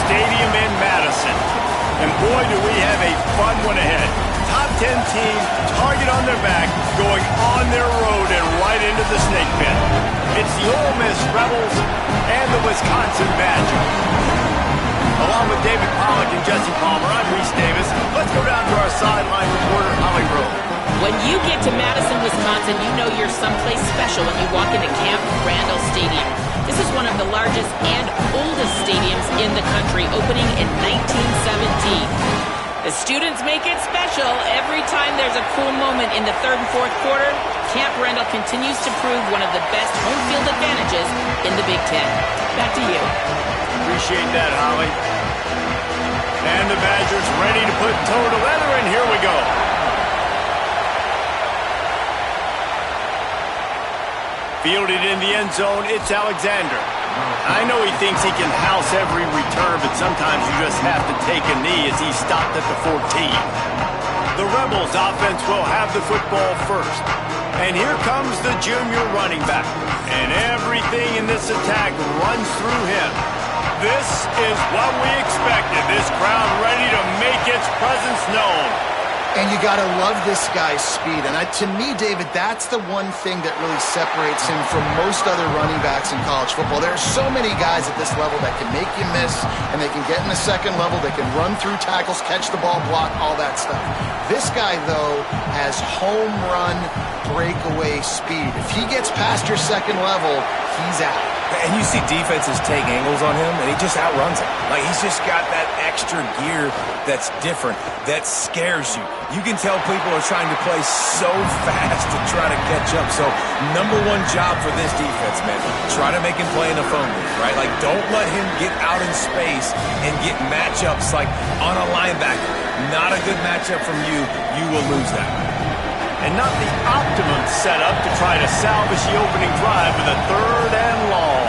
Stadium in Madison. And boy, do we have a fun one ahead. Top 10 team, target on their back, going on their road and right into the snake pit. It's the Ole Miss Rebels and the Wisconsin Badgers. Along with David Pollack and Jesse Palmer, I'm Reese Davis. Let's go down to our sideline reporter, Holly Rowe. When you get to Madison, Wisconsin, you know you're someplace special when you walk into Camp Randall Stadium. This is one of the largest and oldest stadiums in the country, opening in 1917. The students make it special. Every time there's a cool moment in the third and fourth quarter, Camp Randall continues to prove one of the best home field advantages in the Big Ten. Back to you. Appreciate that, Holly. And the Badgers ready to put toe to leather, and here we go. Fielded in the end zone, it's Alexander. I know he thinks he can house every return, but sometimes you just have to take a knee as he stopped at the 14. The Rebels offense will have the football first. And here comes the junior running back. And everything in this attack runs through him. This is what we expected. This crowd ready to make its presence known. And you got to love this guy's speed. And to me, David, that's the one thing that really separates him from most other running backs in college football. There are so many guys at this level that can make you miss, and they can get in the second level. They can run through tackles, catch the ball, block, all that stuff. This guy, though, has home run breakaway speed. If he gets past your second level, he's out. And you see defenses take angles on him, and he just outruns them. Like, he's just got that extra gear that's different, that scares you. You can tell people are trying to play so fast to try to catch up. So, number one job for this defense, man, try to make him play in a phone booth, right? Like, don't let him get out in space and get matchups like on a linebacker. Not a good matchup from you. You will lose that. And not the optimum setup to try to salvage the opening drive with a third and long.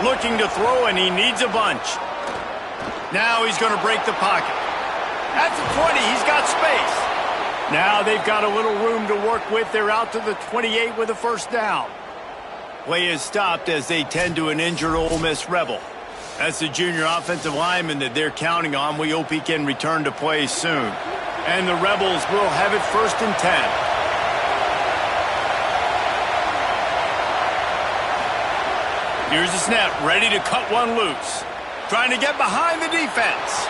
Looking to throw, and he needs a bunch. Now he's going to break the pocket. At the 20, he's got space. Now they've got a little room to work with. They're out to the 28 with a first down. Play is stopped as they tend to an injured Ole Miss Rebel. That's the junior offensive lineman that they're counting on. We hope he can return to play soon. And the Rebels will have it 1st and 10. Here's the snap, ready to cut one loose. Trying to get behind the defense.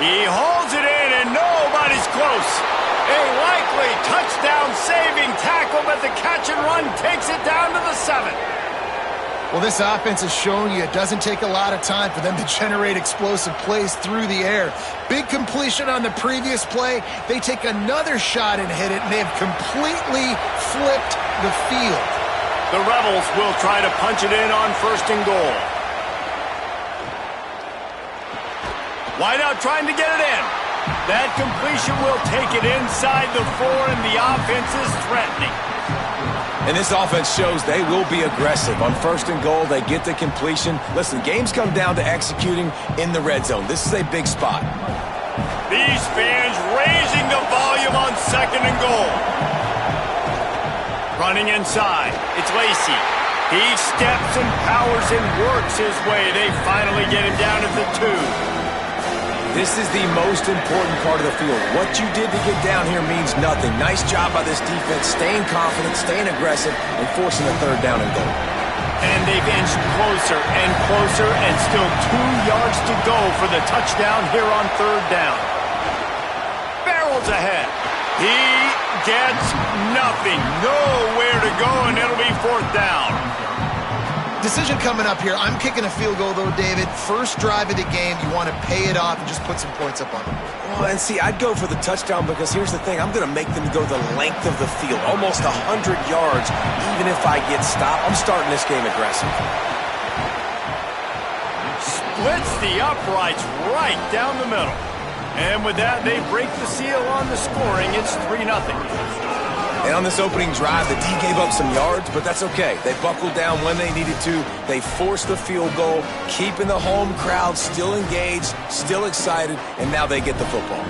He hauls it in, and nobody's close. A likely touchdown-saving tackle, but the catch and run takes it down to the 7. Well, this offense has shown you it doesn't take a lot of time for them to generate explosive plays through the air. Big completion on the previous play. They take another shot and hit it, and they have completely flipped the field. The Rebels will try to punch it in on 1st and goal. Wideout trying to get it in. That completion will take it inside the 4, and the offense is threatening. And this offense shows they will be aggressive. On 1st and goal, they get the completion. Listen, games come down to executing in the red zone. This is a big spot. These fans raising the volume on 2nd and goal. Running inside, it's Lacey. He steps and powers and works his way. They finally get him down at the 2. This is the most important part of the field. What you did to get down here means nothing. Nice job by this defense, staying confident, staying aggressive, and forcing the 3rd down and goal. And they've inched closer and closer, and still 2 yards to go for the touchdown here on 3rd down. Barrels ahead. He gets nothing. Nowhere to go, and it'll be 4th down. Decision coming up here. I'm kicking a field goal, though, David. First drive of the game, you want to pay it off and just put some points up on it. Well, and see, I'd go for the touchdown because here's the thing. I'm going to make them go the length of the field, almost 100 yards. Even if I get stopped, I'm starting this game aggressive. Splits the uprights right down the middle. And with that, they break the seal on the scoring. It's 3-0. And on this opening drive, the D gave up some yards, but that's okay. They buckled down when they needed to. They forced the field goal, keeping the home crowd still engaged, still excited, and now they get the football.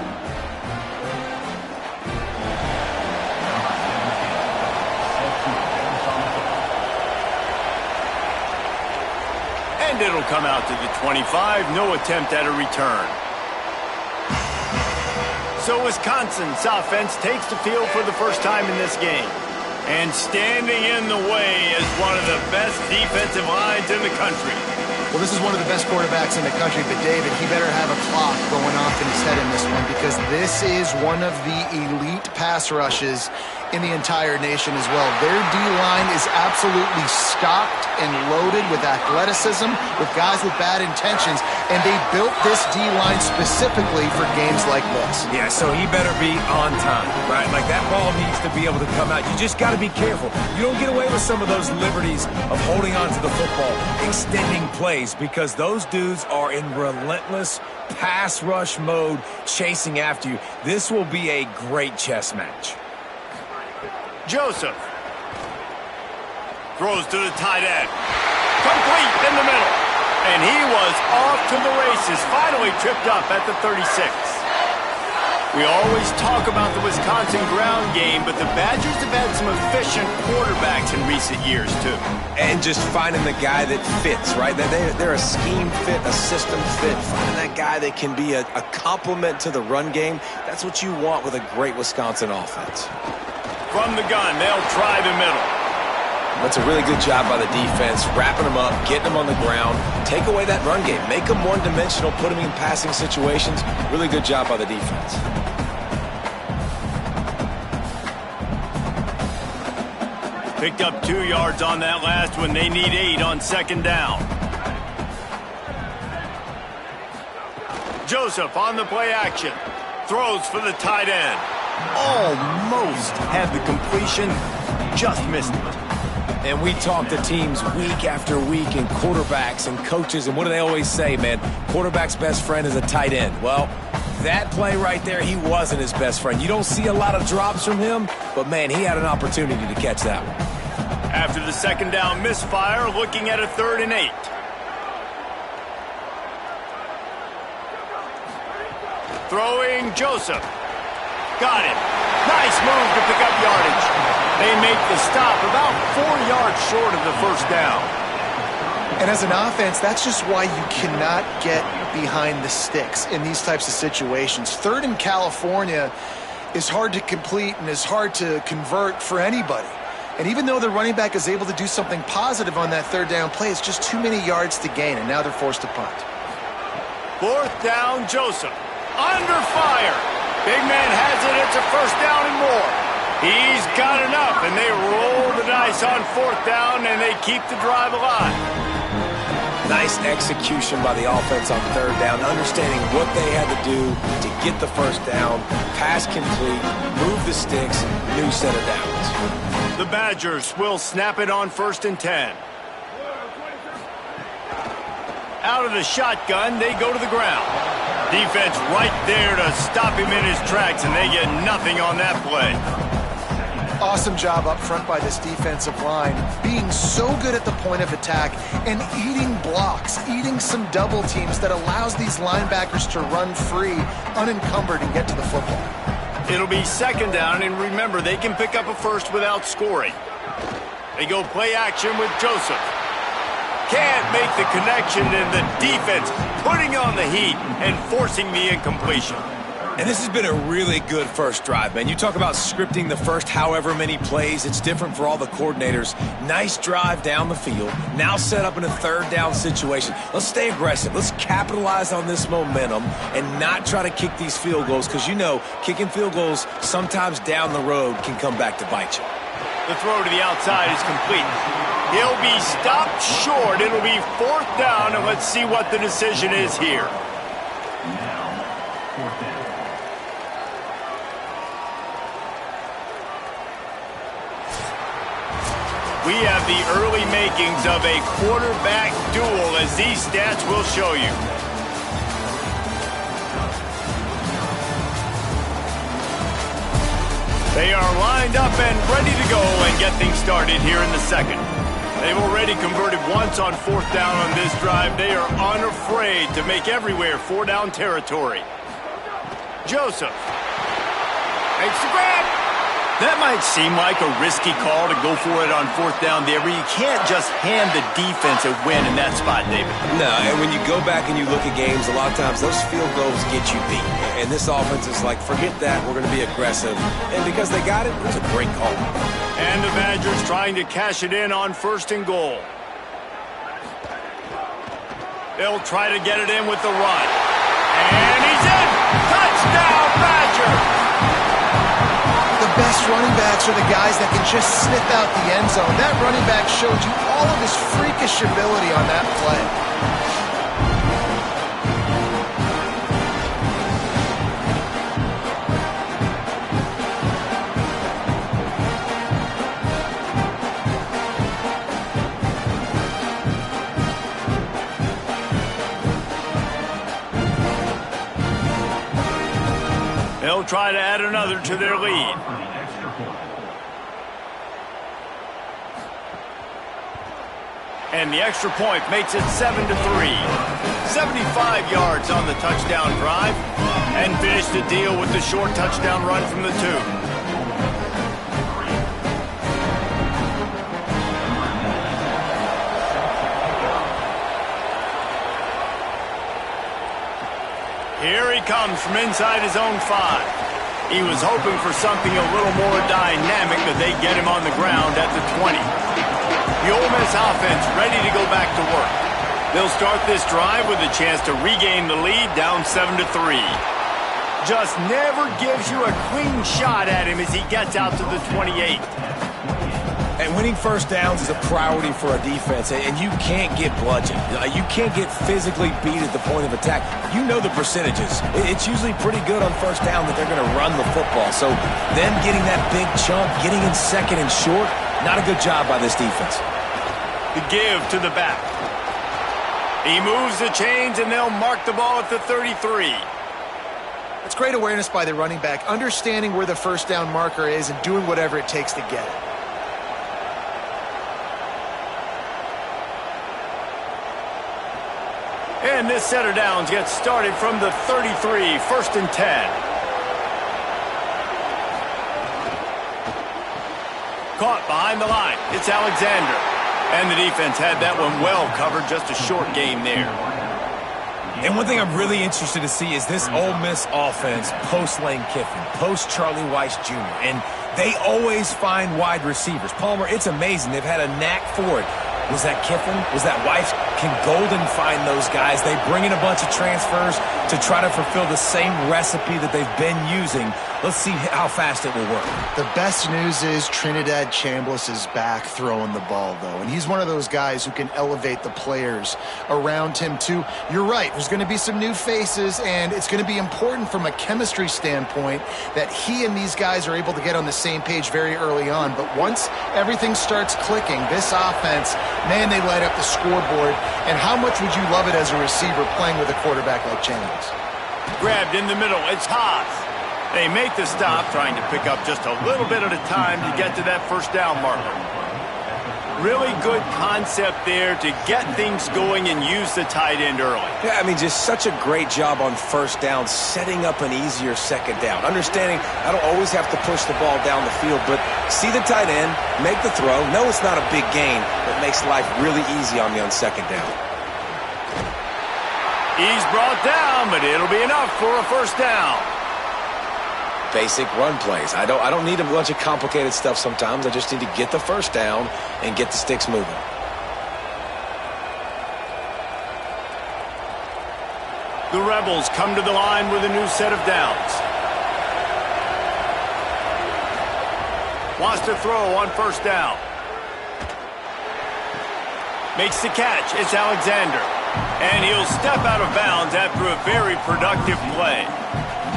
And it'll come out to the 25. No attempt at a return. So Wisconsin's offense takes the field for the first time in this game. And standing in the way is one of the best defensive lines in the country. Well, this is one of the best quarterbacks in the country, but David, he better have a clock going off in his head in this one, because this is one of the elite pass rushes in the entire nation as well. Their D-line is absolutely stocked and loaded with athleticism, with guys with bad intentions, and they built this D-line specifically for games like this. Yeah, so he better be on time, right? Like, that ball needs to be able to come out. You just got to be careful. You don't get away with some of those liberties of holding on to the football, extending plays, because those dudes are in relentless pass rush mode, chasing after you. This will be a great chess match. Joseph throws to the tight end. Complete in the middle. And he was off to the races. Finally tripped up at the 36. We always talk about the Wisconsin ground game, but the Badgers have had some efficient quarterbacks in recent years, too. And just finding the guy that fits, right? They're a scheme fit, a system fit. Finding that guy that can be a complement to the run game. That's what you want with a great Wisconsin offense. From the gun, they'll try the middle. That's a really good job by the defense, wrapping them up, getting them on the ground. Take away that run game. Make them one-dimensional, put them in passing situations. Really good job by the defense. Picked up 2 yards on that last one. They need 8 on second down. Joseph on the play action. Throws for the tight end. Almost had the completion, just missed it. And we talk to teams week after week, and quarterbacks and coaches, and what do they always say, man? Quarterback's best friend is a tight end. Well, that play right there, he wasn't his best friend. You don't see a lot of drops from him, but, man, he had an opportunity to catch that one. After the second down misfire, looking at a 3rd and 8. Throwing Joseph. Got it. Nice move to pick up yardage. They make the stop about 4 yards short of the first down. And as an offense, that's just why you cannot get behind the sticks in these types of situations. 3rd in California is hard to complete and is hard to convert for anybody. And even though the running back is able to do something positive on that 3rd down play, it's just too many yards to gain, and now they're forced to punt. 4th down, Joseph. Under fire. Big man has it. It's a 1st down and more. He's got enough, and they roll the dice on 4th down, and they keep the drive alive. Nice execution by the offense on 3rd down, understanding what they had to do to get the 1st down, pass complete, move the sticks, new set of downs. The Badgers will snap it on 1st and 10. Out of the shotgun, they go to the ground. Defense right there to stop him in his tracks, and they get nothing on that play. Awesome job up front by this defensive line, being so good at the point of attack and eating blocks, eating some double teams that allows these linebackers to run free, unencumbered, and get to the football. It'll be 2nd down, and remember, they can pick up a 1st without scoring. They go play action with Joseph. Can't make the connection, and the defense putting on the heat and forcing the incompletion. And this has been a really good first drive, man. You talk about scripting the first however many plays. It's different for all the coordinators. Nice drive down the field. Now set up in a 3rd down situation. Let's stay aggressive. Let's capitalize on this momentum and not try to kick these field goals, because, you know, kicking field goals sometimes down the road can come back to bite you. The throw to the outside is complete. He'll be stopped short. It'll be 4th down, and let's see what the decision is here. We have the early makings of a quarterback duel, as these stats will show you. They are lined up and ready to go and get things started here in the second. They've already converted once on 4th down on this drive. They are unafraid to make everywhere 4-down territory. Joseph makes the grab. That might seem like a risky call to go for it on fourth down there, but you can't just hand the defense a win in that spot, David. No, and when you go back and you look at games, a lot of times those field goals get you beat. And this offense is like, forget that, we're going to be aggressive. And because they got it, it was a great call. And the Badgers trying to cash it in on 1st and goal. They'll try to get it in with the run. And he's in! Touchdown, Badger! The best running backs are the guys that can just sniff out the end zone. That running back showed you all of his freakish ability on that play. They'll try to add another to their lead. And the extra point makes it 7-3. 75 yards on the touchdown drive. And finish the deal with the short touchdown run from the 2. Here he comes from inside his own 5. He was hoping for something a little more dynamic, but they get him on the ground at the 20. The Ole Miss offense ready to go back to work. They'll start this drive with a chance to regain the lead down 7-3. Just never gives you a clean shot at him as he gets out to the 28. And winning first downs is a priority for a defense, and you can't get bludgeoned. You can't get physically beat at the point of attack. You know the percentages. It's usually pretty good on first down that they're going to run the football. So them getting that big chunk, getting in 2nd and short, not a good job by this defense. The give to the back. He moves the chains, and they'll mark the ball at the 33. It's great awareness by the running back, understanding where the first down marker is and doing whatever it takes to get it. And this set of downs gets started from the 33, 1st and 10. Caught behind the line. It's Alexander. And the defense had that one well covered, just a short game there. And one thing I'm really interested to see is this Ole Miss offense post-Lane Kiffin, post-Charlie Weiss Jr., and they always find wide receivers. Palmer, it's amazing. They've had a knack for it. Was that Kiffin? Was that Weiss? Can Golden find those guys? They bring in a bunch of transfers to try to fulfill the same recipe that they've been using. Let's see how fast it will work. The best news is Trinidad Chambliss is back throwing the ball, though. And he's one of those guys who can elevate the players around him, too. You're right. There's going to be some new faces, and it's going to be important from a chemistry standpoint that he and these guys are able to get on the same page very early on. But once everything starts clicking, this offense, man, they light up the scoreboard. And how much would you love it as a receiver playing with a quarterback like Chambliss? Grabbed in the middle. It's Haas. They make the stop, trying to pick up just a little bit at a time to get to that first down marker. Really good concept there to get things going and use the tight end early. Yeah, I mean, just such a great job on first down, setting up an easier second down. Understanding I don't always have to push the ball down the field, but see the tight end, make the throw. No, it's not a big gain, but makes life really easy on me on second down. He's brought down, but it'll be enough for a first down. Basic run plays. I don't need a bunch of complicated stuff sometimes. I just need to get the first down and get the sticks moving. The Rebels come to the line with a new set of downs. Wants to throw on first down. Makes the catch. It's Alexander. And he'll step out of bounds after a very productive play.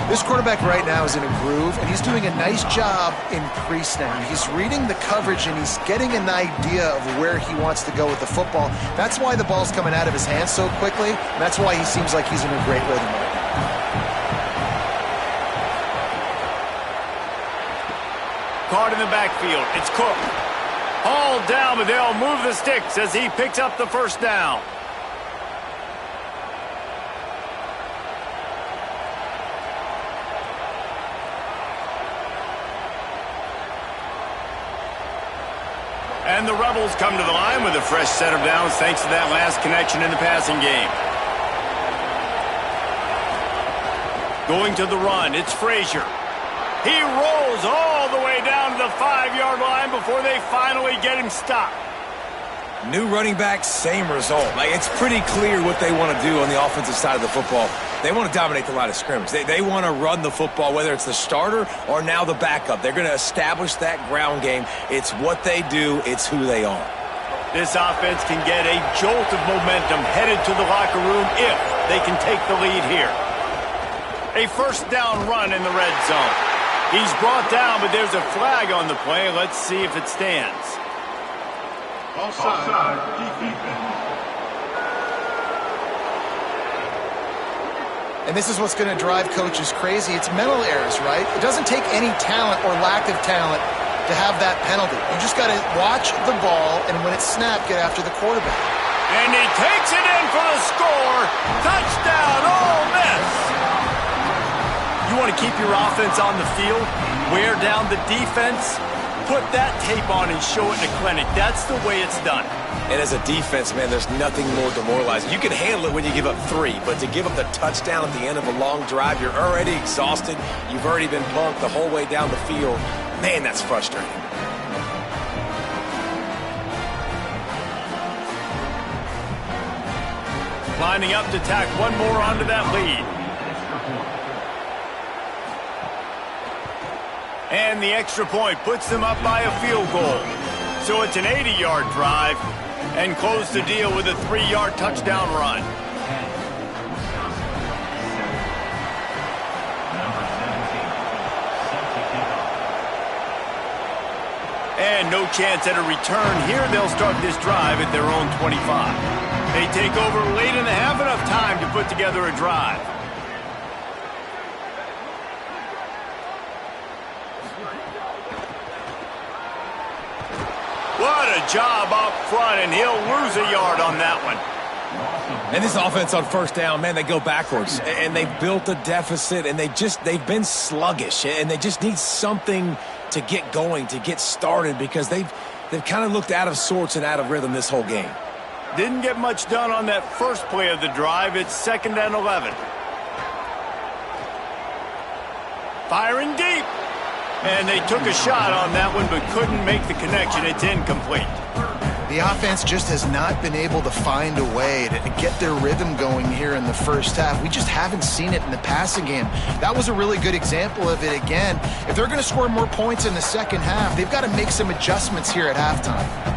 This quarterback right now is in a groove, and he's doing a nice job in pre-snap. He's reading the coverage, and he's getting an idea of where he wants to go with the football. That's why the ball's coming out of his hands so quickly, and that's why he seems like he's in a great rhythm right now. Caught in the backfield. It's Cook. Hauled down, but they'll move the sticks as he picks up the first down. And the Rebels come to the line with a fresh set of downs thanks to that last connection in the passing game. Going to the run, it's Frazier. He rolls all the way down to the 5-yard line before they finally get him stopped. New running back, same result. Like, it's pretty clear what they want to do on the offensive side of the football. They want to dominate the line of scrimmage. They want to run the football, whether it's the starter or now the backup. They're going to establish that ground game. It's what they do. It's who they are. This offense can get a jolt of momentum headed to the locker room if they can take the lead here. A first down run in the red zone. He's brought down, but there's a flag on the play. Let's see if it stands. Offside, defense. And this is what's going to drive coaches crazy. It's mental errors, right? It doesn't take any talent or lack of talent to have that penalty. You just got to watch the ball, and when it's snapped, get after the quarterback. And he takes it in for the score. Touchdown, Ole Miss. You want to keep your offense on the field, wear down the defense, put that tape on and show it in the clinic. That's the way it's done. And as a defense, man, there's nothing more demoralizing. You can handle it when you give up 3, but to give up the touchdown at the end of a long drive, you're already exhausted. You've already been punked the whole way down the field. Man, that's frustrating. Lining up to tack one more onto that lead. And the extra point puts them up by a field goal. So it's an 80-yard drive and close the deal with a 3-yard touchdown run. And no chance at a return here. They'll start this drive at their own 25. They take over late in the half, enough time to put together a drive. What a job up front, and he'll lose a yard on that one. And this offense on first down, man, they go backwards. And they've built a deficit, and they've been sluggish. And they just need something to get going, to get started, because they've kind of looked out of sorts and out of rhythm this whole game. Didn't get much done on that first play of the drive. It's 2nd and 11. Firing deep. And they took a shot on that one, but couldn't make the connection. It's incomplete. The offense just has not been able to find a way to get their rhythm going here in the first half. We just haven't seen it in the passing game. That was a really good example of it again. If they're going to score more points in the second half, they've got to make some adjustments here at halftime.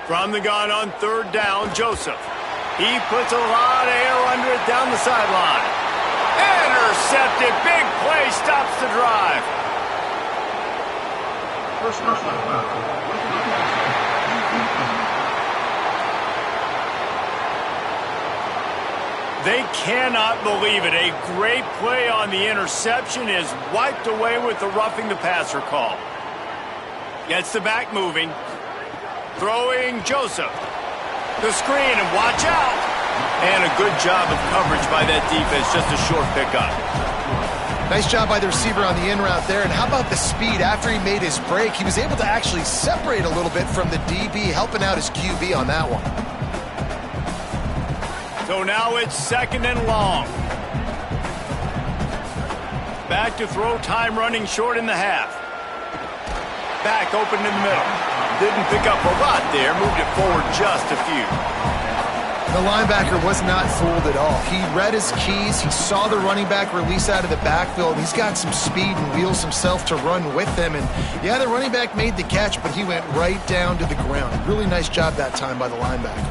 From the gun on 3rd down, Joseph. He puts a lot of air under it down the sideline. Intercepted. Big play stops the drive. They cannot believe it. A great play on the interception is wiped away with the roughing the passer call. Gets the back moving. Throwing Joseph. The screen, and watch out. And a good job of coverage by that defense. Just a short pickup. Nice job by the receiver on the in route there. And how about the speed? After he made his break, he was able to actually separate a little bit from the DB, helping out his QB on that one. So now it's 2nd and long. Back to throw, time running short in the half. Back open in the middle. Didn't pick up a lot there, moved it forward just a few. The linebacker was not fooled at all. He read his keys, he saw the running back release out of the backfield. He's got some speed and wheels himself to run with him. And yeah, the running back made the catch, but he went right down to the ground. Really nice job that time by the linebacker.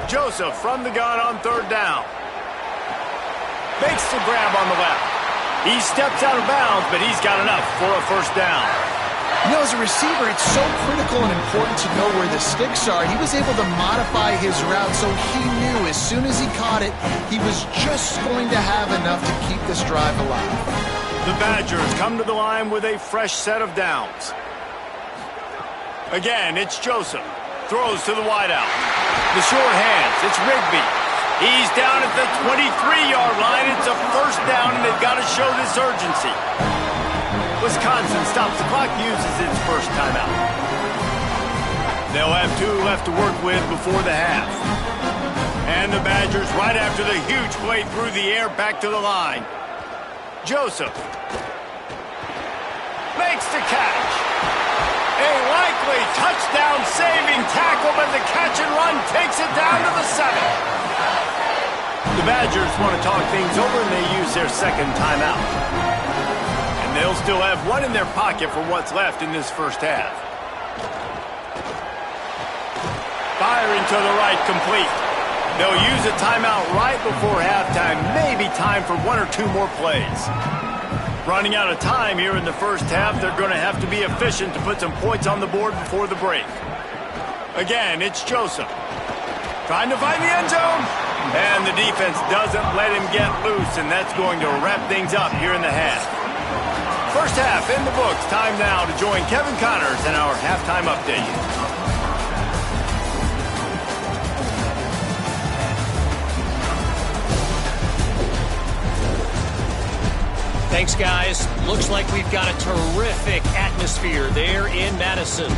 Joseph from the gun on 3rd down. Makes the grab on the left. He steps out of bounds, but he's got enough for a first down. You know, as a receiver, it's so critical and important to know where the sticks are. He was able to modify his route, so he knew as soon as he caught it, he was just going to have enough to keep this drive alive. The Badgers come to the line with a fresh set of downs. Again, it's Joseph. Throws to the wideout. The short hands, it's Rigby. He's down at the 23-yard line. It's a first down, and they've got to show this urgency. Wisconsin stops the clock, uses its first timeout. They'll have 2 left to work with before the half. And the Badgers, right after the huge play through the air, back to the line. Joseph makes the catch. A likely touchdown-saving tackle, but the catch and run takes it down to the 7. The Badgers want to talk things over, and they use their second timeout. And they'll still have 1 in their pocket for what's left in this first half. Firing to the right, complete. They'll use a timeout right before halftime, maybe time for 1 or 2 more plays. Running out of time here in the first half, they're going to have to be efficient to put some points on the board before the break. Again, it's Joseph. Trying to find the end zone. And the defense doesn't let him get loose, and that's going to wrap things up here in the half. First half in the books. Time now to join Kevin Connors in our halftime update. Thanks, guys. Looks like we've got a terrific atmosphere there in Madison.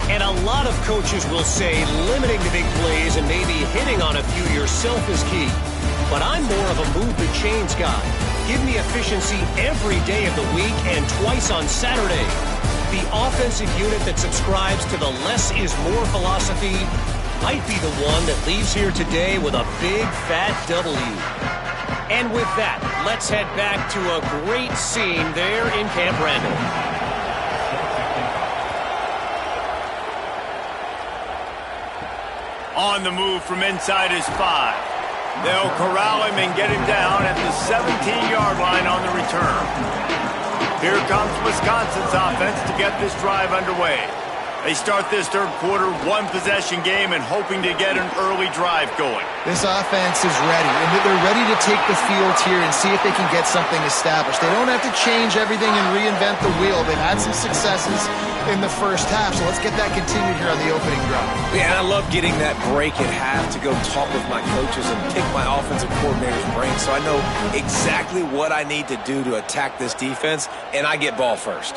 And a lot of coaches will say limiting the big plays and maybe hitting on a few yourself is key. But I'm more of a move the chains guy. Give me efficiency every day of the week and twice on Saturday. The offensive unit that subscribes to the less is more philosophy might be the one that leaves here today with a big fat W. And with that, let's head back to a great scene there in Camp Randall. On the move from inside his 5. They'll corral him and get him down at the 17-yard line on the return. Here comes Wisconsin's offense to get this drive underway. They start this third quarter, 1-possession game, and hoping to get an early drive going. This offense is ready, and they're ready to take the field here and see if they can get something established. They don't have to change everything and reinvent the wheel. They've had some successes in the first half, so let's get that continued here on the opening drive. Yeah, and I love getting that break at half to go talk with my coaches and pick my offensive coordinator's brain so I know exactly what I need to do to attack this defense, and I get ball first.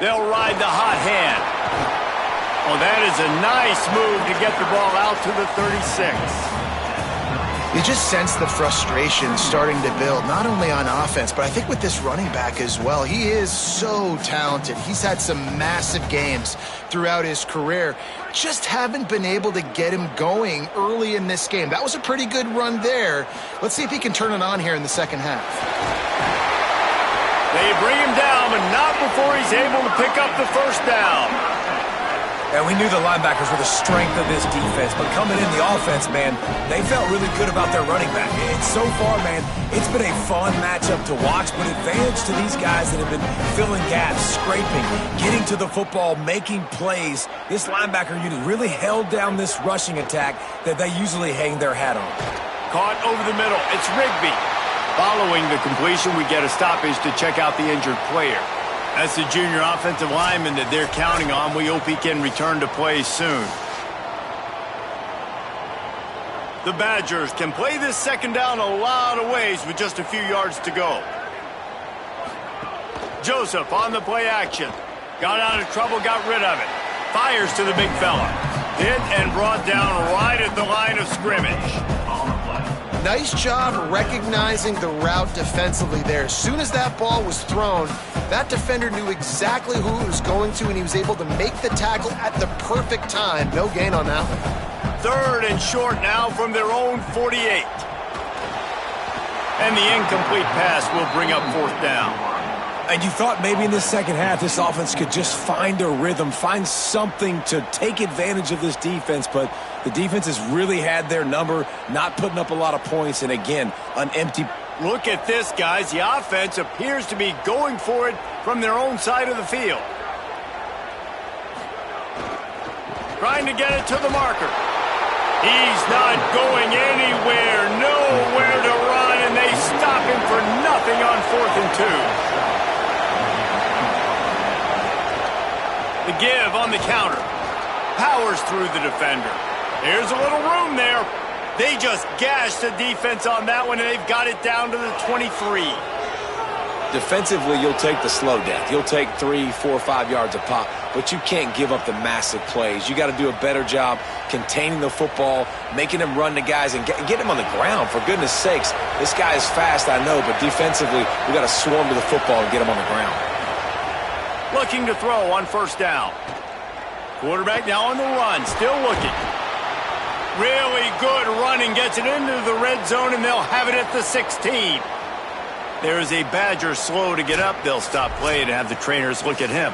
They'll ride the hot hand. Oh, that is a nice move to get the ball out to the 36. You just sense the frustration starting to build, not only on offense, but I think with this running back as well. He is so talented. He's had some massive games throughout his career. Just haven't been able to get him going early in this game. That was a pretty good run there. Let's see if he can turn it on here in the second half. They bring him down, but not before he's able to pick up the first down. And we knew the linebackers were the strength of this defense, but coming in the offense, man, they felt really good about their running back. And so far, man, it's been a fun matchup to watch, but advantage to these guys that have been filling gaps, scraping, getting to the football, making plays. This linebacker unit really held down this rushing attack that they usually hang their hat on. Caught over the middle. It's Rigby. Following the completion, we get a stoppage to check out the injured player. That's the junior offensive lineman that they're counting on. We hope he can return to play soon. The Badgers can play this second down a lot of ways with just a few yards to go. Joseph on the play action. Got out of trouble, got rid of it. Fires to the big fella. Hit and brought down right at the line of scrimmage. Nice job recognizing the route defensively there. As soon as that ball was thrown, that defender knew exactly who it was going to, and he was able to make the tackle at the perfect time. No gain on that one. Third and short now from their own 48. And the incomplete pass will bring up fourth down. And you thought maybe in the second half this offense could just find a rhythm, find something to take advantage of this defense, but the defense has really had their number, not putting up a lot of points, and again, an empty. Look at this, guys. The offense appears to be going for it from their own side of the field. Trying to get it to the marker. He's not going anywhere, nowhere to run, and they stop him for nothing on 4th and 2. The give on the counter. Powers through the defender. Here's a little room there. They just gashed the defense on that one, and they've got it down to the 23. Defensively, you'll take the slow death. You'll take 3, 4, 5 yards a pop, but you can't give up the massive plays. You got to do a better job containing the football, making them run the guys, and get them on the ground. For goodness sakes, this guy is fast, I know, but defensively, we got to swarm to the football and get him on the ground. Looking to throw on first down. Quarterback now on the run, still looking. Really good running, gets it into the red zone, and they'll have it at the 16. There's a Badger slow to get up. They'll stop play and have the trainers look at him.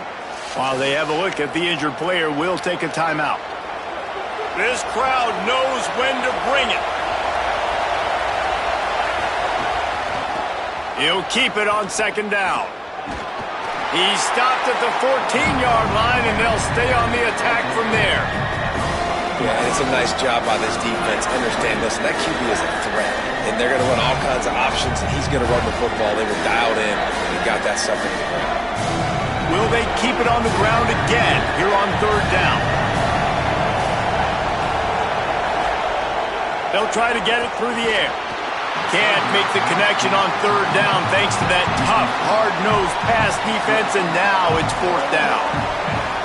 While they have a look at the injured player, we'll take a timeout. This crowd knows when to bring it. He'll keep it on second down. He's stopped at the 14-yard line, and they'll stay on the attack from there. Yeah, and it's a nice job by this defense. Understand, listen, that QB is a threat, and they're going to run all kinds of options, and he's going to run the football. They were dialed in and got that stuff in the ground. Will they keep it on the ground again here on third down? They'll try to get it through the air. Can't make the connection on third down thanks to that tough, hard-nosed pass defense, and now it's fourth down.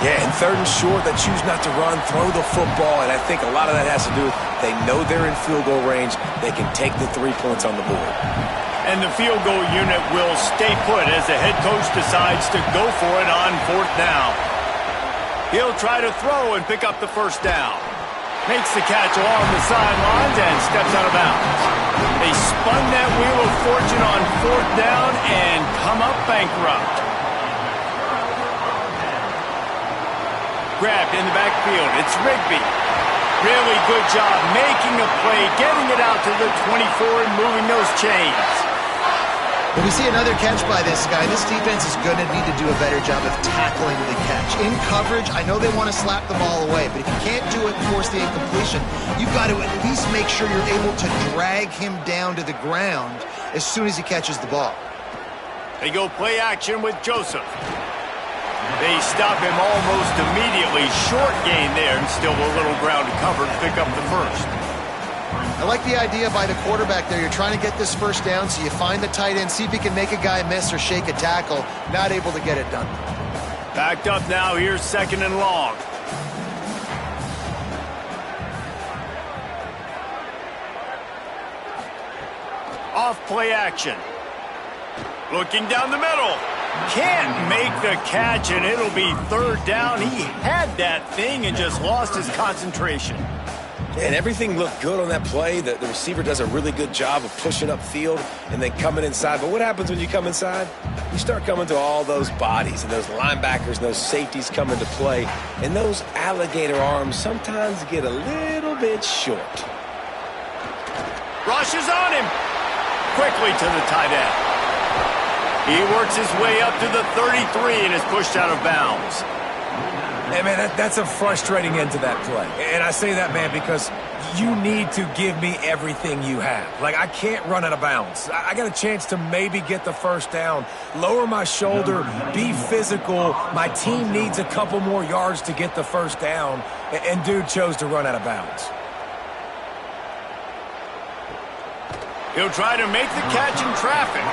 Yeah, and third and short, they choose not to run, throw the football, and I think a lot of that has to do with they know they're in field goal range. They can take the 3 points on the board. And the field goal unit will stay put as the head coach decides to go for it on fourth down. He'll try to throw and pick up the first down. Makes the catch along the sidelines and steps out of bounds. They spun that wheel of fortune on fourth down and come up bankrupt. Grabbed in the backfield. It's Rigby. Really good job making a play, getting it out to the 24 and moving those chains. When we see another catch by this guy, this defense is going to need to do a better job of tackling the catch. In coverage, I know they want to slap the ball away, but if you can't do it and force the incompletion, you've got to at least make sure you're able to drag him down to the ground as soon as he catches the ball. They go play action with Joseph. They stop him almost immediately. Short gain there, and still a little ground to cover to pick up the first. I like the idea by the quarterback there. You're trying to get this first down, so you find the tight end, see if he can make a guy miss or shake a tackle. Not able to get it done. Backed up now. Here's second and long. Off play action. Looking down the middle. Can't make the catch, and it'll be third down. He had that thing and just lost his concentration. And everything looked good on that play. The receiver does a really good job of pushing upfield and then coming inside. But what happens when you come inside? You start coming to all those bodies and those linebackers and those safeties come into play. And those alligator arms sometimes get a little bit short. Rushes on him. Quickly to the tight end. He works his way up to the 33 and is pushed out of bounds. Hey, man, that's a frustrating end to that play. And I say that, man, because you need to give me everything you have. Like, I can't run out of bounds. I got a chance to maybe get the first down, lower my shoulder, be physical. My team needs a couple more yards to get the first down, and dude chose to run out of bounds. He'll try to make the catch in traffic.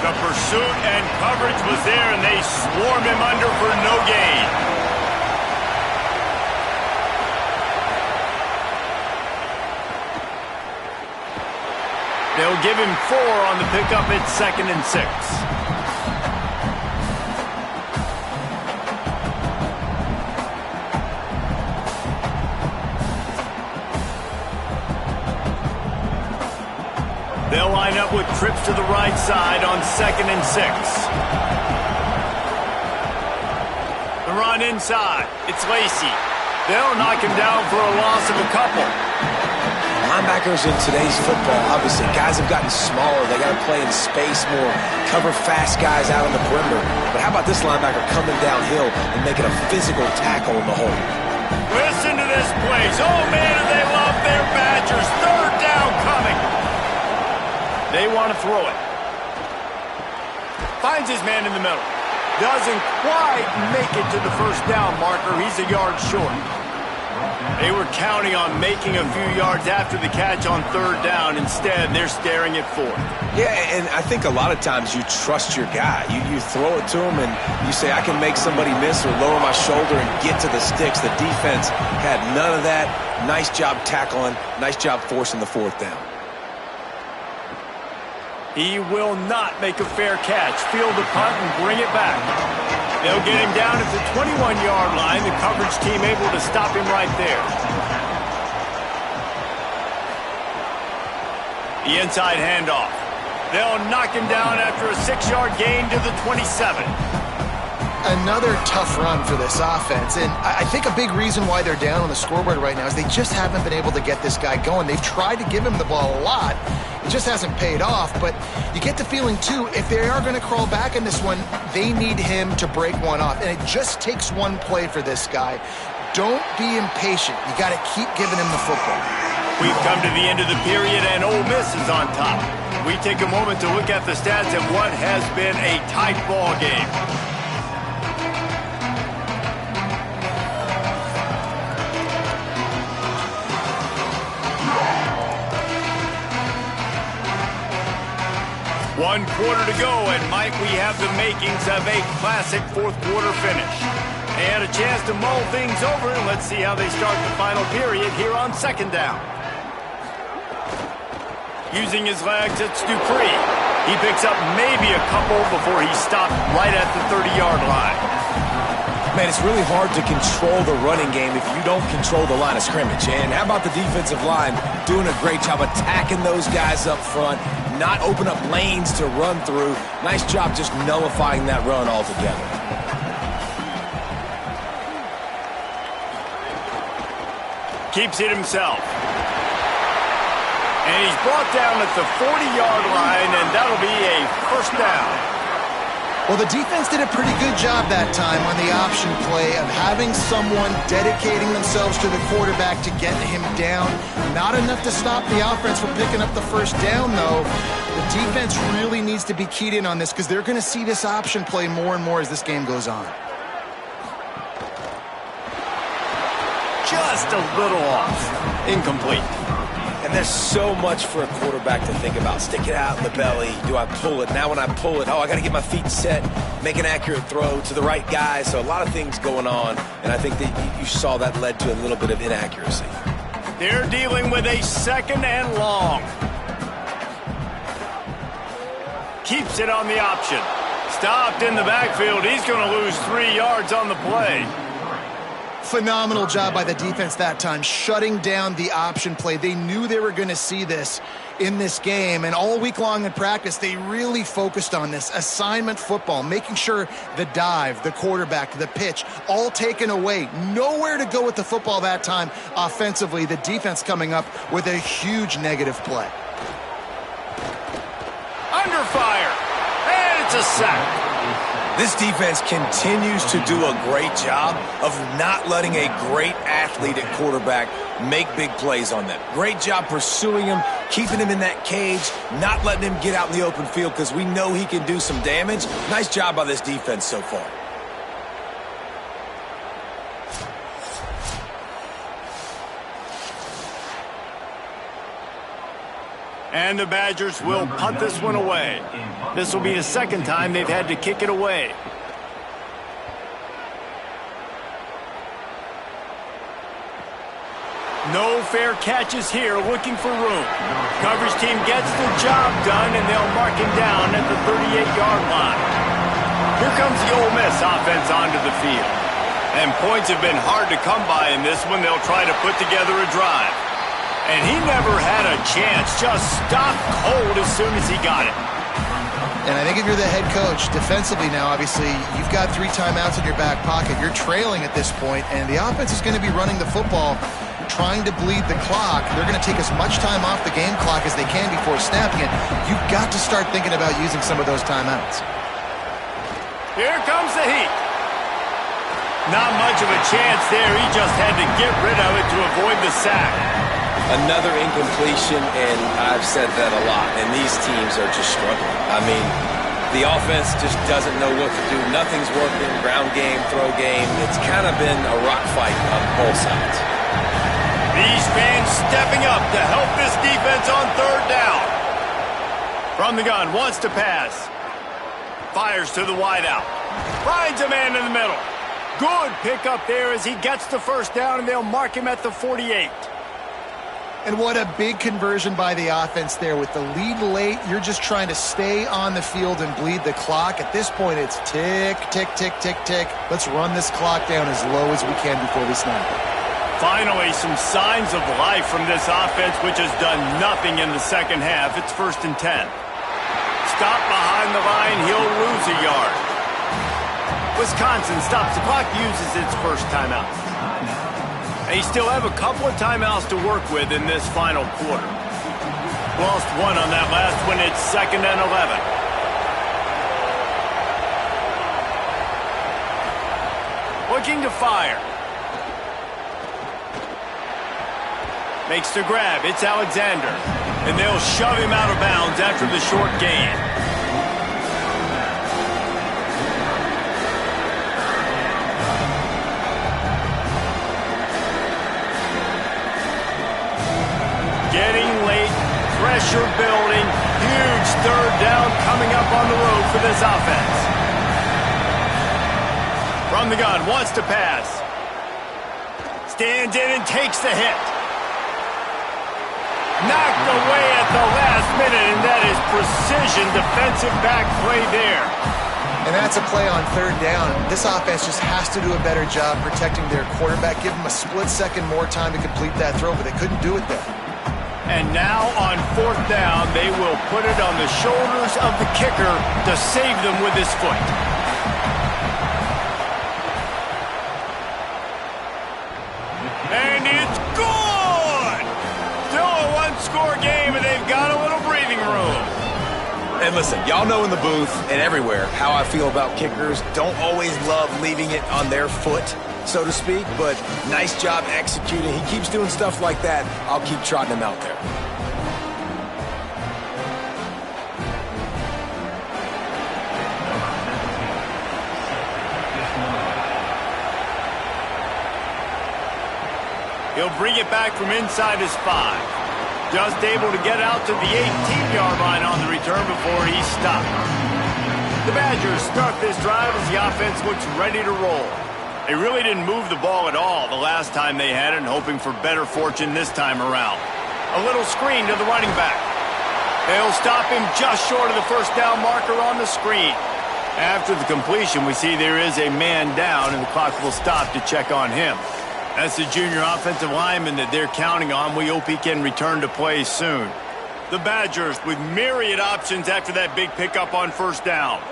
The pursuit and coverage was there, and they swarm him under for no gain. They'll give him 4 on the pickup at 2nd and 6. They'll line up with trips to the right side on 2nd and 6. The run inside. It's Lacey. They'll knock him down for a loss of a couple. Linebackers in today's football, obviously, guys have gotten smaller. They got to play in space more, cover fast guys out on the perimeter. But how about this linebacker coming downhill and making a physical tackle in the hole? Listen to this place. Oh, man, do they love their Badgers. Third down coming. They want to throw it. Finds his man in the middle. Doesn't quite make it to the first down marker. He's a yard short. They were counting on making a few yards after the catch on third down. Instead, they're staring at fourth. Yeah, and I think a lot of times you trust your guy. You throw it to him and you say, I can make somebody miss or lower my shoulder and get to the sticks. The defense had none of that. Nice job tackling. Nice job forcing the fourth down. He will not make a fair catch. Field the punt and bring it back. They'll get him down at the 21-yard line. The coverage team able to stop him right there. The inside handoff. They'll knock him down after a 6-yard gain to the 27. Another tough run for this offense, and I think a big reason why they're down on the scoreboard right now is they just haven't been able to get this guy going. They've tried to give him the ball a lot. It just hasn't paid off, but you get the feeling, too, if they are going to crawl back in this one, they need him to break one off, and it just takes one play for this guy. Don't be impatient. You got to keep giving him the football. We've come to the end of the period, and Ole Miss is on top. We take a moment to look at the stats of what has been a tight ball game. One quarter to go, and Mike, we have the makings of a classic fourth quarter finish. And a chance to mull things over, and let's see how they start the final period here on second down. Using his legs, it's Dupree. He picks up maybe a couple before he's stopped right at the 30-yard line. Man, it's really hard to control the running game if you don't control the line of scrimmage. And how about the defensive line doing a great job attacking those guys up front, not open up lanes to run through. Nice job just nullifying that run altogether. Keeps it himself. And he's brought down at the 40-yard line, and that'll be a first down. Well, the defense did a pretty good job that time on the option play of having someone dedicating themselves to the quarterback to get him down. Not enough to stop the offense from picking up the first down, though. The defense really needs to be keyed in on this because they're going to see this option play more and more as this game goes on. Just a little off. Incomplete. And there's so much for a quarterback to think about. Stick it out in the belly. Do I pull it? Now when I pull it, I got to get my feet set, make an accurate throw to the right guy. So a lot of things going on, and I think that you saw that led to a little bit of inaccuracy. They're dealing with a second and long. Keeps it on the option. Stopped in the backfield. He's going to lose 3 yards on the play. Phenomenal job by the defense that time, shutting down the option play. They knew they were going to see this in this game, and all week long in practice, they really focused on this assignment football, making sure the dive, the quarterback, the pitch, all taken away. Nowhere to go with the football that time offensively. The defense coming up with a huge negative play. Under fire, and it's a sack. This defense continues to do a great job of not letting a great athlete at quarterback make big plays on them. Great job pursuing him, keeping him in that cage, not letting him get out in the open field because we know he can do some damage. Nice job by this defense so far. And the Badgers will punt this one away. This will be the second time they've had to kick it away. No fair catches here, looking for room. Coverage team gets the job done, and they'll mark him down at the 38-yard line. Here comes the Ole Miss offense onto the field. And points have been hard to come by in this one. They'll try to put together a drive. And he never had a chance, just stopped cold as soon as he got it. And I think if you're the head coach, defensively now, obviously, you've got 3 timeouts in your back pocket. You're trailing at this point, and the offense is going to be running the football, trying to bleed the clock. They're going to take as much time off the game clock as they can before snapping it. You've got to start thinking about using some of those timeouts. Here comes the heat. Not much of a chance there. He just had to get rid of it to avoid the sack. Another incompletion, and I've said that a lot, and these teams are just struggling. I mean, the offense just doesn't know what to do. Nothing's working, ground game, throw game. It's kind of been a rock fight on both sides. These fans stepping up to help this defense on third down. From the gun, wants to pass. Fires to the wideout. Finds a man in the middle. Good pickup there as he gets the first down, and they'll mark him at the 48. And what a big conversion by the offense there. With the lead late, you're just trying to stay on the field and bleed the clock. At this point, it's tick, tick, tick, tick, tick. Let's run this clock down as low as we can before we snap. Finally, some signs of life from this offense, which has done nothing in the second half. It's 1st and 10. Stop behind the line, he'll lose a yard. Wisconsin stops the clock, uses its first timeout. They still have a couple of timeouts to work with in this final quarter. Lost one on that last one. It's 2nd and 11. Looking to fire. Makes the grab. It's Alexander. And they'll shove him out of bounds after the short gain. Getting late, pressure building, huge third down coming up on the road for this offense. From the gun, wants to pass. Stands in and takes the hit. Knocked away at the last minute, and that is precision defensive back play there. And that's a play on third down. This offense just has to do a better job protecting their quarterback. Give them a split second more time to complete that throw, but they couldn't do it there. And now on 4th down, they will put it on the shoulders of the kicker to save them with his foot. And it's good! Still a one-score game, and they've got a little breathing room. And listen, y'all know in the booth and everywhere how I feel about kickers. Don't always love leaving it on their foot, so to speak, but nice job executing. He keeps doing stuff like that. I'll keep trotting him out there. He'll bring it back from inside his 5. Just able to get out to the 18-yard line on the return before he's stopped. The Badgers start this drive as the offense looks ready to roll. They really didn't move the ball at all the last time they had it, and hoping for better fortune this time around. A little screen to the running back. They'll stop him just short of the first down marker on the screen. After the completion, we see there is a man down, and the clock will stop to check on him. That's the junior offensive lineman that they're counting on. We hope he can return to play soon. The Badgers with myriad options after that big pickup on first down.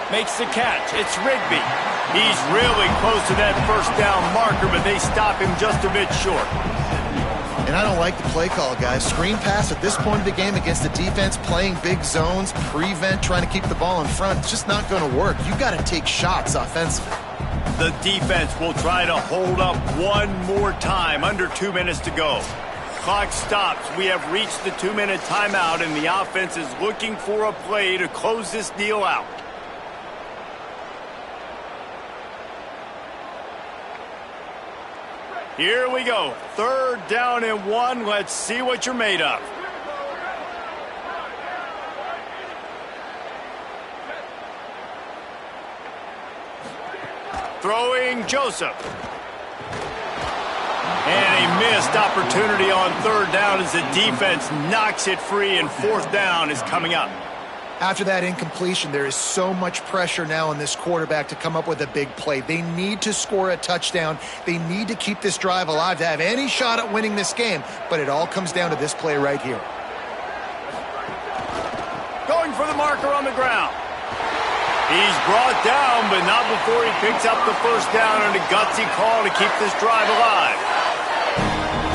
Makes the catch. It's Rigby. He's really close to that first down marker, but they stop him just a bit short. And I don't like the play call, guys. Screen pass at this point of the game against the defense playing big zones, prevent, trying to keep the ball in front. It's just not going to work. You've got to take shots offensively. The defense will try to hold up one more time. Under 2 minutes to go. Clock stops. We have reached the 2-minute timeout, and the offense is looking for a play to close this deal out. Here we go. 3rd down and 1. Let's see what you're made of. Throwing Joseph. And a missed opportunity on 3rd down as the defense knocks it free, and 4th down is coming up. After that incompletion, there is so much pressure now on this quarterback to come up with a big play. They need to score a touchdown. They need to keep this drive alive to have any shot at winning this game. But it all comes down to this play right here. Going for the marker on the ground. He's brought down, but not before he picks up the first down, and a gutsy call to keep this drive alive.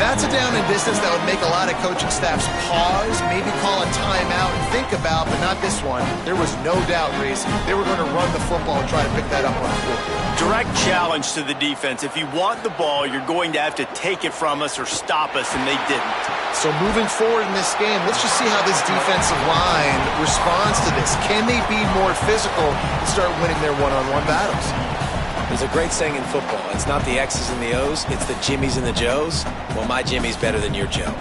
That's a down and distance that would make a lot of coaching staffs pause, maybe call a timeout and think about, but not this one. There was no doubt, Reese, they were going to run the football and try to pick that up on the field. Direct challenge to the defense. If you want the ball, you're going to have to take it from us or stop us, and they didn't. So moving forward in this game, let's just see how this defensive line responds to this. Can they be more physical and start winning their one-on-one battles? There's a great saying in football. It's not the X's and the O's, it's the Jimmies and the Joes. Well, my Jimmy's better than your Joe.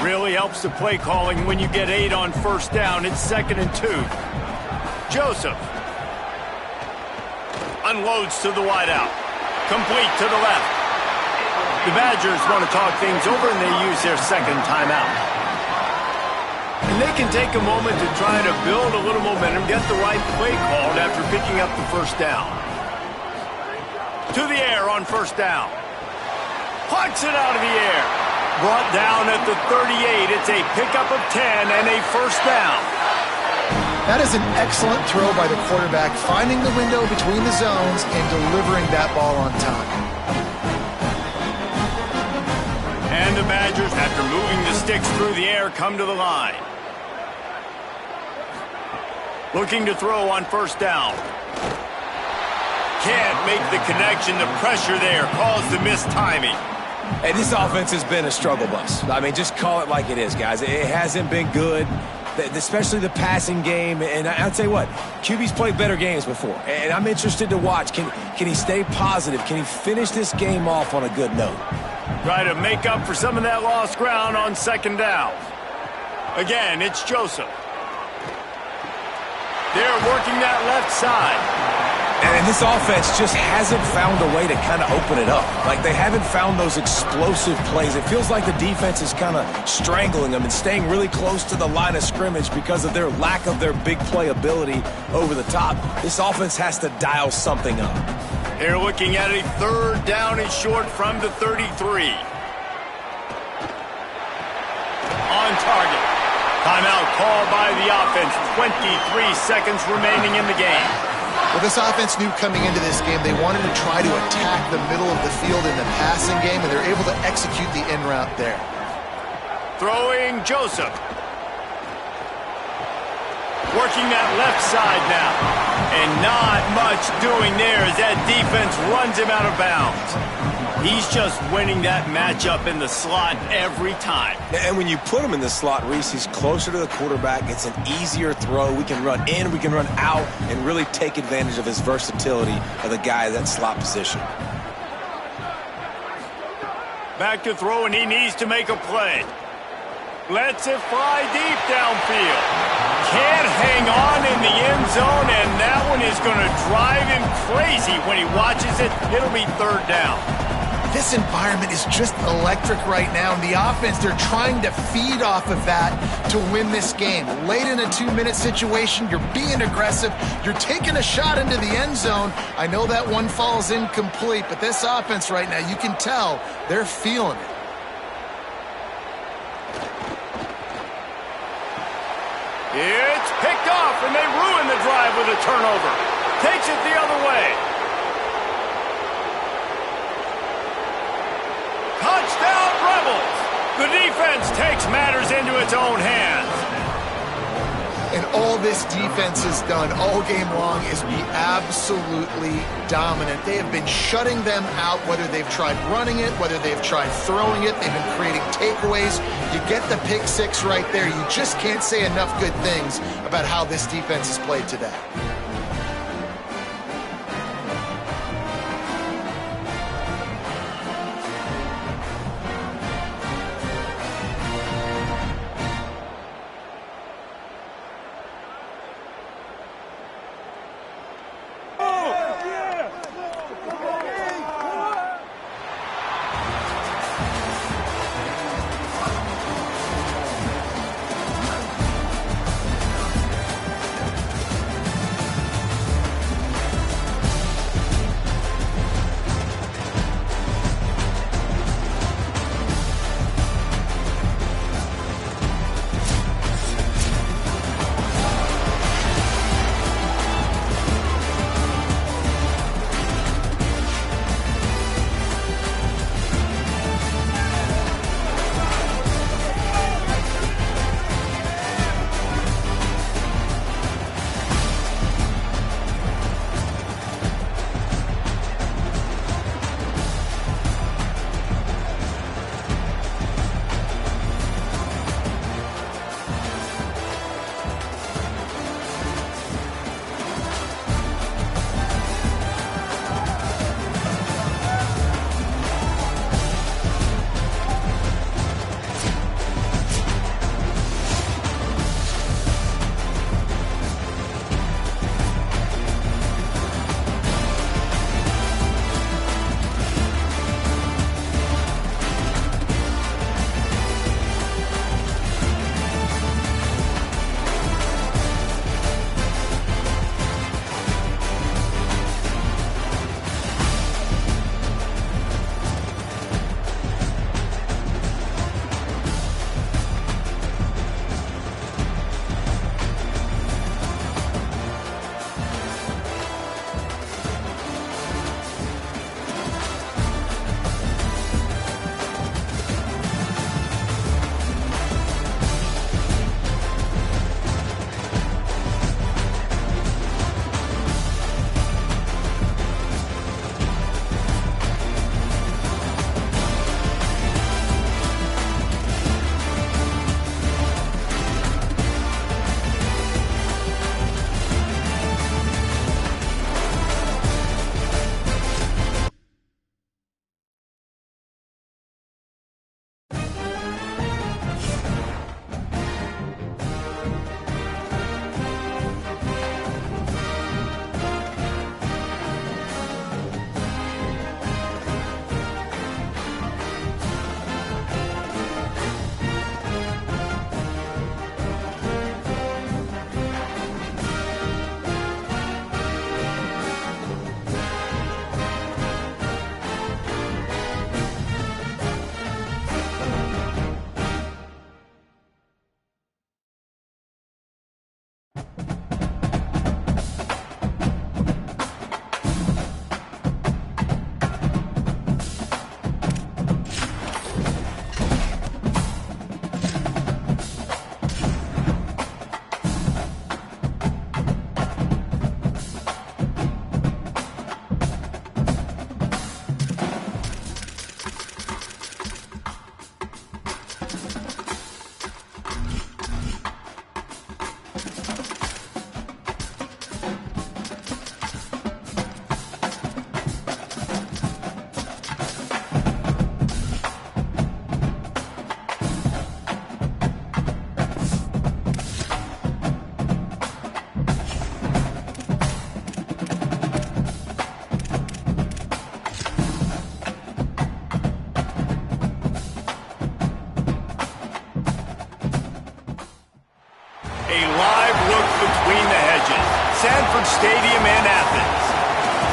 Really helps the play calling when you get 8 on first down. It's 2nd and 2. Joseph unloads to the wideout. Complete to the left. The Badgers want to talk things over, and they use their second timeout. And they can take a moment to try to build a little momentum, get the right play called after picking up the first down. To the air on first down. Plucks it out of the air. Brought down at the 38. It's a pickup of 10 and a first down. That is an excellent throw by the quarterback, finding the window between the zones and delivering that ball on time. And the Badgers, after moving the sticks through the air, come to the line. Looking to throw on first down. Can't make the connection. The pressure there caused the missed timing. Hey, this offense has been a struggle bus. I mean, just call it like it is, guys. It hasn't been good, especially the passing game. And I'll tell you what, QB's played better games before. And I'm interested to watch. Can he stay positive? Can he finish this game off on a good note? Try to make up for some of that lost ground on second down. Again, it's Joseph. They're working that left side. And this offense just hasn't found a way to kind of open it up. Like, they haven't found those explosive plays. It feels like the defense is kind of strangling them and staying really close to the line of scrimmage because of their lack of their big play ability over the top. This offense has to dial something up. They're looking at a third down and short from the 33. On target. Timeout called by the offense. 23 seconds remaining in the game. Well, this offense knew coming into this game they wanted to try to attack the middle of the field in the passing game, and they're able to execute the in route there. Throwing Joseph. Working that left side now. And not much doing there as that defense runs him out of bounds. He's just winning that matchup in the slot every time. And when you put him in the slot, Reese, he's closer to the quarterback. It's an easier throw. We can run in, we can run out, and really take advantage of his versatility of the guy in that slot position. Back to throw, and he needs to make a play. Lets it fly deep downfield. Can't hang on in the end zone, and that one is going to drive him crazy when he watches it. It'll be third down. This environment is just electric right now, and the offense, they're trying to feed off of that to win this game. Late in a 2-minute situation, you're being aggressive, you're taking a shot into the end zone. I know that one falls incomplete, but this offense right now, you can tell they're feeling it. It's picked off, and they ruin the drive with a turnover. Takes it the other way. Touchdown, Rebels! The defense takes matters into its own hands. And all this defense has done all game long is be absolutely dominant. They have been shutting them out, whether they've tried running it, whether they've tried throwing it. They've been creating takeaways. You get the pick six right there. You just can't say enough good things about how this defense has played today. Sanford Stadium in Athens.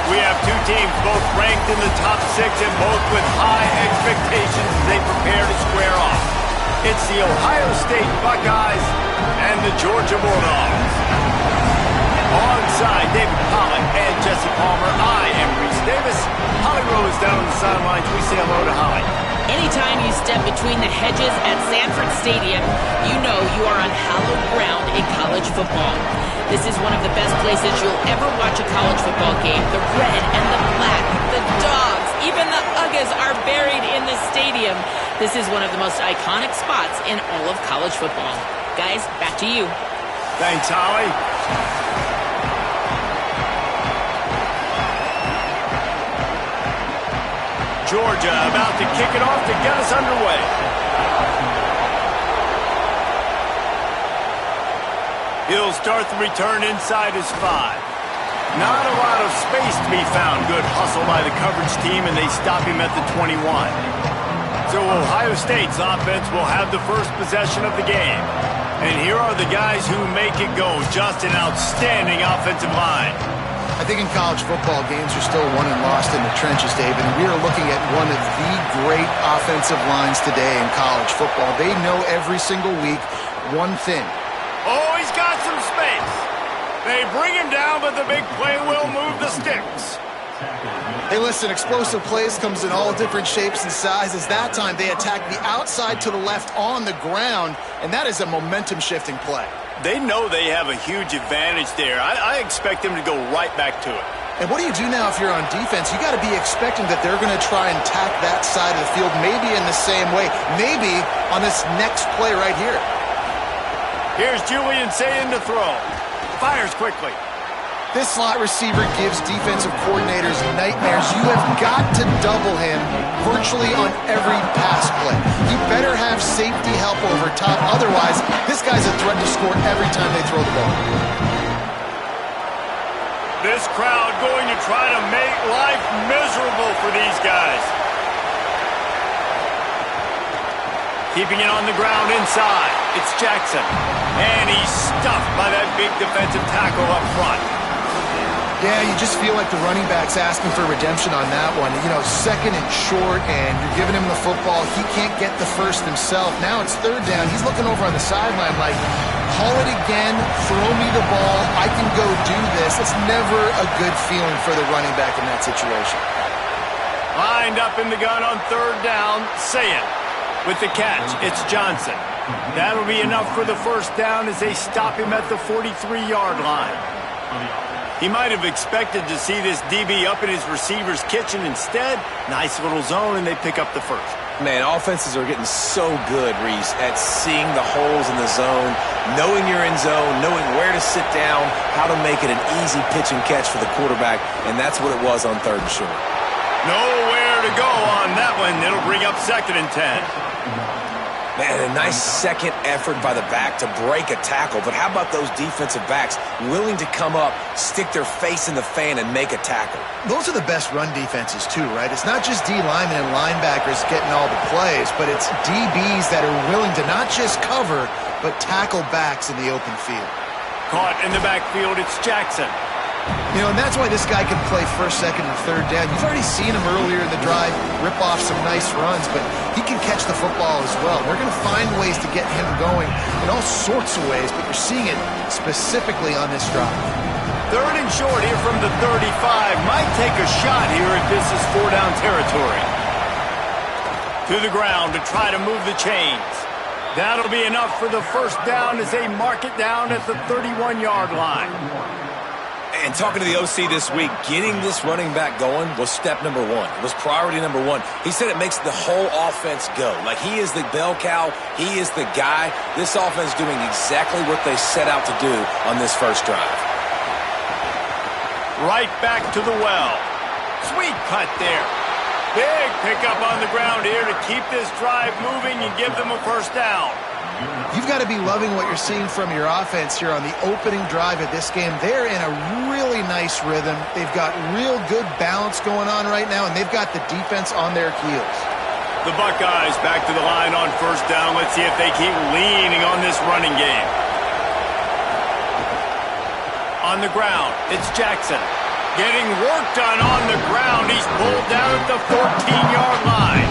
We have two teams both ranked in the top 6 and both with high expectations as they prepare to square off. It's the Ohio State Buckeyes and the Georgia Bulldogs. Alongside David Pollack and Jesse Palmer, I am Reese Davis. Holly Rose down on the sidelines. We say hello to Holly. Anytime you step between the hedges at Sanford Stadium, you know you are on hallowed ground in college football. This is one of the best places you'll ever watch a college football game. The red and the black, the dogs, even the Uggas are buried in the stadium. This is one of the most iconic spots in all of college football. Guys, back to you. Thanks, Holly. Georgia about to kick it off to get us underway. He'll start the return inside his 5. Not a lot of space to be found. Good hustle by the coverage team, and they stop him at the 21. So Ohio State's offense will have the first possession of the game. And here are the guys who make it go. Just an outstanding offensive line. I think in college football, games are still won and lost in the trenches, David. And we are looking at one of the great offensive lines today in college football. They know every single week one thing. Oh, he's got some space. They bring him down, but the big play will move the sticks. Hey, listen, explosive plays comes in all different shapes and sizes. That time, they attack the outside to the left on the ground, and that is a momentum-shifting play. They know they have a huge advantage there. I expect them to go right back to it. And what do you do now if you're on defense? You got to be expecting that they're going to try and attack that side of the field, maybe in the same way, maybe on this next play right here. Here's Julian saying to throw. Fires quickly. This slot receiver gives defensive coordinators nightmares. You have got to double him virtually on every pass play. You better have safety help over top. Otherwise, this guy's a threat to score every time they throw the ball. This crowd going to try to make life miserable for these guys. Keeping it on the ground inside. It's Jackson. And he's stuffed by that big defensive tackle up front. Yeah, you just feel like the running back's asking for redemption on that one. You know, second and short, and you're giving him the football. He can't get the first himself. Now it's third down. He's looking over on the sideline like, call it again, throw me the ball, I can go do this. It's never a good feeling for the running back in that situation. Lined up in the gun on third down, Saying. With the catch, it's Johnson. That'll be enough for the first down as they stop him at the 43-yard line. He might have expected to see this DB up in his receiver's kitchen. Instead, nice little zone, and they pick up the first. Man, offenses are getting so good, Reese, at seeing the holes in the zone, knowing you're in zone, knowing where to sit down, how to make it an easy pitch and catch for the quarterback, and that's what it was on third and short. Nowhere to go on that one. It'll bring up 2nd and 10. Man, a nice second effort by the back to break a tackle. But how about those defensive backs willing to come up, stick their face in the fan, and make a tackle? Those are the best run defenses, too, right? It's not just D linemen and linebackers getting all the plays, but it's DBs that are willing to not just cover, but tackle backs in the open field. Caught in the backfield, it's Jackson. And that's why this guy can play first, second, and third down. You've already seen him earlier in the drive rip off some nice runs, but he can catch the football as well. They're going to find ways to get him going in all sorts of ways, but you're seeing it specifically on this drive. 3rd and short here from the 35. Might take a shot here if this is 4-down territory. To the ground to try to move the chains. That'll be enough for the first down as they mark it down at the 31-yard line. And talking to the OC this week, getting this running back going was step number 1. It was priority number 1. He said it makes the whole offense go. Like, he is the bell cow. He is the guy. This offense doing exactly what they set out to do on this first drive. Right back to the well. Sweet cut there. Big pickup on the ground here to keep this drive moving and give them a first down. You've got to be loving what you're seeing from your offense here on the opening drive of this game. They're in a really nice rhythm. They've got real good balance going on right now, and they've got the defense on their heels. The Buckeyes back to the line on first down. Let's see if they keep leaning on this running game. On the ground, it's Jackson. Getting work done on the ground. He's pulled down at the 14-yard line.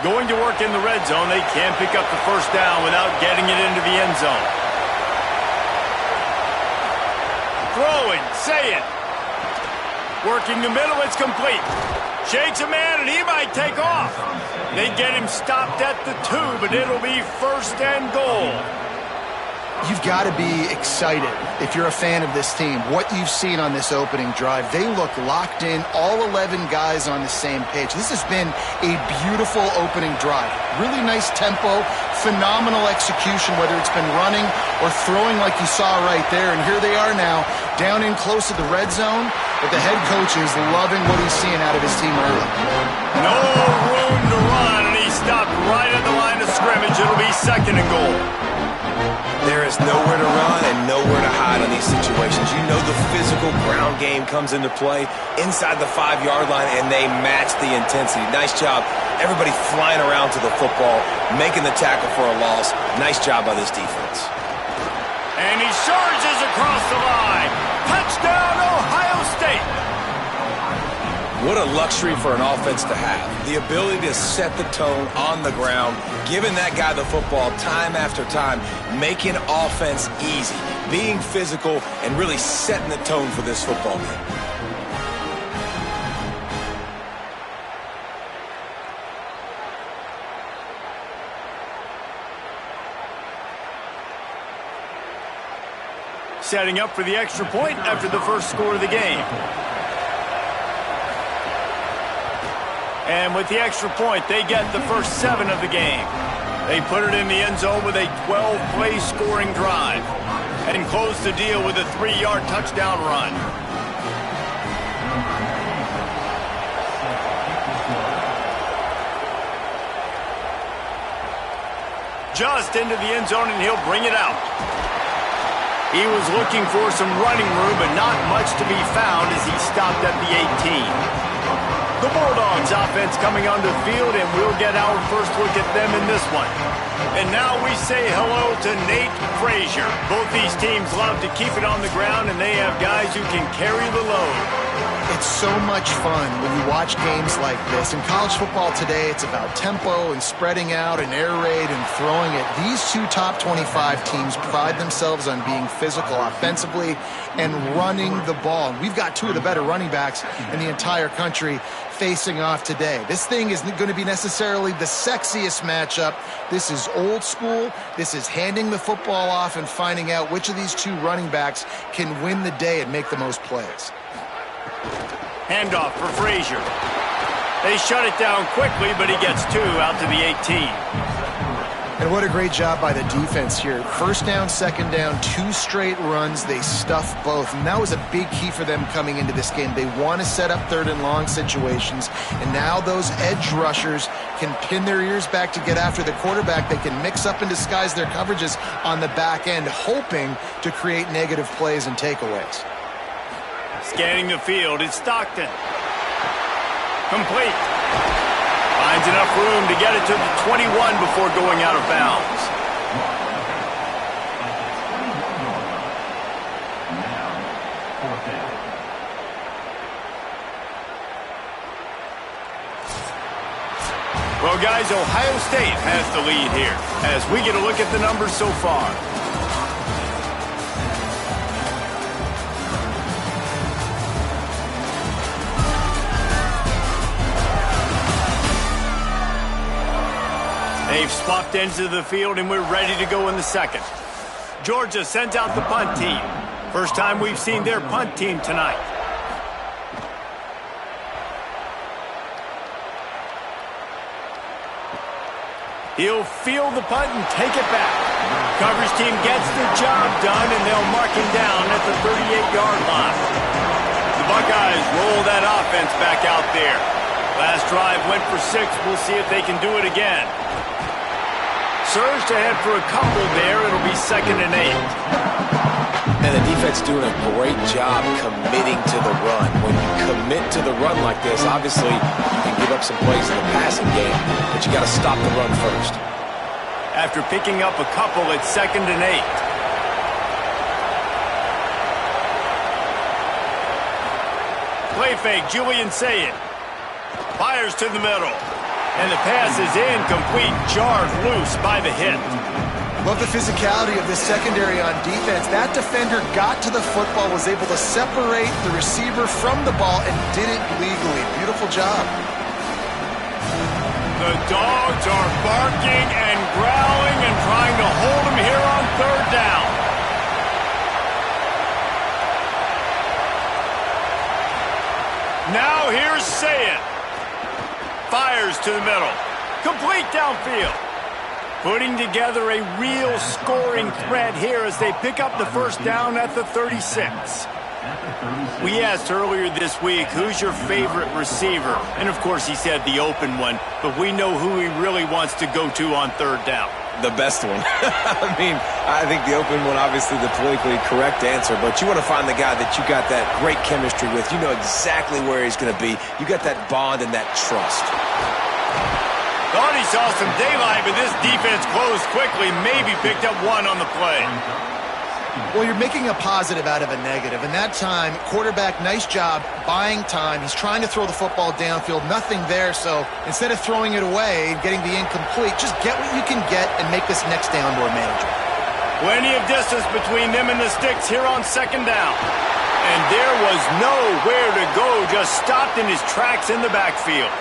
Going to work in the red zone. They can't pick up the first down without getting it into the end zone. Throwing, saying. Working the middle, it's complete. Shakes a man, and he might take off. They get him stopped at the 2, but it'll be first and goal. You've got to be excited if you're a fan of this team. What you've seen on this opening drive, they look locked in, all 11 guys on the same page. This has been a beautiful opening drive. Really nice tempo, phenomenal execution, whether it's been running or throwing like you saw right there. And here they are now, down in close to the red zone, but the head coach is loving what he's seeing out of his team early. No room to run, and he stopped right at the line of scrimmage. It'll be second and goal. There is nowhere to run and nowhere to hide on these situations. You know the physical ground game comes into play inside the 5-yard line, and they match the intensity. Nice job. Everybody flying around to the football, making the tackle for a loss. Nice job by this defense. And he surges across the line. Touchdown, Ohio State. What a luxury for an offense to have. The ability to set the tone on the ground, giving that guy the football time after time, making offense easy, being physical, and really setting the tone for this football game. Setting up for the extra point after the first score of the game. And with the extra point, they get the first 7 of the game. They put it in the end zone with a 12-play scoring drive and close the deal with a 3-yard touchdown run. Just into the end zone, and he'll bring it out. He was looking for some running room, but not much to be found as he stopped at the 18. The Bulldogs offense coming onto the field, and we'll get our first look at them in this one. And now we say hello to Nate Frazier. Both these teams love to keep it on the ground, and they have guys who can carry the load. It's so much fun when you watch games like this. In college football today, it's about tempo and spreading out and air raid and throwing it. These two top 25 teams pride themselves on being physical offensively and running the ball. And we've got 2 of the better running backs in the entire country facing off today. This thing isn't going to be necessarily the sexiest matchup. This is old school. This is handing the football off and finding out which of these 2 running backs can win the day and make the most plays. Handoff for Frazier. They shut it down quickly, but he gets 2 out to the 18. And what a great job by the defense here. First down, second down, 2 straight runs. They stuffed both. And that was a big key for them coming into this game. They want to set up 3rd and long situations. And now those edge rushers can pin their ears back to get after the quarterback. They can mix up and disguise their coverages on the back end, hoping to create negative plays and takeaways. Scanning the field, it's Stockton. Complete. Finds enough room to get it to the 21 before going out of bounds. Well, guys, Ohio State has the lead here as we get a look at the numbers so far. They've swapped ends of the field, and we're ready to go in the second. Georgia sends out the punt team. First time we've seen their punt team tonight. He'll field the punt and take it back. Coverage team gets the job done, and they'll mark him down at the 38-yard line. The Buckeyes roll that offense back out there. Last drive went for 6. We'll see if they can do it again. Surged ahead for a couple there. It'll be 2nd and 8. And the defense doing a great job committing to the run. When you commit to the run like this, obviously you can give up some plays in the passing game, but you got to stop the run first. After picking up a couple, it's 2nd and 8. Play fake, Julian Sayed. Fires to the middle. And the pass is incomplete, jarred loose by the hit. Love the physicality of this secondary on defense. That defender got to the football, was able to separate the receiver from the ball, and did it legally. Beautiful job. The dogs are barking and growling and trying to hold him here on 3rd down. Now here's Sayed. Fires to the middle. Complete downfield. Putting together a real scoring threat here as they pick up the first down at the 36. We asked earlier this week, who's your favorite receiver? And of course he said the open one, but we know who he really wants to go to on 3rd down. The best one. I mean, I think the open one, obviously the politically correct answer, but you want to find the guy that you got that great chemistry with. You know exactly where he's going to be. You got that bond and that trust. Thought he saw some daylight, but this defense closed quickly, maybe picked up 1 on the play. Well, you're making a positive out of a negative. And that time, quarterback, nice job buying time. He's trying to throw the football downfield. Nothing there, so instead of throwing it away and getting the incomplete, just get what you can get and make this next down more manageable. Plenty of distance between them and the sticks here on 2nd down. And there was nowhere to go, just stopped in his tracks in the backfield.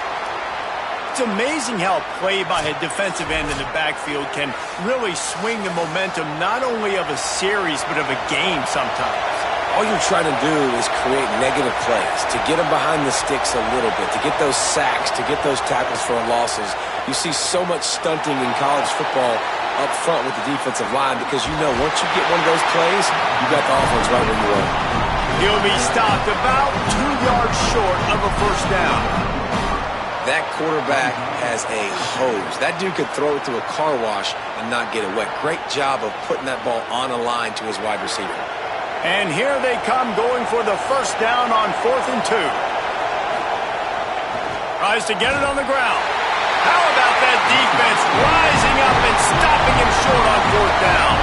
It's amazing how a play by a defensive end in the backfield can really swing the momentum not only of a series but of a game sometimes. All you're trying to do is create negative plays, to get them behind the sticks a little bit, to get those sacks, to get those tackles for losses. You see so much stunting in college football up front with the defensive line because you know once you get one of those plays, you got the offense right where you are. He'll be stopped about 2 yards short of a first down. That quarterback has a hose. That dude could throw it through a car wash and not get it wet. Great job of putting that ball on a line to his wide receiver. And here they come going for the first down on 4th and 2. Tries to get it on the ground. How about that defense rising up and stopping him short on 4th down?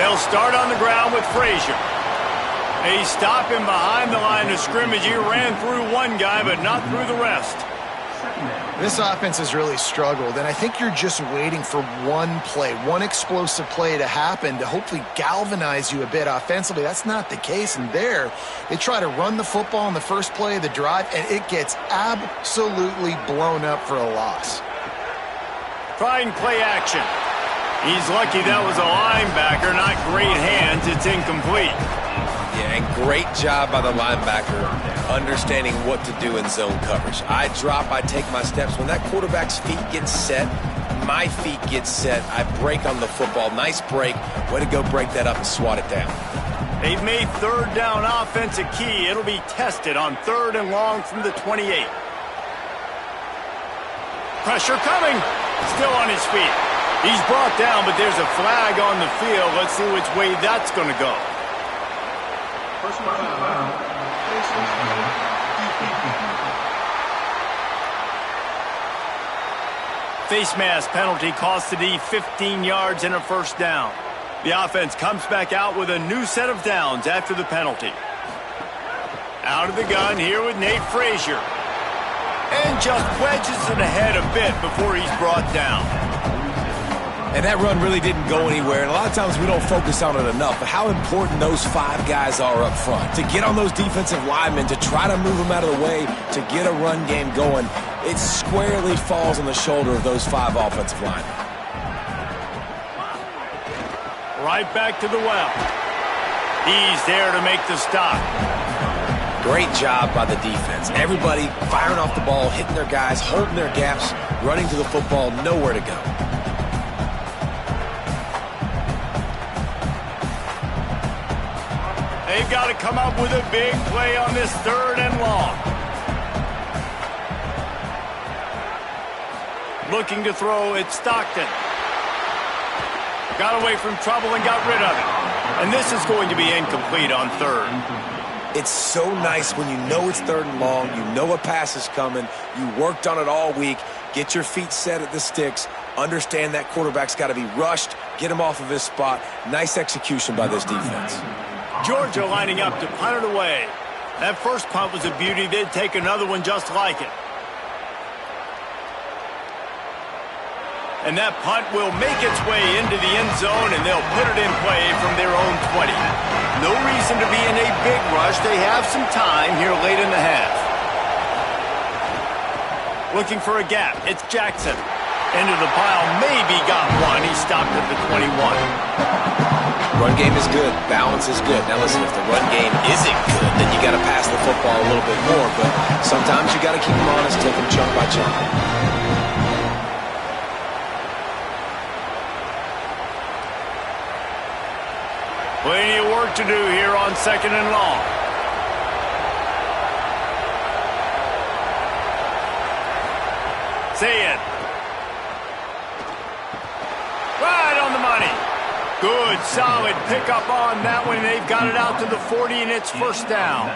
They'll start on the ground with Frazier. They stop him behind the line of scrimmage. He ran through one guy, but not through the rest. This offense has really struggled, and I think you're just waiting for one play, one explosive play to happen to hopefully galvanize you a bit offensively. That's not the case, and there they try to run the football in the first play of the drive, and it gets absolutely blown up for a loss. Trying play action. He's lucky that was a linebacker, not great hands. It's incomplete. Yeah, and great job by the linebacker understanding what to do in zone coverage. I drop, I take my steps. When that quarterback's feet get set, my feet get set, I break on the football. Nice break. Way to go break that up and swat it down. They've made 3rd down offense a key. It'll be tested on 3rd and long from the 28. Pressure coming. Still on his feet. He's brought down, but there's a flag on the field. Let's see which way that's going to go. Face mask penalty cost the D 15 yards and a first down. The offense comes back out with a new set of downs after the penalty. Out of the gun here with Nate Frazier. And just wedges it ahead a bit before he's brought down. And that run really didn't go anywhere. And a lot of times we don't focus on it enough. But how important those 5 guys are up front. To get on those defensive linemen, to try to move them out of the way, to get a run game going. It squarely falls on the shoulder of those 5 offensive linemen. Right back to the well. He's there to make the stop. Great job by the defense. Everybody firing off the ball, hitting their guys, holding their gaps, running to the football, nowhere to go. They've got to come up with a big play on this 3rd and long. Looking to throw, it's Stockton. Got away from trouble and got rid of it. And this is going to be incomplete on 3rd. It's so nice when you know it's 3rd and long, you know a pass is coming, you worked on it all week, get your feet set at the sticks, understand that quarterback's got to be rushed, get him off of his spot. Nice execution by this defense. Georgia lining up to punt it away. That first punt was a beauty. They'd take another one just like it. And that punt will make its way into the end zone, and they'll put it in play from their own 20. No reason to be in a big rush. They have some time here late in the half. Looking for a gap. It's Jackson. Into the pile. Maybe got one. He stopped at the 21. Run game is good. Balance is good. Now listen, if the run game isn't good, then you got to pass the football a little bit more. But sometimes you got to keep them honest, take them chunk by chunk. Plenty of work to do here on 2nd and long. See it. Right on the money. Good, solid pickup on that one. They've got it out to the 40, and it's first down.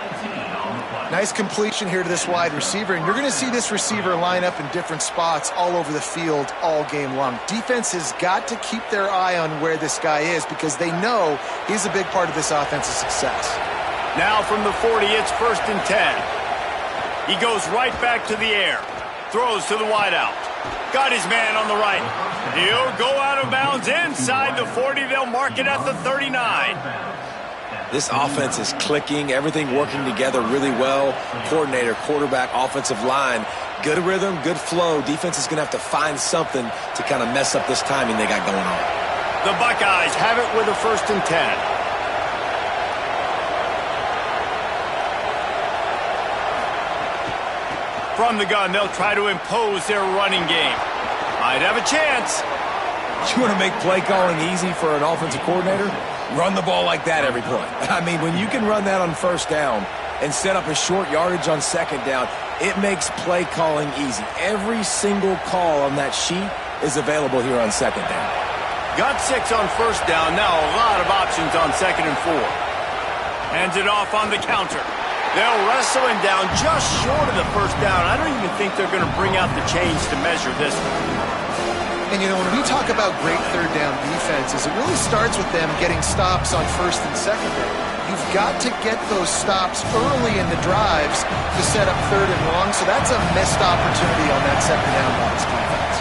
Nice completion here to this wide receiver, and you're going to see this receiver line up in different spots all over the field all game long. Defense has got to keep their eye on where this guy is because they know he's a big part of this offense's success. Now from the 40, it's 1st and 10. He goes right back to the air. Throws to the wideout. Got his man on the right. He'll go out of bounds inside the 40. They'll mark it at the 39. This offense is clicking, everything working together really well. Coordinator, quarterback, offensive line, good rhythm, good flow. Defense is going to have to find something to kind of mess up this timing they got going on. The Buckeyes have it with a 1st and 10. From the gun, they'll try to impose their running game. Might have a chance. You want to make play calling easy for an offensive coordinator? Run the ball like that every play. I mean, when you can run that on 1st down and set up a short yardage on 2nd down, it makes play calling easy. Every single call on that sheet is available here on 2nd down. Got 6 on 1st down. Now a lot of options on 2nd and 4. Hands it off on the counter. They'll wrestle him down just short of the 1st down. I don't even think they're going to bring out the chains to measure this one. And, you know, when we talk about great 3rd down defenses, it really starts with them getting stops on 1st and 2nd down. You've got to get those stops early in the drives to set up 3rd and long, so that's a missed opportunity on that 2nd down by this defense.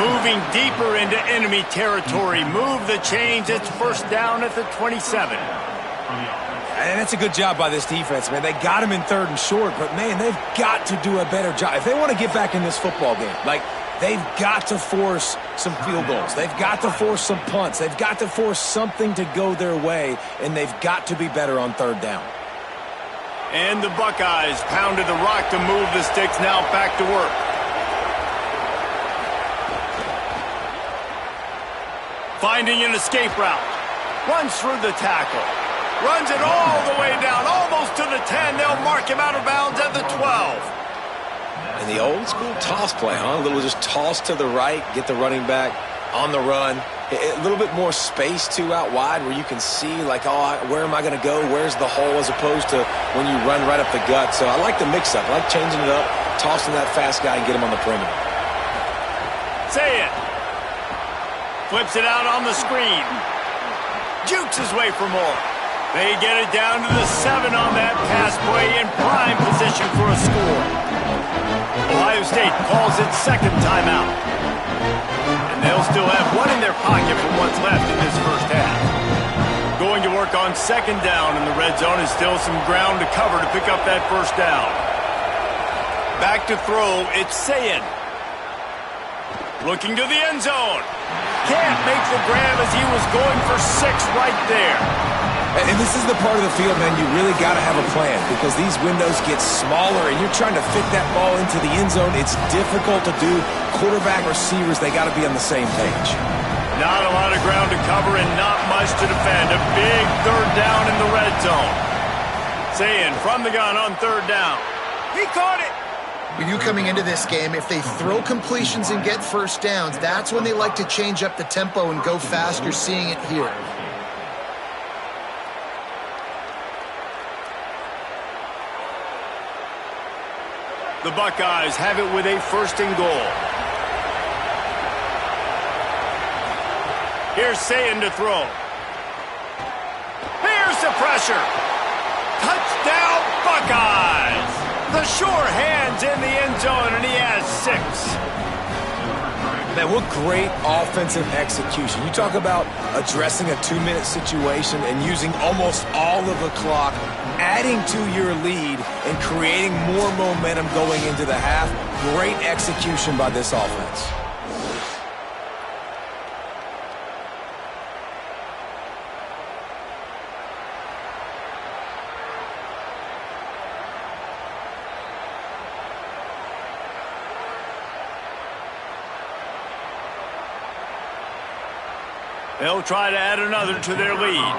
Moving deeper into enemy territory. Move the chains. It's 1st down at the 27. And that's a good job by this defense, man. They got him in 3rd and short, but, man, they've got to do a better job. If they want to get back in this football game, like, they've got to force some field goals. They've got to force some punts. They've got to force something to go their way, and they've got to be better on 3rd down. And the Buckeyes pounded the rock to move the sticks. Now back to work. Finding an escape route. Runs through the tackle. Runs it all the way down, almost to the 10. They'll mark him out of bounds at the 12. And the old school toss play, huh? A little just toss to the right, get the running back on the run, A little bit more space, too, out wide where you can see, like, oh, where am I going to go? Where's the hole? As opposed to when you run right up the gut. So I like the mix-up. I like changing it up, tossing that fast guy and get him on the perimeter. Say it. Flips it out on the screen. Jukes his way for more. They get it down to the 7 on that pass play in prime position for a score. Ohio State calls its second timeout. And they'll still have one in their pocket for what's left in this first half. Going to work on second down in the red zone is still some ground to cover to pick up that first down. Back to throw, it's Sayin. Looking to the end zone. Can't make the grab as he was going for 6 right there. And this is the part of the field, man, you really got to have a plan because these windows get smaller and you're trying to fit that ball into the end zone. It's difficult to do. Quarterback, receivers, they got to be on the same page. Not a lot of ground to cover and not much to defend. A big third down in the red zone. Sayin from the gun on third down. He caught it. We knew coming into this game, if they throw completions and get first downs, that's when they like to change up the tempo and go fast. You're seeing it here. The Buckeyes have it with a first and goal. Here's Sayin to throw. Here's the pressure. Touchdown, Buckeyes! The sure hands in the end zone, and he has 6. Man, what great offensive execution. You talk about addressing a 2-minute situation and using almost all of the clock, adding to your lead and creating more momentum going into the half. Great execution by this offense. They'll try to add another to their lead.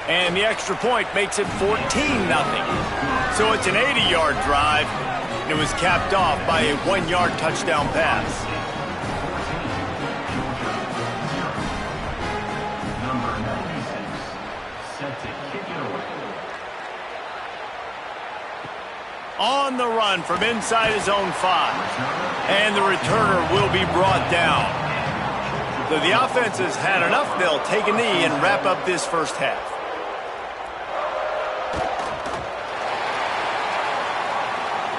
And the extra point makes it 14-0. So it's an 80-yard drive. And it was capped off by a 1-yard touchdown pass. Number 96, set to kick it away. On the run from inside his own 5. And the returner will be brought down. So the offense has had enough. They'll take a knee and wrap up this first half.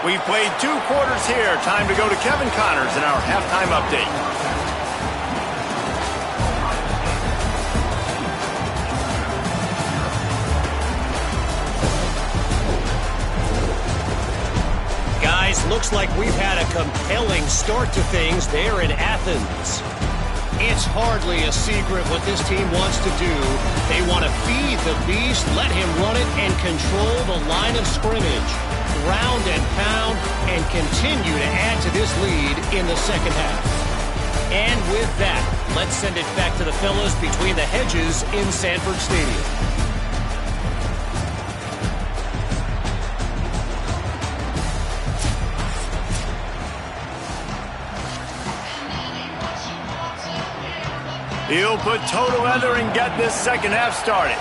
We've played 2 quarters here. Time to go to Kevin Connors in our halftime update. Looks like we've had a compelling start to things there in Athens. It's hardly a secret what this team wants to do. They want to feed the beast, let him run it, and control the line of scrimmage. Ground and pound, and continue to add to this lead in the second half. And with that, let's send it back to the fellas between the hedges in Sanford Stadium. He'll put toe to leather and get this second half started.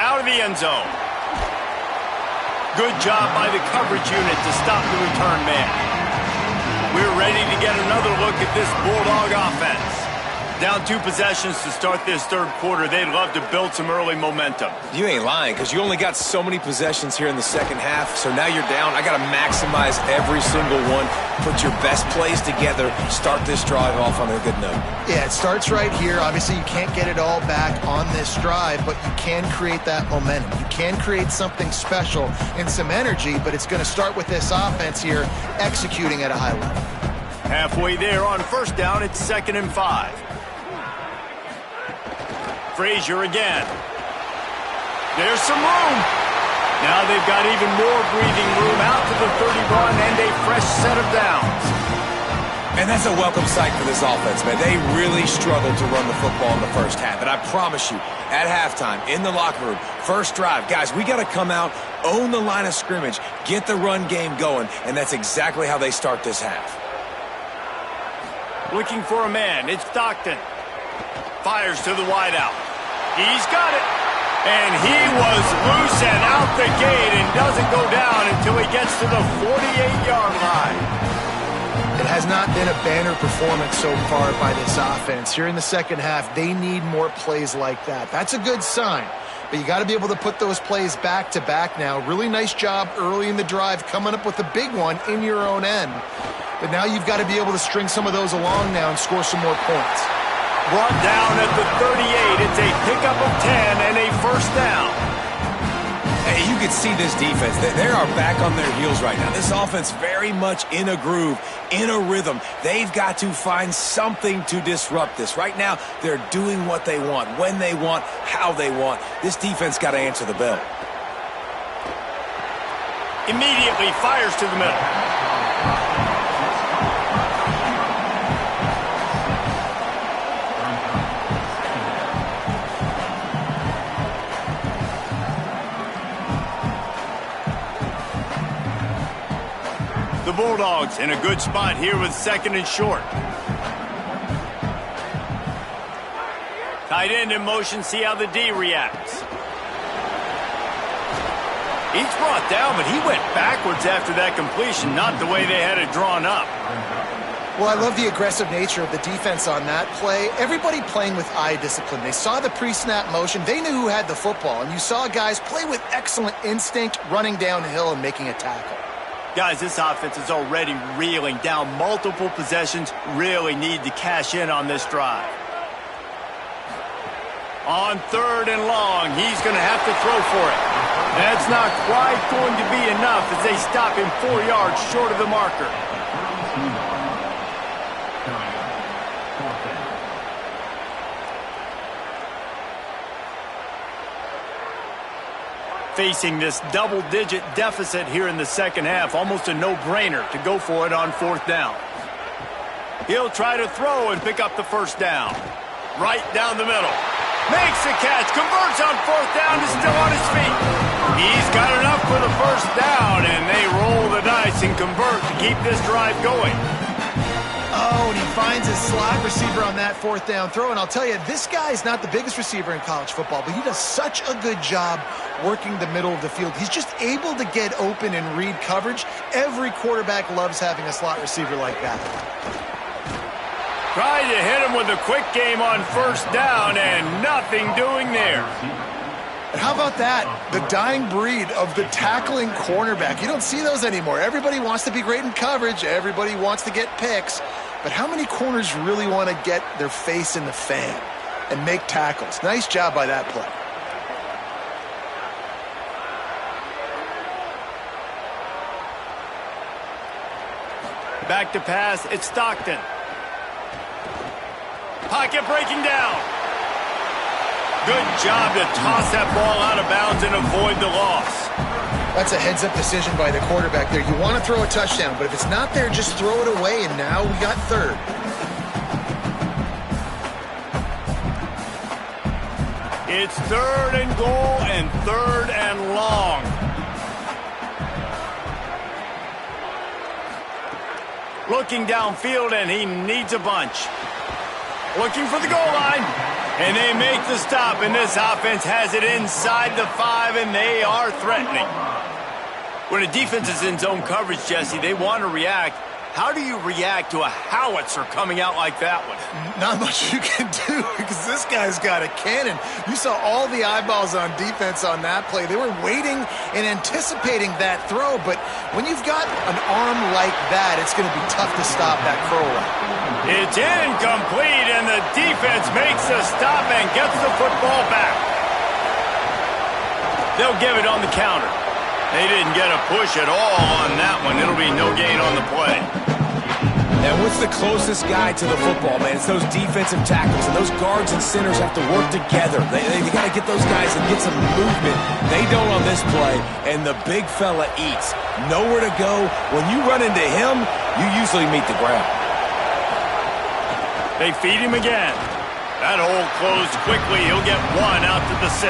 Out of the end zone. Good job by the coverage unit to stop the return man. We're ready to get another look at this Bulldog offense. Down 2 possessions to start this third quarter. They'd love to build some early momentum. You ain't lying because you only got so many possessions here in the second half. So now you're down. I got to maximize every single one. Put your best plays together. Start this drive off on a good note. Yeah, it starts right here. Obviously, you can't get it all back on this drive, but you can create that momentum. You can create something special and some energy, but it's going to start with this offense here executing at a high level. Halfway there on first down, it's 2nd and 5. Frazier again. There's some room. Now they've got even more breathing room out to the 30 run and a fresh set of downs. And that's a welcome sight for this offense, man. They really struggled to run the football in the first half. And I promise you, at halftime, in the locker room, first drive, guys, we got to come out, own the line of scrimmage, get the run game going, and that's exactly how they start this half. Looking for a man. It's Stockton. Fires to the wideout. He's got it. And he was loose and out the gate and doesn't go down until he gets to the 48-yard line. It has not been a banner performance so far by this offense. Here in the second half, they need more plays like that. That's a good sign, but you got to be able to put those plays back to back now. Really nice job early in the drive coming up with a big one in your own end. But now you've got to be able to string some of those along now and score some more points. Brought down at the 38. It's a pickup of 10 and a first down. Hey, you can see this defense. They are back on their heels right now. This offense very much in a groove, in a rhythm. They've got to find something to disrupt this. Right now, they're doing what they want, when they want, how they want. This defense got to answer the bell. Immediately fires to the middle. The Bulldogs in a good spot here with second and short. Tight end in motion, see how the D reacts. He's brought down, but he went backwards after that completion, not the way they had it drawn up. Well, I love the aggressive nature of the defense on that play. Everybody playing with eye discipline. They saw the pre-snap motion. They knew who had the football, and you saw guys play with excellent instinct, running downhill and making a tackle. Guys, this offense is already reeling down multiple possessions. Really need to cash in on this drive. On third and long, he's going to have to throw for it. That's not quite going to be enough as they stop him 4 yards short of the marker. Facing this double-digit deficit here in the second half, almost a no-brainer to go for it on fourth down. He'll try to throw and pick up the first down. Right down the middle. Makes the catch, converts on fourth down, is still on his feet. He's got enough for the first down, and they roll the dice and convert to keep this drive going. Oh, and he finds his slot receiver on that fourth down throw. And I'll tell you, this guy's not the biggest receiver in college football, but he does such a good job working the middle of the field. He's just able to get open and read coverage. Every quarterback loves having a slot receiver like that. Tried to hit him with a quick game on first down, and nothing doing there. And how about that? The dying breed of the tackling cornerback. You don't see those anymore. Everybody wants to be great in coverage. Everybody wants to get picks. But how many corners really want to get their face in the fan and make tackles? Nice job by that play. Back to pass, it's Stockton. Pocket breaking down. Good job to toss that ball out of bounds and avoid the loss. That's a heads-up decision by the quarterback there. You want to throw a touchdown, but if it's not there, just throw it away, and now we got third. It's third and goal and third and long. Looking downfield, and he needs a bunch. Looking for the goal line. And they make the stop, and this offense has it inside the 5, and they are threatening. When a defense is in zone coverage, Jesse, they want to react. How do you react to a howitzer coming out like that one? Not much you can do because this guy's got a cannon. You saw all the eyeballs on defense on that play. They were waiting and anticipating that throw, but when you've got an arm like that, it's going to be tough to stop that curl route. It's incomplete, and the defense makes a stop and gets the football back. They'll give it on the counter. They didn't get a push at all on that one. It'll be no gain on the play. And what's the closest guy to the football, man? It's those defensive tackles, and those guards and centers have to work together. They got to get those guys and get some movement. They don't on this play, and the big fella eats. Nowhere to go. When you run into him, you usually meet the ground. They feed him again. That hole closed quickly. He'll get one out to the 6.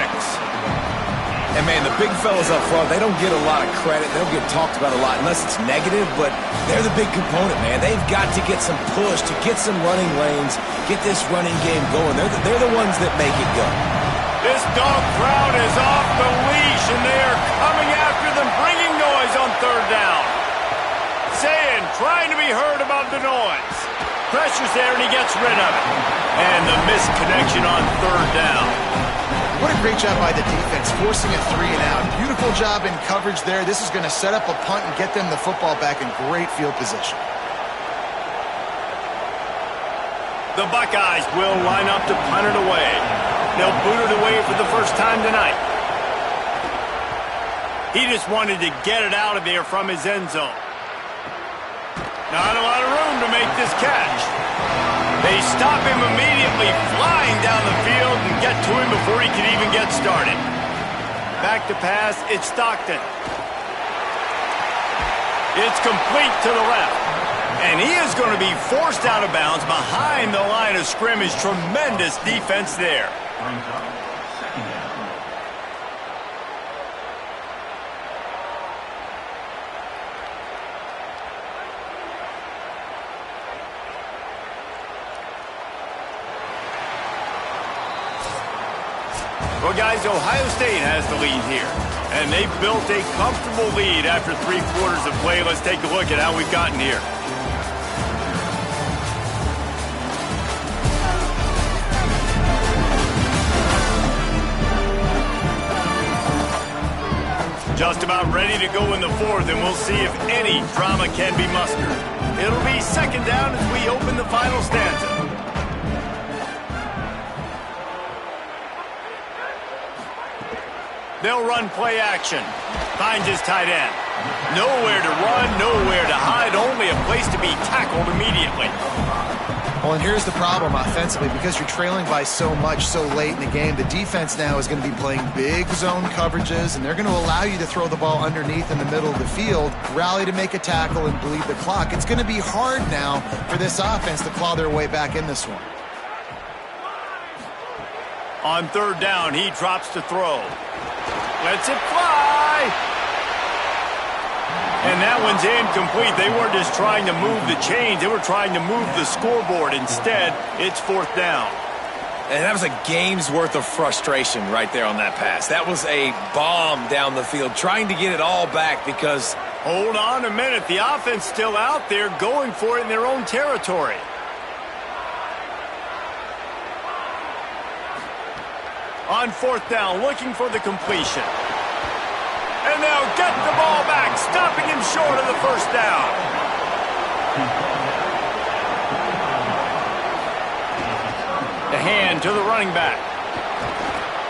And, man, the big fellas up front, they don't get a lot of credit. They don't get talked about a lot unless it's negative, but they're the big component, man. They've got to get some push, to get some running lanes, get this running game going. They're the ones that make it go. This dog crowd is off the leash, and they are coming after them, bringing noise on 3rd down. Saying, trying to be heard about the noise. Pressure's there, and he gets rid of it. And the missed connection on 3rd down. What a great job by the defense, forcing a 3 and out. Beautiful job in coverage there. This is going to set up a punt and get them the football back in great field position. The Buckeyes will line up to punt it away. They'll boot it away for the first time tonight. He just wanted to get it out of there from his end zone. Not a lot of room to make this catch. They stop him immediately, flying down the field and get to him before he can even get started. Back to pass, it's Stockton. It's complete to the left. And he is going to be forced out of bounds behind the line of scrimmage. Tremendous defense there. Brings up 2nd down. Well, guys, Ohio State has the lead here. And they've built a comfortable lead after 3 quarters of play. Let's take a look at how we've gotten here. Just about ready to go in the 4th, and we'll see if any drama can be mustered. It'll be 2nd down as we open the final stanza. They'll run play action. Finds his tight end. Nowhere to run, nowhere to hide, only a place to be tackled immediately. Well, and here's the problem offensively. Because you're trailing by so much so late in the game, the defense now is going to be playing big zone coverages, and they're going to allow you to throw the ball underneath in the middle of the field, rally to make a tackle, and bleed the clock. It's going to be hard now for this offense to claw their way back in this one. On 3rd down, he drops to throw. Lets it fly. And that one's incomplete. They weren't just trying to move the chains. They were trying to move the scoreboard. Instead, it's 4th down. And that was a game's worth of frustration right there on that pass. That was a bomb down the field, trying to get it all back because... Hold on a minute. The offense still out there going for it in their own territory. On 4th down, looking for the completion. And they'll get the ball back, stopping him short of the 1st down. The hand to the running back.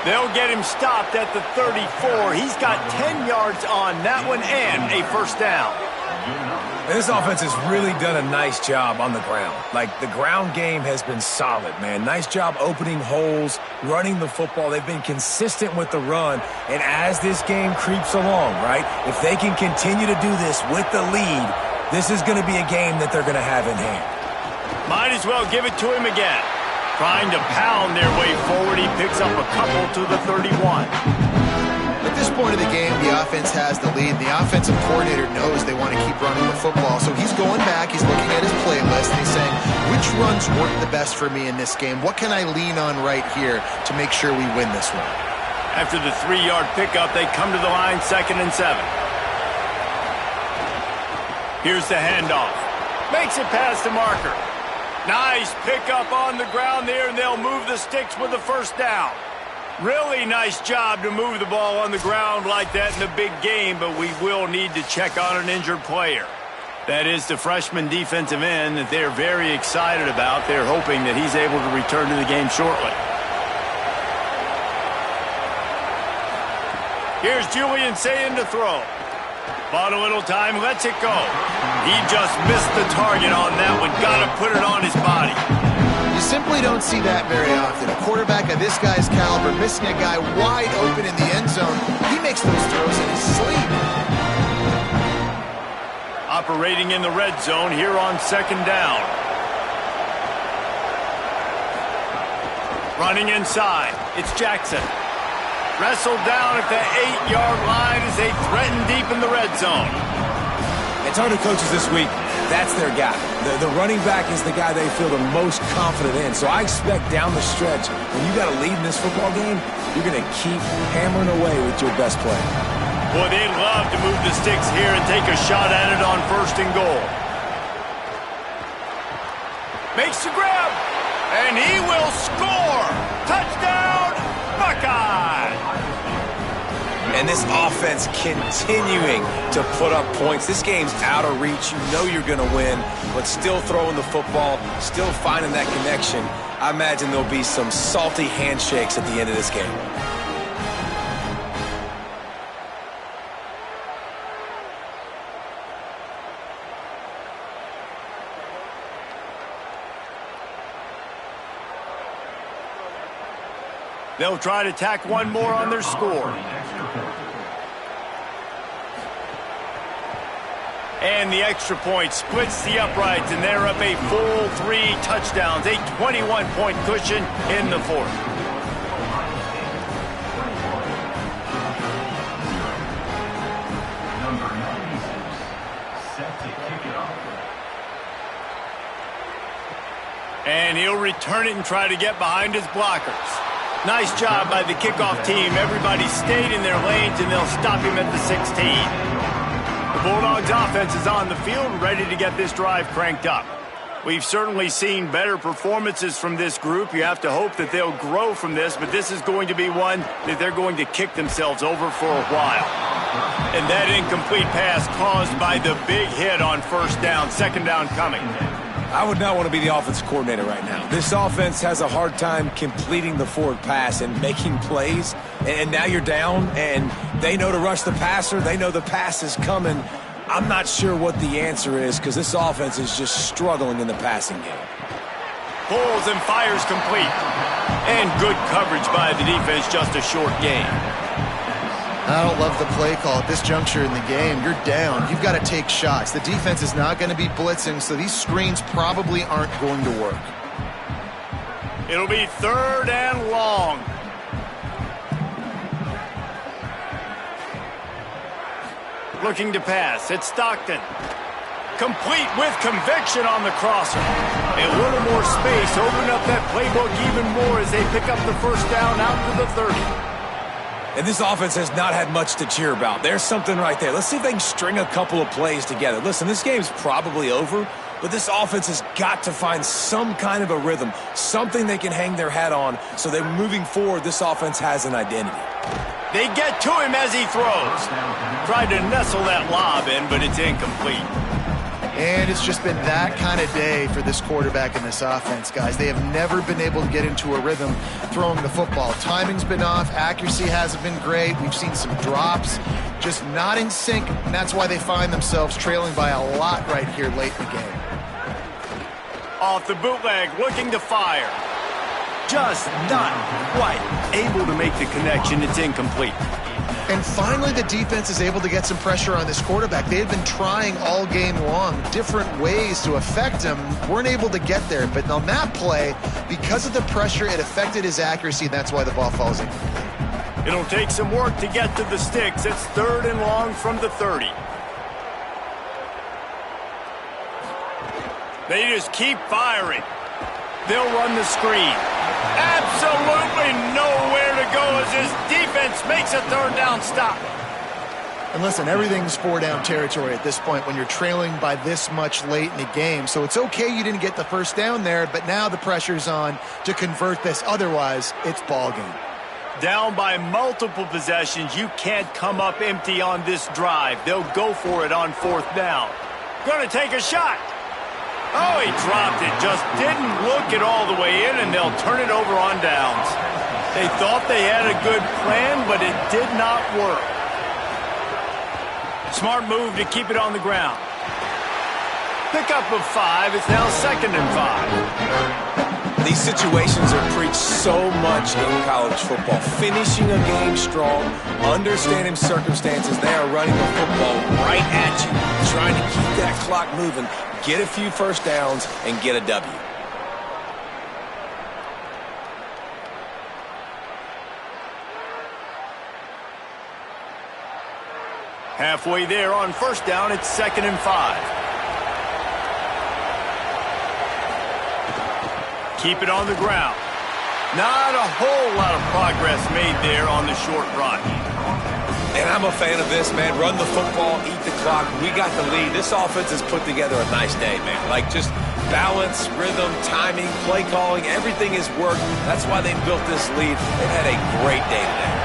They'll get him stopped at the 34. He's got 10 yards on that one and a 1st down. And this offense has really done a nice job on the ground. Like, the ground game has been solid, man. Nice job opening holes, running the football. They've been consistent with the run. And as this game creeps along, right, if they can continue to do this with the lead, this is going to be a game that they're going to have in hand. Might as well give it to him again. Trying to pound their way forward. He picks up a couple to the 31. At this point of the game, the offense has the lead. The offensive coordinator knows they want to keep running the football. So he's going back, he's looking at his playlist, and he's saying, which runs work the best for me in this game? What can I lean on right here to make sure we win this one? After the 3-yard pickup, they come to the line, 2nd and 7. Here's the handoff. Makes it past the marker. Nice pickup on the ground there, and they'll move the sticks with the 1st down. Really nice job to move the ball on the ground like that in the big game, but we will need to check on an injured player. That is the freshman defensive end that they're very excited about. They're hoping that he's able to return to the game shortly. Here's Julian saying to throw. Bought a little time, lets it go. He just missed the target on that one. Got to put it on his body. You simply don't see that very often. A quarterback of this guy's caliber missing a guy wide open in the end zone. He makes those throws in his sleep. Operating in the red zone here on 2nd down. Running inside, it's Jackson. Wrestled down at the 8-yard line as they threaten deep in the red zone. And Tourney coaches this week, that's their guy. The running back is the guy they feel the most confident in. So I expect down the stretch, when you got a lead in this football game, you're going to keep hammering away with your best player. Boy, they'd love to move the sticks here and take a shot at it on 1st and goal. Makes the grab, and he will score. Touchdown, Buckeye. And this offense continuing to put up points. This game's out of reach. You know you're going to win, but still throwing the football, still finding that connection. I imagine there'll be some salty handshakes at the end of this game. They'll try to tack one more on their score. And the extra point splits the uprights, and they're up a full 3 touchdowns, a 21-point cushion in the 4th. Number 96, set to kick it off. And he'll return it and try to get behind his blockers. Nice job by the kickoff team. Everybody stayed in their lanes, and they'll stop him at the 16. The Bulldogs offense is on the field, ready to get this drive cranked up. We've certainly seen better performances from this group. You have to hope that they'll grow from this, but this is going to be one that they're going to kick themselves over for a while. And that incomplete pass caused by the big hit on 1st down, 2nd down coming. I would not want to be the offensive coordinator right now. This offense has a hard time completing the forward pass and making plays. And now you're down, and they know to rush the passer. They know the pass is coming. I'm not sure what the answer is because this offense is just struggling in the passing game. Pulls and fires complete. And good coverage by the defense, just a short gain. I don't love the play call at this juncture in the game. You're down. You've got to take shots. The defense is not going to be blitzing, so these screens probably aren't going to work. It'll be 3rd and long. Looking to pass. It's Stockton. Complete with conviction on the crosser. A little more space. Open up that playbook even more as they pick up the 1st down out to the 30. And this offense has not had much to cheer about. There's something right there. Let's see if they can string a couple of plays together. Listen, this game's probably over, but this offense has got to find some kind of a rhythm, something they can hang their hat on so that moving forward, this offense has an identity. They get to him as he throws. Tried to nestle that lob in, but it's incomplete. And it's just been that kind of day for this quarterback in this offense, guys. They have never been able to get into a rhythm throwing the football. Timing's been off. Accuracy hasn't been great. We've seen some drops, just not in sync, and that's why they find themselves trailing by a lot right here late in the game. Off the bootleg, looking to fire. Just not quite able to make the connection. It's incomplete. And finally, the defense is able to get some pressure on this quarterback. They had been trying all game long different ways to affect him. Weren't able to get there. But on that play, because of the pressure, it affected his accuracy, and that's why the ball falls in. It'll take some work to get to the sticks. It's 3rd and long from the 30. They just keep firing. They'll run the screen. Absolutely nowhere to go as his defense makes a 3rd down stop. And listen, everything's 4-down territory at this point when you're trailing by this much late in the game. So it's okay you didn't get the 1st down there, but now the pressure's on to convert this. Otherwise, it's ball game. Down by multiple possessions, you can't come up empty on this drive. They'll go for it on 4th down. Gonna take a shot. Oh, he dropped it. Just didn't look it all the way in, and they'll turn it over on downs. They thought they had a good plan, but it did not work. Smart move to keep it on the ground. Pickup of 5. It's now 2nd and 5. These situations are preached so much in college football. Finishing a game strong, understanding circumstances. They are running the football right at you, trying to keep that clock moving, get a few 1st downs, and get a W. Halfway there on first down, it's 2nd and 5. Keep it on the ground. Not a whole lot of progress made there on the short run. And I'm a fan of this, man. Run the football, eat the clock. We got the lead. This offense has put together a nice day, man. Like, just balance, rhythm, timing, play calling, everything has worked. That's why they built this lead. They've had a great day today.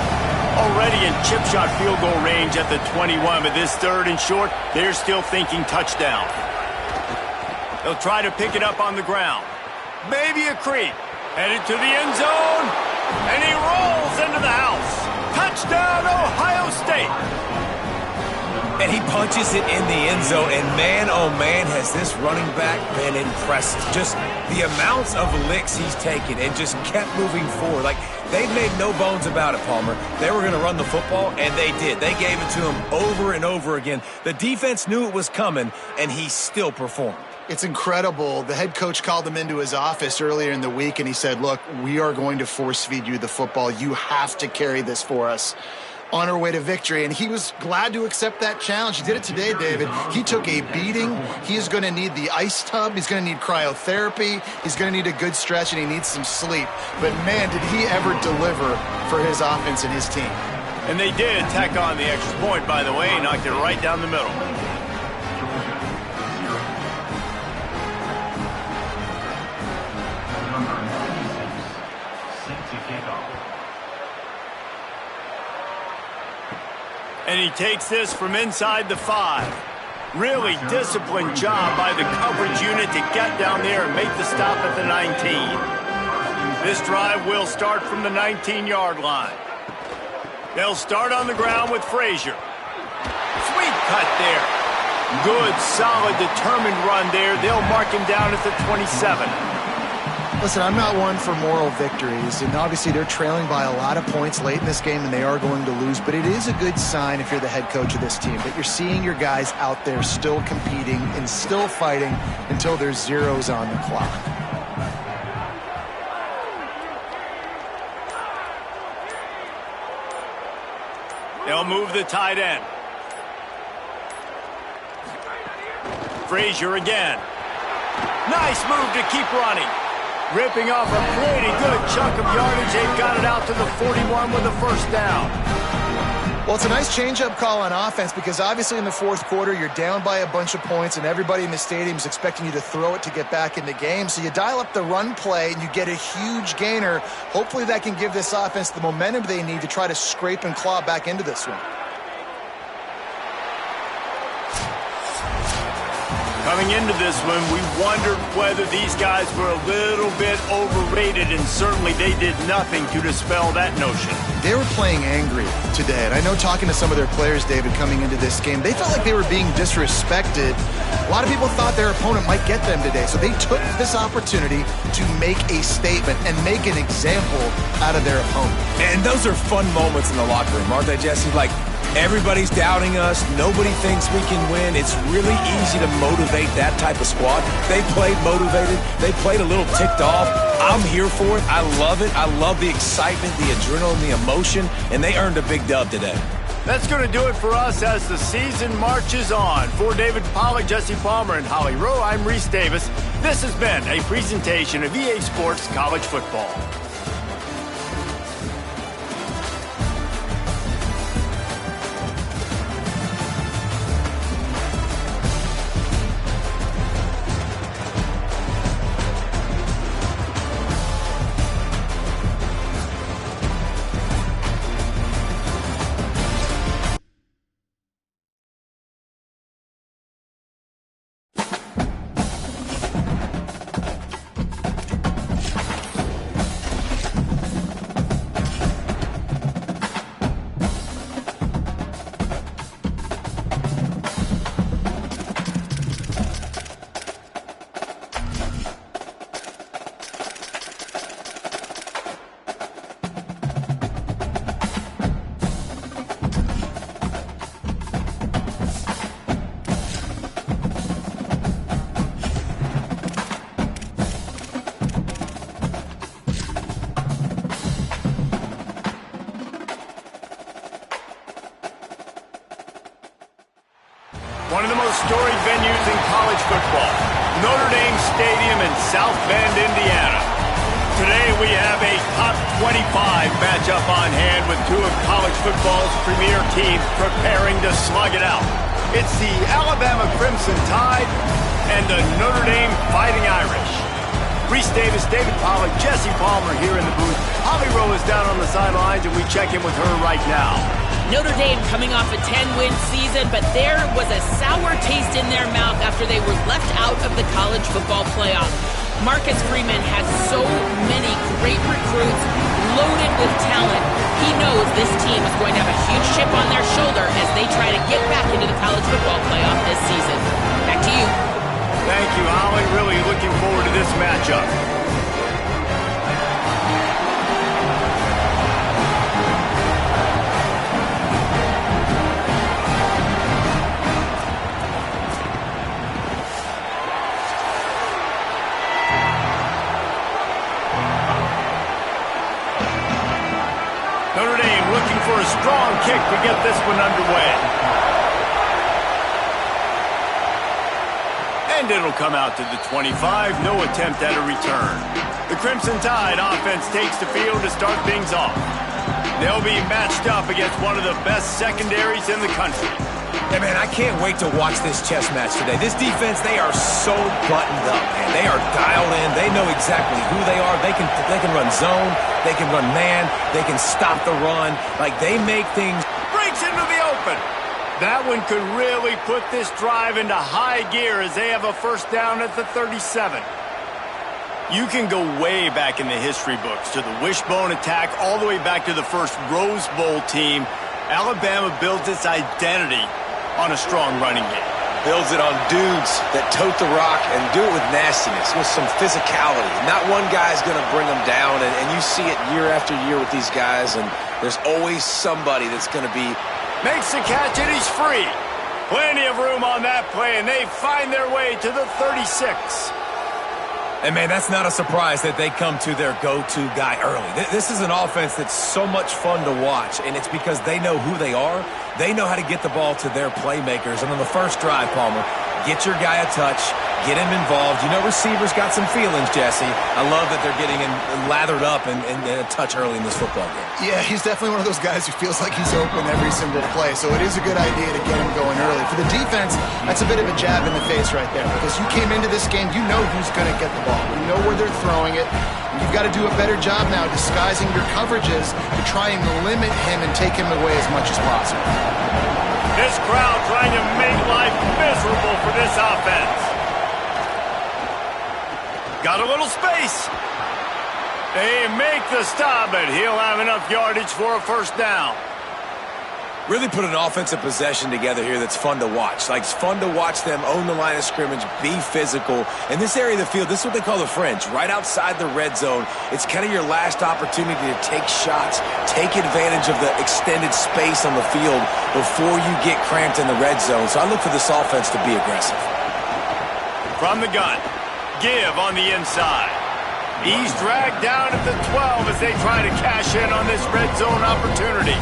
Already in chip shot field goal range at the 21, but this 3rd and short, they're still thinking touchdown. They'll try to pick it up on the ground. Maybe a creep. Headed to the end zone, and he rolls into the house. Touchdown, Ohio State. And he punches it in the end zone, and man, oh man, has this running back been impressive. Just the amounts of licks he's taken and just kept moving forward. Like, they made no bones about it, Palmer. They were going to run the football, and they did. They gave it to him over and over again. The defense knew it was coming, and he still performed. It's incredible. The head coach called him into his office earlier in the week, and he said, look, we are going to force feed you the football. You have to carry this for us on our way to victory. And he was glad to accept that challenge. He did it today, David. He took a beating. He is going to need the ice tub. He's going to need cryotherapy. He's going to need a good stretch, and he needs some sleep. But, man, did he ever deliver for his offense and his team. And they did tack on the extra point, by the way. Knocked it right down the middle. And he takes this from inside the 5. Really disciplined job by the coverage unit to get down there and make the stop at the 19. This drive will start from the 19-yard line. They'll start on the ground with Frazier. Sweet cut there. Good, solid, determined run there. They'll mark him down at the 27. Listen, I'm not one for moral victories, and obviously they're trailing by a lot of points late in this game, and they are going to lose, but it is a good sign if you're the head coach of this team that you're seeing your guys out there still competing and still fighting until there's zeros on the clock. They'll move the tight end. Frazier again. Nice move to keep running. Ripping off a pretty good chunk of yardage. They've got it out to the 41 with a first down. Well, it's a nice change-up call on offense because obviously in the fourth quarter, you're down by a bunch of points and everybody in the stadium is expecting you to throw it to get back in the game. So you dial up the run play and you get a huge gainer. Hopefully that can give this offense the momentum they need to try to scrape and claw back into this one. Coming into this one, we wondered whether these guys were a little bit overrated, and certainly they did nothing to dispel that notion. They were playing angry today, and I know talking to some of their players, David, coming into this game, they felt like they were being disrespected. A lot of people thought their opponent might get them today, so they took this opportunity to make a statement and make an example out of their opponent. And those are fun moments in the locker room, aren't they, Jesse? Like, everybody's doubting us. Nobody thinks we can win. It's really easy to motivate that type of squad. They played motivated. They played a little ticked off. I'm here for it. I love it. I love the excitement, the adrenaline, the emotion, and they earned a big dub today. That's going to do it for us as the season marches on. For David Pollack, Jesse Palmer, and Holly Rowe, I'm Reese Davis. This has been a presentation of EA Sports College Football. storied venues in college football, Notre Dame Stadium in South Bend, Indiana. Today we have a top 25 matchup on hand with two of college football's premier teams preparing to slug it out. It's the Alabama Crimson Tide and the Notre Dame Fighting Irish. Reese Davis, David Pollack, Jesse Palmer here in the booth. Holly Rowe is down on the sidelines, and we check in with her right now. Notre Dame coming off a 10-win season, but there was a sour taste in their mouth after they were left out of the college football playoff. Marcus Freeman has so many great recruits, loaded with talent. He knows this team is going to have a huge chip on their shoulder as they try to get back into the college football playoff this season. Back to you. Thank you, Holly. Really looking forward to this matchup. Notre Dame looking for a strong kick to get this one underway. And it'll come out to the 25. No attempt at a return. The Crimson Tide offense takes the field to start things off. They'll be matched up against one of the best secondaries in the country. Hey, man, I can't wait to watch this chess match today. This defense, they are so buttoned up, man. They are dialed in. They know exactly who they are. They can run zone. They can run man. They can stop the run. Like, they make things. Breaks into the open. That one could really put this drive into high gear as they have a first down at the 37. You can go way back in the history books to the wishbone attack all the way back to the first Rose Bowl team. Alabama builds its identity on a strong running game. Builds it on dudes that tote the rock and do it with nastiness, with some physicality. Not one guy's going to bring them down, and you see it year after year with these guys, and there's always somebody that's going to be. Makes the catch, and he's free. Plenty of room on that play, and they find their way to the 36. And, man, that's not a surprise that they come to their go-to guy early. This is an offense that's so much fun to watch, and it's because they know who they are. They know how to get the ball to their playmakers. And on the first drive, Palmer, get your guy a touch, get him involved. You know receivers got some feelings, Jesse. I love that they're getting lathered up and a touch early in this football game. Yeah, he's definitely one of those guys who feels like he's open every single play, so it is a good idea to get him going early. For the defense, that's a bit of a jab in the face right there, because you came into this game, you know who's going to get the ball. You know where they're throwing it. And you've got to do a better job now disguising your coverages to try and limit him and take him away as much as possible. This crowd trying to make life miserable for this offense. Got a little space. They make the stop, but he'll have enough yardage for a first down. Really put an offensive possession together here that's fun to watch. Like, it's fun to watch them own the line of scrimmage, be physical. In this area of the field, this is what they call the fringe, right outside the red zone. It's kind of your last opportunity to take shots, take advantage of the extended space on the field before you get cramped in the red zone. So I look for this offense to be aggressive. From the gun, give on the inside. He's dragged down at the 12 as they try to cash in on this red zone opportunity.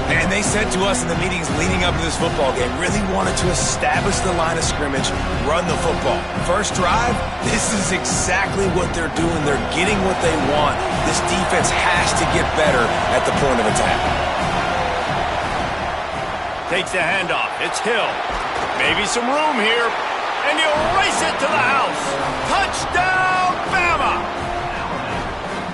And they said to us in the meetings leading up to this football game, really wanted to establish the line of scrimmage, run the football. First drive, this is exactly what they're doing. They're getting what they want. This defense has to get better at the point of attack. Takes the handoff. It's Hill. Maybe some room here. And he'll race it to the house. Touchdown, Bama!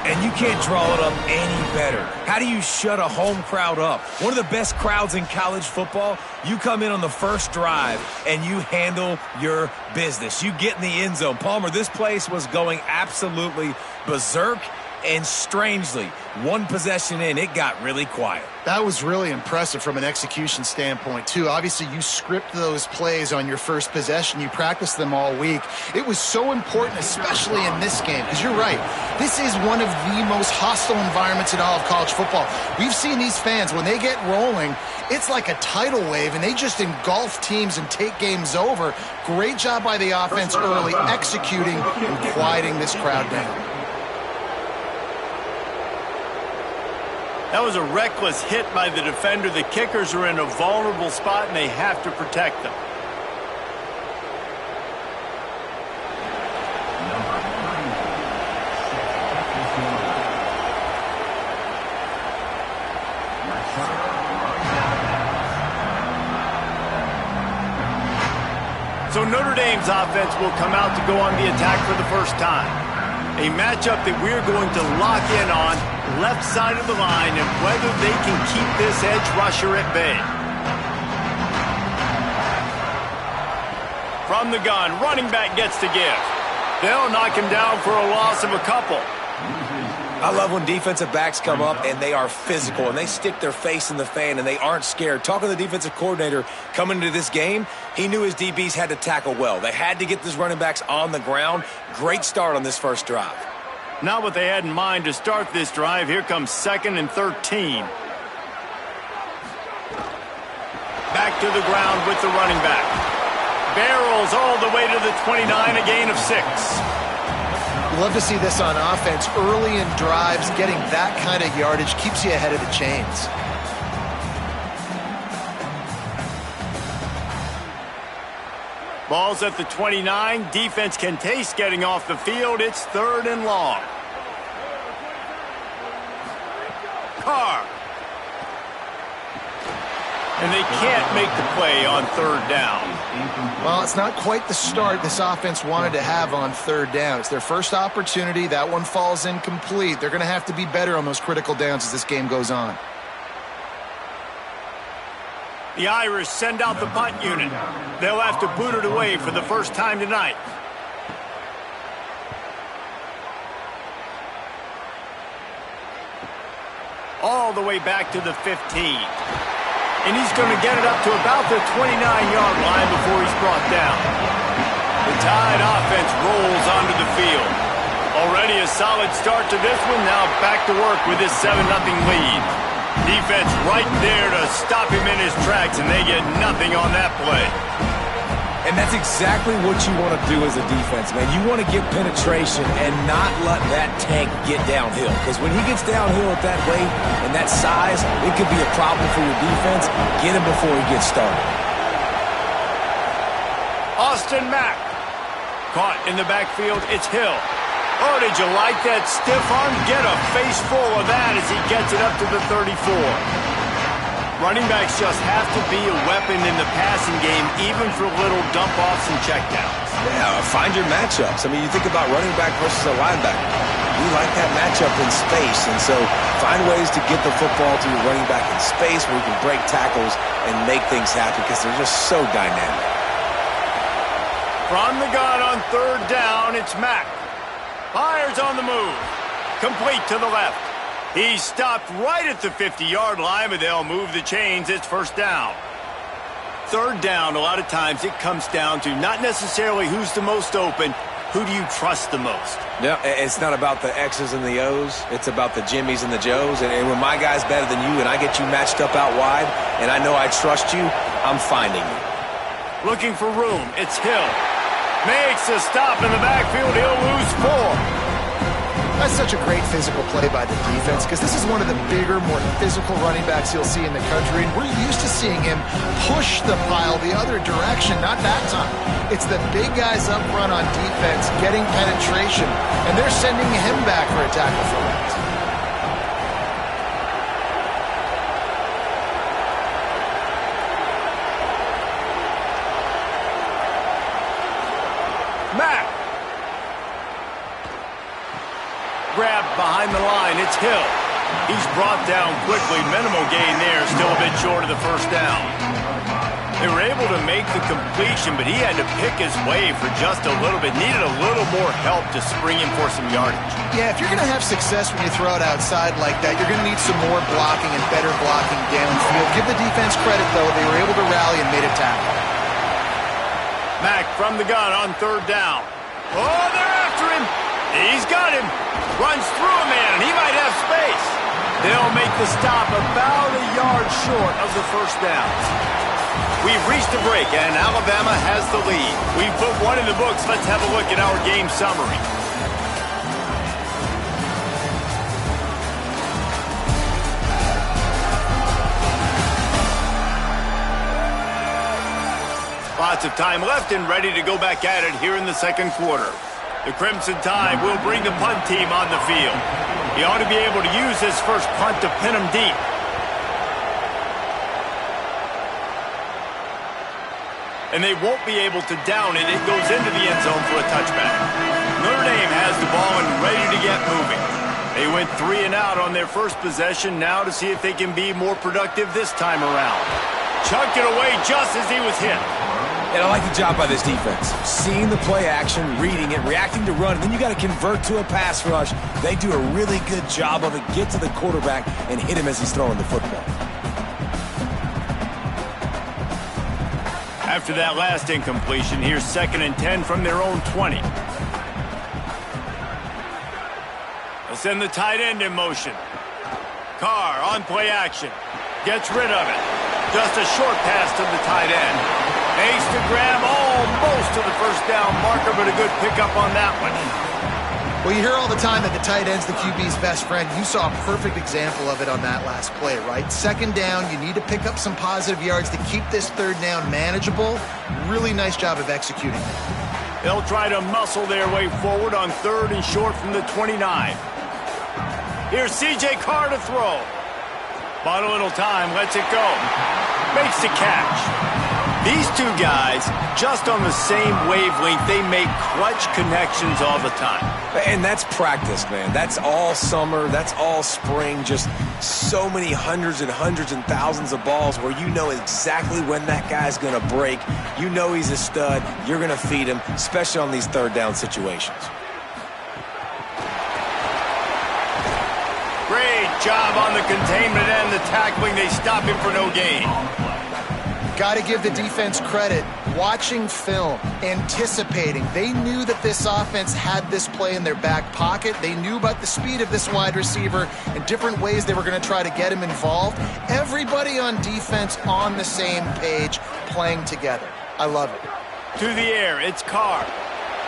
And you can't draw it up any better. How do you shut a home crowd up? One of the best crowds in college football, you come in on the first drive and you handle your business. You get in the end zone. Palmer, this place was going absolutely berserk, and strangely, one possession in, it got really quiet. That was really impressive from an execution standpoint, too. Obviously, you script those plays on your first possession. You practice them all week. It was so important, especially in this game, because you're right. This is one of the most hostile environments in all of college football. We've seen these fans, when they get rolling, it's like a tidal wave, and they just engulf teams and take games over. Great job by the offense early, executing and quieting this crowd down. That was a reckless hit by the defender. The kickers are in a vulnerable spot, and they have to protect them. So Notre Dame's offense will come out to go on the attack for the first time. A matchup that we're going to lock in on, left side of the line, and whether they can keep this edge rusher at bay. From the gun, running back gets to give. They'll knock him down for a loss of a couple. I love when defensive backs come up and they are physical and they stick their face in the fan and they aren't scared. Talking to the defensive coordinator coming into this game, he knew his DBs had to tackle well. They had to get these running backs on the ground. Great start on this first drive. Not what they had in mind to start this drive. Here comes 2nd and 13. Back to the ground with the running back. Barrels all the way to the 29, a gain of 6. You love to see this on offense. Early in drives, getting that kind of yardage keeps you ahead of the chains. Ball's at the 29. Defense can taste getting off the field. It's 3rd and long. Carr. And they can't make the play on 3rd down. Well, it's not quite the start this offense wanted to have on 3rd down. It's their first opportunity. That one falls incomplete. They're going to have to be better on those critical downs as this game goes on. The Irish send out the punt unit. They'll have to boot it away for the first time tonight. All the way back to the 15. And he's going to get it up to about the 29-yard line before he's brought down. The Tide offense rolls onto the field. Already a solid start to this one. Now back to work with his 7-0 lead. Defense right there to stop him in his tracks, and they get nothing on that play. And that's exactly what you want to do as a defense, man. You want to get penetration and not let that tank get downhill. Because when he gets downhill at that weight and that size, it could be a problem for your defense. Get him before he gets started. Austin Mack. Caught in the backfield, it's Hill. Oh, did you like that stiff arm? Get a face full of that as he gets it up to the 34. Running backs just have to be a weapon in the passing game, even for little dump-offs and checkdowns. Yeah, find your matchups. I mean, you think about running back versus a linebacker. We like that matchup in space, and so find ways to get the football to your running back in space where you can break tackles and make things happen because they're just so dynamic. From the gun on 3rd down, it's Mack. Fires on the move. Complete to the left. He's stopped right at the 50-yard line, but they'll move the chains. It's 1st down. 3rd down, a lot of times it comes down to not necessarily who's the most open, who do you trust the most? Yeah, it's not about the X's and the O's. It's about the Jimmys and the Joes. And when my guy's better than you and I get you matched up out wide and I know I trust you, I'm finding you. Looking for room. It's Hill. Makes a stop in the backfield. He'll lose 4. That's such a great physical play by the defense because this is one of the bigger, more physical running backs you'll see in the country, and we're used to seeing him push the pile the other direction, not that time. It's the big guys up front on defense getting penetration, and they're sending him back for a tackle for loss. Mack. Grabbed behind the line, it's Hill. He's brought down quickly. Minimal gain there, still a bit short of the 1st down. They were able to make the completion, but he had to pick his way for just a little bit. Needed a little more help to spring him for some yardage. Yeah, if you're going to have success when you throw it outside like that, you're going to need some more blocking and better blocking downfield. Give the defense credit, though. They were able to rally and made a tackle. Mack from the gun on 3rd down. Oh, they're after him. He's got him. Runs through a man, and he might have space. They'll make the stop about a yard short of the 1st down. We've reached a break, and Alabama has the lead. We've put one in the books. Let's have a look at our game summary. Lots of time left and ready to go back at it here in the 2nd quarter. The Crimson Tide will bring the punt team on the field. He ought to be able to use his first punt to pin him deep. and they won't be able to down it. It goes into the end zone for a touchback. Notre Dame has the ball and ready to get moving. They went 3 and out on their first possession, now to see if they can be more productive this time around. Chucked it away just as he was hit. And I like the job by this defense. Seeing the play action, reading it, reacting to run, and then you got to convert to a pass rush. They do a really good job of it. Get to the quarterback and hit him as he's throwing the football. After that last incompletion, here's 2nd and 10 from their own 20. They'll send the tight end in motion. Carr on play action. Gets rid of it. Just a short pass to the tight end. Makes the grab almost to the first down marker, but a good pickup on that one. Well, you hear all the time that the tight end's the QB's best friend. You saw a perfect example of it on that last play, right? 2nd down, you need to pick up some positive yards to keep this 3rd down manageable. Really nice job of executing that. They'll try to muscle their way forward on 3rd and short from the 29. Here's C.J. Carr to throw. Bought a little time, lets it go. Makes the catch. These two guys, just on the same wavelength, they make clutch connections all the time. And that's practice, man. That's all summer. That's all spring. Just so many hundreds and thousands of balls where you know exactly when that guy's going to break. You know he's a stud. You're going to feed him, especially on these 3rd down situations. Great job on the containment and the tackling. They stop him for no gain. Got to give the defense credit. Watching film, anticipating. They knew that this offense had this play in their back pocket. They knew about the speed of this wide receiver and different ways they were going to try to get him involved. Everybody on defense on the same page, playing together. I love it. To the air, it's Carr.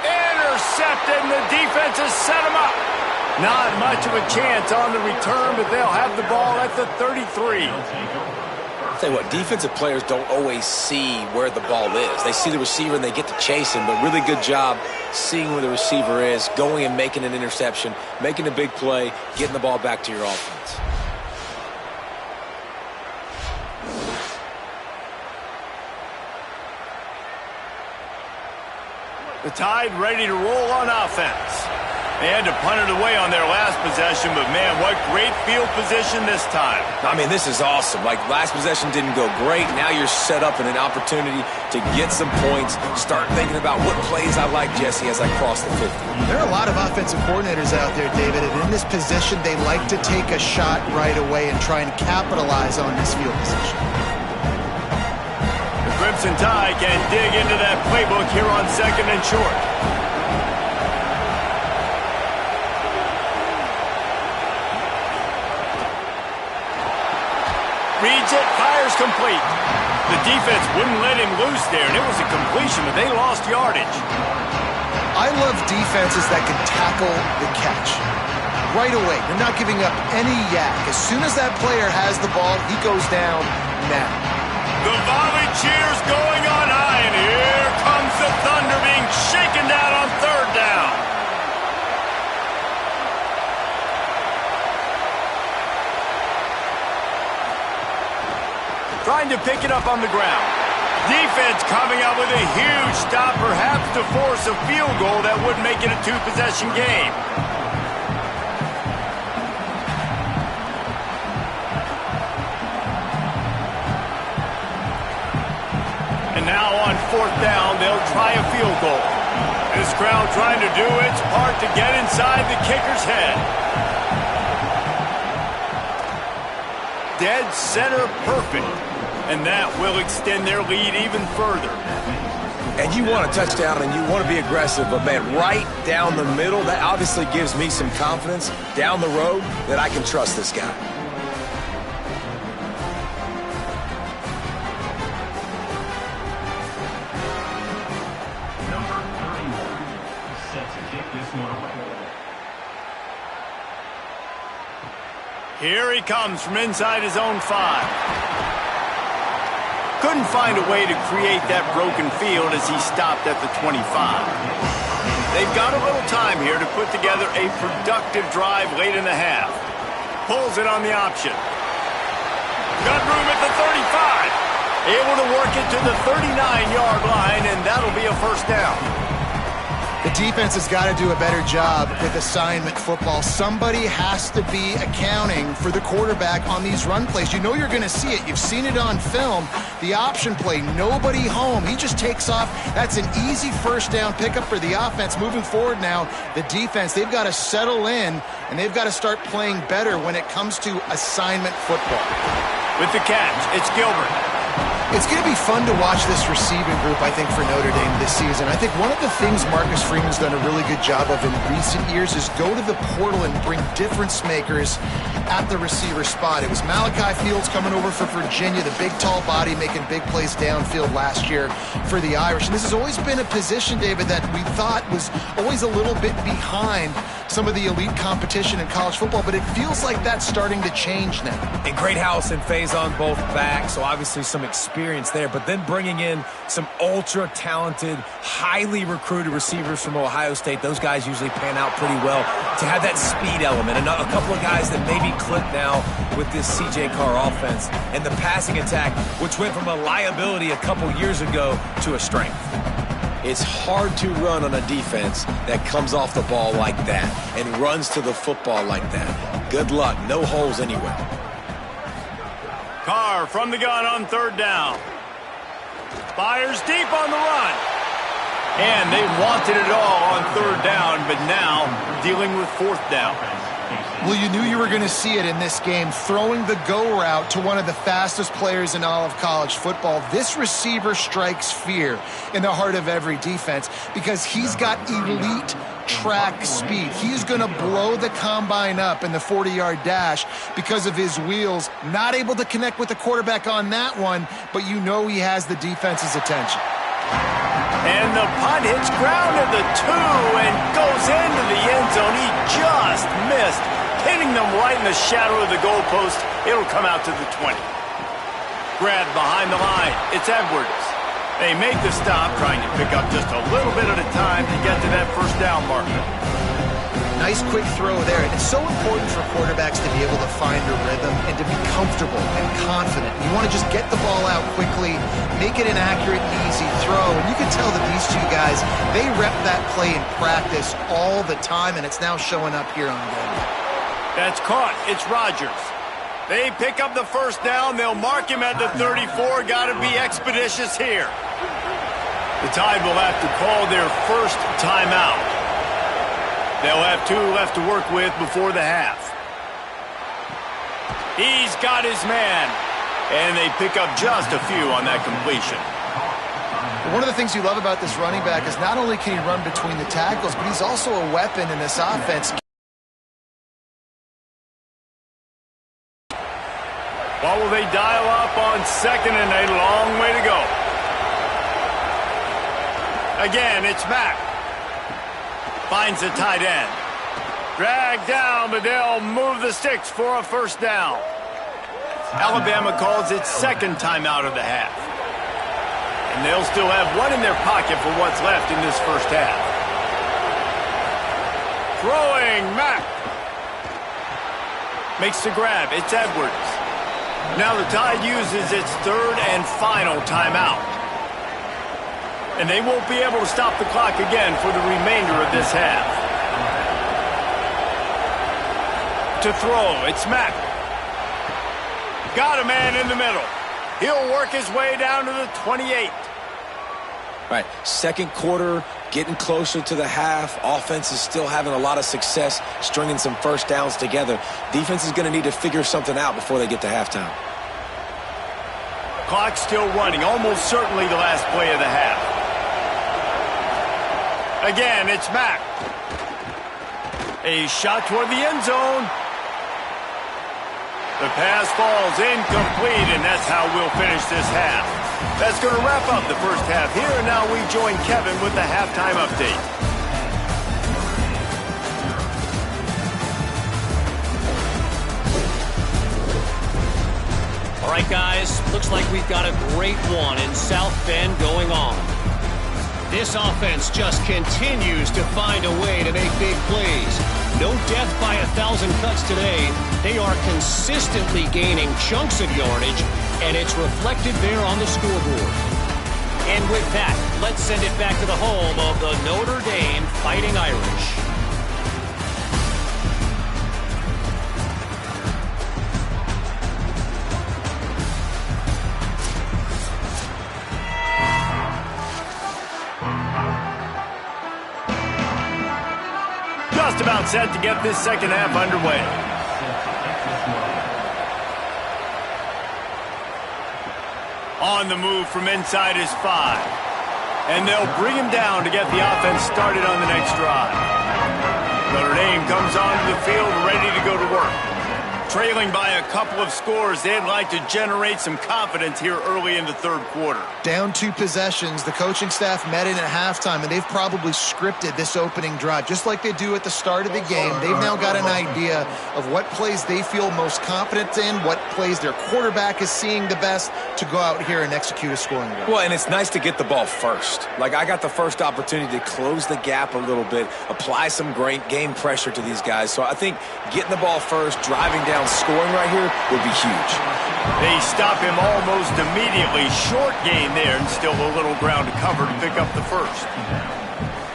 Intercepted, and the defense has set him up. Not much of a chance on the return, but they'll have the ball at the 33. Tell you what, defensive players don't always see where the ball is. They see the receiver and they get to chase him, but really good job seeing where the receiver is, going and making an interception, making a big play, getting the ball back to your offense. The Tide ready to roll on offense. They had to punt it away on their last possession, but man, what great field position this time. I mean, this is awesome. Like, last possession didn't go great. Now you're set up in an opportunity to get some points. Start thinking about what plays I like, Jesse, as I cross the 50. There are a lot of offensive coordinators out there, David, and in this position, they like to take a shot right away and try and capitalize on this field position. The Crimson Tide can dig into that playbook here on 2nd and short. Reads it, fires complete. The defense wouldn't let him loose there, and it was a completion, but they lost yardage. I love defenses that can tackle the catch. Right away, they're not giving up any yak. As soon as that player has the ball, he goes down now. The volley cheers going on high, and here comes the Thunder being shaken down on 3rd down. Trying to pick it up on the ground. Defense coming out with a huge stop, perhaps to force a field goal that would make it a 2-possession game. And now on 4th down, they'll try a field goal. This crowd trying to do its part to get inside the kicker's head. Dead center perfect. And that will extend their lead even further. And you want a touchdown and you want to be aggressive, but man, right down the middle, that obviously gives me some confidence down the road that I can trust this guy. Number 31 set to kick this one away. Here he comes from inside his own 5. Couldn't find a way to create that broken field as he stopped at the 25. They've got a little time here to put together a productive drive late in the half. Pulls it on the option. Got room at the 35. Able to work it to the 39-yard line, and that'll be a first down. The defense has got to do a better job with assignment football. Somebody has to be accounting for the quarterback on these run plays. You know you're going to see it. You've seen it on film. The option play, nobody home. He just takes off. That's an easy first down pickup for the offense. Moving forward now, the defense, they've got to settle in, and they've got to start playing better when it comes to assignment football. With the catch, it's Gilbert. It's going to be fun to watch this receiving group, I think, for Notre Dame this season. I think one of the things Marcus Freeman's done a really good job of in recent years is go to the portal and bring difference makers at the receiver spot. It was Malachi Fields coming over for Virginia, the big, tall body making big plays downfield last year for the Irish. And this has always been a position, David, that we thought was always a little bit behind some of the elite competition in college football, but it feels like that's starting to change now. And great house and phase on both backs, so obviously some experience there, but then bringing in some ultra-talented, highly recruited receivers from Ohio State. Those guys usually pan out pretty well to have that speed element. And a couple of guys that maybe click now with this C.J. Carr offense. And the passing attack, which went from a liability a couple years ago to a strength. It's hard to run on a defense that comes off the ball like that and runs to the football like that. Good luck. No holes anywhere. Carr from the gun on third down. Fires deep on the run. And they wanted it all on third down, but now dealing with fourth down. Well, you knew you were going to see it in this game, throwing the go route to one of the fastest players in all of college football. This receiver strikes fear in the heart of every defense because he's got elite track speed. He's going to blow the combine up in the 40-yard dash because of his wheels. Not able to connect with the quarterback on that one, but you know he has the defense's attention. And the punt hits ground at the 2 and goes into the end zone. He just missed, hitting them right in the shadow of the goalpost. It'll come out to the 20. Grabbed behind the line. It's Edwards. They make the stop, trying to pick up just a little bit at a time to get to that first down marker. Nice quick throw there, and it's so important for quarterbacks to be able to find a rhythm and to be comfortable and confident. You want to just get the ball out quickly, make it an accurate and easy throw, and you can tell that these two guys, they rep that play in practice all the time, and it's now showing up here on game. That's caught. It's Rodgers. They pick up the first down. They'll mark him at the 34. Got to be expeditious here. The Tide will have to call their first timeout. They'll have 2 left to work with before the half. He's got his man. And they pick up just a few on that completion. One of the things you love about this running back is not only can he run between the tackles, but he's also a weapon in this offense. What will they dial up on second and a long way to go? Again, it's Mack. Finds the tight end. Dragged down, but they'll move the sticks for a first down. Alabama calls its second timeout of the half. And they'll still have one in their pocket for what's left in this first half. Throwing, Mack. Makes the grab. It's Edwards. Now the Tide uses its third and final timeout. And they won't be able to stop the clock again for the remainder of this half. To throw, it's Mack. Got a man in the middle. He'll work his way down to the 28. Right, second quarter, getting closer to the half. Offense is still having a lot of success stringing some first downs together. Defense is going to need to figure something out before they get to halftime. Clock still running, almost certainly the last play of the half. Again, it's Mack. A shot toward the end zone. The pass falls incomplete, and that's how we'll finish this half. That's going to wrap up the first half here, and now we join Kevin with the halftime update. All right, guys, looks like we've got a great one in South Bend going on. This offense just continues to find a way to make big plays. No death by 1,000 cuts today. They are consistently gaining chunks of yardage, and it's reflected there on the scoreboard. And with that, let's send it back to the home of the Notre Dame Fighting Irish. Just about set to get this second half underway. On the move from inside is 5. And they'll bring him down to get the offense started on the next drive. Notre Dame comes onto the field ready to go to work. Trailing by a couple of scores, they'd like to generate some confidence here early in the third quarter. Down 2 possessions, the coaching staff met in at halftime, and they've probably scripted this opening drive. Just like they do at the start of the game, they've now got an idea of what plays they feel most confident in, what plays their quarterback is seeing the best to go out here and execute a scoring drive. Well, and it's nice to get the ball first. Like, I got the first opportunity to close the gap a little bit, apply some great game pressure to these guys. So I think getting the ball first, driving down, scoring right here would be huge. They stop him almost immediately. Short gain there and still a little ground to cover to pick up the first.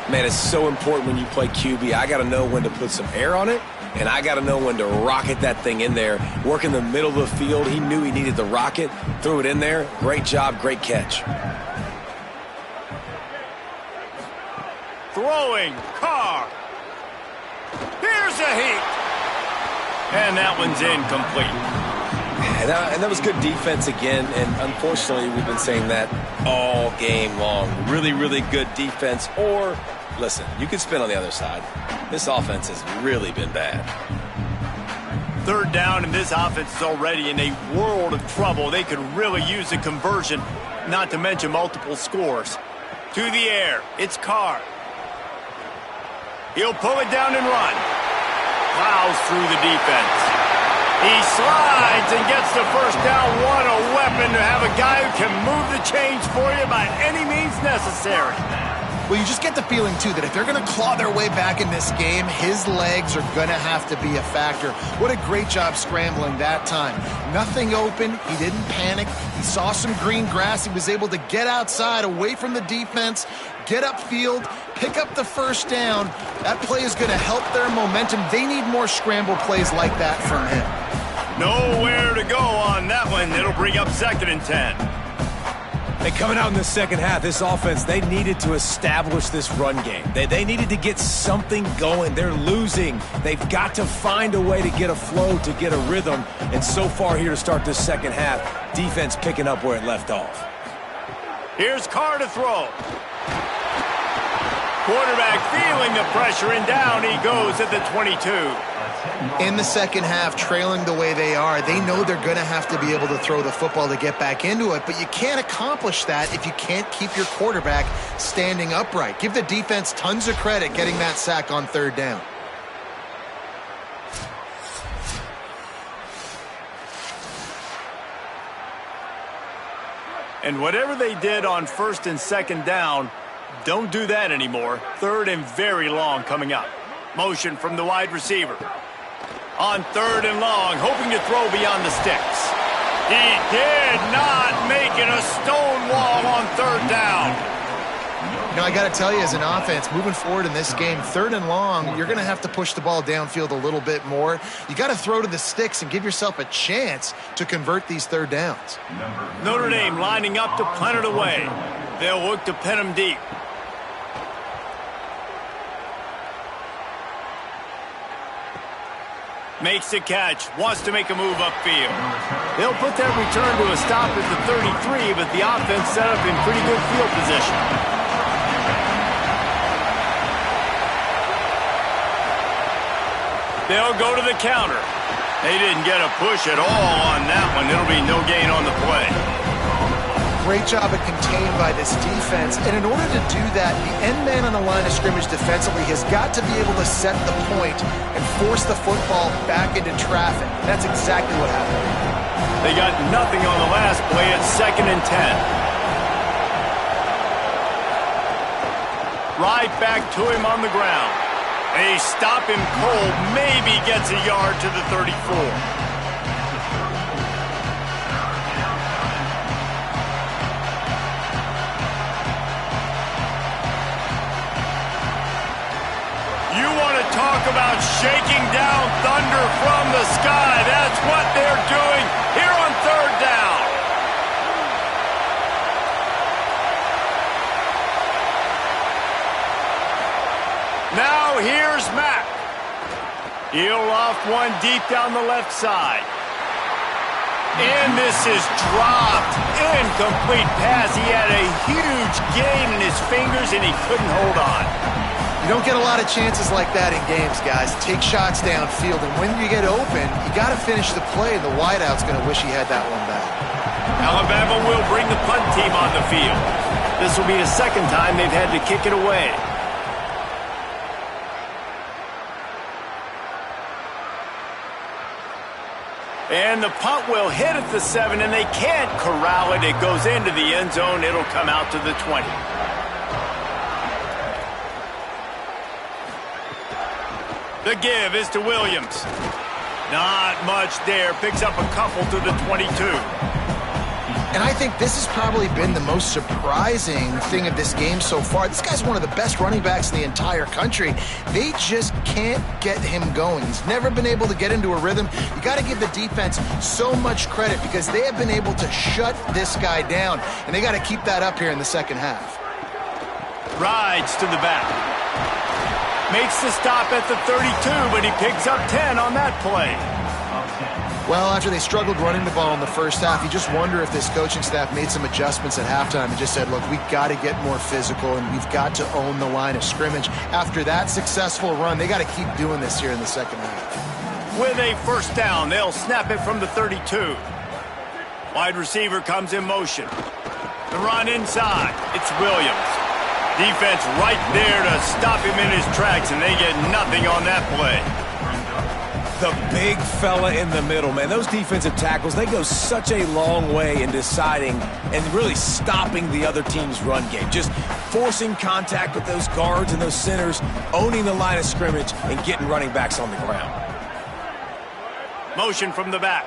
Man, it's so important when you play QB. I got to know when to put some air on it, and I got to know when to rocket that thing in there. Work in the middle of the field. He knew he needed the rocket, threw it in there. Great job, great catch. Throwing, Carr. Here's a heat. And that one's incomplete. And that was good defense again, and unfortunately we've been saying that all game long. Really, really good defense. Or, listen, you can spin on the other side. This offense has really been bad. Third down, and this offense is already in a world of trouble. They could really use a conversion, not to mention multiple scores. To the air, it's Carr. He'll pull it down and run. Plows through the defense. He slides and gets the first down. What a weapon to have a guy who can move the chains for you by any means necessary. Well, you just get the feeling, too, that if they're going to claw their way back in this game, his legs are going to have to be a factor. What a great job scrambling that time. Nothing open. He didn't panic. He saw some green grass. He was able to get outside, away from the defense, get upfield, pick up the first down. That play is going to help their momentum. They need more scramble plays like that from him. Nowhere to go on that one. It'll bring up 2nd and 10. And coming out in the second half, this offense, they needed to establish this run game. They needed to get something going. They're losing. They've got to find a way to get a flow, to get a rhythm. And so far here to start this second half, defense picking up where it left off. Here's Carr to throw. Quarterback feeling the pressure, and down he goes at the 22. In the second half, trailing the way they are, they know they're going to have to be able to throw the football to get back into it, but you can't accomplish that if you can't keep your quarterback standing upright. Give the defense tons of credit getting that sack on 3rd down. And whatever they did on 1st and 2nd down, don't do that anymore. 3rd and very long coming up. Motion from the wide receiver. On 3rd and long, hoping to throw beyond the sticks. He did not make it a stone wall on 3rd down. You know, I got to tell you, as an offense, moving forward in this game, 3rd and long, you're going to have to push the ball downfield a little bit more. You got to throw to the sticks and give yourself a chance to convert these 3rd downs. Notre Dame lining up to punt it away. They'll look to pin them deep. Makes the catch, wants to make a move upfield. They'll put that return to a stop at the 33, but the offense set up in pretty good field position. They'll go to the counter. They didn't get a push at all on that one. It'll be no gain on the play. Great job of contained by this defense, and in order to do that, the end man on the line of scrimmage defensively has got to be able to set the point and force the football back into traffic. That's exactly what happened. They got nothing on the last play at 2nd and 10. Right back to him on the ground. They stop him cold, maybe gets a yard to the 34. You want to talk about shaking down thunder from the sky. That's what they're doing here on third down. Now here's Mack. He'll loft one deep down the left side. And this is dropped. Incomplete pass. He had a huge gain in his fingers and he couldn't hold on. You don't get a lot of chances like that in games, guys. Take shots downfield, and when you get open, you got to finish the play. The wideout's going to wish he had that one back. Alabama will bring the punt team on the field. This will be the second time they've had to kick it away. And the punt will hit at the 7, and they can't corral it. It goes into the end zone. It'll come out to the 20. The give is to Williams. Not much there. Picks up a couple to the 22. And I think this has probably been the most surprising thing of this game so far. This guy's one of the best running backs in the entire country. They just can't get him going. He's never been able to get into a rhythm. You got to give the defense so much credit because they have been able to shut this guy down, and they got to keep that up here in the second half. Rides to the back. Makes the stop at the 32, but he picks up 10 on that play. Well, after they struggled running the ball in the first half, you just wonder if this coaching staff made some adjustments at halftime and just said, look, we've got to get more physical and we've got to own the line of scrimmage. After that successful run, they got to keep doing this here in the second half. With a first down, they'll snap it from the 32. Wide receiver comes in motion. The run inside. It's Williams. Defense right there to stop him in his tracks, and they get nothing on that play. The big fella in the middle, man. Those defensive tackles, they go such a long way in deciding and really stopping the other team's run game. Just forcing contact with those guards and those centers, owning the line of scrimmage, and getting running backs on the ground. Motion from the back.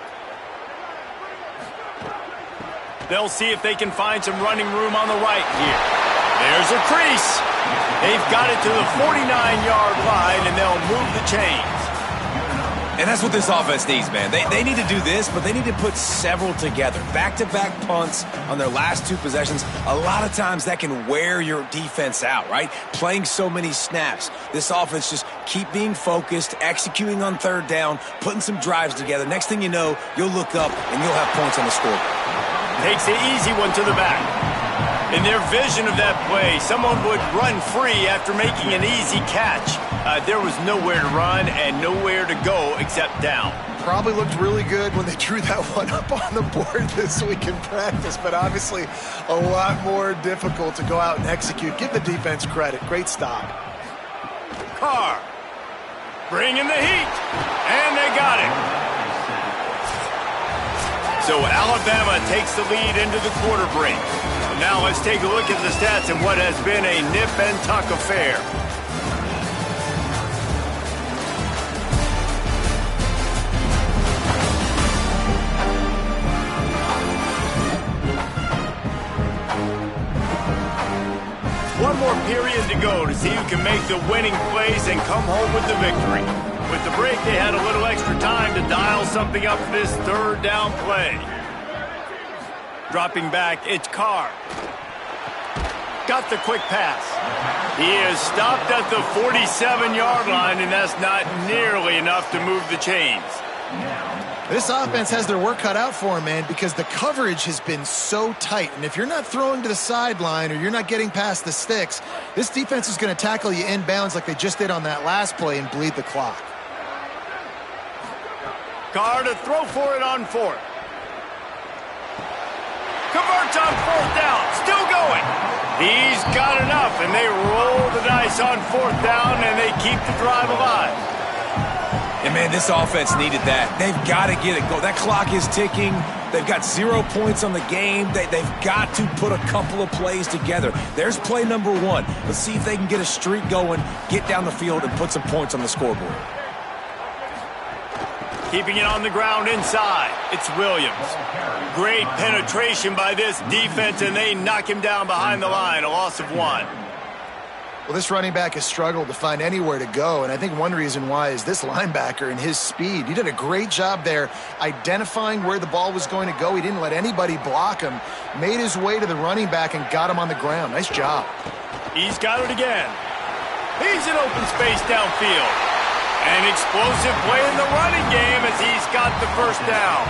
They'll see if they can find some running room on the right here. There's a crease. They've got it to the 49-yard line, and they'll move the chains. And that's what this offense needs, man. They need to do this, but they need to put several together. Back-to-back punts on their last two possessions. A lot of times that can wear your defense out, right? Playing so many snaps. This offense just keep being focused, executing on third down, putting some drives together. Next thing you know, you'll look up and you'll have points on the scoreboard. Takes the easy one to the back. In their vision of that play, someone would run free after making an easy catch. There was nowhere to run and nowhere to go except down. Probably looked really good when they drew that one up on the board this week in practice, but obviously a lot more difficult to go out and execute. Give the defense credit. Great stop. Carr bringing the heat, and they got it. So Alabama takes the lead into the quarter break. Now let's take a look at the stats in what has been a nip and tuck affair. One more period to go to see who can make the winning plays and come home with the victory. With the break, they had a little extra time to dial something up for this third down play. Dropping back, it's Carr. Got the quick pass. He is stopped at the 47-yard line, and that's not nearly enough to move the chains. This offense has their work cut out for them, man, because the coverage has been so tight. And if you're not throwing to the sideline or you're not getting past the sticks, this defense is going to tackle you inbounds like they just did on that last play and bleed the clock. Carr to throw for it on fourth. Converts on fourth down. Still going. He's got enough, and they roll the dice on fourth down, and they keep the drive alive. And, man, this offense needed that. They've got to get it going. That clock is ticking. They've got 0 points on the game. They've got to put a couple of plays together. There's play number 1. Let's see if they can get a streak going, get down the field, and put some points on the scoreboard. Keeping it on the ground inside. It's Williams. Great penetration by this defense, and they knock him down behind the line. A loss of 1. Well, this running back has struggled to find anywhere to go, and I think one reason why is this linebacker and his speed. He did a great job there identifying where the ball was going to go. He didn't let anybody block him, made his way to the running back and got him on the ground. Nice job. He's got it again. He's in open space downfield. An explosive play in the running game as he's got the first down.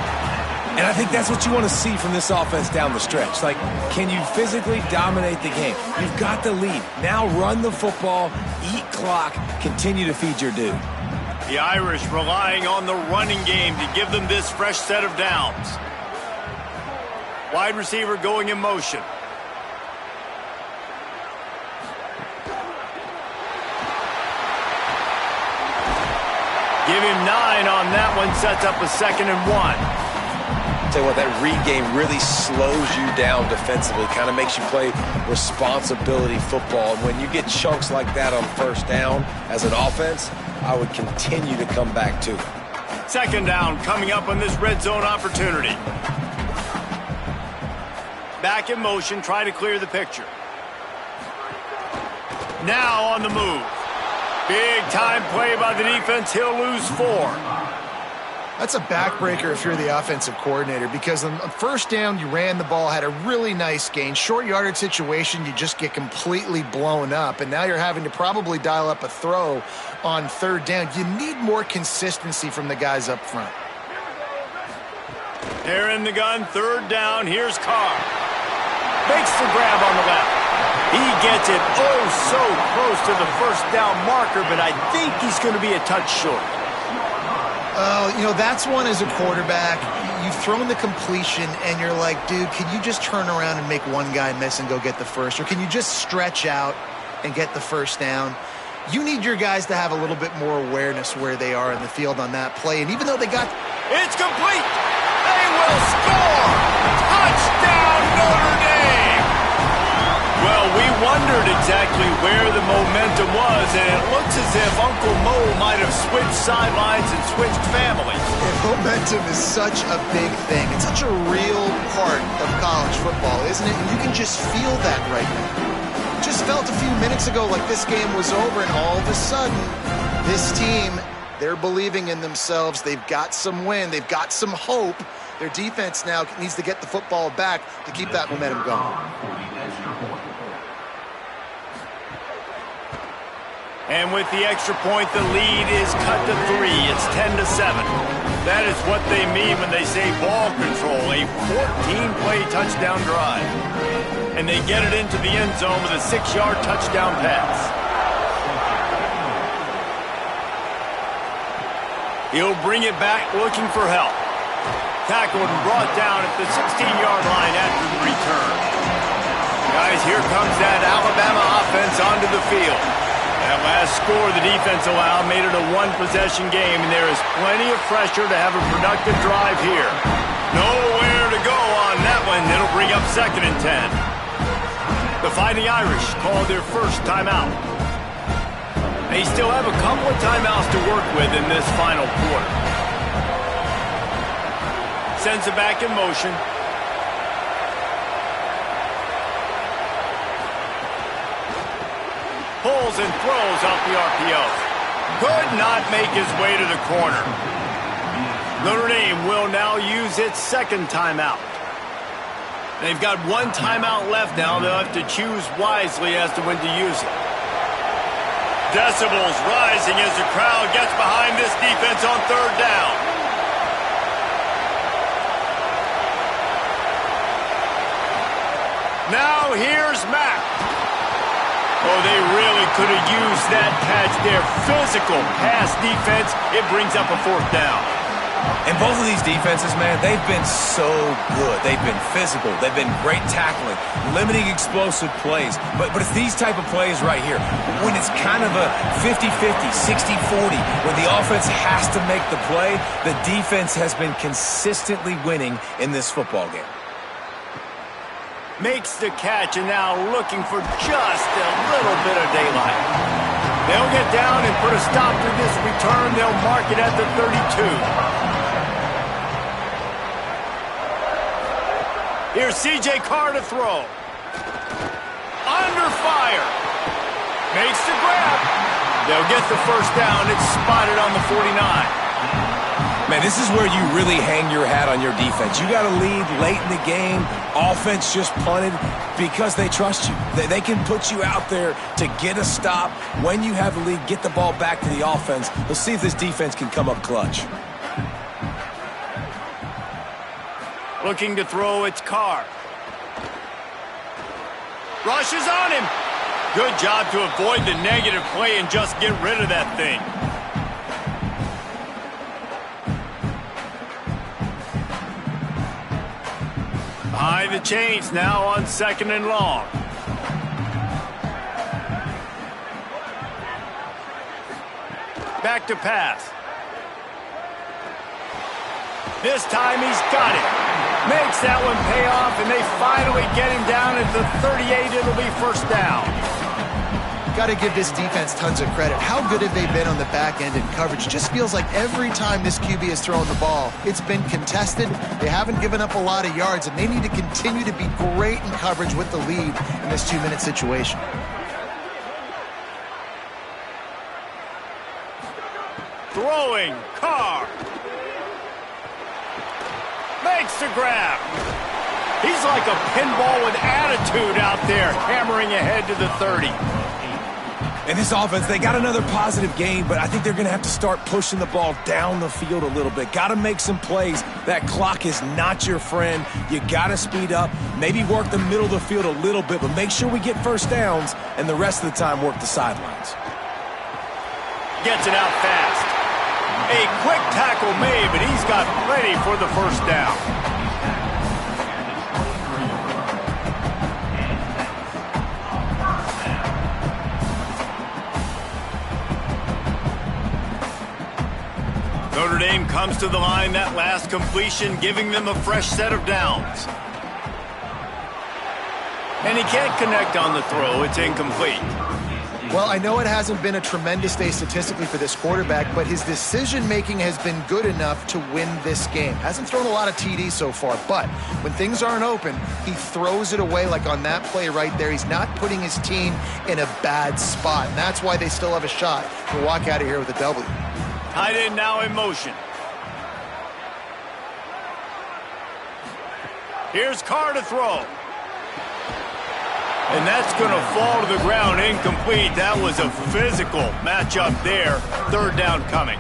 And I think that's what you want to see from this offense down the stretch. Like, can you physically dominate the game? You've got the lead. Now run the football, eat clock, continue to feed your dude. The Irish relying on the running game to give them this fresh set of downs. Wide receiver going in motion. Give him 9 on that one, sets up a 2nd and 1. Tell you what, that read game really slows you down defensively, kind of makes you play responsibility football. And when you get chunks like that on first down as an offense, I would continue to come back to it. 2nd down coming up on this red zone opportunity. Back in motion, try to clear the picture. Now on the move. Big time play by the defense. He'll lose 4. That's a backbreaker if you're the offensive coordinator, because on first down, you ran the ball, had a really nice gain. Short yardage situation, you just get completely blown up, and now you're having to probably dial up a throw on 3rd down. You need more consistency from the guys up front. They're in the gun, 3rd down. Here's Carr. Makes the grab on the left. He gets it so close to the first down marker, but I think he's going to be a touch short. Oh, you know, that's one as a quarterback. You've thrown the completion, and you're like, dude, can you just turn around and make one guy miss and go get the first? Or can you just stretch out and get the first down? You need your guys to have a little bit more awareness where they are in the field on that play. And even though they got... It's complete! They will score! Touchdown, Notre Dame! Well, we wondered exactly where the momentum was, and it looks as if Uncle Mo might have switched sidelines and switched families. And momentum is such a big thing. It's such a real part of college football, isn't it? And you can just feel that right now. Just felt a few minutes ago like this game was over, and all of a sudden, this team, they're believing in themselves. They've got some wind. They've got some hope. Their defense now needs to get the football back to keep that momentum going. And with the extra point, the lead is cut to 3. It's 10-7. That is what they mean when they say ball control, a 14-play touchdown drive. And they get it into the end zone with a 6-yard touchdown pass. He'll bring it back looking for help. Tackled and brought down at the 16-yard line after the return. Guys, here comes that Alabama offense onto the field. That last score the defense allowed made it a 1-possession game, and there is plenty of pressure to have a productive drive here. Nowhere to go on that one. It'll bring up 2nd and 10. The Fighting Irish called their first timeout. They still have a couple of timeouts to work with in this final quarter. Sends it back in motion. Pulls and throws off the RPO. Could not make his way to the corner. Notre Dame will now use its 2nd timeout. They've got 1 timeout left now. They'll have to choose wisely as to when to use it. Decibels rising as the crowd gets behind this defense on 3rd down. Now here's Mack. Oh, they really could have used that catch there. Physical pass defense. It brings up a 4th down. And both of these defenses, man, they've been so good. They've been physical. They've been great tackling, limiting explosive plays. But it's these type of plays right here, when it's kind of a 50-50, 60-40, when the offense has to make the play, the defense has been consistently winning in this football game. Makes the catch and now looking for just a little bit of daylight. They'll get down and put a stop to this return. They'll mark it at the 32. Here's C.J. Carr to throw. Under fire. Makes the grab. They'll get the first down. It's spotted on the 49. Man, this is where you really hang your hat on your defense. You got to lead late in the game. Offense just punted because they trust you. They can put you out there to get a stop. When you have the lead, get the ball back to the offense. We'll see if this defense can come up clutch. Looking to throw, it's Carr. Rushes on him. Good job to avoid the negative play and just get rid of that thing. Behind the chains now on 2nd and long. Back to pass. This time he's got it. Makes that one pay off, and they finally get him down at the 38. It'll be first down. Got to give this defense tons of credit. How good have they been on the back end in coverage? It just feels like every time this QB has thrown the ball, it's been contested. They haven't given up a lot of yards, and they need to continue to be great in coverage with the lead in this 2-minute situation. Throwing, Carr. Makes the grab. He's like a pinball with attitude out there, hammering ahead to the 30. And this offense, they got another positive game, but I think they're going to have to start pushing the ball down the field a little bit. Got to make some plays. That clock is not your friend. You got to speed up, maybe work the middle of the field a little bit, but make sure we get first downs, and the rest of the time work the sidelines. Gets it out fast. A quick tackle made, but he's got plenty for the first down. Notre Dame comes to the line, that last completion, giving them a fresh set of downs. And he can't connect on the throw. It's incomplete. Well, I know it hasn't been a tremendous day statistically for this quarterback, but his decision-making has been good enough to win this game. Hasn't thrown a lot of TDs so far, but when things aren't open, he throws it away like on that play right there. He's not putting his team in a bad spot, and that's why they still have a shot to walk out of here with a W. Tight end now in motion. Here's Carr to throw. And that's going to fall to the ground incomplete. That was a physical matchup there. Third down coming.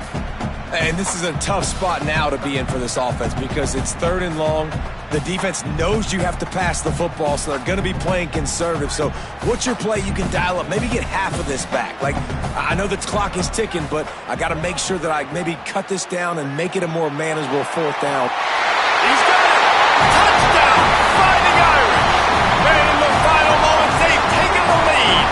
And this is a tough spot now to be in for this offense because it's 3rd and long. The defense knows you have to pass the football, so they're going to be playing conservative. So what's your play you can dial up? Maybe get half of this back. Like, I know the clock is ticking, but I got to make sure that I maybe cut this down and make it a more manageable 4th down. He's got it! Touchdown! Fighting Irish! And in the final moments, they've taken the lead.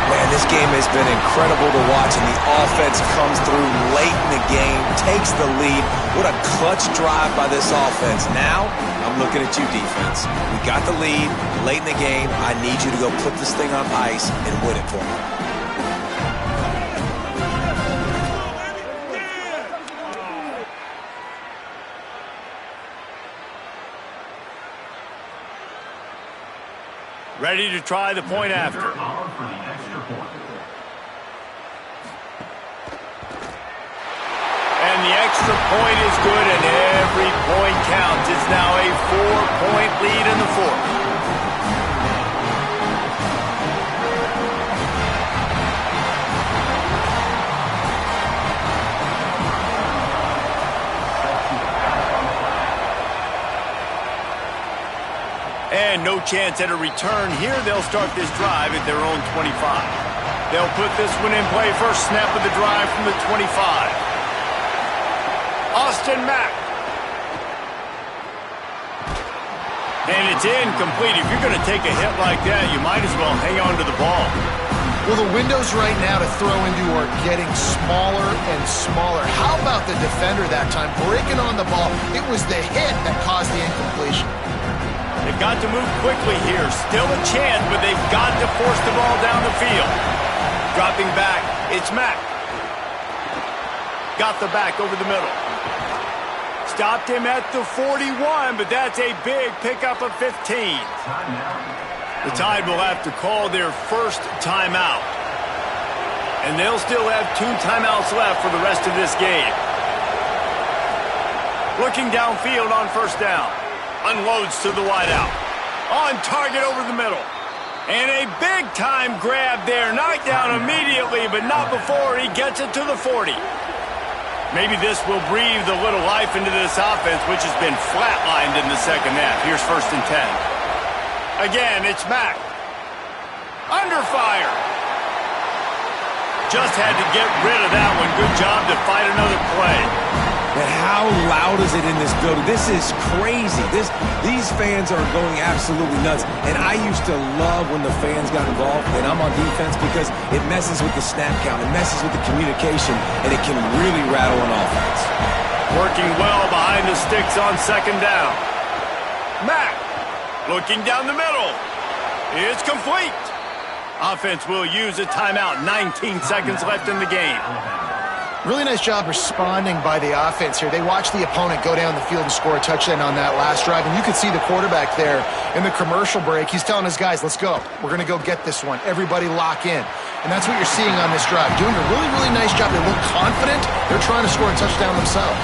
Man, this game has been incredible to watch, and the offense comes through late in the game, takes the lead. What a clutch drive by this offense. Now, I'm looking at you, defense. We got the lead late in the game. I need you to go put this thing on ice and win it for me. Ready to try the point after. And the extra point is good, and every point counts. It's now a 4-point lead in the 4th. And no chance at a return here. They'll start this drive at their own 25. They'll put this one in play. First snap of the drive from the 25. Christian Mack. And it's incomplete. If you're going to take a hit like that, you might as well hang on to the ball. Well, the windows right now to throw into are getting smaller and smaller. How about the defender that time breaking on the ball? It was the hit that caused the incompletion. They've got to move quickly here. Still a chance, but they've got to force the ball down the field. Dropping back, it's Mack. Got the back over the middle. Stopped him at the 41, but that's a big pickup of 15. The Tide will have to call their first timeout. And they'll still have 2 timeouts left for the rest of this game. Looking downfield on first down. Unloads to the wideout. On target over the middle. And a big-time grab there. Knocked down immediately, but not before he gets it to the 40. Maybe this will breathe a little life into this offense, which has been flatlined in the second half. Here's 1st and 10. Again, it's Mack. Under fire. Just had to get rid of that one. Good job to fight another play. But how loud is it in this building? This is crazy. These fans are going absolutely nuts. And I used to love when the fans got involved, and I'm on defense, because it messes with the snap count. It messes with the communication, and it can really rattle an offense. Working well behind the sticks on 2nd down. Mack. Looking down the middle. It's complete. Offense will use a timeout. 19 seconds left in the game. Really nice job responding by the offense here. They watched the opponent go down the field and score a touchdown on that last drive. And you could see the quarterback there in the commercial break. He's telling his guys, let's go. We're going to go get this one. Everybody lock in. And that's what you're seeing on this drive. Doing a really, really nice job. They look confident. They're trying to score a touchdown themselves.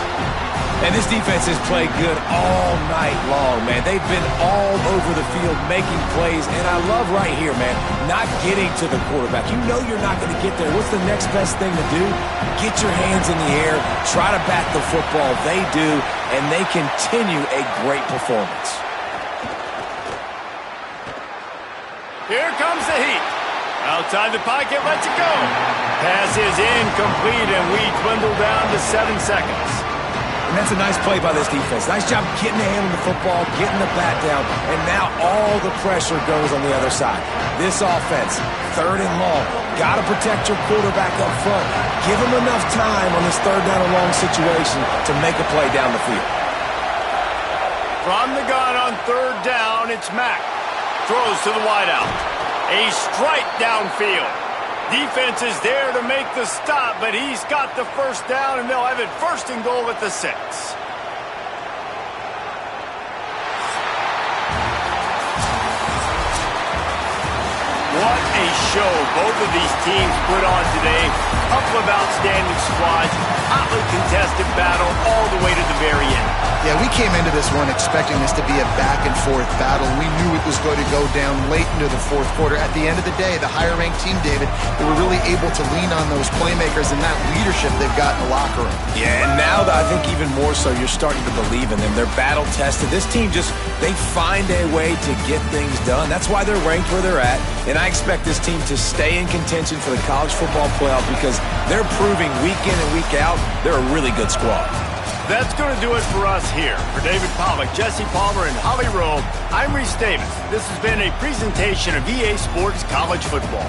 And this defense has played good all night long, man. They've been all over the field making plays. And I love right here, man, not getting to the quarterback. You know you're not going to get there. What's the next best thing to do? Get your hands in the air. Try to bat the football. They do, and they continue a great performance. Here comes the heat. Outside the pocket, lets it go. Pass is incomplete, and we dwindle down to 7 seconds. And that's a nice play by this defense. Nice job getting a hand on the football, getting the bat down, and now all the pressure goes on the other side. This offense, 3rd and long, got to protect your quarterback up front. Give him enough time on this 3rd down and long situation to make a play down the field. From the gun on 3rd down, it's Mack. Throws to the wideout. A strike downfield. Defense is there to make the stop, but he's got the 1st down, and they'll have it 1st and goal at the 6. What a show both of these teams put on today. Couple of outstanding squads, hotly contested battle all the way to the very end. Yeah, we came into this one expecting this to be a back-and-forth battle. We knew it was going to go down late into the 4th quarter. At the end of the day, the higher-ranked team, David, they were really able to lean on those playmakers and that leadership they've got in the locker room. Yeah, and now I think even more so, you're starting to believe in them. They're battle-tested. This team they find a way to get things done. That's why they're ranked where they're at. And I expect this team to stay in contention for the college football playoff because they're proving week in and week out they're a really good squad. That's going to do it for us here. For David Pollack, Jesse Palmer, and Holly Rowe, I'm Reese Davis. This has been a presentation of EA Sports College Football.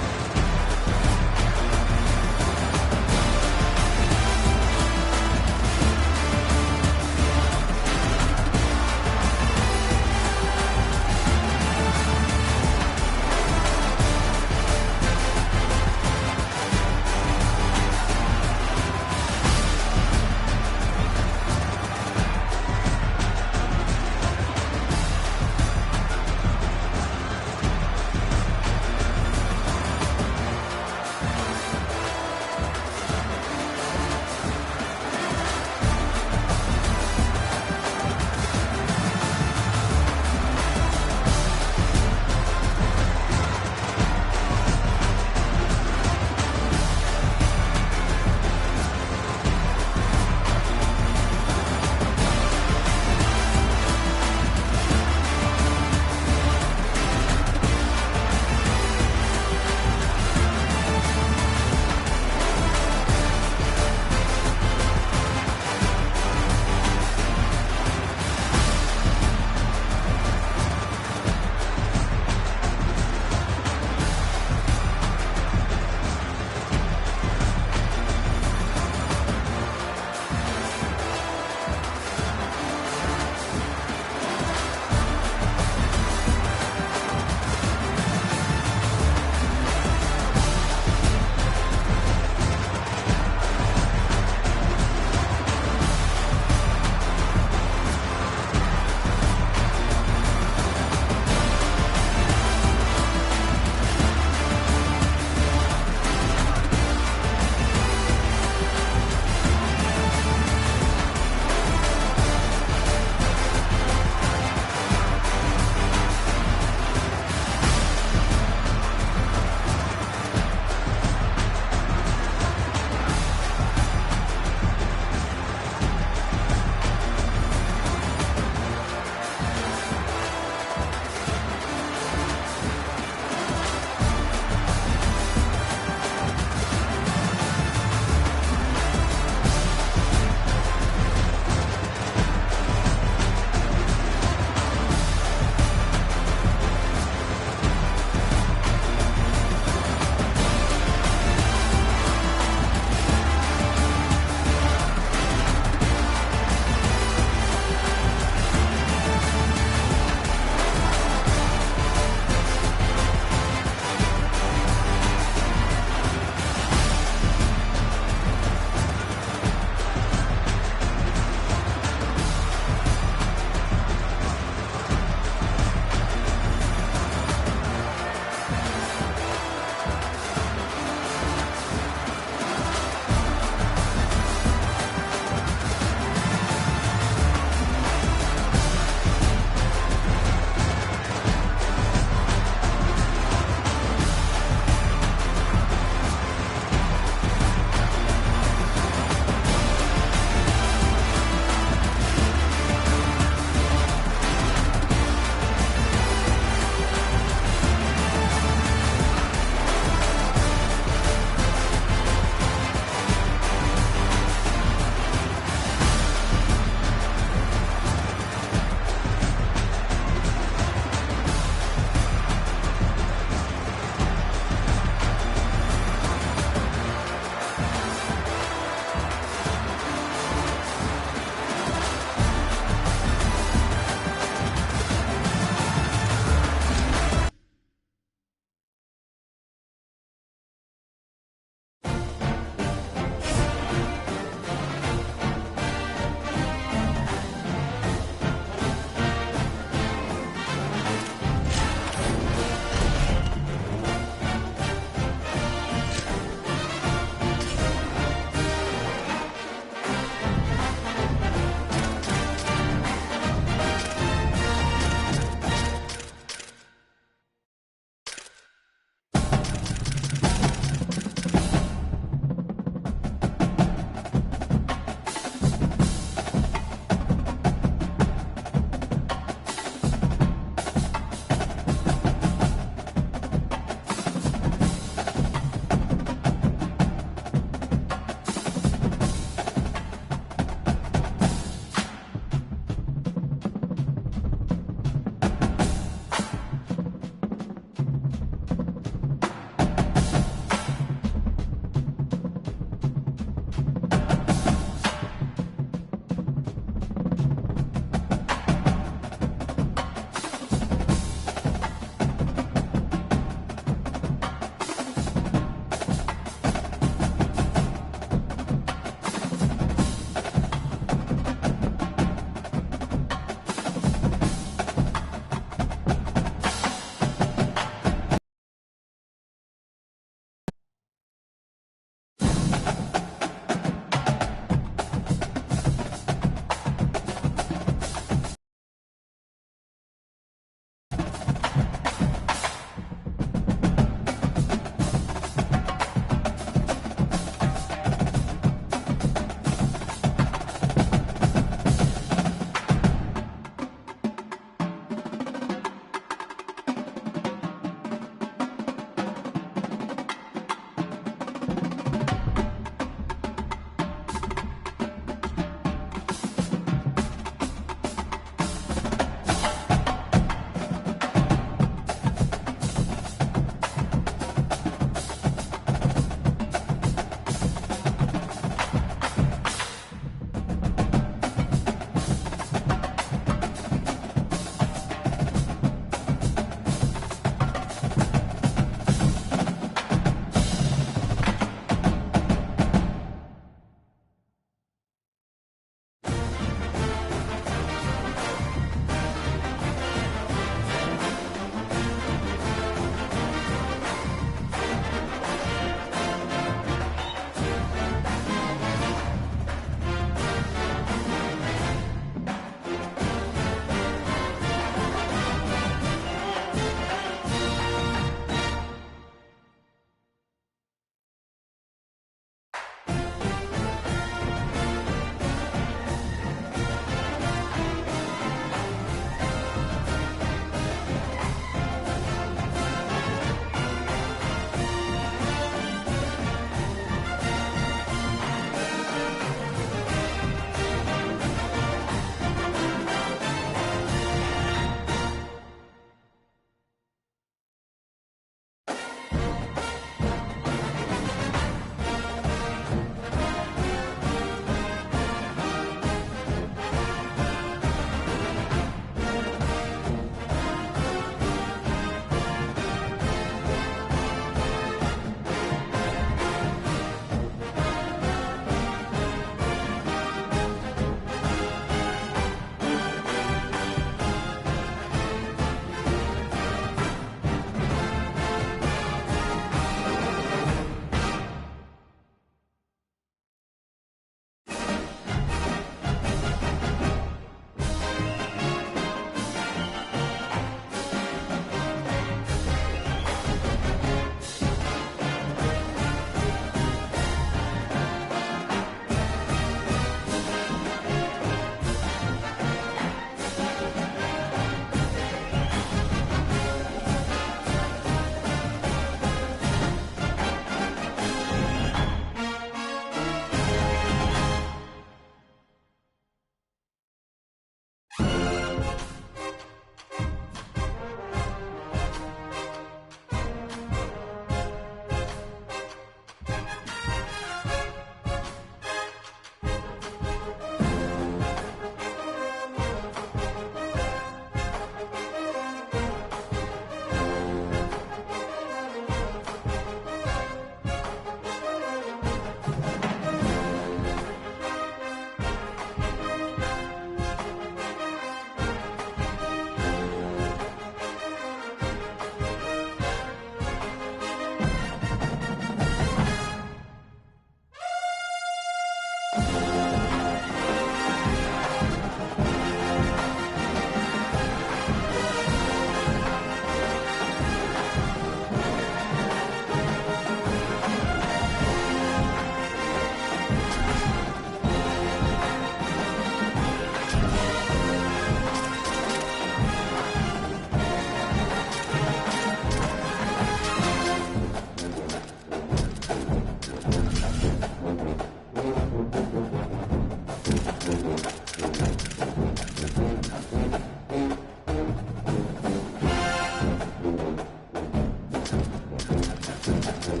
Welcome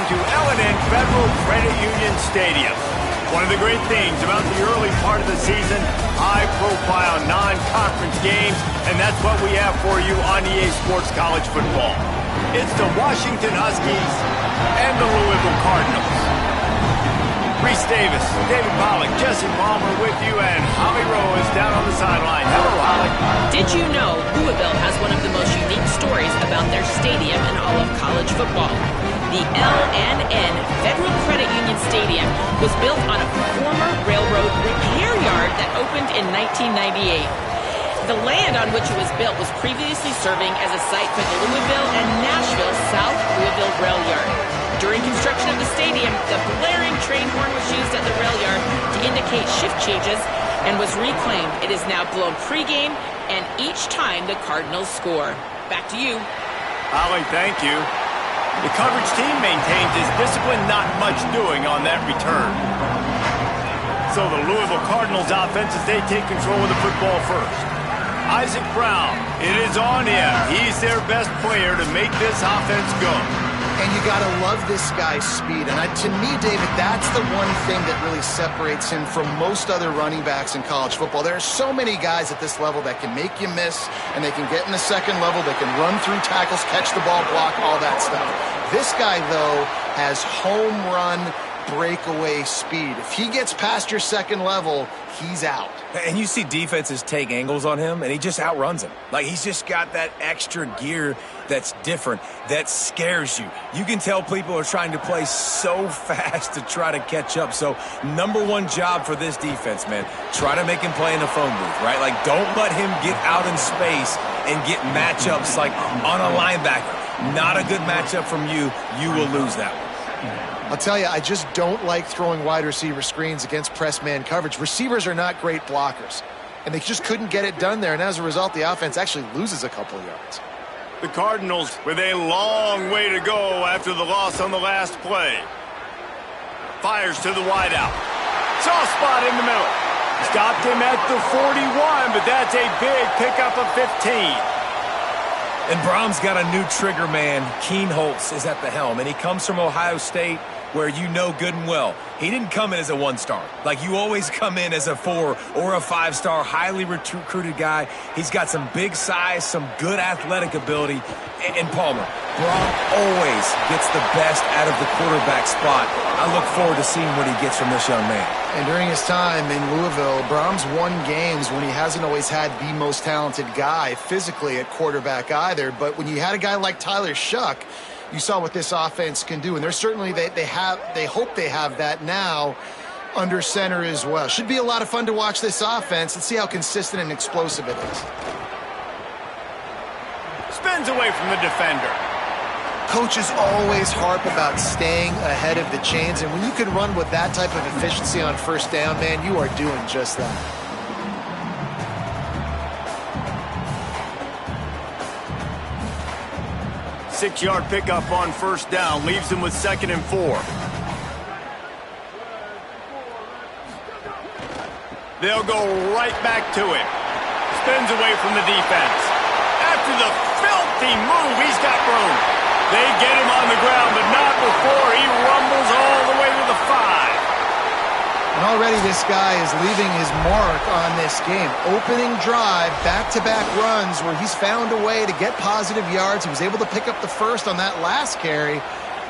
to L&N Federal Credit Union Stadium. One of the great things about the early part of the season, high-profile non-conference games, and that's what we have for you on EA Sports College Football. It's the Washington Huskies and the Louisville Cardinals. Reese Davis, David Pollack, Jesse Palmer with you, and Holly Rowe is down on the sideline. Hello, Holly. Did you know Louisville has one of the most unique stories about their stadium in all of college football? The L&N Federal Credit Union Stadium was built on a former railroad repair yard that opened in 1998. The land on which it was built was previously serving as a site for the Louisville and Nashville South Louisville Rail Yard. During construction of the stadium, the blaring train horn was used at the rail yard to indicate shift changes and was reclaimed. It is now blown pregame and each time the Cardinals score. Back to you. Holly, thank you. The coverage team maintains its discipline, not much doing on that return. So the Louisville Cardinals offense as they take control of the football first. Isaac Brown, it is on him. He's their best player to make this offense go. And you got to love this guy's speed. And to me, David, that's the one thing that really separates him from most other running backs in college football. There are so many guys at this level that can make you miss, and they can get in the second level. They can run through tackles, catch the ball, block, all that stuff. This guy, though, has home run breakaway speed. If he gets past your second level, he's out. And you see defenses take angles on him, and he just outruns them. Like, he's just got that extra gear that's different, that scares you. You can tell people are trying to play so fast to try to catch up. So, number one job for this defense, man, try to make him play in the phone booth, right? Like, don't let him get out in space and get matchups like on a linebacker. Not a good matchup from you. You will lose that one. I'll tell you, I just don't like throwing wide receiver screens against press man coverage. Receivers are not great blockers, and they just couldn't get it done there, and as a result, the offense actually loses a couple of yards. The Cardinals with a long way to go after the loss on the last play. Fires to the wideout. Soft spot in the middle. Stopped him at the 41, but that's a big pickup of 15. And Brom's got a new trigger man. Keen Holtz is at the helm, and he comes from Ohio State, where you know good and well. He didn't come in as a one-star. Like, you always come in as a 4 or a 5-star, highly recruited guy. He's got some big size, some good athletic ability. And Palmer, Brom always gets the best out of the quarterback spot. I look forward to seeing what he gets from this young man. And during his time in Louisville, Brom's won games when he hasn't always had the most talented guy physically at quarterback either. But when you had a guy like Tyler Shuck, you saw what this offense can do. And they're certainly, they hope they have that now under center as well. Should be a lot of fun to watch this offense and see how consistent and explosive it is. Spins away from the defender. Coaches always harp about staying ahead of the chains, and when you can run with that type of efficiency on first down, man, you are doing just that. Six-yard pickup on first down leaves him with 2nd and 4. They'll go right back to him. Spins away from the defense. After the filthy move, he's got room. They get him on the ground, but not before he rumbles all the way to the 5. And already this guy is leaving his mark on this game. Opening drive, back-to-back runs where he's found a way to get positive yards. He was able to pick up the first on that last carry.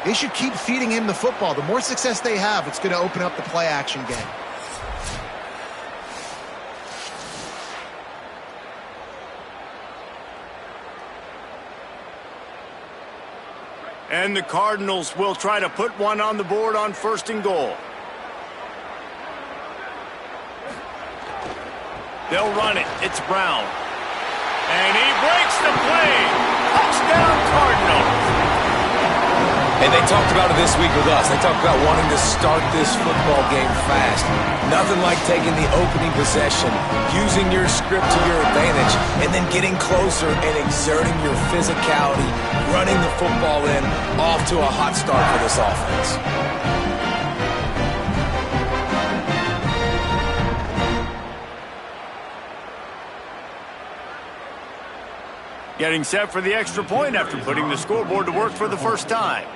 They should keep feeding him the football. The more success they have, it's going to open up the play-action game. And the Cardinals will try to put one on the board on 1st and goal. They'll run it. It's Brown. And he breaks the play. Touchdown, Cardinals. And they talked about it this week with us. They talked about wanting to start this football game fast. Nothing like taking the opening possession, using your script to your advantage, and then getting closer and exerting your physicality, running the football in, off to a hot start for this offense. Getting set for the extra point after putting the scoreboard to work for the first time.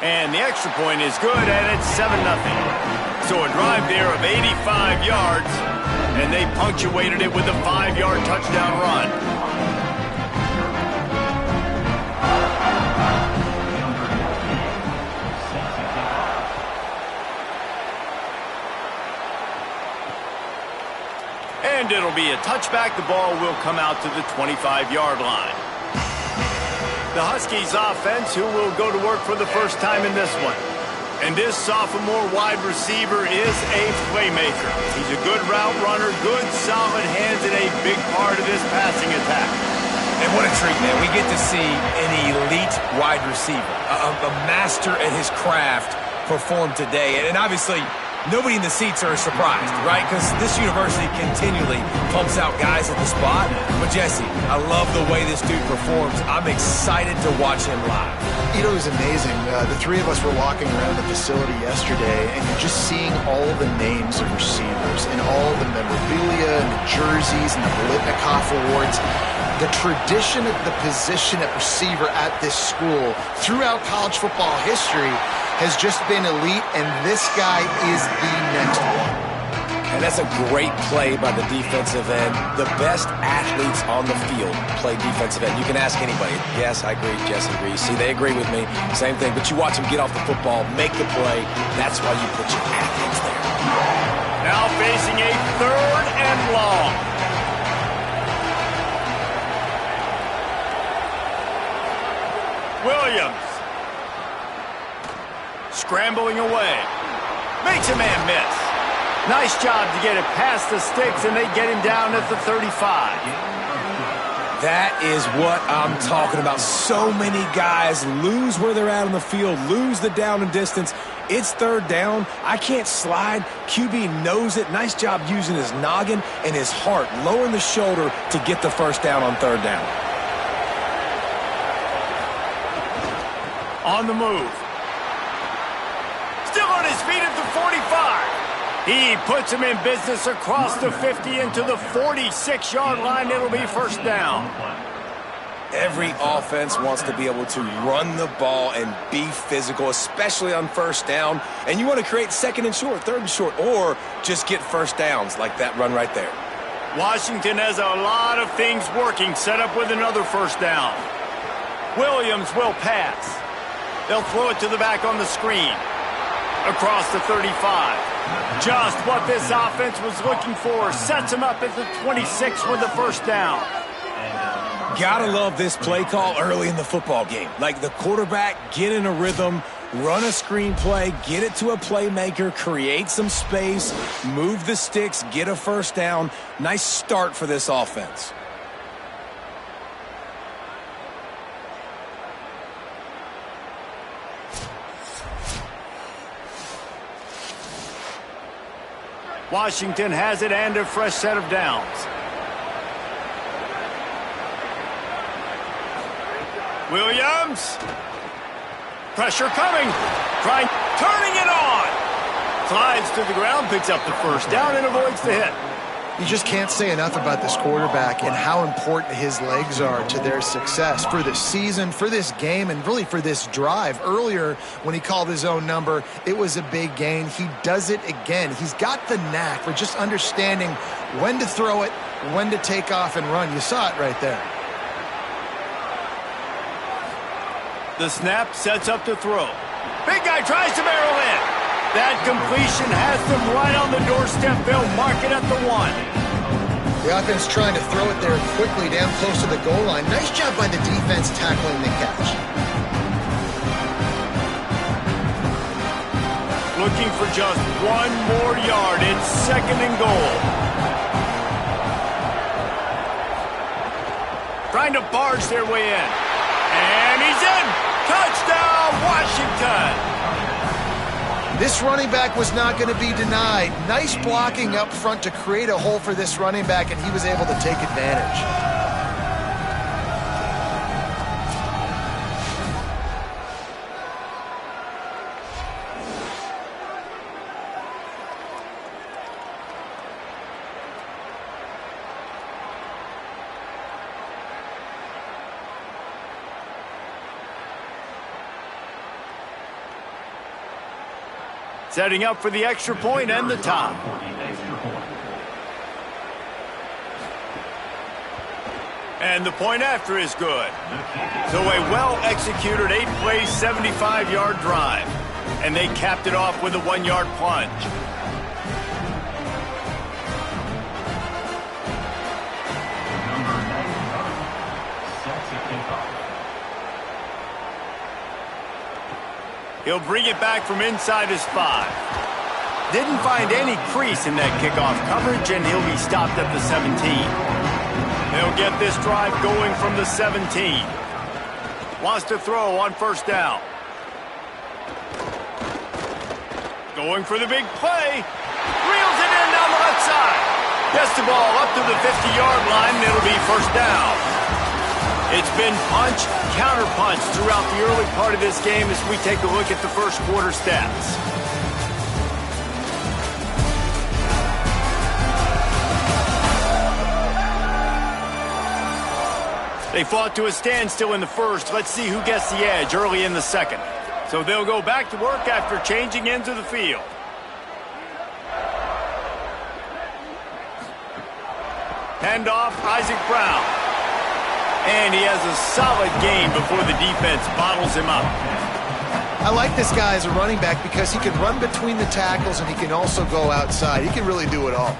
And the extra point is good, and it's 7-0. So a drive there of 85 yards, and they punctuated it with a 5-yard touchdown run. And it'll be a touchback. The ball will come out to the 25-yard line. The Huskies offense, who will go to work for the first time in this one. And this sophomore wide receiver is a playmaker. He's a good route runner, good solid hands, and a big part of this passing attack. And what a treat, man. We get to see an elite wide receiver, a master at his craft perform today. And obviously, nobody in the seats are surprised, right? Because this university continually pumps out guys at the spot. But, Jesse, I love the way this dude performs. I'm excited to watch him live. You know, it was amazing. The three of us were walking around the facility yesterday, and you're just seeing all the names of receivers and all the memorabilia and the jerseys and the Bolitnikoff awards. The tradition of the position at receiver at this school throughout college football history has just been elite, and this guy is the next one. And that's a great play by the defensive end. The best athletes on the field play defensive end. You can ask anybody. Yes, I agree. Jesse agrees. See, they agree with me. Same thing. But you watch them get off the football, make the play. That's why you put your athletes there. Now facing a 3rd and long. Williams. Scrambling away. Makes a man miss. Nice job to get it past the sticks, and they get him down at the 35. That is what I'm talking about. So many guys lose where they're at on the field, lose the down and distance. It's 3rd down. I can't slide. QB knows it. Nice job using his noggin and his heart, lowering the shoulder to get the first down on 3rd down. On the move. Still on his feet at the 45. He puts him in business across the 50 into the 46-yard line. It'll be first down. Every offense wants to be able to run the ball and be physical, especially on first down. And you want to create 2nd and short, 3rd and short, or just get first downs like that run right there. Washington has a lot of things working, set up with another first down. Williams will pass. They'll throw it to the back on the screen. Across the 35. Just what this offense was looking for. Sets him up at the 26 with the first down. Gotta love this play call early in the football game. Like the quarterback, get in a rhythm, run a screen play, get it to a playmaker, create some space, move the sticks, get a first down. Nice start for this offense. Washington has it and a fresh set of downs. Williams. Pressure coming. Turning it on. Slides to the ground, picks up the first down, and avoids the hit. You just can't say enough about this quarterback and how important his legs are to their success for this season, for this game, and really for this drive. Earlier, when he called his own number, it was a big gain. He does it again. He's got the knack for just understanding when to throw it, when to take off and run. You saw it right there. The snap sets up the throw. Big guy tries to barrel in. That completion has them right on the doorstep. They'll mark it at the 1. The offense trying to throw it there quickly down close to the goal line. Nice job by the defense tackling the catch. Looking for just 1 more yard. It's 2nd and goal. Trying to barge their way in. And he's in. Touchdown, Washington. This running back was not going to be denied. Nice blocking up front to create a hole for this running back, and he was able to take advantage. Setting up for the extra point and the tie. And the point after is good. So a well-executed 8-play, 75-yard drive. And they capped it off with a 1-yard plunge. He'll bring it back from inside his 5. Didn't find any crease in that kickoff coverage, and he'll be stopped at the 17. They'll get this drive going from the 17. Wants to throw on first down. Going for the big play. Reels it in down the left side. Gets the ball up to the 50-yard line, and it'll be first down. It's been punch, counter-punch throughout the early part of this game as we take a look at the first quarter stats. They fought to a standstill in the first. Let's see who gets the edge early in the second. So they'll go back to work after changing into the field. Handoff, Isaac Brown. And he has a solid gain before the defense bottles him up. I like this guy as a running back because he can run between the tackles and he can also go outside. He can really do it all.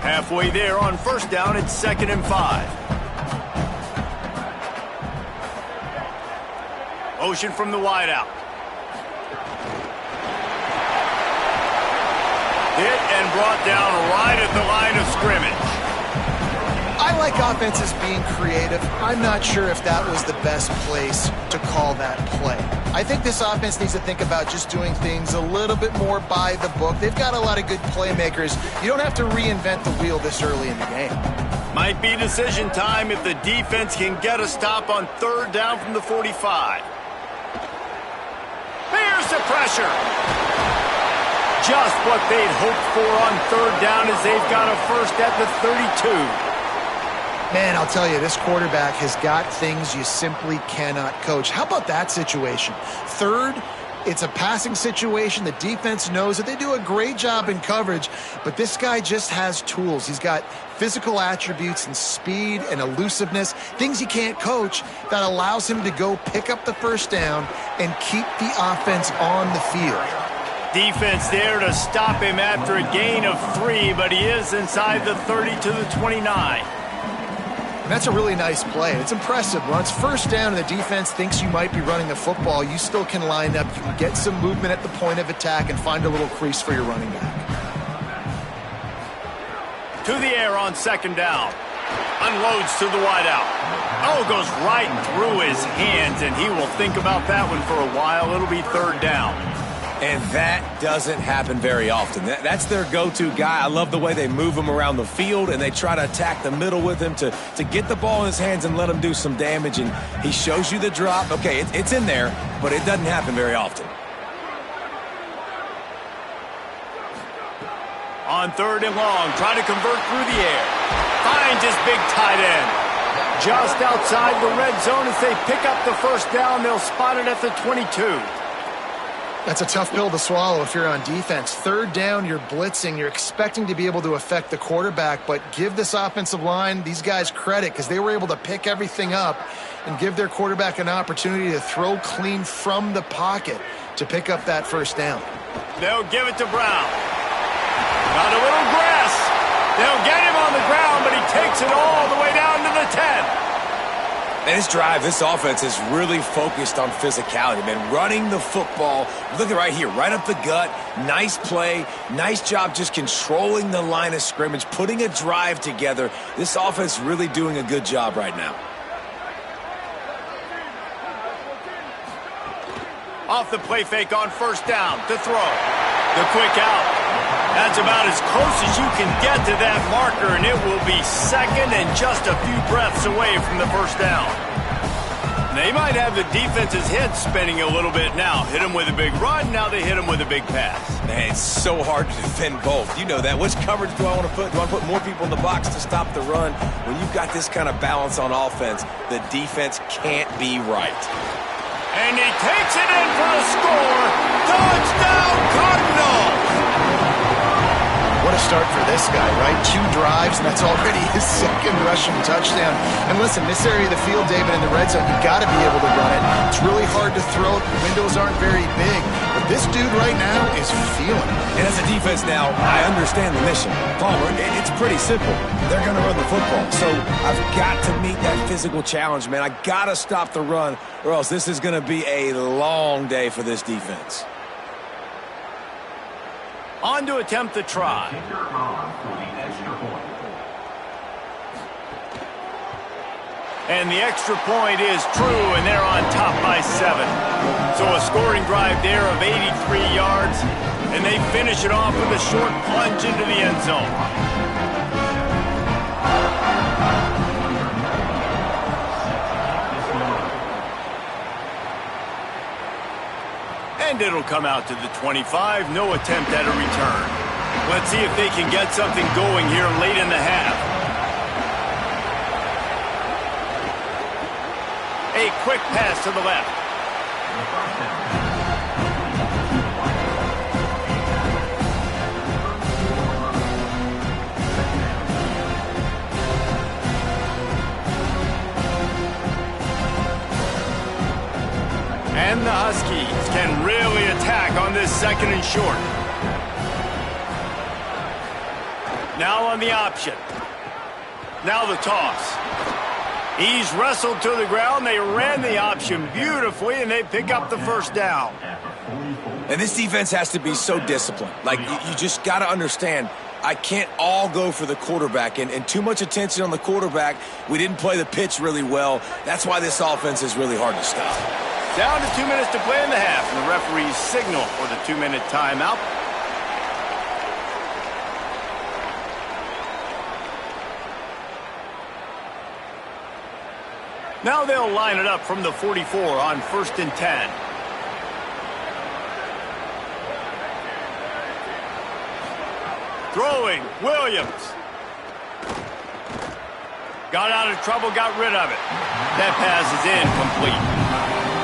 Halfway there on first down, it's 2nd and 5. Motion from the wideout. Hit and brought down right at the line of scrimmage. I like offenses being creative. I'm not sure if that was the best place to call that play. I think this offense needs to think about just doing things a little bit more by the book. They've got a lot of good playmakers. You don't have to reinvent the wheel this early in the game. Might be decision time if the defense can get a stop on 3rd down from the 45. There's the pressure. Just what they'd hoped for on 3rd down as they've got a first at the 32. Man, I'll tell you, this quarterback has got things you simply cannot coach. How about that situation? 3rd, it's a passing situation. The defense knows that they do a great job in coverage, but this guy just has tools. He's got physical attributes and speed and elusiveness, things you can't coach, that allows him to go pick up the first down and keep the offense on the field. Defense there to stop him after a gain of 3, but he is inside the 30 to the 29. That's a really nice play. It's impressive. When it's first down and the defense thinks you might be running the football, you still can line up. You can get some movement at the point of attack and find a little crease for your running back. To the air on 2nd down. Unloads to the wideout. Oh, goes right through his hands, and he will think about that one for a while. It'll be 3rd down. And that doesn't happen very often. That's their go-to guy. I love the way they move him around the field, and they try to attack the middle with him to get the ball in his hands and let him do some damage. And he shows you the drop. Okay, it's in there, but it doesn't happen very often. On 3rd and long, trying to convert through the air. Finds his big tight end. Just outside the red zone as they pick up the first down. They'll spot it at the 22. That's a tough pill to swallow if you're on defense. 3rd down, you're blitzing. You're expecting to be able to affect the quarterback, but give this offensive line, these guys, credit because they were able to pick everything up and give their quarterback an opportunity to throw clean from the pocket to pick up that first down. They'll give it to Brown. Got a little grass. They'll get him on the ground, but he takes it all the way down to the 10. And this drive, this offense is really focused on physicality, man. Running the football, look at right here, right up the gut. Nice play, nice job just controlling the line of scrimmage, putting a drive together. This offense really doing a good job right now. Off the play fake on first down to throw. The quick out. That's about as close as you can get to that marker, and it will be second and just a few breaths away from the first down. They might have the defense's head spinning a little bit now. Hit him with a big run, now they hit him with a big pass. Man, it's so hard to defend both. You know that. Which coverage do I want to put? Do I want to put more people in the box to stop the run? When you've got this kind of balance on offense, the defense can't be right. And he takes it in for a score. Touchdown, Cardinals! What a start for this guy, right? 2 drives, and that's already his second rushing touchdown. And listen, this area of the field, David, in the red zone, you've got to be able to run it. It's really hard to throw. The windows aren't very big. But this dude right now is feeling it. And as a defense now, I understand the mission. Palmer, it's pretty simple. They're going to run the football. So I've got to meet that physical challenge, man. I got to stop the run, or else this is going to be a long day for this defense. On to attempt the try. And the extra point is true, and they're on top by 7. So a scoring drive there of 83 yards, and they finish it off with a short plunge into the end zone. And it'll come out to the 25. No attempt at a return. Let's see if they can get something going here late in the half. A quick pass to the left. And the Huskies can really attack on this second and short. Now on the option. Now the toss. He's wrestled to the ground. They ran the option beautifully, and they pick up the first down. And this defense has to be so disciplined. Like, you just got to understand, I can't all go for the quarterback, and too much attention on the quarterback. We didn't play the pitch really well. That's why this offense is really hard to stop. Down to 2 minutes to play in the half, and the referees signal for the 2-minute timeout. Now they'll line it up from the 44 on 1st and 10. Throwing, Williams. Got out of trouble, got rid of it. That pass is incomplete.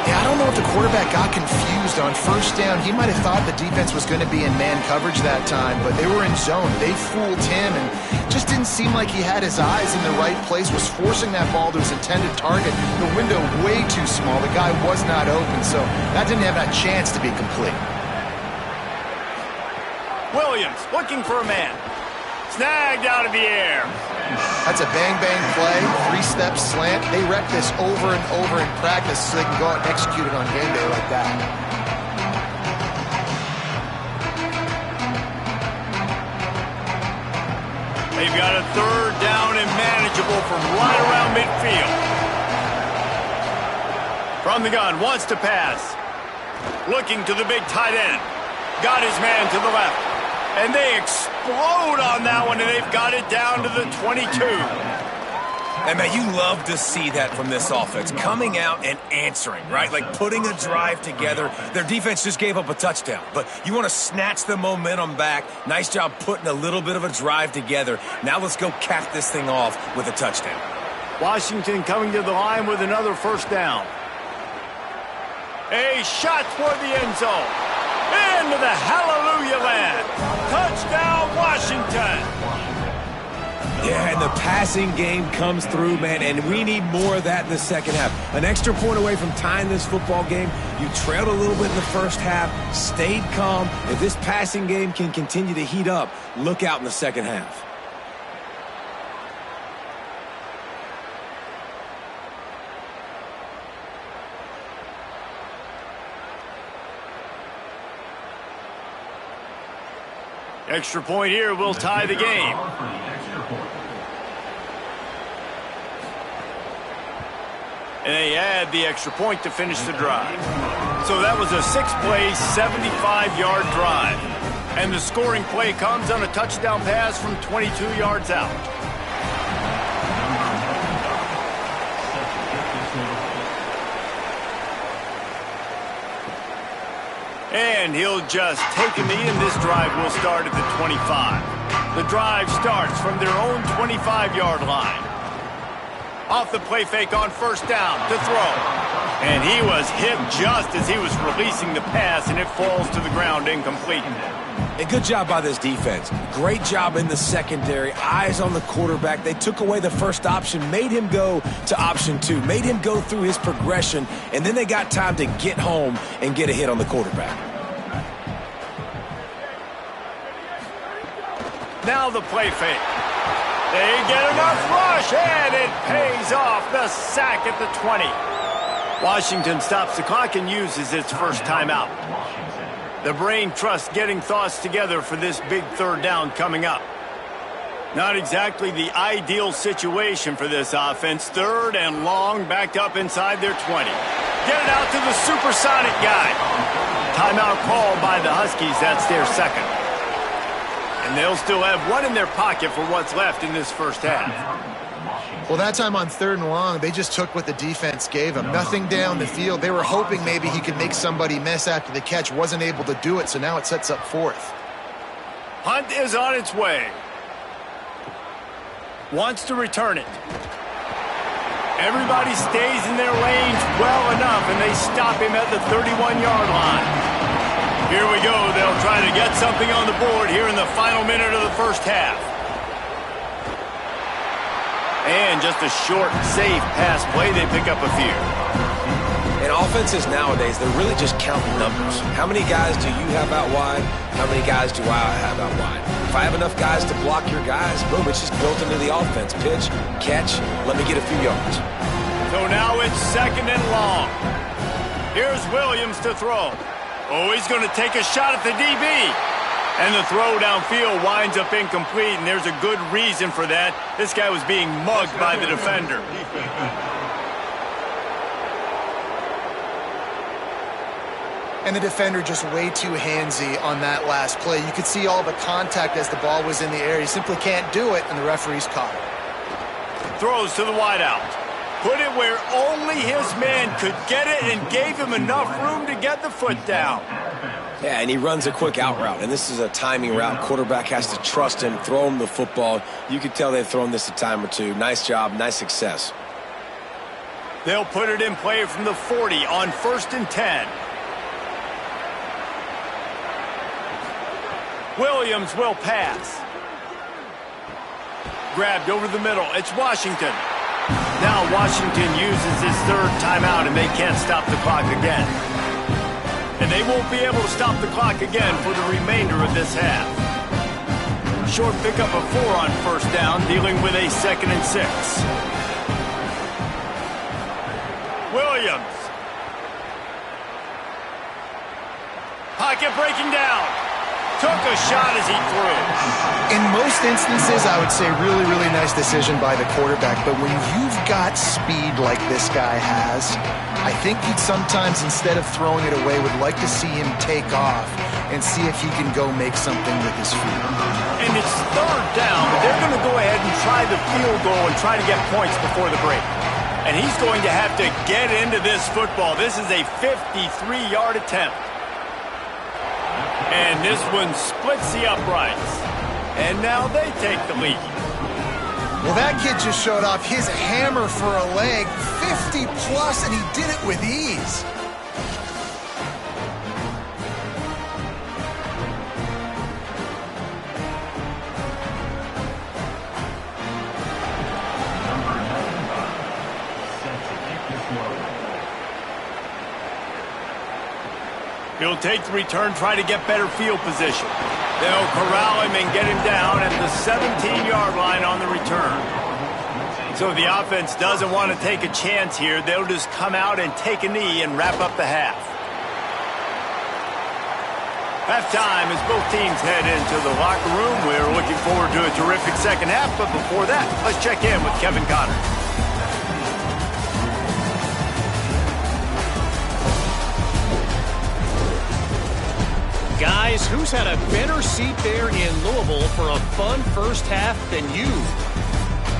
Yeah, I don't know if the quarterback got confused on first down. He might have thought the defense was going to be in man coverage that time, but they were in zone. They fooled him and just didn't seem like he had his eyes in the right place, was forcing that ball to his intended target. The window way too small. The guy was not open, so that didn't have that chance to be complete. Williams looking for a man. Snagged out of the air. That's a bang-bang play, 3-step slant. They rep this over and over in practice so they can go out and execute it on game day like that. They've got a 3rd down and manageable from right around midfield. From the gun, wants to pass. Looking to the big tight end. Got his man to the left. And they explode on that one, and they've got it down to the 22. And, man, you love to see that from this offense. Coming out and answering, right? Like putting a drive together. Their defense just gave up a touchdown. But you want to snatch the momentum back. Nice job putting a little bit of a drive together. Now let's go cap this thing off with a touchdown. Washington coming to the line with another first down. A shot toward the end zone. Into the hallelujah land. Touchdown, Washington. Yeah, and the passing game comes through, man, and we need more of that in the second half. An extra point away from tying this football game. You trailed a little bit in the first half, stayed calm. If this passing game can continue to heat up, look out in the second half. Extra point here will tie the game. And they add the extra point to finish the drive. So that was a 6-play, 75-yard drive. And the scoring play comes on a touchdown pass from 22 yards out. And he'll just take a knee, and this drive will start at the 25. The drive starts from their own 25-yard line. Off the play fake on first down to throw. And he was hit just as he was releasing the pass, and it falls to the ground incomplete. A good job by this defense. Great job in the secondary. Eyes on the quarterback. They took away the first option, made him go to option 2, made him go through his progression, and then they got time to get home and get a hit on the quarterback. Now the play fake. They get enough rush, and it pays off. The sack at the 20. Washington stops the clock and uses its first timeout. The brain trusts getting thoughts together for this big third down coming up. Not exactly the ideal situation for this offense. Third and long, backed up inside their 20. Get it out to the supersonic guy. Timeout called by the Huskies. That's their second. And they'll still have one in their pocket for what's left in this first half. Well, that time on 3rd and long, they just took what the defense gave them. Nothing down the field. They were hoping maybe he could make somebody miss after the catch. Wasn't able to do it, so now it sets up 4th. Hunt is on its way. Wants to return it. Everybody stays in their lanes well enough, and they stop him at the 31-yard line. Here we go. They'll try to get something on the board here in the final minute of the first half. And just a short, safe pass play. They pick up a few. And offenses nowadays, they're really just counting numbers. How many guys do you have out wide? How many guys do I have out wide? If I have enough guys to block your guys, boom, it's just built into the offense. Pitch, catch, let me get a few yards. So now it's 2nd and long. Here's Williams to throw. Oh, he's going to take a shot at the DB. And the throw downfield winds up incomplete, and there's a good reason for that. This guy was being mugged by the defender. And the defender just way too handsy on that last play. You could see all the contact as the ball was in the air. He simply can't do it, and the referee's caught it. Throws to the wideout. Put it where only his man could get it and gave him enough room to get the foot down. Yeah, and he runs a quick out route, and this is a timing route. Quarterback has to trust him, throw him the football. You can tell they've thrown this a time or two. Nice job, nice success. They'll put it in play from the 40 on 1st and 10. Williams will pass. Grabbed over the middle. It's Washington. Now Washington uses his 3rd timeout, and they can't stop the clock again. And they won't be able to stop the clock again for the remainder of this half. Short pickup of 4 on 1st down, dealing with a 2nd and 6. Williams. Pocket breaking down. Took a shot as he threw. In most instances, I would say really, really nice decision by the quarterback. But when you've got speed like this guy has, I think he'd sometimes, instead of throwing it away, would like to see him take off and see if he can go make something with his feet. And it's 3rd down, but they're going to go ahead and try the field goal and try to get points before the break. And he's going to have to get into this football. This is a 53-yard attempt. And this one splits the uprights. And now they take the lead. Well, that kid just showed off his hammer for a leg, 50-plus, and he did it with ease. He'll take the return, try to get better field position. They'll corral him and get him down at the 17-yard line on the return. So the offense doesn't want to take a chance here. They'll just come out and take a knee and wrap up the half. Halftime as both teams head into the locker room. We're looking forward to a terrific second half, but before that, let's check in with Kevin Connors. Guys, who's had a better seat there in Louisville for a fun first half than you?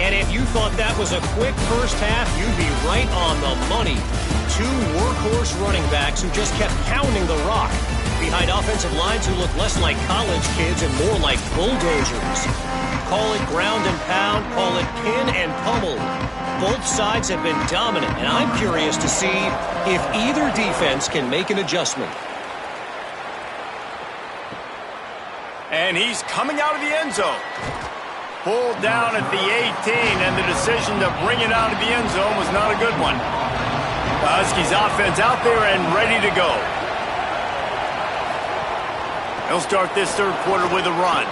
And if you thought that was a quick first half, you'd be right on the money. Two workhorse running backs who just kept pounding the rock behind offensive lines who look less like college kids and more like bulldozers. Call it ground and pound, call it pin and pummel. Both sides have been dominant, and I'm curious to see if either defense can make an adjustment. And he's coming out of the end zone. Pulled down at the 18, and the decision to bring it out of the end zone was not a good one. The Huskies offense out there and ready to go. He'll start this third quarter with a run.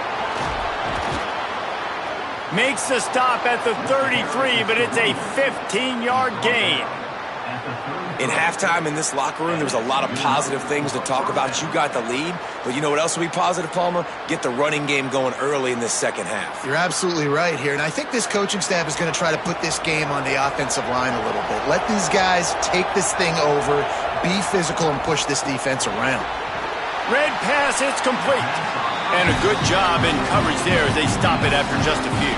Makes the stop at the 33, but it's a 15-yard gain. In halftime in this locker room, there was a lot of positive things to talk about. You got the lead, but you know what else will be positive, Palmer? Get the running game going early in this second half. You're absolutely right here, and I think this coaching staff is going to try to put this game on the offensive line a little bit. Let these guys take this thing over, be physical, and push this defense around. Red pass, it's complete. And a good job in coverage there as they stop it after just a few.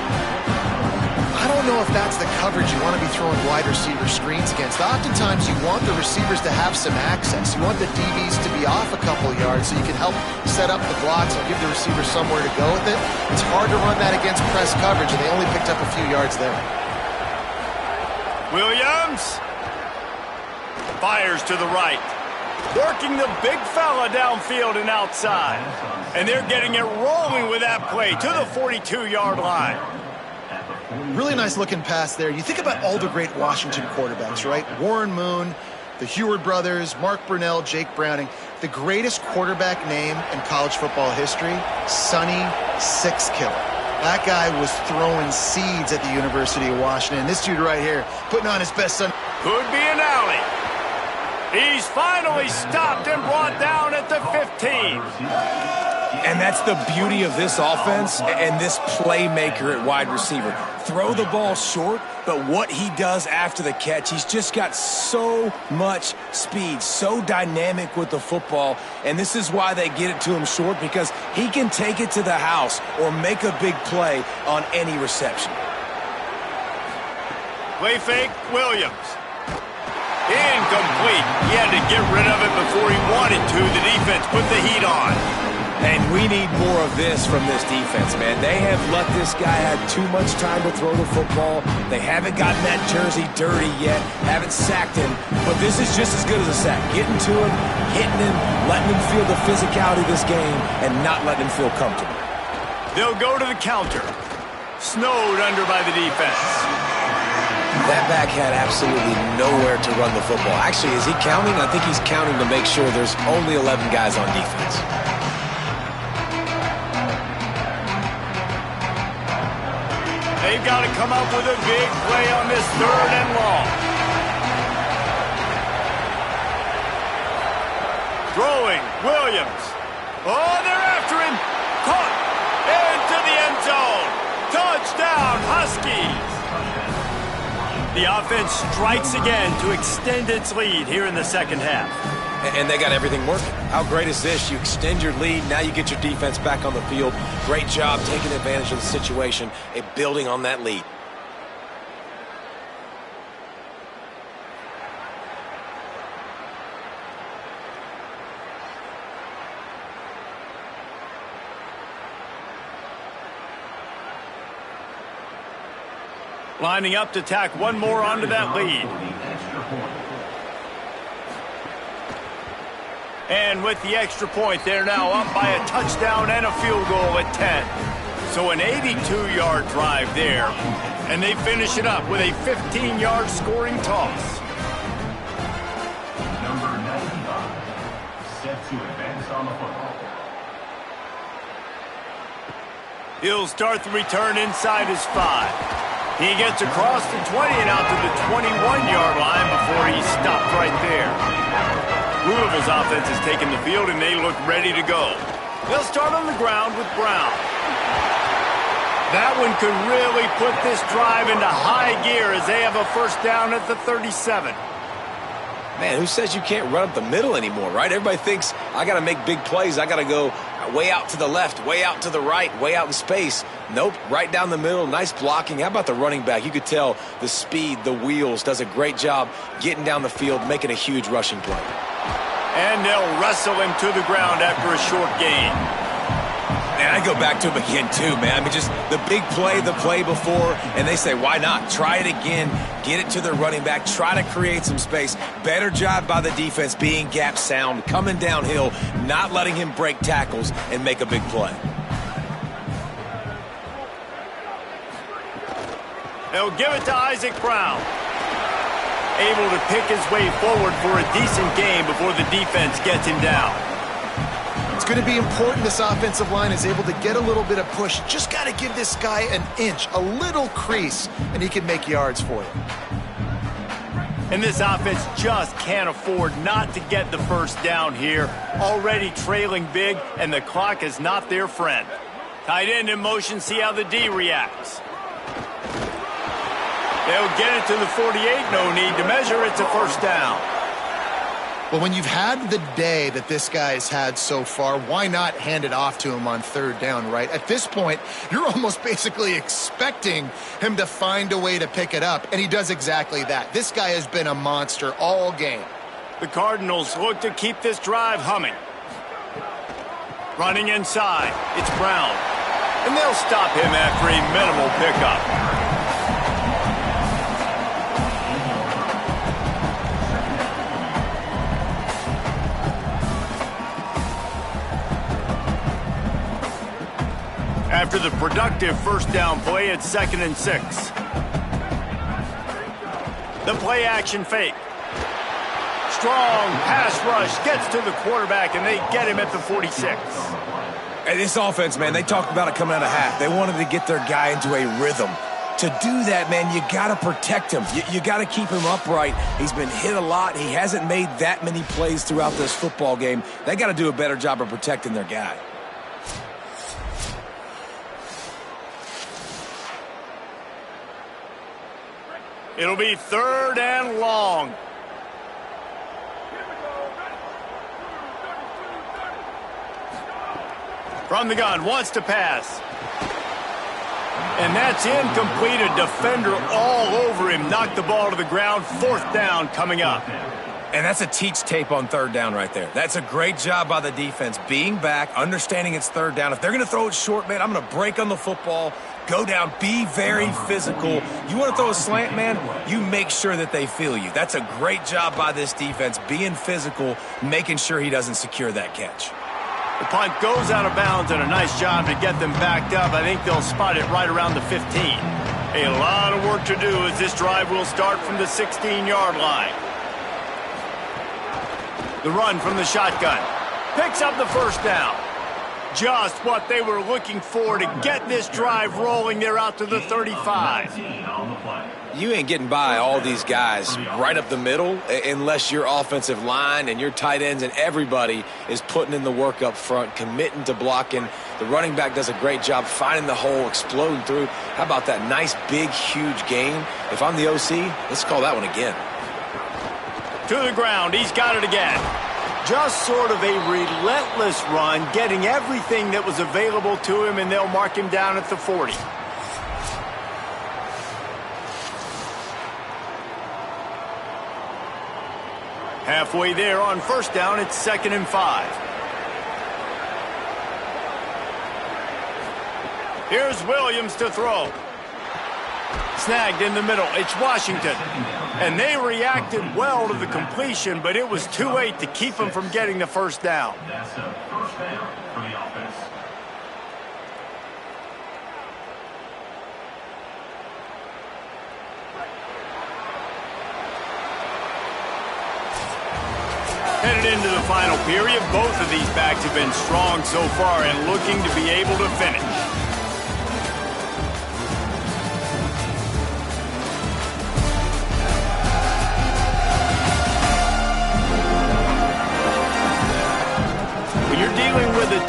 I don't know if that's the coverage you want to be throwing wide receiver screens against. Oftentimes, you want the receivers to have some access. You want the DBs to be off a couple yards so you can help set up the blocks and give the receiver somewhere to go with it. It's hard to run that against press coverage, and they only picked up a few yards there. Williams fires to the right. Working the big fella downfield and outside. And they're getting it rolling with that play to the 42-yard line. Really nice looking pass there. You think about all the great Washington quarterbacks, right? Warren Moon, the Heward brothers, Mark Brunell, Jake Browning. The greatest quarterback name in college football history, Sonny Sixkiller. That guy was throwing seeds at the University of Washington. And this dude right here, putting on his best son. Could be an alley. He's finally stopped and brought down at the 15. And that's the beauty of this offense and this playmaker at wide receiver. Throw the ball short, but what he does after the catch, he's just got so much speed, so dynamic with the football. And this is why they get it to him short, because he can take it to the house or make a big play on any reception. Play fake, Williams. Incomplete. He had to get rid of it before he wanted to. The defense put the heat on. And we need more of this from this defense, man. They have let this guy have too much time to throw the football. They haven't gotten that jersey dirty yet, haven't sacked him. But this is just as good as a sack. Getting to him, hitting him, letting him feel the physicality of this game, and not letting him feel comfortable. They'll go to the counter. Snowed under by the defense. That back had absolutely nowhere to run the football. Actually, is he counting? I think he's counting to make sure there's only 11 guys on defense. They've got to come up with a big play on this third and long. Throwing, Williams. Oh, they're after him. Caught into the end zone. Touchdown, Huskies. The offense strikes again to extend its lead here in the second half. And they got everything working. How great is this? You extend your lead, now you get your defense back on the field. Great job taking advantage of the situation and building on that lead. Lining up to tack one more onto that lead. And with the extra point, they're now up by a touchdown and a field goal at 10. So an 82-yard drive there. And they finish it up with a 15-yard scoring toss. Number 95, set to advance on the football. He'll start the return inside his 5. He gets across the 20 and out to the 21-yard line before he's stopped right there. Louisville's offense has taken the field, and they look ready to go. They'll start on the ground with Brown. That one could really put this drive into high gear as they have a first down at the 37. Man, who says you can't run up the middle anymore, right? Everybody thinks, I got to make big plays. I got to go way out to the left, way out to the right, way out in space. Nope, right down the middle, nice blocking. How about the running back? You could tell the speed, the wheels, does a great job getting down the field, making a huge rushing play. And they'll wrestle him to the ground after a short gain. And I go back to him again, too, man. I mean, just the big play, the play before, and they say, why not? Try it again, get it to the running back, try to create some space. Better job by the defense being gap sound, coming downhill, not letting him break tackles and make a big play. They'll give it to Isaac Brown. Able to pick his way forward for a decent game before the defense gets him down. It's going to be important this offensive line is able to get a little bit of push. Just got to give this guy an inch, a little crease, and he can make yards for you. And this offense just can't afford not to get the first down here. Already trailing big, and the clock is not their friend. Tight end in motion, see how the D reacts. They'll get it to the 48, no need to measure. It's a first down. Well, when you've had the day that this guy's had so far, why not hand it off to him on third down, right? At this point, you're almost basically expecting him to find a way to pick it up, and he does exactly that. This guy has been a monster all game. The Cardinals look to keep this drive humming. Running inside, it's Brown. And they'll stop him after a minimal pickup. After the productive first down play, it's 2nd and 6. The play action fake. Strong pass rush gets to the quarterback, and they get him at the 46. And this offense, man, they talked about it coming out of half. They wanted to get their guy into a rhythm. To do that, man, you got to protect him. You got to keep him upright. He's been hit a lot. He hasn't made that many plays throughout this football game. They got to do a better job of protecting their guy. It'll be 3rd and long. From the gun, wants to pass. And that's incomplete. A defender all over him. Knocked the ball to the ground. 4th down coming up. And that's a teach tape on 3rd down right there. That's a great job by the defense. Being back, understanding it's 3rd down. If they're going to throw it short, man, I'm going to break on the football. Go down, be very physical. You want to throw a slant, man, you make sure that they feel you. That's a great job by this defense, being physical, making sure he doesn't secure that catch. The punt goes out of bounds, and a nice job to get them backed up. I think they'll spot it right around the 15. A lot of work to do as this drive will start from the 16-yard line. The run from the shotgun. Picks up the first down. Just what they were looking for to get this drive rolling. They're out to the 35. You ain't getting by all these guys right up the middle unless your offensive line and your tight ends and everybody is putting in the work up front, committing to blocking. The running back does a great job finding the hole, exploding through. How about that nice, big, huge gain? If I'm the OC, let's call that one again. To the ground. He's got it again. Just sort of a relentless run, getting everything that was available to him, and they'll mark him down at the 40. Halfway there on first down, it's 2nd and 5. Here's Williams to throw. Snagged in the middle. It's Washington. And they reacted well to the completion, but it was too late to keep them from getting the first down. That's a first down for the offense. Headed into the final period, both of these backs have been strong so far and looking to be able to finish.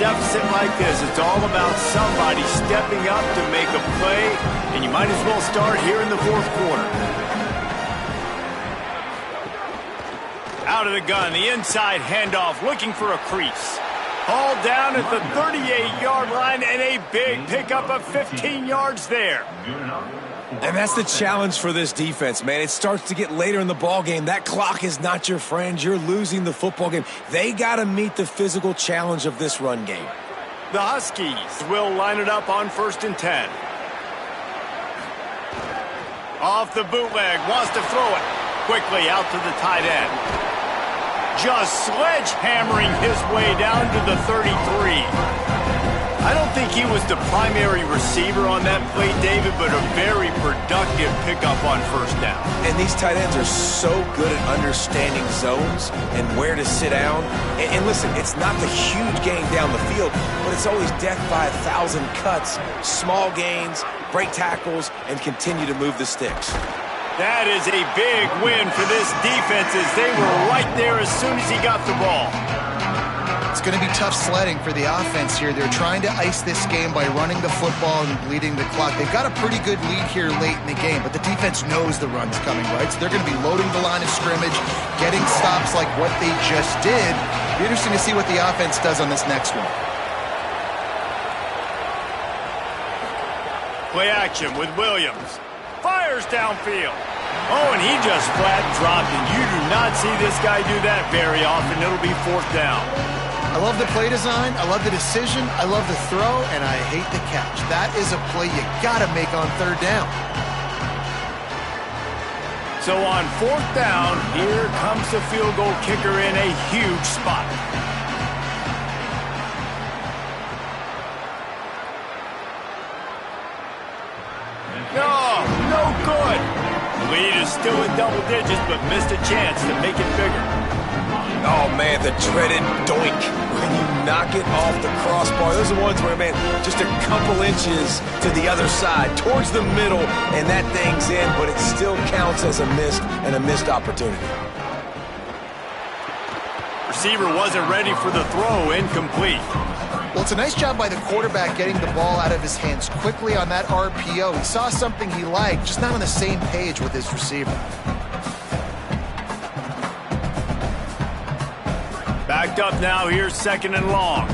deficit like this, it's all about somebody stepping up to make a play, and you might as well start here in the fourth quarter. Out of the gun, the inside handoff, looking for a crease. Hauled down at the 38-yard line, and a big pickup of 15 yards there. And that's the challenge for this defense, man. It starts to get later in the ball game. That clock is not your friend. You're losing the football game. They got to meet the physical challenge of this run game. The Huskies will line it up on 1st and 10. Off the bootleg, wants to throw it. Quickly out to the tight end. Just sledgehammering his way down to the 33. I don't think he was the primary receiver on that play, David, but a very productive pickup on 1st down. And these tight ends are so good at understanding zones and where to sit down. And listen, it's not the huge gain down the field, but it's always death by 1,000 cuts, small gains, break tackles, and continue to move the sticks. That is a big win for this defense as they were right there as soon as he got the ball. It's going to be tough sledding for the offense here. They're trying to ice this game by running the football and bleeding the clock. They've got a pretty good lead here late in the game, but the defense knows the run's coming, right? So they're going to be loading the line of scrimmage, getting stops like what they just did. Be interesting to see what the offense does on this next one. Play action with Williams. Fires downfield. Oh, and he just flat dropped it. You do not see this guy do that very often. It'll be 4th down. I love the play design. I love the decision. I love the throw, and I hate the catch. That is a play you got to make on 3rd down. So on 4th down, here comes the field goal kicker in a huge spot. No good. The lead is still in double digits, but missed a chance to make it bigger. Oh, man, the dreaded doink. When you knock it off the crossbar, those are the ones where, man, just a couple inches to the other side, towards the middle, and that thing's in, but it still counts as a missed opportunity. Receiver wasn't ready for the throw, incomplete. Well, it's a nice job by the quarterback getting the ball out of his hands quickly on that RPO. He saw something he liked, just not on the same page with his receiver. Backed up now, here's 2nd and long.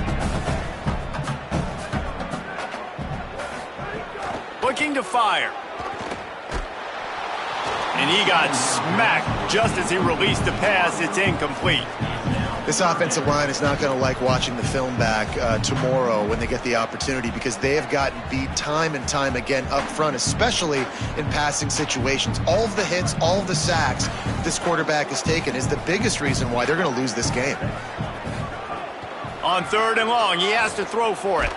Looking to fire. And he got smacked just as he released the pass. It's incomplete. This offensive line is not going to like watching the film back tomorrow when they get the opportunity, because they have gotten beat time and time again up front, especially in passing situations. All of the hits, all of the sacks this quarterback has taken is the biggest reason why they're going to lose this game. On 3rd and long, he has to throw for it.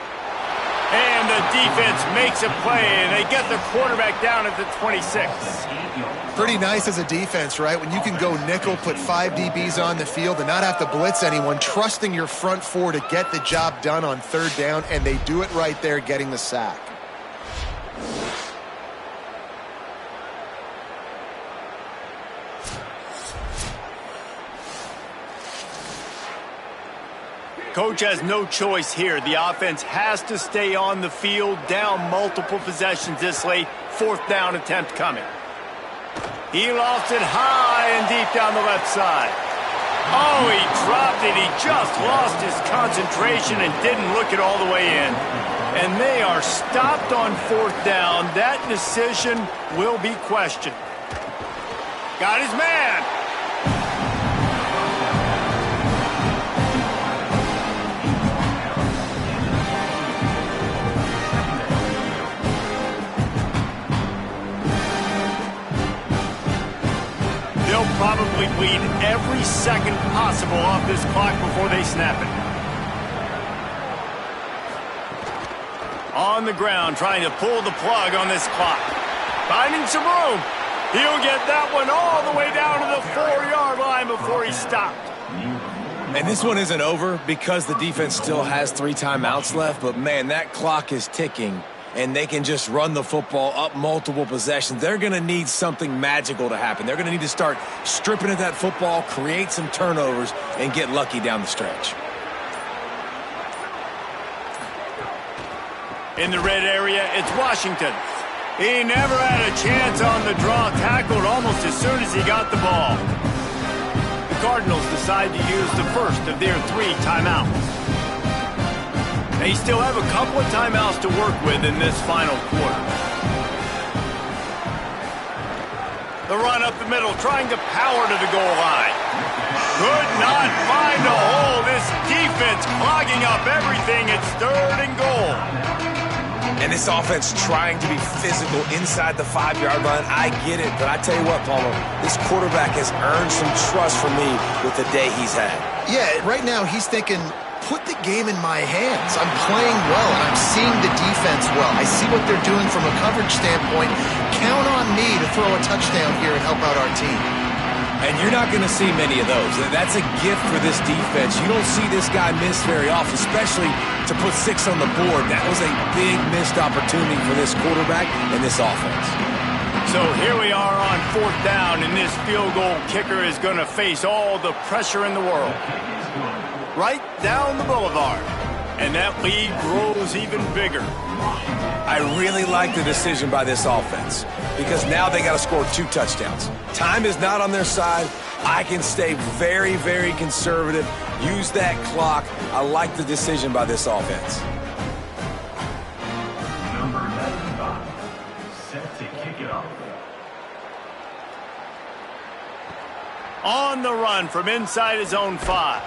And the defense makes a play, and they get the quarterback down at the 26. Pretty nice as a defense, right? When you can go nickel, put 5 DBs on the field and not have to blitz anyone, trusting your front 4 to get the job done on 3rd down, and they do it right there, getting the sack. Coach has no choice here. The offense has to stay on the field, down multiple possessions this late. 4th down attempt coming. He lost it high and deep down the left side. Oh, he dropped it. He just lost his concentration and didn't look it all the way in. And they are stopped on 4th down. That decision will be questioned. Got his man. They'll probably bleed every second possible off this clock before they snap it. On the ground, trying to pull the plug on this clock. Finding some room. He'll get that one all the way down to the 4-yard line before he stopped. And this one isn't over because the defense still has 3 timeouts left, but man, that clock is ticking. And they can just run the football up multiple possessions. They're going to need something magical to happen. They're going to need to start stripping at that football, create some turnovers, and get lucky down the stretch. In the red area, it's Washington. He never had a chance on the draw, tackled almost as soon as he got the ball. The Cardinals decide to use the first of their 3 timeouts. They still have a couple of timeouts to work with in this final quarter. The run up the middle, trying to power to the goal line. Could not find a hole. This defense clogging up everything. It's 3rd and goal. And this offense trying to be physical inside the 5-yard line. I get it, but I tell you what, Palmer, this quarterback has earned some trust from me with the day he's had. Yeah, right now he's thinking, put the game in my hands. I'm playing well, and I'm seeing the defense well. I see what they're doing from a coverage standpoint. Count on me to throw a touchdown here and help out our team. And you're not going to see many of those. That's a gift for this defense. You don't see this guy miss very often, especially to put 6 on the board. That was a big missed opportunity for this quarterback and this offense. So here we are on 4th down, and this field goal kicker is going to face all the pressure in the world. Right down the boulevard. And that lead grows even bigger. I really like the decision by this offense because now they got to score 2 touchdowns. Time is not on their side. I can stay very, very conservative. Use that clock. I like the decision by this offense. Number 95, set to kick it off. On the run from inside his own 5.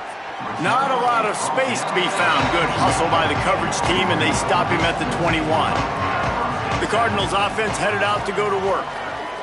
Not a lot of space to be found. Good hustle by the coverage team, and they stop him at the 21. The Cardinals offense headed out to go to work.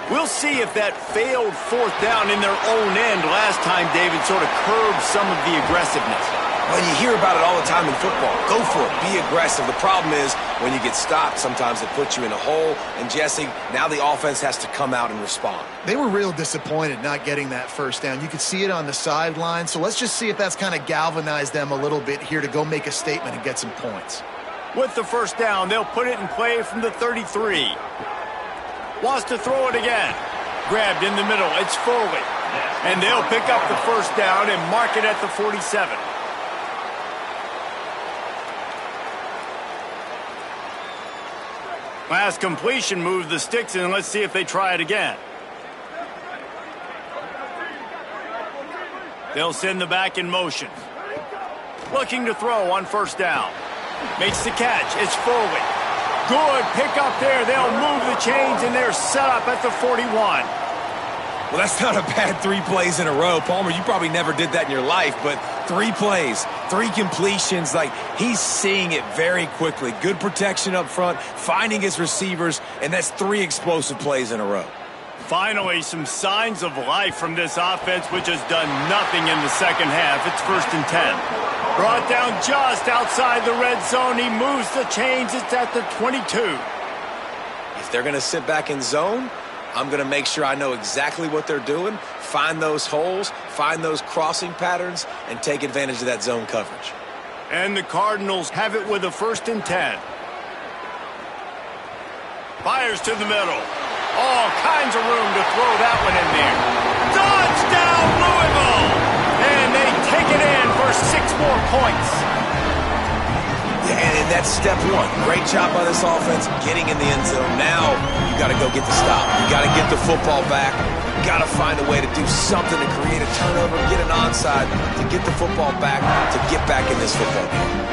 We'll see if that failed 4th down in their own end last time, David, sort of curbed some of the aggressiveness. Well, you hear about it all the time in football. Go for it. Be aggressive. The problem is when you get stopped, sometimes it puts you in a hole. And, Jesse, now the offense has to come out and respond. They were real disappointed not getting that 1st down. You could see it on the sideline. So let's just see if that's kind of galvanized them a little bit here to go make a statement and get some points. With the 1st down, they'll put it in play from the 33. Wants to throw it again. Grabbed in the middle. It's Foley. And they'll pick up the 1st down and mark it at the 47. Last completion moved the sticks in. Let's see if they try it again. They'll send the back in motion. Looking to throw on 1st down. Makes the catch. It's Foley. Good pick up there. They'll move the chains, and they're set up at the 41. Well, that's not a bad 3 plays in a row. Palmer, you probably never did that in your life, but 3 plays, 3 completions, like he's seeing it very quickly. Good protection up front, finding his receivers, and that's 3 explosive plays in a row. Finally, some signs of life from this offense, which has done nothing in the 2nd half. It's 1st and 10. Brought down just outside the red zone. He moves the chains. It's at the 22. If they're going to sit back in zone, I'm going to make sure I know exactly what they're doing, find those holes, find those crossing patterns, and take advantage of that zone coverage. And the Cardinals have it with a 1st and 10. Fires to the middle. All kinds of room to throw that one in there. Touchdown, Louisville! And they take it in for 6 more points. And that's step 1. Great job by this offense getting in the end zone. Now you got to go get the stop. You got to get the football back. You got to find a way to do something to create a turnover, get an onside, to get the football back, to get back in this football game.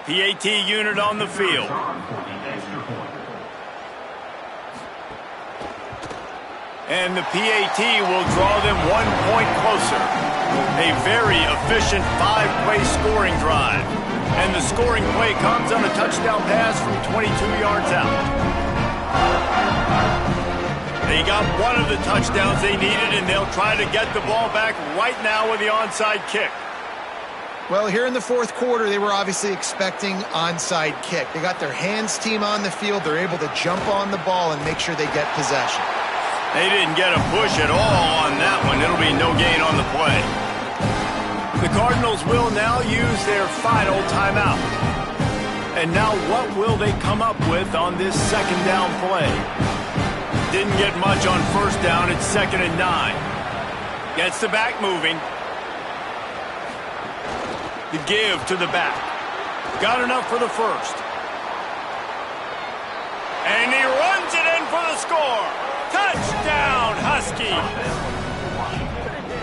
PAT unit on the field. And the PAT will draw them 1 point closer. A very efficient 5-play scoring drive. And the scoring play comes on a touchdown pass from 22 yards out. They got one of the touchdowns they needed, and they'll try to get the ball back right now with the onside kick. Well, here in the 4th quarter, they were obviously expecting onside kick. They got their hands team on the field. They're able to jump on the ball and make sure they get possession. They didn't get a push at all on that one. It'll be no gain on the play. The Cardinals will now use their final timeout. And now what will they come up with on this second down play? Didn't get much on first down. It's 2nd and 9. Gets the back moving. The give to the back. Got enough for the first. And he runs it in for the score. Touchdown, Husky.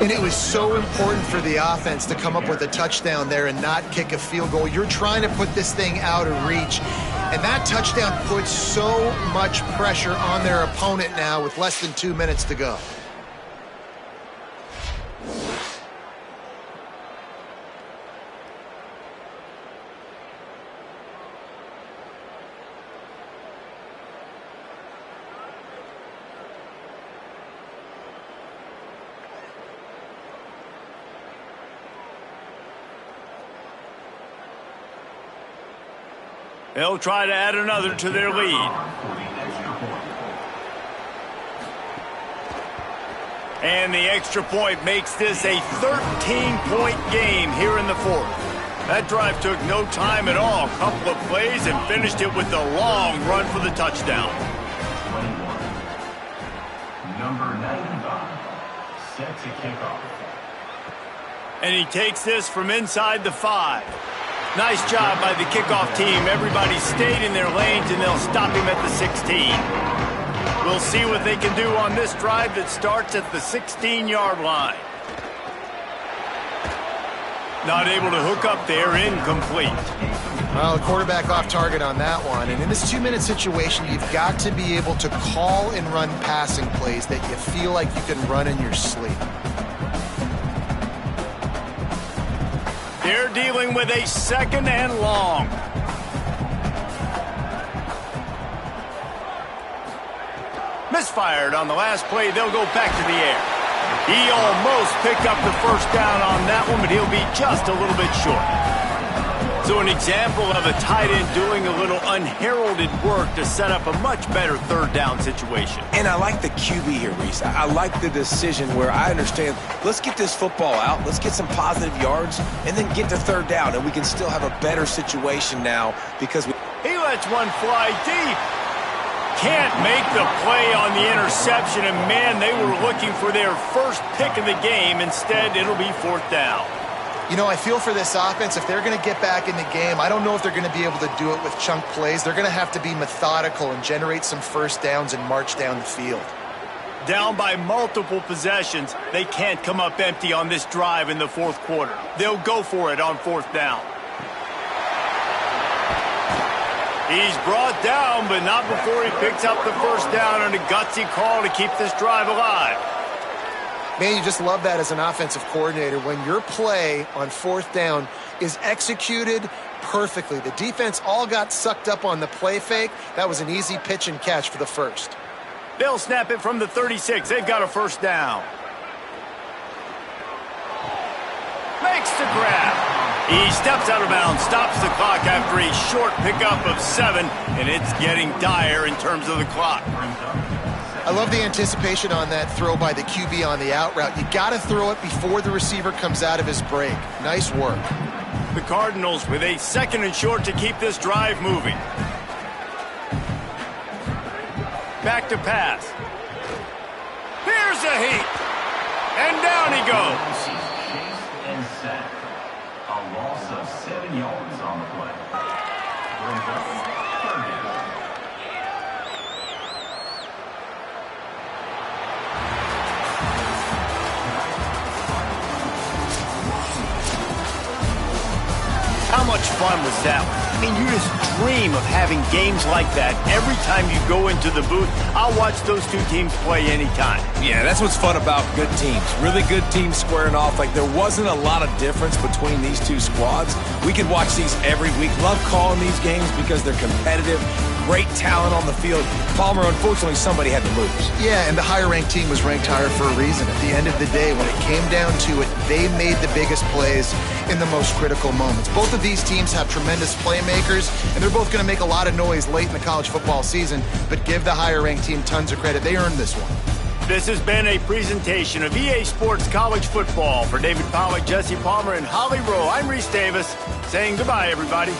And it was so important for the offense to come up with a touchdown there and not kick a field goal. You're trying to put this thing out of reach. And that touchdown puts so much pressure on their opponent now with less than 2 minutes to go. They'll try to add another to their lead. And the extra point makes this a 13-point game here in the fourth. That drive took no time at all. A couple of plays and finished it with a long run for the touchdown. 21. Number 95, set to kick off. And he takes this from inside the 5. Nice job by the kickoff team. Everybody stayed in their lanes, and they'll stop him at the 16. We'll see what they can do on this drive that starts at the 16-yard line. Not able to hook up there, incomplete. Well, the quarterback off target on that one. And in this 2-minute situation, you've got to be able to call and run passing plays that you feel like you can run in your sleep. They're dealing with a 2nd and long. Misfired on the last play. They'll go back to the air. He almost picked up the first down on that one, but he'll be just a little bit short. So an example of a tight end doing a little unheralded work to set up a much better third down situation. And I like the QB here, Reese. I like the decision where I understand, let's get this football out, let's get some positive yards, and then get to third down, and we can still have a better situation now because he lets one fly deep. Can't make the play on the interception, and man, they were looking for their first pick of the game. Instead, it'll be 4th down. You know, I feel for this offense, if they're going to get back in the game, I don't know if they're going to be able to do it with chunk plays. They're going to have to be methodical and generate some first downs and march down the field. Down by multiple possessions, they can't come up empty on this drive in the fourth quarter. They'll go for it on 4th down. He's brought down, but not before he picks up the first down on a gutsy call to keep this drive alive. Man, you just love that as an offensive coordinator when your play on 4th down is executed perfectly. The defense all got sucked up on the play fake. That was an easy pitch and catch for the first. They'll snap it from the 36. They've got a first down. Makes the grab. He steps out of bounds, stops the clock after a short pickup of 7, and it's getting dire in terms of the clock. I love the anticipation on that throw by the QB on the out route. You got to throw it before the receiver comes out of his break. Nice work. The Cardinals with a 2nd and short to keep this drive moving. Back to pass. Here's a heat. And down he goes. Chased and sacked. A loss of 7 yards on the play. Brings up 3rd down. How much fun was that? I mean, you just dream of having games like that every time you go into the booth. I'll watch those two teams play anytime. Yeah, that's what's fun about good teams. Really good teams squaring off. Like, there wasn't a lot of difference between these two squads. We could watch these every week. Love calling these games because they're competitive. Great talent on the field. Palmer, unfortunately, somebody had to lose. Yeah, and the higher-ranked team was ranked higher for a reason. At the end of the day, when it came down to it, they made the biggest plays in the most critical moments. Both of these teams have tremendous playmakers, and they're both going to make a lot of noise late in the college football season, but give the higher-ranked team tons of credit. They earned this one. This has been a presentation of EA Sports College Football. For David Pollack, Jesse Palmer, and Holly Rowe, I'm Reese Davis, saying goodbye, everybody.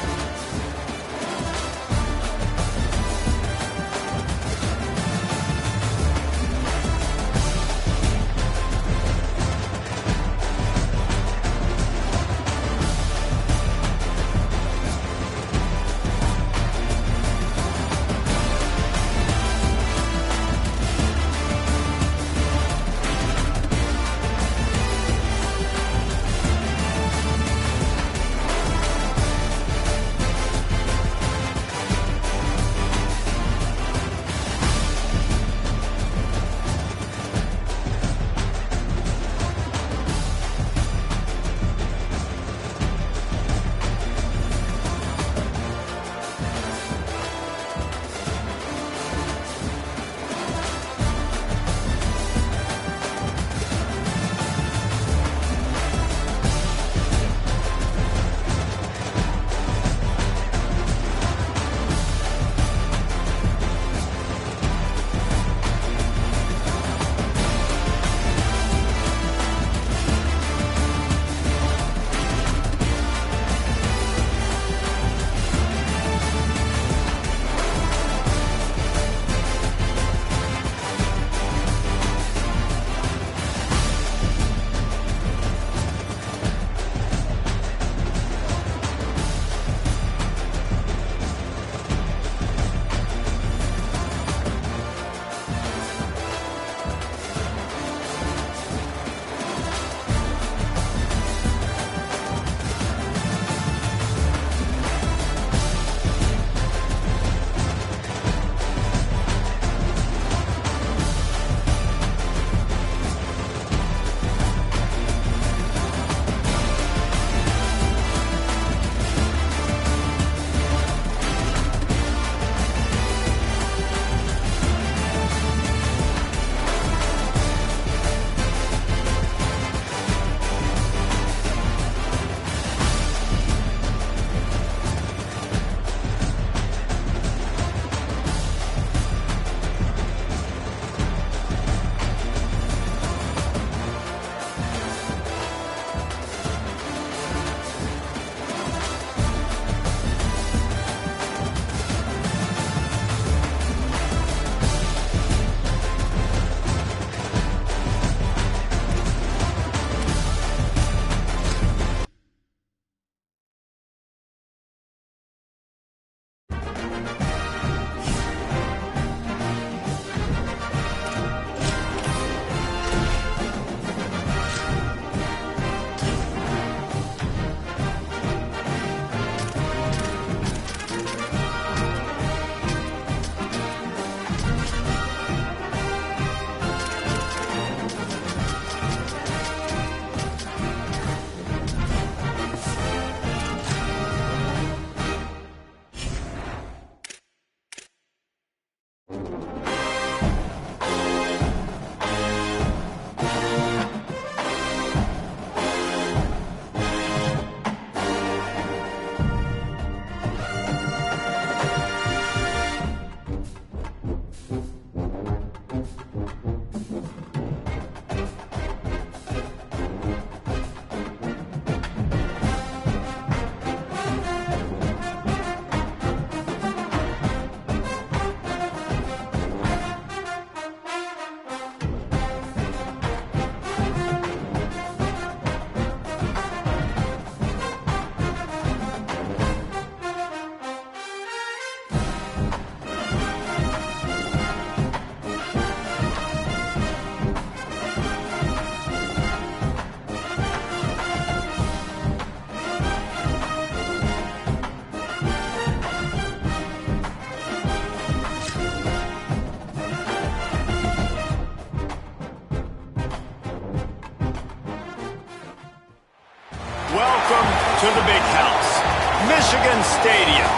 Welcome to the big house, Michigan Stadium.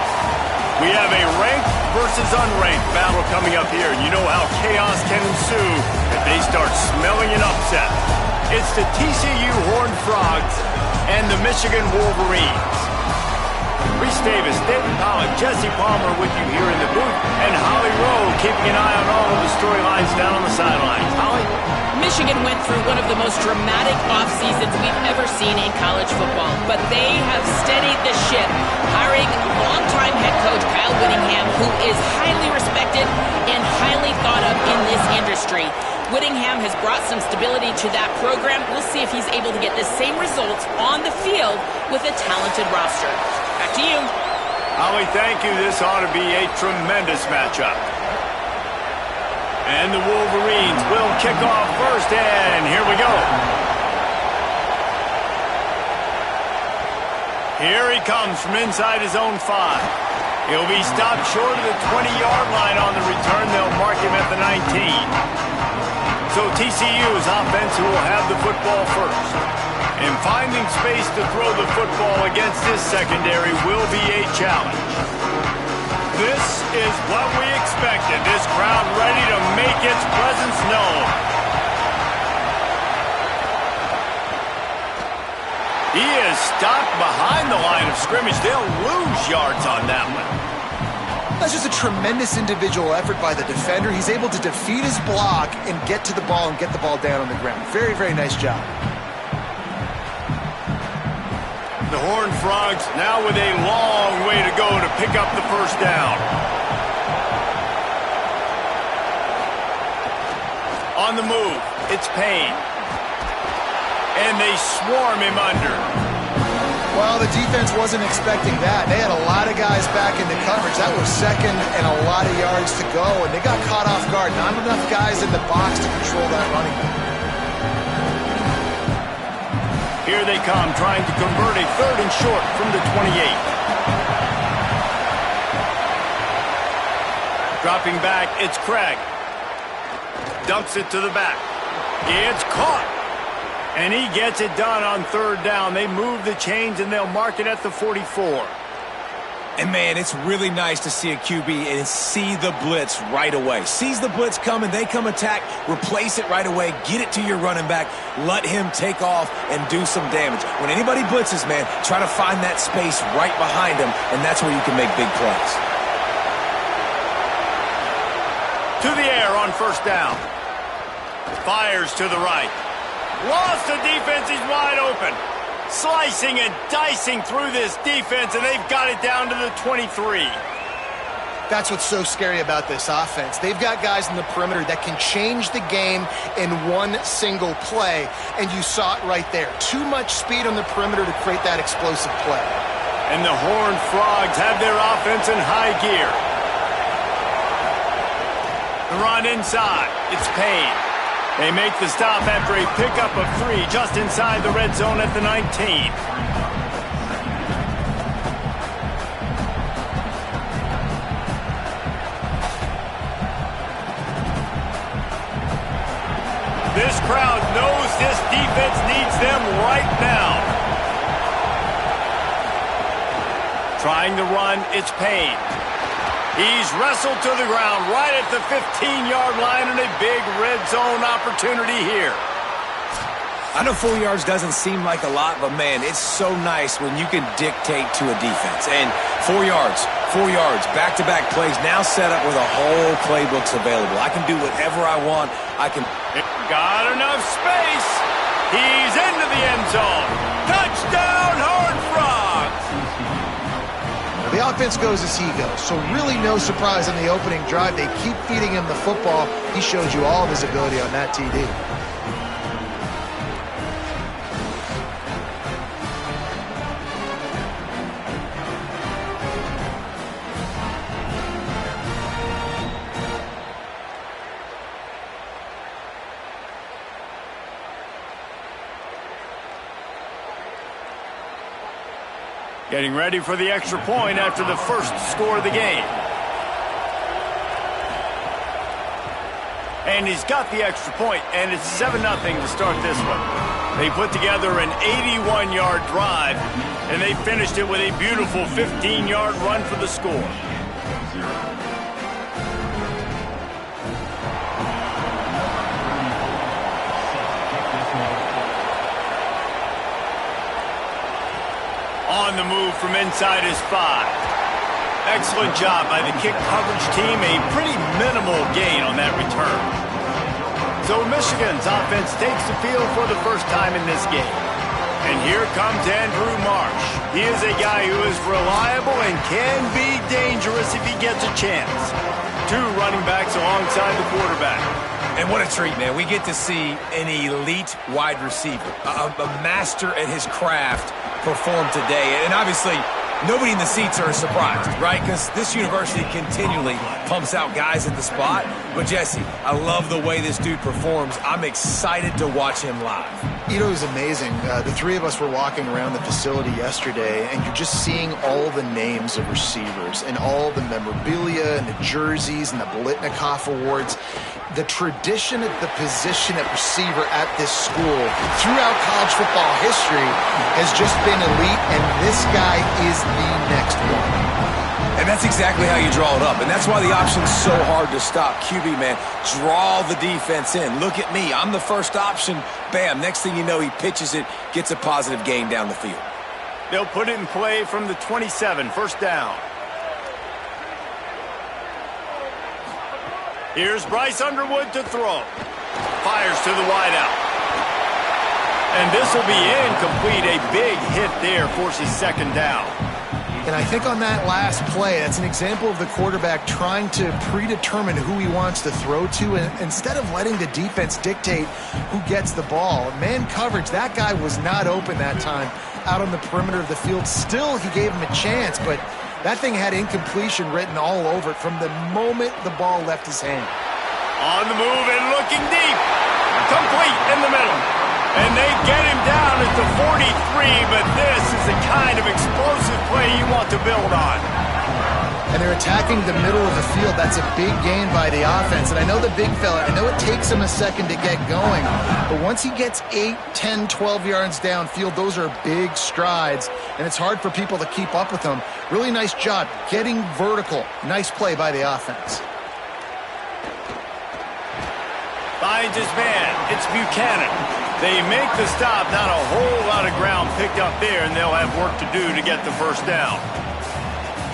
We have a ranked versus unranked battle coming up here. You know how chaos can ensue if they start smelling an upset. It's the TCU Horned Frogs and the Michigan Wolverines. Reese Davis, David Pollock, Jesse Palmer with you here in the booth, and Holly Rowe keeping an eye on all of the storylines down on the sidelines. Holly? Michigan went through one of the most dramatic off seasons we've ever seen in college football, but they have steadied the ship, hiring longtime head coach Kyle Whittingham, who is highly respected and highly thought of in this industry. Whittingham has brought some stability to that program. We'll see if he's able to get the same results on the field with a talented roster. Back to you. Holly, thank you. This ought to be a tremendous matchup. And the Wolverines will kick off first, and here we go. Here he comes from inside his own 5. He'll be stopped short of the 20-yard line on the return. They'll mark him at the 19. So TCU's offense will have the football first. And finding space to throw the football against this secondary will be a challenge. This is what we expected. This crowd ready to make its presence known. He is stopped behind the line of scrimmage. They'll lose yards on that one. That's just a tremendous individual effort by the defender. He's able to defeat his block and get to the ball and get the ball down on the ground. Very, very nice job. The Horned Frogs now with a long way to go to pick up the first down. On the move, it's Payne. And they swarm him under. Well, the defense wasn't expecting that. They had a lot of guys back into coverage. That was second and a lot of yards to go, and they got caught off guard. Not enough guys in the box to control that running back. Here they come, trying to convert a 3rd and short from the 28. Dropping back, it's Craig. Dumps it to the back. It's caught. And he gets it done on 3rd down. They move the chains, and they'll mark it at the 44. And, man, it's really nice to see a QB and see the blitz right away. Sees the blitz coming, they come attack, replace it right away, get it to your running back, let him take off and do some damage. When anybody blitzes, man, try to find that space right behind him, and that's where you can make big plays. To the air on 1st down. Fires to the right. Lost the defense, he's wide open. Slicing and dicing through this defense, and they've got it down to the 23. That's what's so scary about this offense. They've got guys in the perimeter that can change the game in one single play, and you saw it right there. Too much speed on the perimeter to create that explosive play. And the Horned Frogs have their offense in high gear. The run inside, it's Payne. They make the stop after a pickup of 3 just inside the red zone at the 19. This crowd knows this defense needs them right now. Trying to run, it's Payne. He's wrestled to the ground right at the 15-yard line, and a big red zone opportunity here. I know 4 yards doesn't seem like a lot, but, man, it's so nice when you can dictate to a defense. And 4 yards, back-to-back plays now set up with a whole playbooks available. I can do whatever I want. Got enough space. He's into the end zone. Touchdown, Horned Frogs! The offense goes as he goes, so really no surprise in the opening drive. They keep feeding him the football. He showed you all of his ability on that TD. Getting ready for the extra point after the first score of the game. And he's got the extra point, and it's 7-0 to start this one. They put together an 81-yard drive, and they finished it with a beautiful 15-yard run for the score. On the move from inside his 5. Excellent job by the kick coverage team. A pretty minimal gain on that return. So Michigan's offense takes the field for the first time in this game. And here comes Andrew Marsh. He is a guy who is reliable and can be dangerous if he gets a chance. 2 running backs alongside the quarterback. And what a treat, man. We get to see an elite wide receiver, a master at his craft perform today. And obviously, nobody in the seats are surprised, right? Because this university continually pumps out guys at the spot. But, Jesse, I love the way this dude performs. I'm excited to watch him live. You know, it was amazing. The 3 of us were walking around the facility yesterday, and you're just seeing all the names of receivers and all the memorabilia and the jerseys and the Bolitnikoff Awards. The tradition of the position at receiver at this school throughout college football history has just been elite, and this guy is the next one. And that's exactly how you draw it up. And that's why the option's so hard to stop. QB, man, draw the defense in. Look at me. I'm the first option. Bam. Next thing you know, he pitches it, gets a positive gain down the field. They'll put it in play from the 27, first down. Here's Bryce Underwood to throw. Fires to the wideout. And this will be incomplete. A big hit there forces second down. And I think on that last play, that's an example of the quarterback trying to predetermine who he wants to throw to, and instead of letting the defense dictate who gets the ball. Man coverage, that guy was not open that time out on the perimeter of the field. Still, he gave him a chance, but that thing had incompletion written all over it from the moment the ball left his hand. On the move and looking deep. Complete in the middle. And they get him down at the 43, but this is the kind of explosive play you want to build on. And they're attacking the middle of the field. That's a big gain by the offense. And I know the big fella, I know it takes him a second to get going, but once he gets 8, 10, 12 yards downfield, those are big strides, and it's hard for people to keep up with him. Really nice job getting vertical. Nice play by the offense. Finds his man. It's Buchanan. They make the stop. Not a whole lot of ground picked up there, and they'll have work to do to get the first down.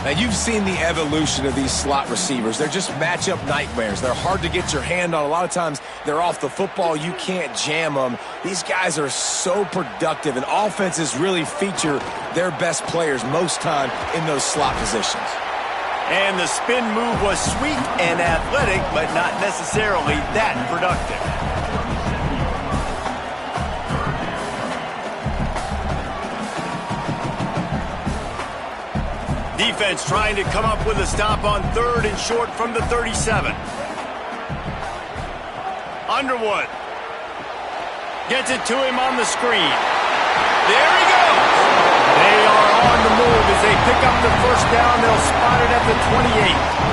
Now, you've seen the evolution of these slot receivers. They're just matchup nightmares. They're hard to get your hand on. A lot of times, they're off the football. You can't jam them. These guys are so productive, and offenses really feature their best players most time in those slot positions. And the spin move was sweet and athletic, but not necessarily that productive. Defense trying to come up with a stop on 3rd and short from the 37. Underwood gets it to him on the screen. There he goes. They are on the move as they pick up the first down. They'll spot it at the 28.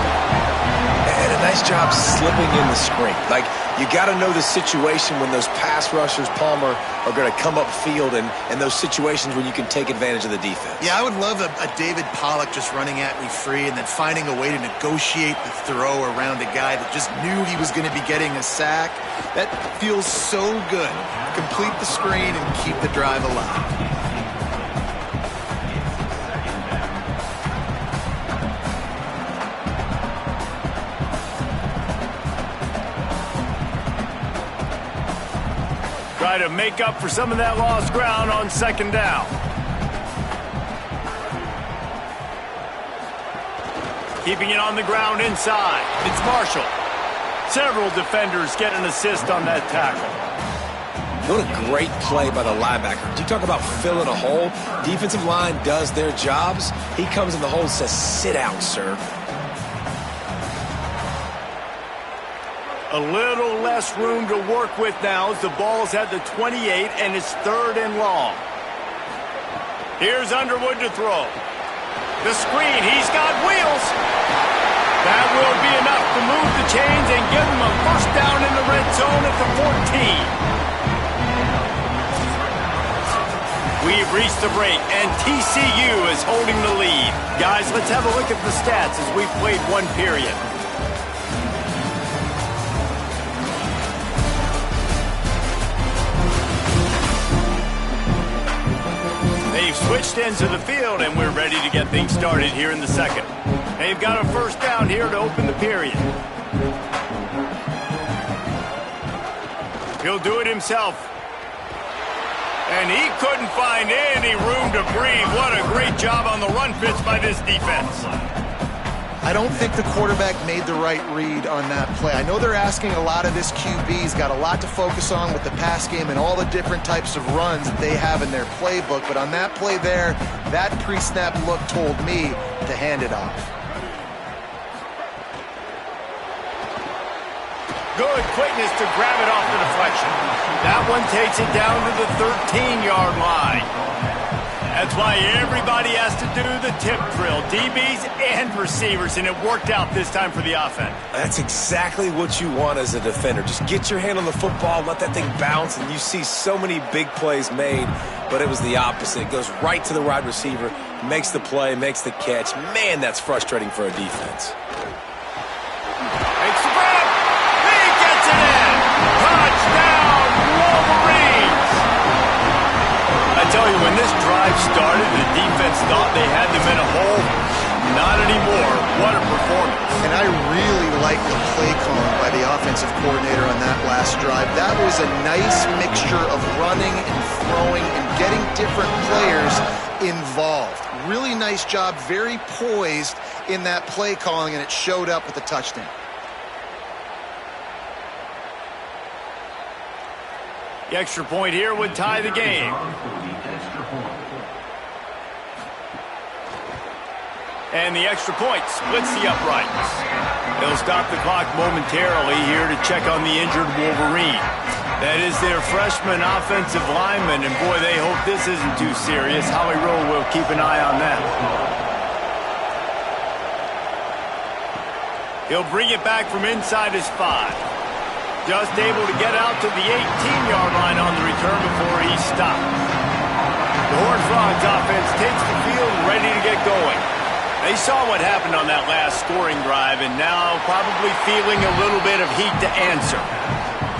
And a nice job slipping in the screen. Like, you got to know the situation when those pass rushers, Palmer, are going to come upfield and those situations when you can take advantage of the defense. Yeah, I would love a David Pollock just running at me free and then finding a way to negotiate the throw around a guy that just knew he was going to be getting a sack. That feels so good. Complete the screen and keep the drive alive. Try to make up for some of that lost ground on second down. Keeping it on the ground inside. It's Marshall. Several defenders get an assist on that tackle. What a great play by the linebacker. You talk about filling a hole. Defensive line does their jobs. He comes in the hole and says, "Sit down, sir." A little less room to work with now as the ball's at the 28 and it's 3rd and long. Here's Underwood to throw. The screen, he's got wheels. That will be enough to move the chains and give him a first down in the red zone at the 14. We've reached the break and TCU is holding the lead. Guys, let's have a look at the stats as we've played one period. They've switched ends of the field, and we're ready to get things started here in the second. They've got a first down here to open the period. He'll do it himself. And he couldn't find any room to breathe. What a great job on the run fits by this defense. I don't think the quarterback made the right read on that play. I know they're asking a lot of this QB. He's got a lot to focus on with the pass game and all the different types of runs that they have in their playbook. But on that play there, that pre-snap look told me to hand it off. Good quickness to grab it off the deflection. That one takes it down to the 13-yard line. That's why everybody has to do the tip drill, DBs and receivers, and it worked out this time for the offense. That's exactly what you want as a defender. Just get your hand on the football, let that thing bounce, and you see so many big plays made, but it was the opposite. It goes right to the wide receiver, makes the play, makes the catch. Man, that's frustrating for a defense. Makes the grab. He gets it in. Touchdown, Wolverines. I tell you, when this drive started, the defense thought they had them in a hole. Not anymore. What a performance. And I really like the play calling by the offensive coordinator on that last drive. That was a nice mixture of running and throwing and getting different players involved. Really nice job, very poised in that play calling, and it showed up with the touchdown. The extra point here would tie the game. And the extra point splits the uprights. They'll stop the clock momentarily here to check on the injured Wolverine. That is their freshman offensive lineman, and boy, they hope this isn't too serious. Howie Rowe will keep an eye on that. He'll bring it back from inside his 5. Just able to get out to the 18-yard line on the return before he's stopped. The Horned Frogs offense takes the field ready to get going. They saw what happened on that last scoring drive and now probably feeling a little bit of heat to answer.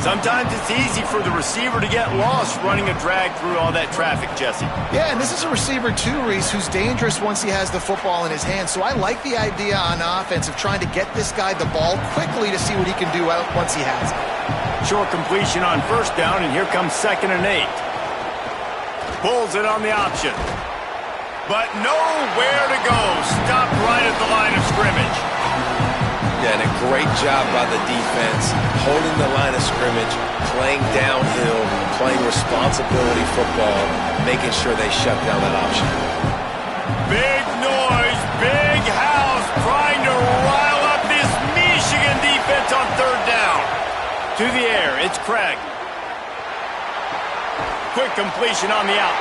Sometimes it's easy for the receiver to get lost running a drag through all that traffic, Jesse. Yeah, and this is a receiver too, Reese, who's dangerous once he has the football in his hands. So I like the idea on offense of trying to get this guy the ball quickly to see what he can do out once he has it. Short completion on first down, and here comes 2nd and 8. Pulls it on the option. But nowhere to go. Stopped right at the line of scrimmage. Yeah, and a great job by the defense, holding the line of scrimmage, playing downhill, playing responsibility football, making sure they shut down that option. Big noise, big house, trying to rile up this Michigan defense on 3rd down. To the air, it's Craig. Quick completion on the out.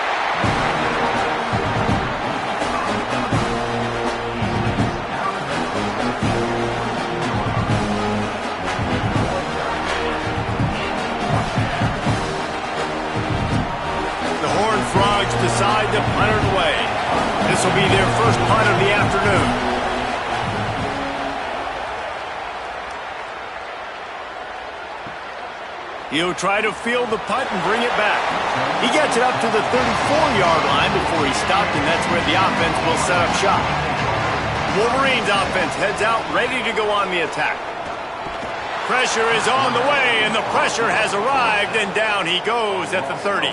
The Horned Frogs decide to punt it away. This will be their first punt of the afternoon. He'll try to field the punt and bring it back. He gets it up to the 34-yard line before he's stopped, and that's where the offense will set up shop. Wolverines offense heads out, ready to go on the attack. Pressure is on the way, and the pressure has arrived, and down he goes at the 30.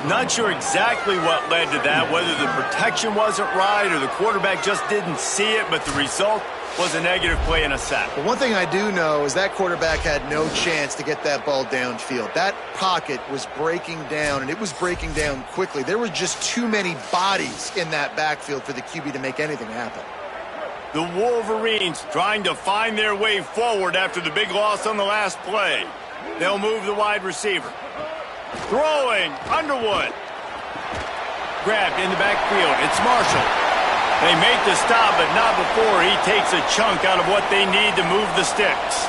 Not sure exactly what led to that, whether the protection wasn't right or the quarterback just didn't see it, but the result was a negative play and a sack. But one thing I do know is that quarterback had no chance to get that ball downfield. That pocket was breaking down, and it was breaking down quickly. There were just too many bodies in that backfield for the QB to make anything happen. The Wolverines trying to find their way forward after the big loss on the last play. They'll move the wide receiver. Throwing, Underwood. Grabbed in the backfield. It's Marshall. They make the stop, but not before he takes a chunk out of what they need to move the sticks.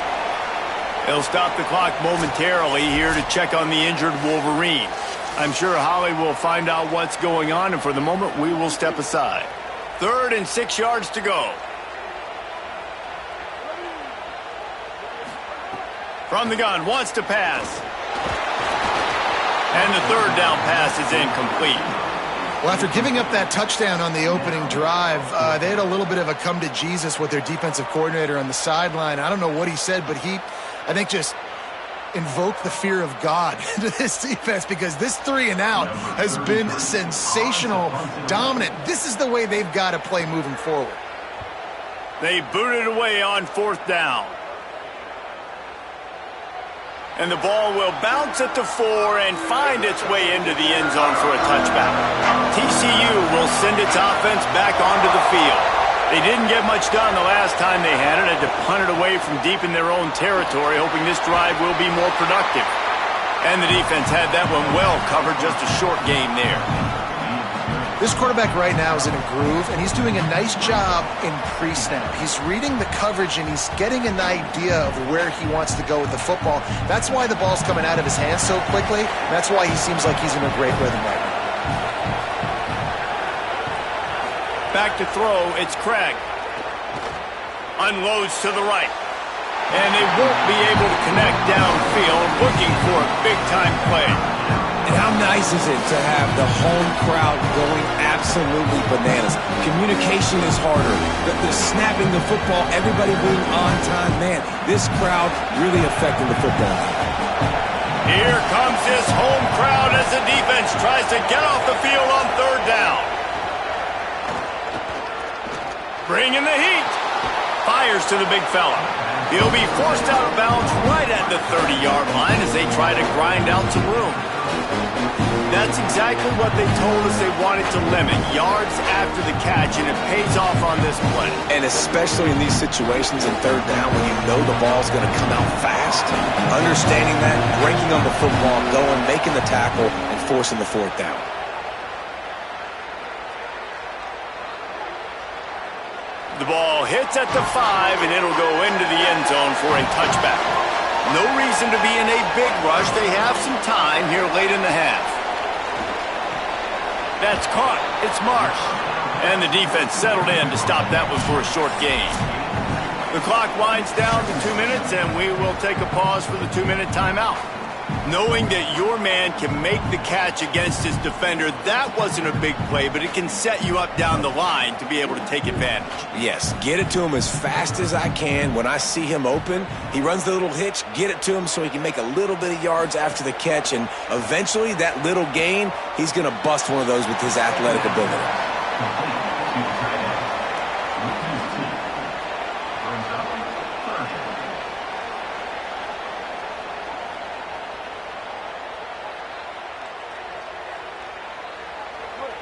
They'll stop the clock momentarily here to check on the injured Wolverine. I'm sure Holly will find out what's going on, and for the moment, we will step aside. 3rd and 6 yards to go. From the gun, wants to pass. And the 3rd down pass is incomplete. Well, after giving up that touchdown on the opening drive, they had a little bit of a come to Jesus with their defensive coordinator on the sideline. I don't know what he said, but he, I think, just invoked the fear of God into this defense, because this 3 and out has been sensational, dominant. This is the way they've got to play moving forward. They booted away on 4th down. And the ball will bounce at the 4 and find its way into the end zone for a touchback. TCU will send its offense back onto the field. They didn't get much done the last time they had it. Had to punt it away from deep in their own territory, hoping this drive will be more productive. And the defense had that one well covered, just a short game there. This quarterback right now is in a groove, and he's doing a nice job in pre-snap. He's reading the coverage, and he's getting an idea of where he wants to go with the football. That's why the ball's coming out of his hands so quickly. That's why he seems like he's in a great rhythm right now. Back to throw, it's Craig. Unloads to the right. And they won't be able to connect downfield, looking for a big-time play. And how nice is it to have the home crowd going absolutely bananas? Communication is harder. The snapping the football, everybody being on time. Man, this crowd really affecting the football game. Here comes this home crowd as the defense tries to get off the field on 3rd down. Bringing the heat. Fires to the big fella. He'll be forced out of bounds right at the 30-yard line as they try to grind out some room. That's exactly what they told us they wanted to limit, yards after the catch, and it pays off on this play. And especially in these situations in 3rd down when you know the ball's going to come out fast, understanding that, breaking on the football, going, making the tackle, and forcing the 4th down. The ball hits at the 5, and it'll go into the end zone for a touchback. No reason to be in a big rush. They have some time here late in the half. That's caught. It's Marsh. And the defense settled in to stop that one for a short gain. The clock winds down to 2 minutes, and we will take a pause for the 2-minute timeout. Knowing that your man can make the catch against his defender, that wasn't a big play, but it can set you up down the line to be able to take advantage. Yes, get it to him as fast as I can. When I see him open, he runs the little hitch, get it to him so he can make a little bit of yards after the catch, and eventually that little gain, he's going to bust one of those with his athletic ability.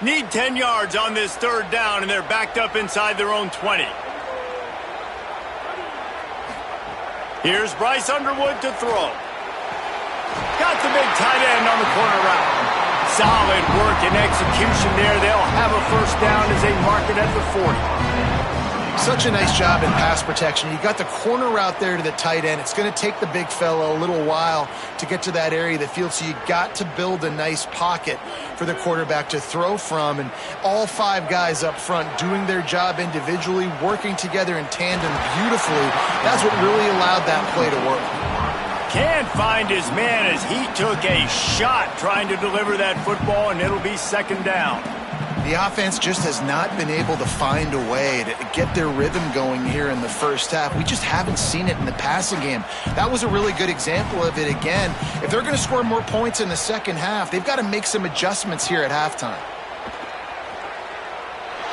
Need 10 yards on this 3rd down, and they're backed up inside their own 20. Here's Bryce Underwood to throw. Got the big tight end on the corner route. Solid work and execution there. They'll have a 1st down as they mark it at the 40. Such a nice job in pass protection. You got the corner route there to the tight end. It's going to take the big fella a little while to get to that area of the field, so you got to build a nice pocket for the quarterback to throw from. And all 5 guys up front doing their job individually, working together in tandem beautifully. That's what really allowed that play to work. Can't find his man as he took a shot trying to deliver that football, and it'll be 2nd down. The offense just has not been able to find a way to get their rhythm going here in the first half. We just haven't seen it in the passing game. That was a really good example of it again. If they're going to score more points in the second half, they've got to make some adjustments here at halftime.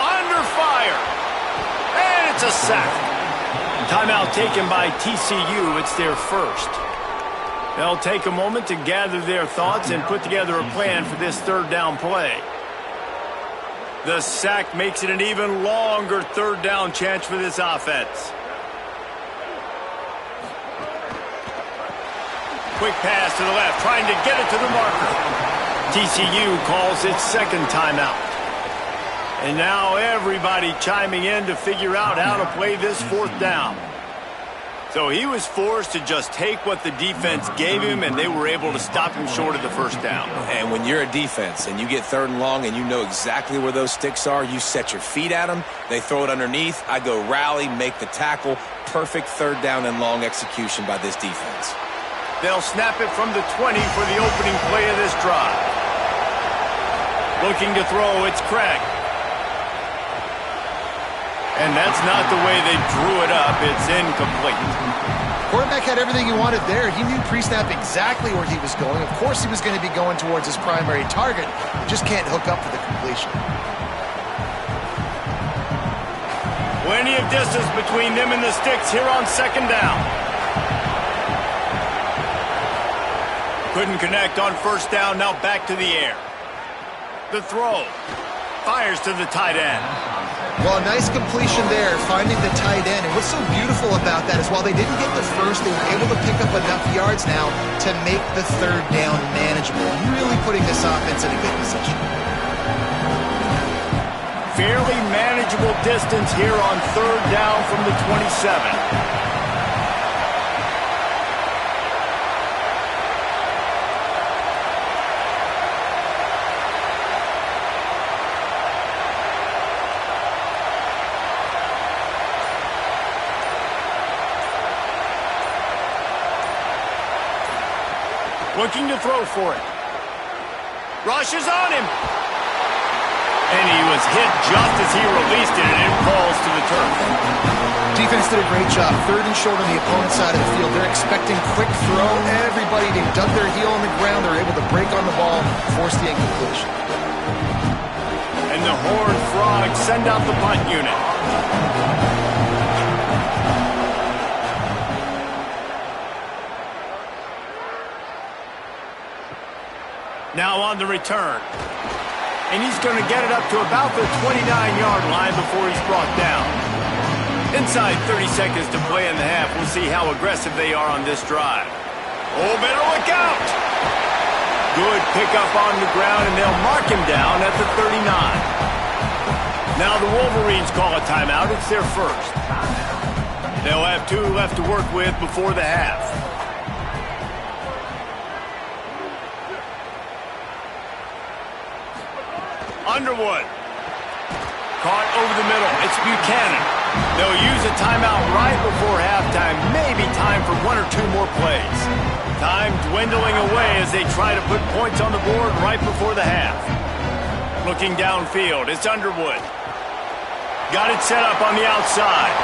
Under fire. And it's a sack. Timeout taken by TCU. It's their first. They'll take a moment to gather their thoughts and put together a plan for this 3rd down play. The sack makes it an even longer 3rd down chance for this offense. Quick pass to the left, trying to get it to the marker. TCU calls its 2nd timeout. And now everybody chiming in to figure out how to play this 4th down. So he was forced to just take what the defense gave him, and they were able to stop him short of the 1st down. And when you're a defense and you get 3rd and long and you know exactly where those sticks are, you set your feet at them, they throw it underneath, I go rally, make the tackle. Perfect 3rd down and long execution by this defense. They'll snap it from the 20 for the opening play of this drive. Looking to throw, it's Craig. And that's not the way they drew it up. It's incomplete. Quarterback had everything he wanted there. He knew pre-snap exactly where he was going. Of course he was going to be going towards his primary target. Just can't hook up for the completion. Plenty of distance between them and the sticks here on second down. Couldn't connect on first down, now back to the air. The throw. Fires to the tight end. Well, nice completion there, finding the tight end. And what's so beautiful about that is while they didn't get the first, they were able to pick up enough yards now to make the third down manageable. Really putting this offense in a good position. Fairly manageable distance here on third down from the 27. Looking to throw for it. Rushes on him. And he was hit just as he released it, and it falls to the turf. Defense did a great job. Third and short on the opponent's side of the field. They're expecting quick throw. Everybody, they dug their heel on the ground. They're able to break on the ball, force the incompletion. And the Horned Frogs send out the punt unit. Now on the return. And he's going to get it up to about the 29-yard line before he's brought down. Inside 30 seconds to play in the half. We'll see how aggressive they are on this drive. Oh, better look out! Good pickup on the ground, and they'll mark him down at the 39. Now the Wolverines call a timeout. It's their first. They'll have 2 left to work with before the half. Underwood. Caught over the middle. It's Buchanan. They'll use a timeout right before halftime. Maybe time for 1 or 2 more plays. Time dwindling away as they try to put points on the board right before the half. Looking downfield, it's Underwood. Got it set up on the outside.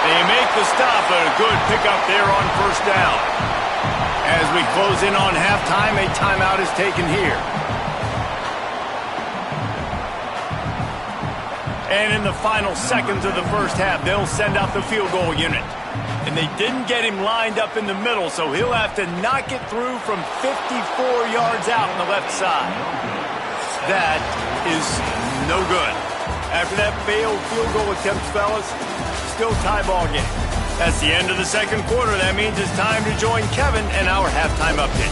They make the stop, but a good pickup there on first down. As we close in on halftime, a timeout is taken here. And in the final seconds of the first half, they'll send out the field goal unit. And they didn't get him lined up in the middle, so he'll have to knock it through from 54 yards out on the left side. That is no good. After that failed field goal attempt, fellas, still tie ball game. That's the end of the second quarter. That means it's time to join Kevin and our halftime update.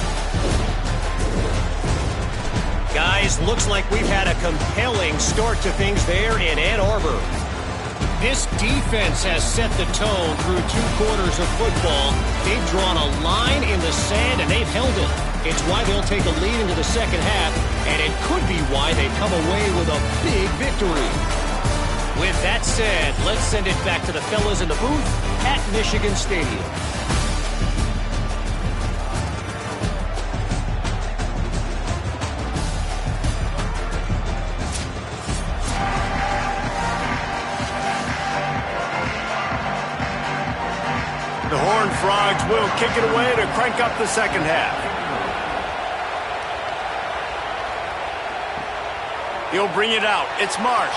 Guys, looks like we've had a compelling start to things there in Ann Arbor. This defense has set the tone through 2 quarters of football. They've drawn a line in the sand, and they've held it. It's why they'll take a lead into the second half, and it could be why they come away with a big victory. With that said, let's send it back to the fellas in the booth at Michigan Stadium. The Horned Frogs will kick it away to crank up the second half. He'll bring it out. It's Marsh.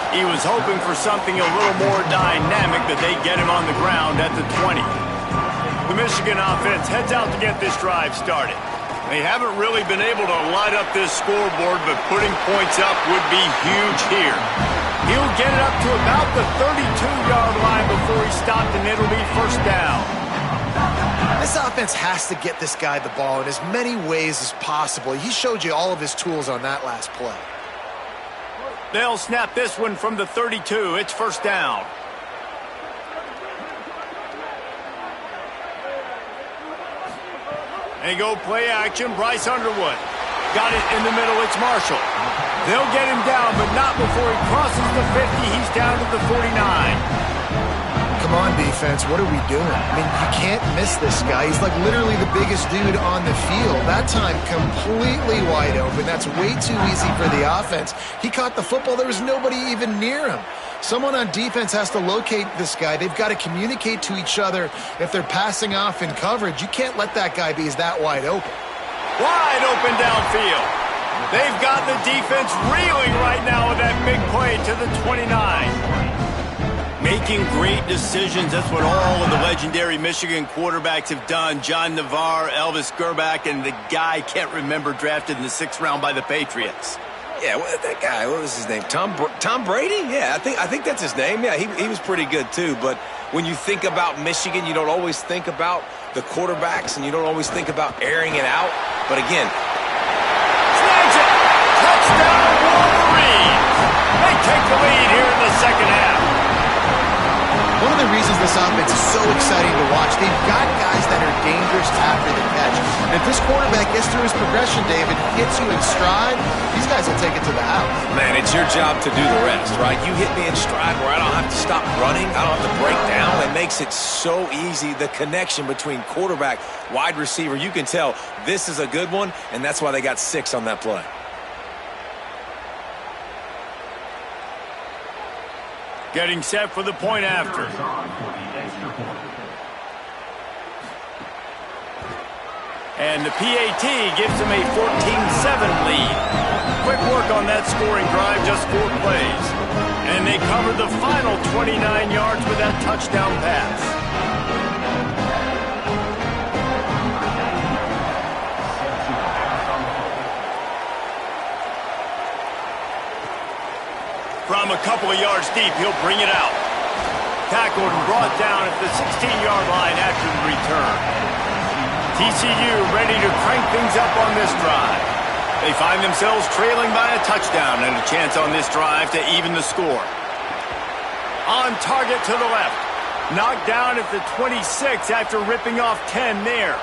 He was hoping for something a little more dynamic, but they get him on the ground at the 20. The Michigan offense heads out to get this drive started. They haven't really been able to light up this scoreboard, but putting points up would be huge here. He'll get it up to about the 32-yard line before he stopped, and it'll be first down. This offense has to get this guy the ball in as many ways as possible. He showed you all of his tools on that last play. They'll snap this one from the 32. It's first down. They go play action. Bryce Underwood. Got it in the middle. It's Marshall. They'll get him down, but not before he crosses the 50. He's down to the 49. come on, defense, what are we doing? I mean, you can't miss this guy. He's like literally the biggest dude on the field. That time, completely wide open. That's way too easy for the offense. He caught the football. There was nobody even near him. Someone on defense has to locate this guy. They've got to communicate to each other if they're passing off in coverage. You can't let that guy be that wide open. Wide open downfield. They've got the defense reeling right now with that big play to the 29. Making great decisions. That's what all of the legendary Michigan quarterbacks have done. John Navarre, Elvis Gerbach, and the guy, can't remember, drafted in the 6th round by the Patriots. Yeah, that guy, what was his name? Tom Brady? Yeah, I think that's his name. Yeah, he was pretty good too. But when you think about Michigan, you don't always think about the quarterbacks, and you don't always think about airing it out. But again, snags it! Touchdown Wolverines! They take the lead here in the second half. One of the reasons this offense is so exciting to watch, they've got guys that are dangerous after the catch. And if this quarterback gets through his progression, David, hits you in stride, these guys will take it to the house. Man, it's your job to do the rest, right? You hit me in stride where I don't have to stop running. I don't have to break down. It makes it so easy. The connection between quarterback, wide receiver, you can tell this is a good one, and that's why they got 6 on that play. Getting set for the point after. And the PAT gives them a 14-7 lead. Quick work on that scoring drive, just 4 plays. And they covered the final 29 yards with that touchdown pass. From a couple of yards deep, he'll bring it out. Tackled and brought down at the 16-yard line after the return. TCU ready to crank things up on this drive. They find themselves trailing by a touchdown and a chance on this drive to even the score. On target to the left. Knocked down at the 26 after ripping off 10 there.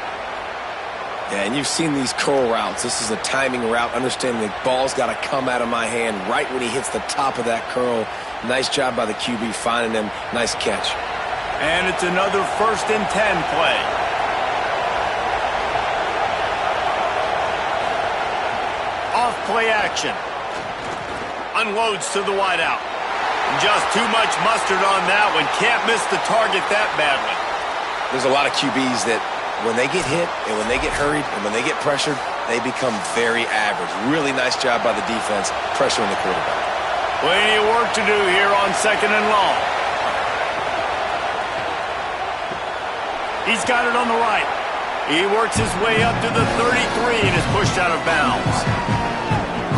Yeah, and you've seen these curl routes. This is a timing route, understanding the ball's got to come out of my hand right when he hits the top of that curl. Nice job by the QB finding him. Nice catch. And it's another 1st and 10 play. Off play action. Unloads to the wideout. Just too much mustard on that one. Can't miss the target that badly. There's a lot of QBs that when they get hit and when they get hurried and when they get pressured, they become very average. Really nice job by the defense pressuring the quarterback. Plenty of work to do here on 2nd and long. He's got it on the right. He works his way up to the 33 and is pushed out of bounds.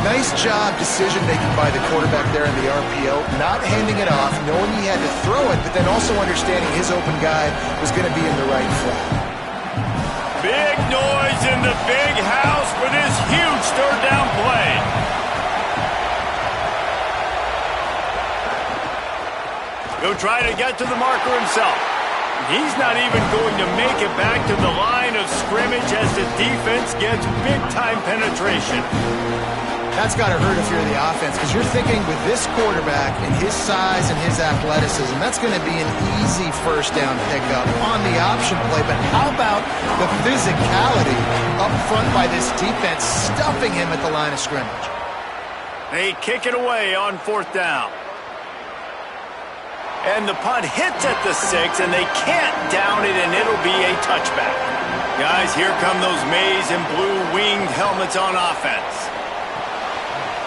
Nice job decision-making by the quarterback there in the RPO, not handing it off, knowing he had to throw it, but then also understanding his open guy was going to be in the right flat. Big noise in the big house for this huge 3rd down play. He'll try to get to the marker himself. He's not even going to make it back to the line of scrimmage as the defense gets big-time penetration. That's got to hurt if you're the offense, because you're thinking with this quarterback and his size and his athleticism, that's going to be an easy 1st down pickup on the option play. But how about the physicality up front by this defense, stuffing him at the line of scrimmage? They kick it away on 4th down. And the punt hits at the 6, and they can't down it, and it'll be a touchback. Guys, here come those maize and blue winged helmets on offense.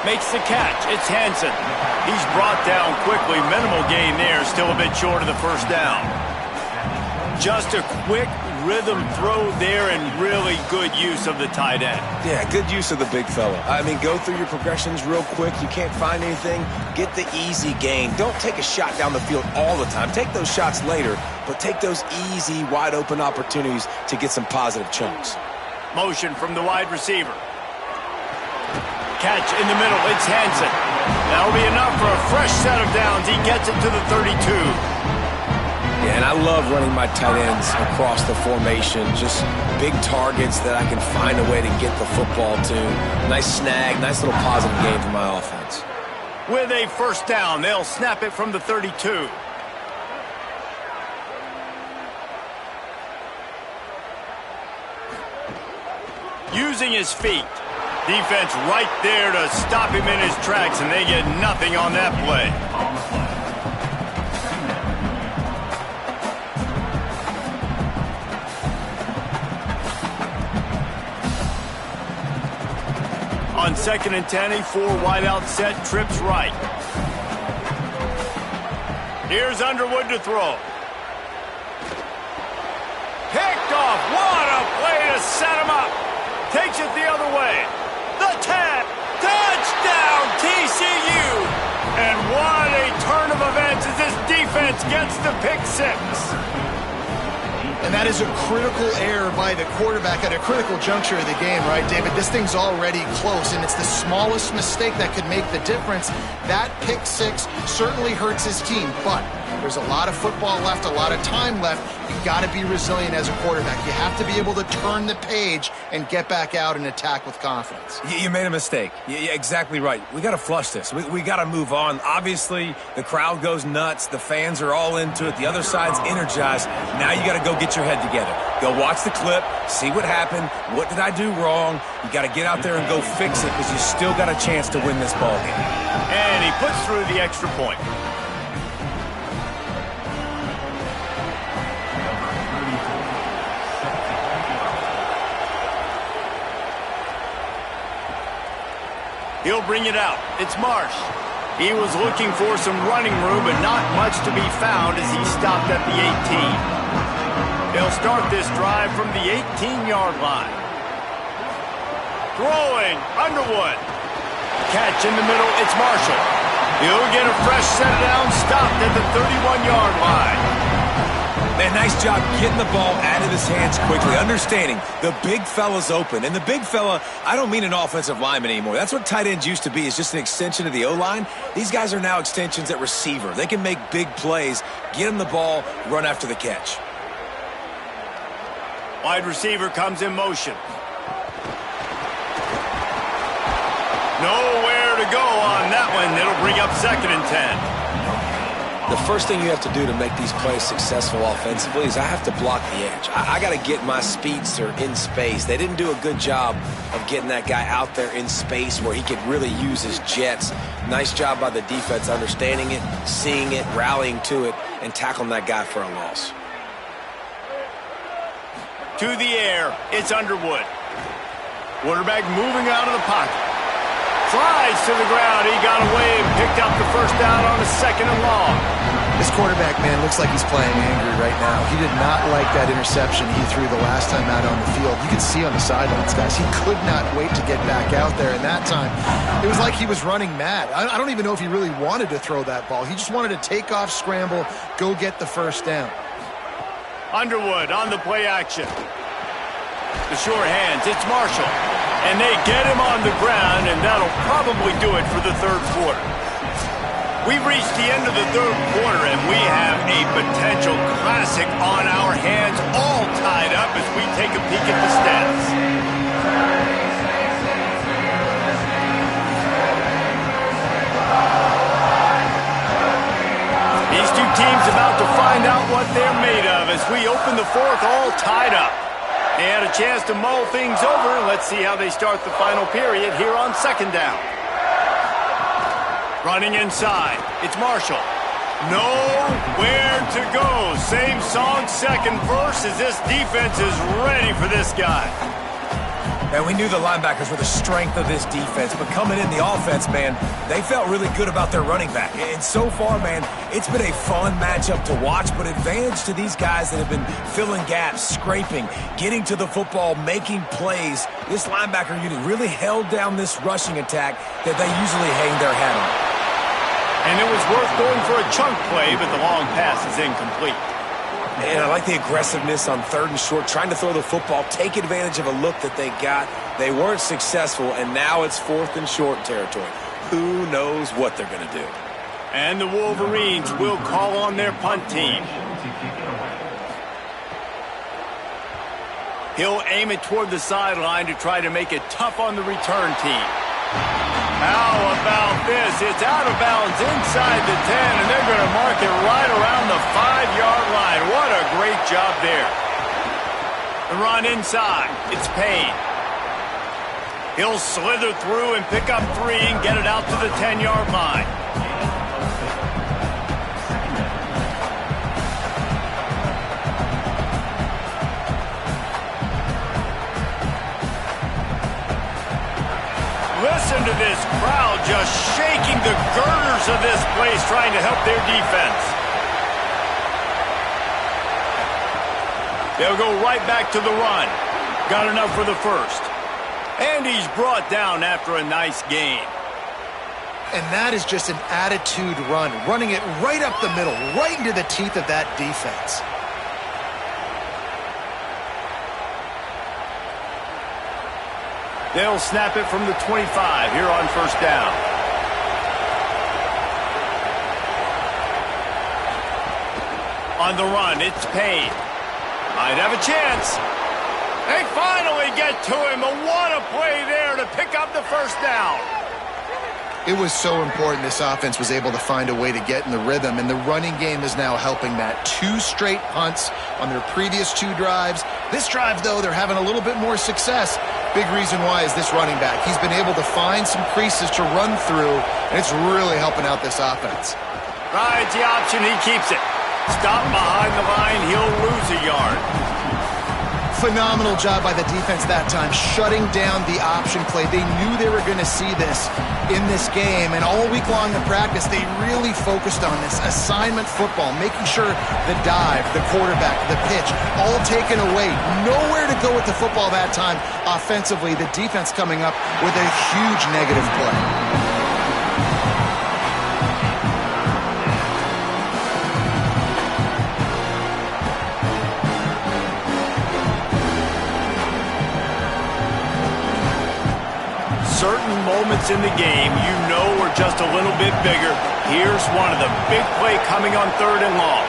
Makes the catch. It's Hansen. He's brought down quickly. Minimal gain there. Still a bit short of the 1st down. Just a quick rhythm throw there and really good use of the tight end. Yeah, good use of the big fella. I mean, go through your progressions real quick. You can't find anything. Get the easy gain. Don't take a shot down the field all the time. Take those shots later, but take those easy, wide-open opportunities to get some positive chunks. Motion from the wide receiver. Catch in the middle. It's Hansen. That'll be enough for a fresh set of downs. He gets it to the 32. Yeah, and I love running my tight ends across the formation. Just big targets that I can find a way to get the football to. Nice snag, nice little positive gain for my offense. With a 1st down, they'll snap it from the 32. using his feet. Defense right there to stop him in his tracks, and they get nothing on that play. On 2nd and 10, a 4-wide-out set, trips right. Here's Underwood to throw. Picked off. What a play to set him up. Takes it the other way. The tap. Touchdown, TCU. And what a turn of events as this defense gets the pick six. And that is a critical error by the quarterback at a critical juncture of the game, right, David? This thing's already close, and it's the smallest mistake that could make the difference. That pick six certainly hurts his team, but there's a lot of football left, a lot of time left. You've got to be resilient as a quarterback. You have to be able to turn the page and get back out and attack with confidence. You made a mistake. Yeah, exactly right. We got to flush this. We got to move on. Obviously, the crowd goes nuts. The fans are all into it. The other side's energized. Now you got to go get your head together. Go watch the clip, see what happened. What did I do wrong? You got to get out there and go fix it because you still got a chance to win this ball game. And he puts through the extra point. He'll bring it out. It's Marsh. He was looking for some running room, but not much to be found as he stopped at the 18. They'll start this drive from the 18-yard line. Throwing, Underwood. Catch in the middle, it's Marshall. He'll get a fresh set down, stopped at the 31-yard line. Man, nice job getting the ball out of his hands quickly, understanding the big fella's open. And the big fella, I don't mean an offensive lineman anymore. That's what tight ends used to be, is just an extension of the O-line. These guys are now extensions at receiver. They can make big plays, get him the ball, run after the catch. Wide receiver comes in motion. Nowhere to go on that one. It'll bring up 2nd and 10. The first thing you have to do to make these plays successful offensively is I have to block the edge. I got to get my speedster in space. They didn't do a good job of getting that guy out there in space where he could really use his jets. Nice job by the defense understanding it, seeing it, rallying to it, and tackling that guy for a loss. To the air, it's Underwood. Quarterback moving out of the pocket. Slides to the ground. He got away and picked up the first down on a 2nd and long. This quarterback, man, looks like he's playing angry right now. He did not like that interception he threw the last time out on the field. You could see on the sidelines, guys. He could not wait to get back out there. And that time, it was like he was running mad. I don't even know if he really wanted to throw that ball. He just wanted to take off, scramble, go get the first down. Underwood on the play action. The short hands, it's Marshall. And they get him on the ground, and that'll probably do it for the 3rd quarter. We've reached the end of the 3rd quarter, and we have a potential classic on our hands, all tied up as we take a peek at the stats. These two teams about to find out what they're made of as we open the 4th all tied up. They had a chance to mull things over. Let's see how they start the final period here on 2nd down. Running inside, it's Marshall. Nowhere to go. Same song, 2nd verse, as this defense is ready for this guy. And we knew the linebackers were the strength of this defense, but coming in the offense, man, they felt really good about their running back. And so far, man, it's been a fun matchup to watch, but advantage to these guys that have been filling gaps, scraping, getting to the football, making plays. This linebacker unit really held down this rushing attack that they usually hang their hat on. And it was worth going for a chunk play, but the long pass is incomplete. And I like the aggressiveness on 3rd and short, trying to throw the football, take advantage of a look that they got. They weren't successful, and now it's 4th and short territory. Who knows what they're going to do? And the Wolverines will call on their punt team. He'll aim it toward the sideline to try to make it tough on the return team. How about this? It's out of bounds inside the 10, and they're going to mark it right around the 5-yard line. What a great job there. The run inside. It's Payne. He'll slither through and pick up 3 and get it out to the 10-yard line. Listen to this crowd just shaking the girders of this place trying to help their defense. They'll go right back to the run. Got enough for the first. And he's brought down after a nice gain. And that is just an attitude run, running it right up the middle, right into the teeth of that defense. They'll snap it from the 25 here on first down. On the run, it's Payne. Might have a chance. They finally get to him. What a play there to pick up the first down. It was so important this offense was able to find a way to get in the rhythm, and the running game is now helping that. 2 straight punts on their previous 2 drives. This drive, though, they're having a little bit more success. Big reason why is this running back. He's been able to find some creases to run through, and it's really helping out this offense. Rides the option, he keeps it. Stop behind the line, he'll lose a yard. Phenomenal job by the defense that time, shutting down the option play. They knew they were going to see this in this game, and all week long in practice, they really focused on this assignment football, making sure the dive, the quarterback, the pitch, all taken away. Nowhere to go with the football that time. Offensively, the defense coming up with a huge negative play. Certain moments in the game you know are just a little bit bigger. Here's one of the big play coming on 3rd and long.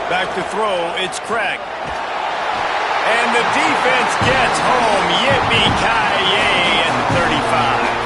Back to throw, it's Craig. And the defense gets home. Yippee-ki-yay at the 35.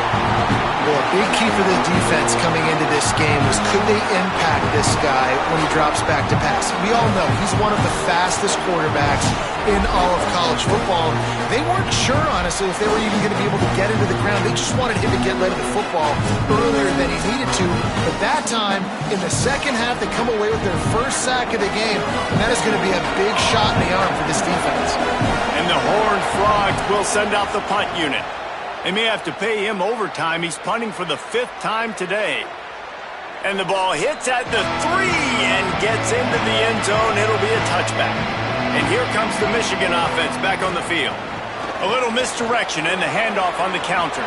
Well, a big key for the defense coming into this game was could they impact this guy when he drops back to pass? We all know he's one of the fastest quarterbacks in all of college football. They weren't sure, honestly, if they were even going to be able to get into the ground. They just wanted him to get rid of the football earlier than he needed to. But that time, in the second half, they come away with their first sack of the game, and that is going to be a big shot in the arm for this defense. And the Horned Frogs will send out the punt unit. They may have to pay him overtime. He's punting for the 5th time today. And the ball hits at the 3 and gets into the end zone. It'll be a touchback. And here comes the Michigan offense back on the field. A little misdirection and the handoff on the counter.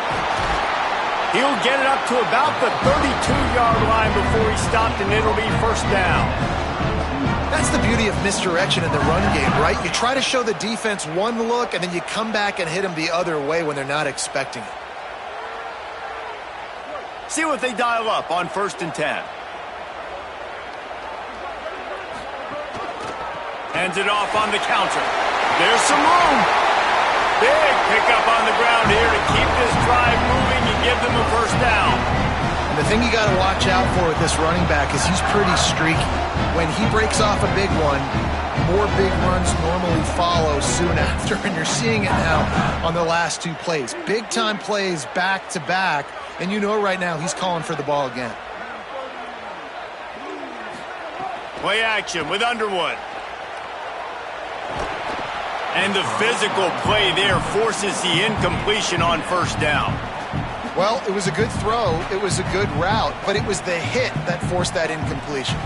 He'll get it up to about the 32-yard line before he stopped, and it'll be first down. That's the beauty of misdirection in the run game, right? You try to show the defense one look, and then you come back and hit them the other way when they're not expecting it. See what they dial up on 1st and 10. Hands it off on the counter. There's some room. Big pickup on the ground here to keep this drive moving and give them a first down. And the thing you got to watch out for with this running back is he's pretty streaky. When he breaks off a big one, more big runs normally follow soon after, and you're seeing it now on the last 2 plays. Big-time plays back-to-back, and you know right now he's calling for the ball again. Play action with Underwood. And the physical play there forces the incompletion on first down. Well, it was a good throw, it was a good route, but it was the hit that forced that incompletion.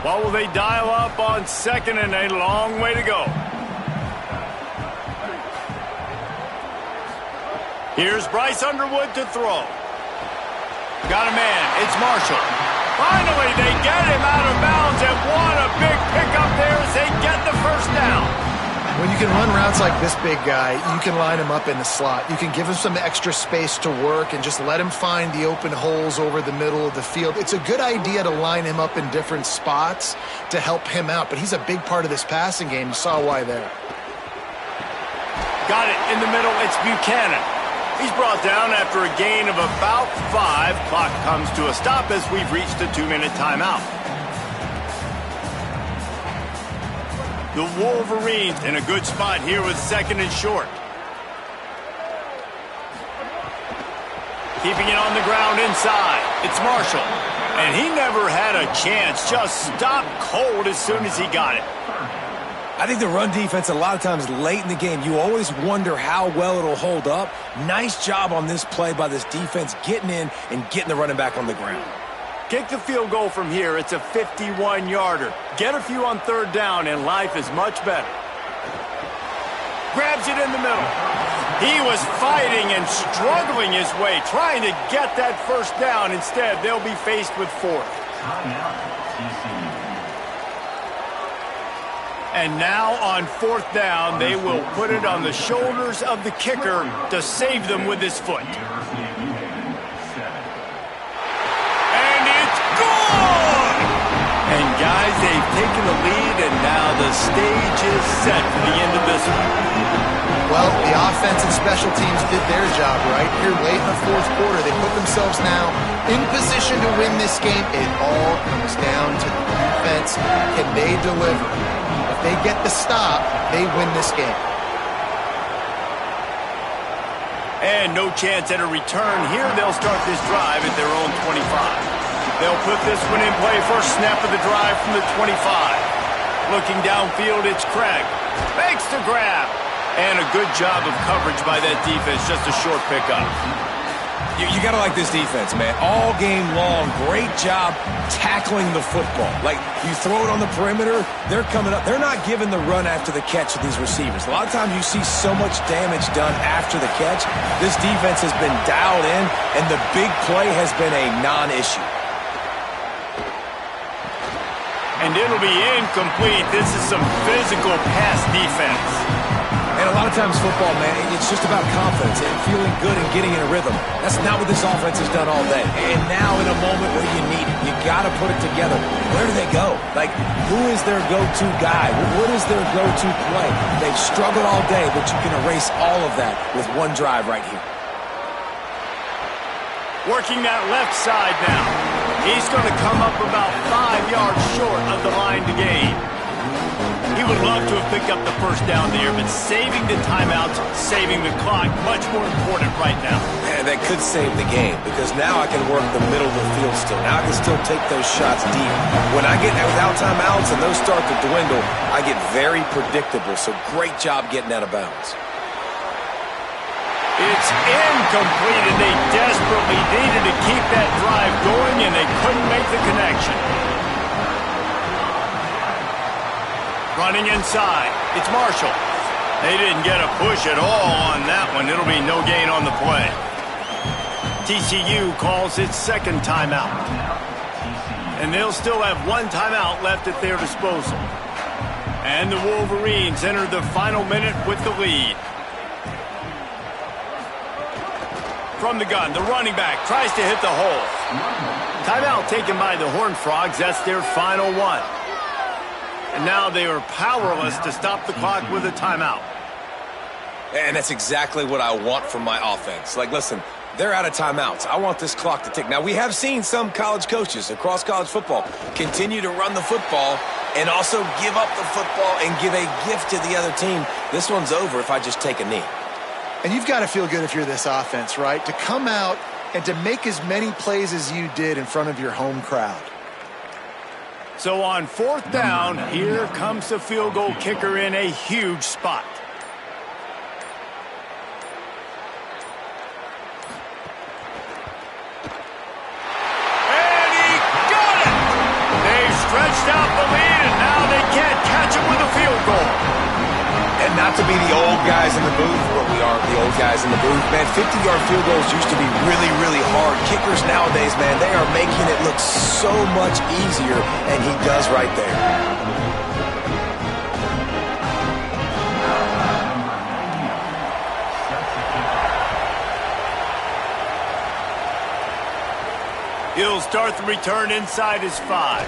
What will they dial up on 2nd and a long way to go? Here's Bryce Underwood to throw. Got a man, it's Marshall. Finally, they get him out of bounds, and what a big pickup there as they get the first down. When you can run routes like this big guy, you can line him up in the slot. You can give him some extra space to work and just let him find the open holes over the middle of the field. It's a good idea to line him up in different spots to help him out, but he's a big part of this passing game. You saw why there. Got it in the middle, it's Buchanan. He's brought down after a gain of about 5. Clock comes to a stop as we've reached a 2-minute timeout. The Wolverines in a good spot here with 2nd and short. Keeping it on the ground inside. It's Marshall. And he never had a chance. Just stopped cold as soon as he got it. I think the run defense, a lot of times late in the game, you always wonder how well it'll hold up. Nice job on this play by this defense, getting in and getting the running back on the ground. Kick the field goal from here. It's a 51-yarder. Get a few on 3rd down, and life is much better. Grabs it in the middle. He was fighting and struggling his way, trying to get that 1st down. Instead, they'll be faced with 4th. And now on 4th down, they will put it on the shoulders of the kicker to save them with his foot. And it's gone! And guys, they've taken the lead, and now the stage is set for the end of this one. Well, the offense and special teams did their job right here late in the 4th quarter. They put themselves now in position to win this game. It all comes down to the defense. Can they deliver? If they get the stop, they win this game. And no chance at a return here. They'll start this drive at their own 25. They'll put this one in play. First snap of the drive from the 25. Looking downfield, it's Craig. Makes the grab. And a good job of coverage by that defense. Just a short pickup. You got to like this defense, man. All game long, great job tackling the football. Like, you throw it on the perimeter, they're coming up. They're not giving the run after the catch to these receivers. A lot of times you see so much damage done after the catch. This defense has been dialed in, and the big play has been a non-issue. And it'll be incomplete. This is some physical pass defense. And a lot of times football, man, it's just about confidence and feeling good and getting in a rhythm. That's not what this offense has done all day. And now in a moment where you need it, you got to put it together. Where do they go? Like, who is their go-to guy? What is their go-to play? They've struggled all day, but you can erase all of that with one drive right here. Working that left side now. He's going to come up about 5 yards short of the line to gain. He would love to have picked up the 1st down there, but saving the timeouts, saving the clock, much more important right now. Yeah, that could save the game, because now I can work the middle of the field still. Now I can still take those shots deep. When I get without timeouts and those start to dwindle, I get very predictable. So great job getting out of bounds. It's incomplete, and they desperately needed to keep that drive going, and they couldn't make the connection. Running inside, it's Marshall. They didn't get a push at all on that one. It'll be no gain on the play. TCU calls its 2nd timeout. And they'll still have 1 timeout left at their disposal. And the Wolverines enter the final minute with the lead. From the gun, the running back tries to hit the hole. Timeout taken by the Horned Frogs. That's their final one. And now they are powerless to stop the clock with a timeout. And that's exactly what I want from my offense. Like, listen, they're out of timeouts. I want this clock to tick. Now, we have seen some college coaches across college football continue to run the football and also give up the football and give a gift to the other team. This one's over if I just take a knee. And you've got to feel good if you're this offense, right? To come out and to make as many plays as you did in front of your home crowd. So on 4th down, here comes the field goal kicker in a huge spot. And he got it! They've stretched out the lead, and now they can't catch it with a field goal. And not to be the old guys in the booth, but we aren't the old guys in the booth, man. 50-yard field goals used to be really, really hard. Kickers nowadays, man, they are making it look so much easier, and he does right there. He'll start the return inside his 5.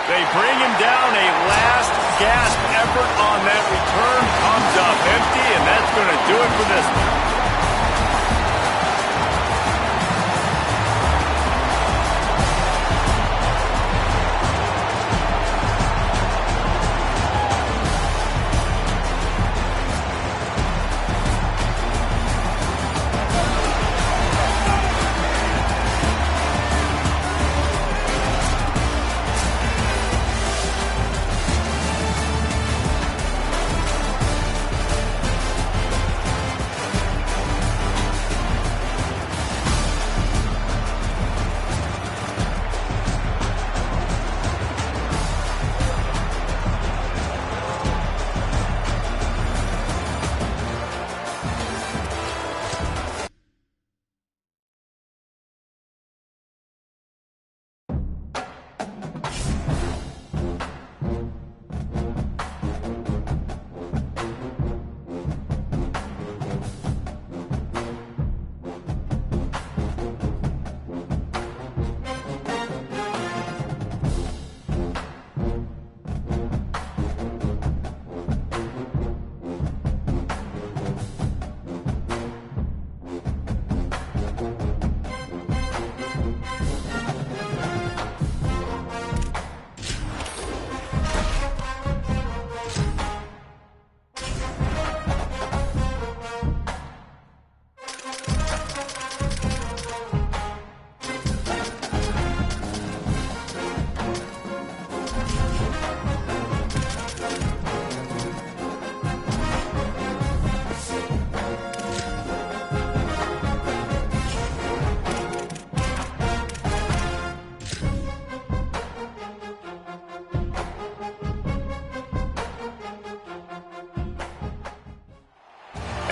They bring him down. A last gasp effort on that return comes up empty, and that's going to do it for this one.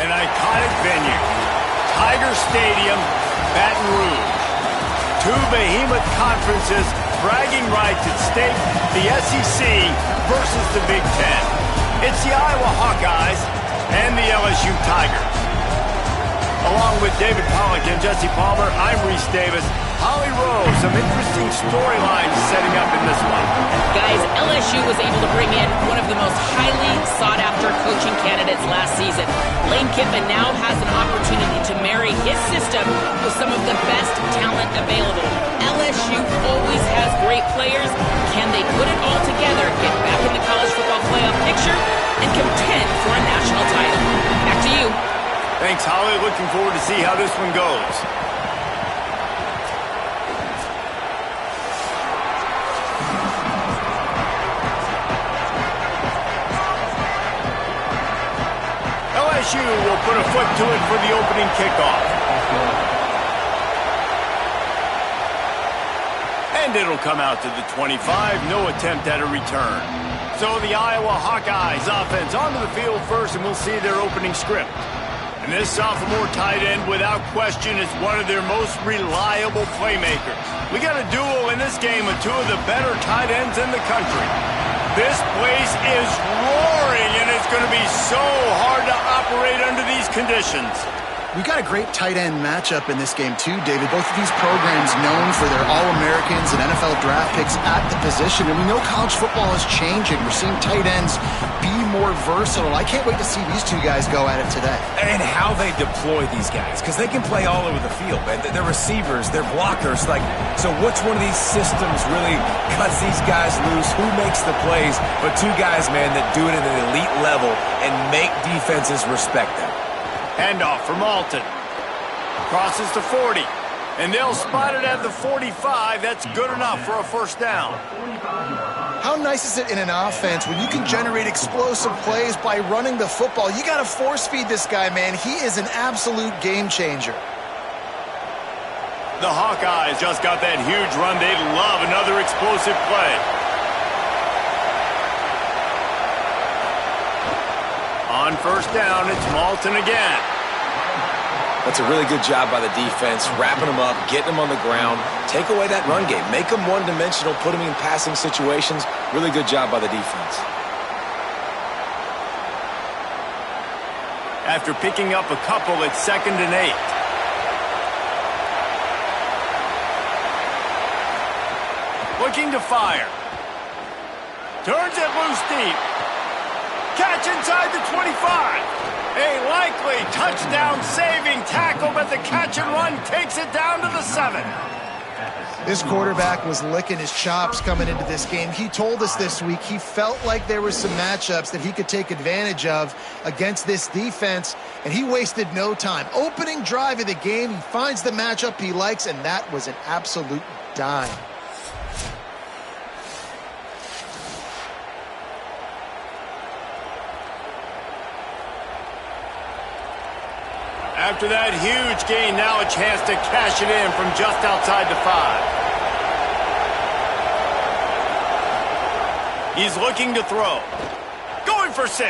An iconic venue, Tiger Stadium, Baton Rouge. Two behemoth conferences, bragging rights at stake, the SEC versus the Big Ten. It's the Iowa Hawkeyes and the LSU Tigers. Along with David Pollack and Jesse Palmer, I'm Reese Davis. Holly Rose, some interesting storylines setting up in this one. Guys, LSU was able to bring in one of the most highly sought-after coaching candidates last season. Lane Kiffin now has an opportunity to marry his system with some of the best talent available. LSU always has great players. Can they put it all together, get back in the college football playoff picture, and contend for a national title? Back to you. Thanks, Holly. Looking forward to see how this one goes. LSU will put a foot to it for the opening kickoff. And it'll come out to the 25. No attempt at a return. So the Iowa Hawkeyes offense onto the field first, and we'll see their opening script. And this sophomore tight end, without question, is one of their most reliable playmakers. We got a duel in this game of two of the better tight ends in the country. This place is roaring, and it's going to be so hard to operate under these conditions. We got a great tight end matchup in this game too, David. Both of these programs known for their All-Americans and NFL draft picks at the position, and we know college football is changing. We're seeing tight ends be more versatile. I can't wait to see these two guys go at it today. And how they deploy these guys, because they can play all over the field, man. They're receivers, they're blockers. So which one of these systems really cuts these guys loose? Who makes the plays? But two guys, man, that do it at an elite level and make defenses respect them. Handoff from Alton. Crosses to 40. And they'll spot it at the 45. That's good enough for a first down. How nice is it in an offense when you can generate explosive plays by running the football? You got to force feed this guy, man. He is an absolute game changer. The Hawkeyes just got that huge run. They'd love another explosive play. On first down, it's Malton again. That's a really good job by the defense, wrapping them up, getting them on the ground. Take away that run game. Make them one-dimensional, put them in passing situations. Really good job by the defense. After picking up a couple, it's 2nd and 8. Looking to fire. Turns it loose deep. Catch inside the 25. A likely touchdown-saving tackle, but the catch and run takes it down to the 7. This quarterback was licking his chops coming into this game. He told us this week he felt like there were some matchups that he could take advantage of against this defense, and he wasted no time. Opening drive of the game, he finds the matchup he likes, and that was an absolute dime. After that huge gain, now a chance to cash it in from just outside the 5. He's looking to throw. Going for 6.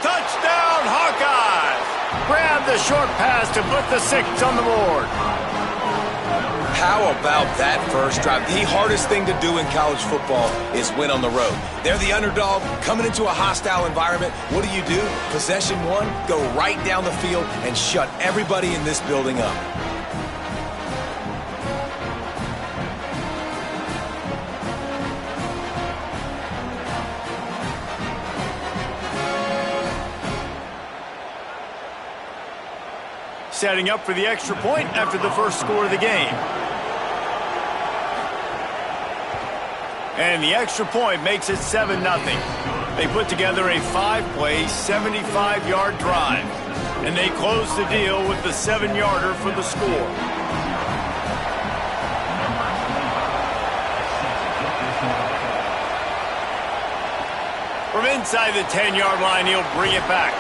Touchdown, Hawkeyes! Grab the short pass to put the 6 on the board. How about that first drive? The hardest thing to do in college football is win on the road. They're the underdog, coming into a hostile environment. What do? Possession one, go right down the field and shut everybody in this building up. Setting up for the extra point after the first score of the game. And the extra point makes it 7-0. They put together a 5-play, 75-yard drive. And they close the deal with the 7-yarder for the score. From inside the 10-yard line, he'll bring it back.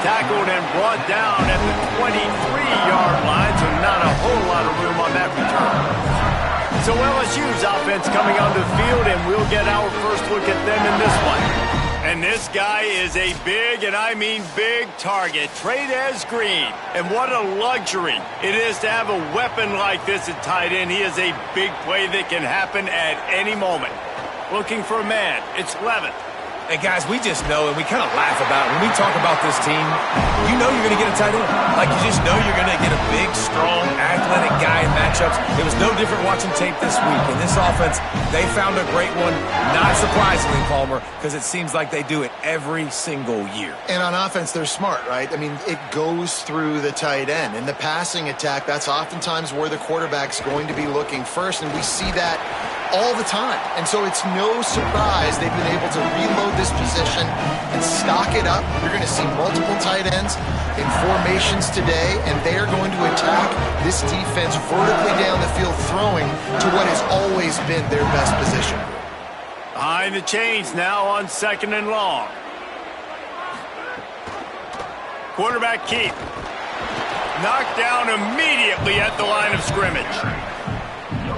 Tackled and brought down at the 23-yard line, so not a whole lot of room on that return. So LSU's offense coming onto the field, and we'll get our first look at them in this one. And this guy is a big, and I mean big, target. Trey'Dez Green. And what a luxury it is to have a weapon like this at tight end. He is a big play that can happen at any moment. Looking for a man. It's Levitt. And guys, we just know, and we kind of laugh about it. When we talk about this team, you know you're going to get a tight end. Like, you just know you're going to get a big, strong, athletic guy in matchups. It was no different watching tape this week. In this offense, they found a great one, not surprisingly, Palmer, because it seems like they do it every single year. And on offense, they're smart, right? I mean, it goes through the tight end. In the passing attack, that's oftentimes where the quarterback's going to be looking first, and we see that all the time. And so it's no surprise they've been able to reload this position and stock it up. You're going to see multiple tight ends in formations today, and they are going to attack this defense vertically down the field, throwing to what has always been their best position. Behind the chains now on 2nd and long. Quarterback keep. Knocked down immediately at the line of scrimmage.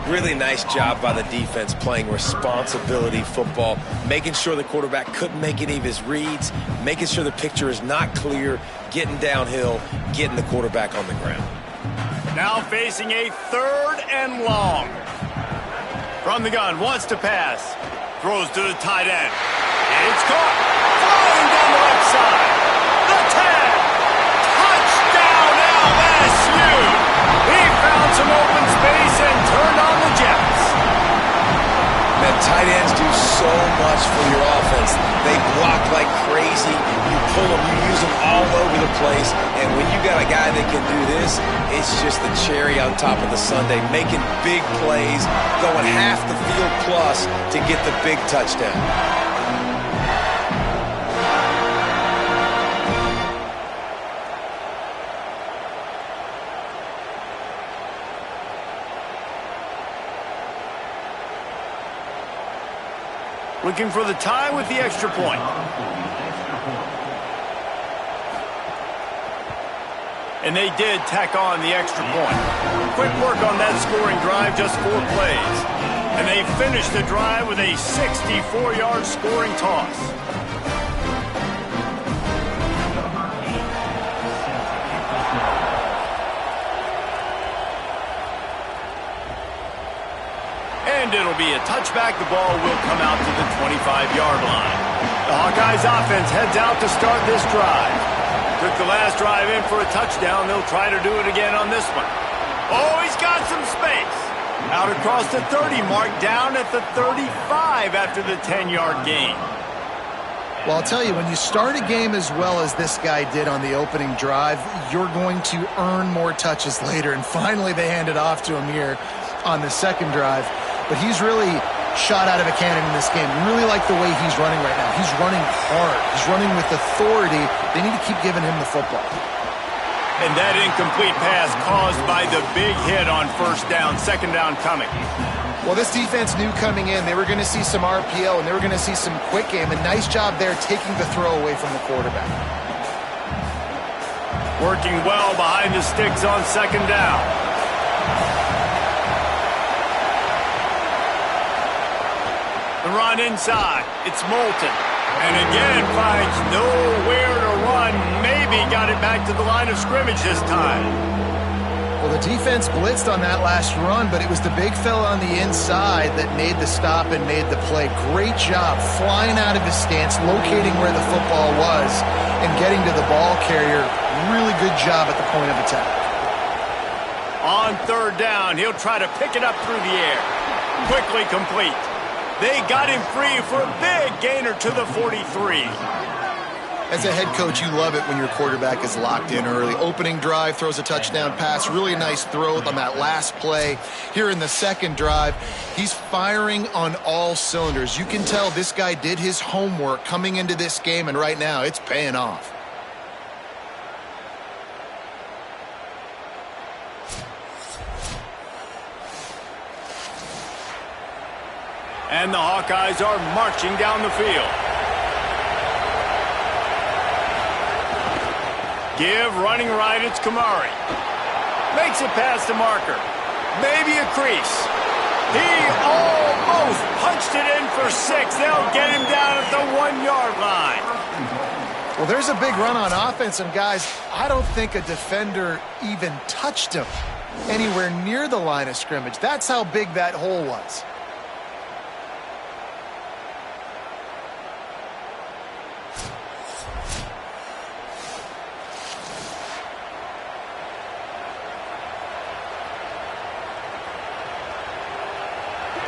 Really nice job by the defense playing responsibility football, making sure the quarterback couldn't make any of his reads, making sure the picture is not clear, getting downhill, getting the quarterback on the ground. Now facing a 3rd and long. From the gun, wants to pass. Throws to the tight end. It's caught. Flying down the left side. The 10. Touchdown LSU. He found some open space and turned on the Jets. Man, tight ends do so much for your offense. They block like crazy. You pull them, you use them all over the place. And when you got a guy that can do this, it's just the cherry on top of the sundae, making big plays, going half the field plus to get the big touchdown. Looking for the tie with the extra point. And they did tack on the extra point. Quick work on that scoring drive, just 4 plays. And they finished the drive with a 64-yard scoring toss. And it'll be a touchback. The ball will come out to the 25-yard line. The Hawkeyes offense heads out to start this drive. Took the last drive in for a touchdown. They'll try to do it again on this one. Oh, he's got some space. Out across the 30 mark, down at the 35 after the 10-yard gain. Well, I'll tell you, when you start a game as well as this guy did on the opening drive, you're going to earn more touches later. And finally, they hand it off to him here on the second drive. But he's really shot out of a cannon in this game. Really like the way he's running right now. He's running hard. He's running with authority. They need to keep giving him the football. And that incomplete pass caused by the big hit on 1st down, 2nd down coming. Well, this defense knew coming in they were going to see some RPO and they were going to see some quick game. A nice job there taking the throw away from the quarterback. Working well behind the sticks on 2nd down. The run inside. It's Moulton. And again finds nowhere to run. Maybe got it back to the line of scrimmage this time. Well, the defense blitzed on that last run, but it was the big fella on the inside that made the stop and made the play. Great job flying out of his stance, locating where the football was, and getting to the ball carrier. Really good job at the point of attack. On 3rd down, he'll try to pick it up through the air. Quickly complete. They got him free for a big gainer to the 43. As a head coach, you love it when your quarterback is locked in early. Opening drive, throws a touchdown pass. Really nice throw on that last play. Here in the second drive, he's firing on all cylinders. You can tell this guy did his homework coming into this game, and right now it's paying off. And the Hawkeyes are marching down the field. Give running right, it's Kamari. Makes it past the marker. Maybe a crease. He almost punched it in for 6. They'll get him down at the 1-yard line. Well, there's a big run on offense, and guys, I don't think a defender even touched him anywhere near the line of scrimmage. That's how big that hole was.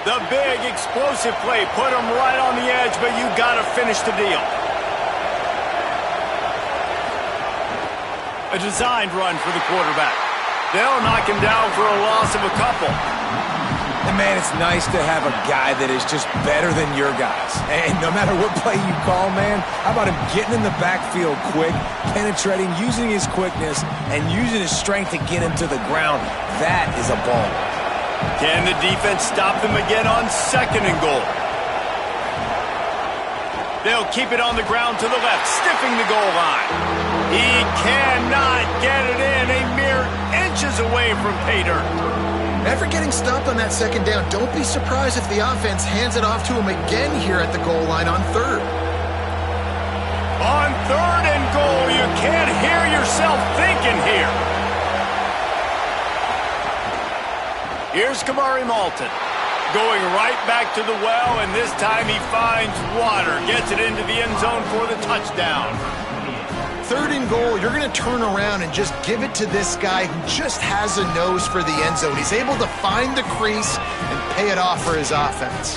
The big explosive play put him right on the edge, but you got to finish the deal. A designed run for the quarterback. They'll knock him down for a loss of a couple. And, man, it's nice to have a guy that is just better than your guys. And no matter what play you call, man, how about him getting in the backfield quick, penetrating, using his quickness, and using his strength to get him to the ground. That is a ball. Can the defense stop them again on 2nd and goal? They'll keep it on the ground to the left, stiffing the goal line. He cannot get it in, a mere inches away from pay dirt. After getting stopped on that 2nd down, don't be surprised if the offense hands it off to him again here at the goal line on 3rd. On 3rd and goal, you can't hear yourself thinking here. Here's Kamari Malton, going right back to the well, and this time he finds water, gets it into the end zone for the touchdown. 3rd and goal, you're going to turn around and just give it to this guy who just has a nose for the end zone. He's able to find the crease and pay it off for his offense.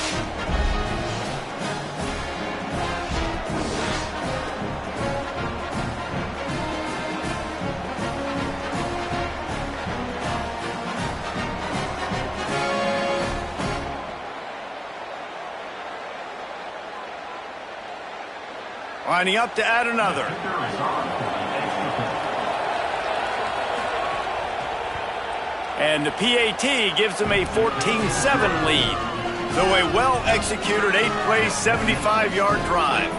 Lining up to add another. And the PAT gives them a 14-7 lead. So a well-executed 8-play, 75-yard drive.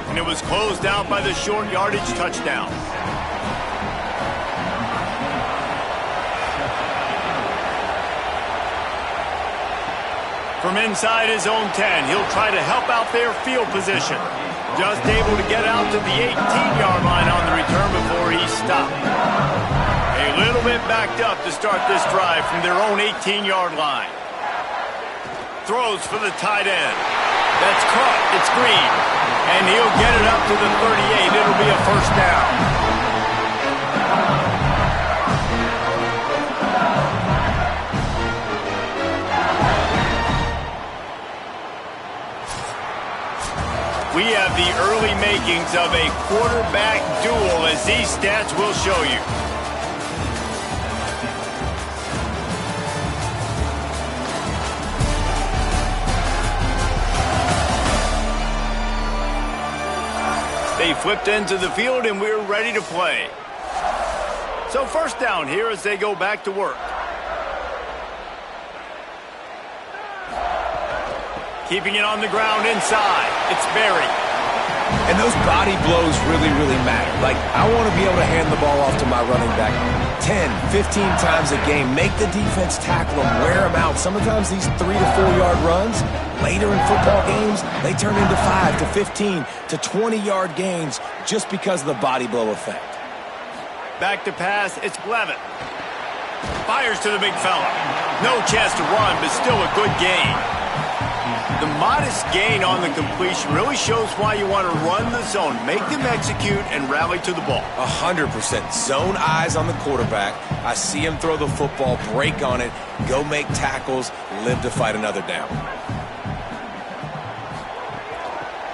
And it was closed out by the short yardage touchdown. From inside his own 10, he'll try to help out their field position. Just able to get out to the 18-yard line on the return before he stopped. A little bit backed up to start this drive from their own 18-yard line. Throws for the tight end. That's caught. It's Green. And he'll get it up to the 38. It'll be a first down. We have the early makings of a quarterback duel, as these stats will show you. They flipped into the field, and we're ready to play. So first down here as they go back to work. Keeping it on the ground inside. It's Berry. And those body blows really, really matter. Like, I want to be able to hand the ball off to my running back 10, 15 times a game. Make the defense tackle him, wear him out. Sometimes these 3 to 4 yard runs, later in football games, they turn into 5 to 15 to 20 yard gains just because of the body blow effect. Back to pass, it's Levitt. Fires to the big fella. No chance to run, but still a good gain. The modest gain on the completion really shows why you want to run the zone, make them execute, and rally to the ball. 100%. Zone eyes on the quarterback. I see him throw the football, break on it, go make tackles, live to fight another down.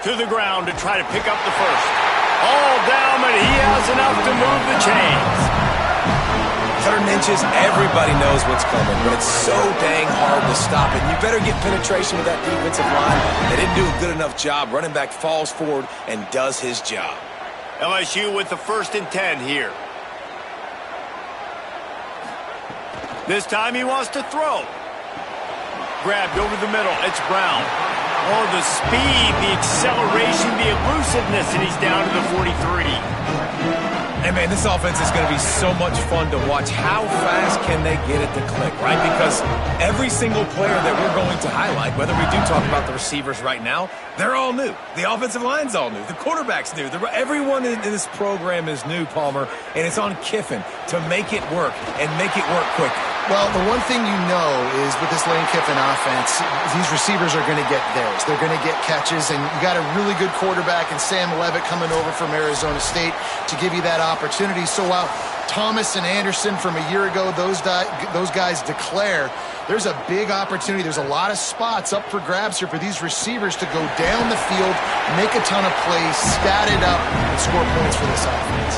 To the ground to try to pick up the first. All down, but he has enough to move the chains. 3rd and inches, everybody knows what's coming, but it's so dang hard to stop it. You better get penetration with that defensive line. They didn't do a good enough job. Running back falls forward and does his job. LSU with the 1st and 10 here. This time he wants to throw. Grabbed over the middle. It's Brown. Oh, the speed, the acceleration, the elusiveness, and he's down to the 43. Hey, man, this offense is going to be so much fun to watch. How fast can they get it to click, right? Because every single player that we're going to highlight, whether we do talk about the receivers right now, they're all new. The offensive line's all new. The quarterback's new. Everyone in this program is new, Palmer, and it's on Kiffin to make it work and make it work quick. Well, the one thing you know is with this Lane Kiffin offense, these receivers are going to get theirs. They're going to get catches, and you got a really good quarterback in Sam Levitt coming over from Arizona State to give you that opportunity. So while Thomas and Anderson from a year ago, those guys declare, there's a big opportunity. There's a lot of spots up for grabs here for these receivers to go down the field, make a ton of plays, stat it up, and score points for this offense.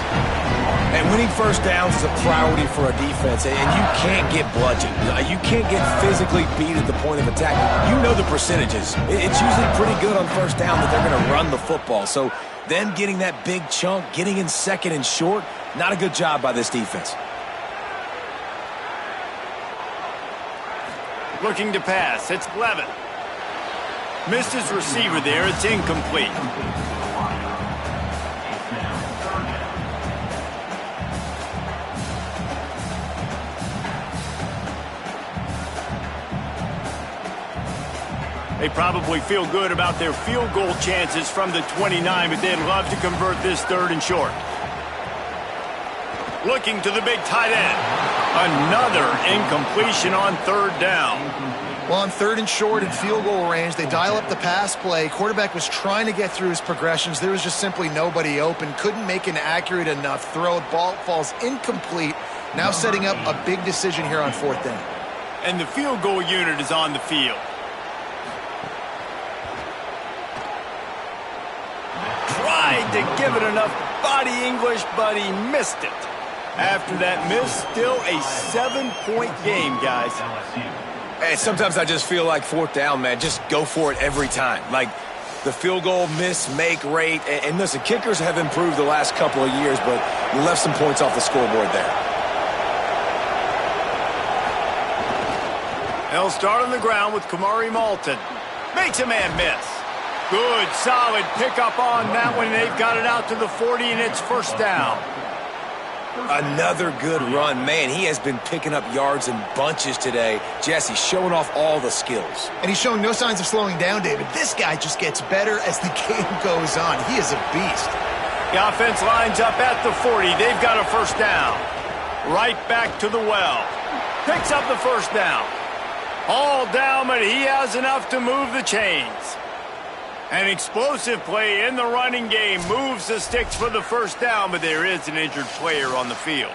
And winning first downs is a priority for a defense, and you can't get bludgeoned. You can't get physically beat at the point of attack. You know the percentages. It's usually pretty good on first down that they're going to run the football. So then getting that big chunk, getting in second and short, not a good job by this defense. Looking to pass. It's Levitt. Missed his receiver there. It's incomplete. They probably feel good about their field goal chances from the 29, but they'd love to convert this third and short. Looking to the big tight end. Another incompletion on third down. Well, on third and short and field goal range, they dial up the pass play. Quarterback was trying to get through his progressions. There was just simply nobody open. Couldn't make an accurate enough throw. Ball falls incomplete. Now setting up a big decision here on fourth down. And the field goal unit is on the field. Tried to give it enough body English, but he missed it. After that miss, still a 7-point game, guys. Hey, sometimes I just feel like fourth down, man, just go for it every time. Like the field goal miss-make rate. And listen, kickers have improved the last couple of years, but you left some points off the scoreboard there. They'll start on the ground with Kamari Malton. Makes a man miss. Good, solid pickup on that one. They've got it out to the 40, and it's first down. Another good run. Man, he has been picking up yards in bunches today. Jesse showing off all the skills. And he's showing no signs of slowing down, David. This guy just gets better as the game goes on. He is a beast. The offense lines up at the 40. They've got a first down. Right back to the well. Picks up the first down. All down, but he has enough to move the chains. An explosive play in the running game moves the sticks for the first down, but there is an injured player on the field.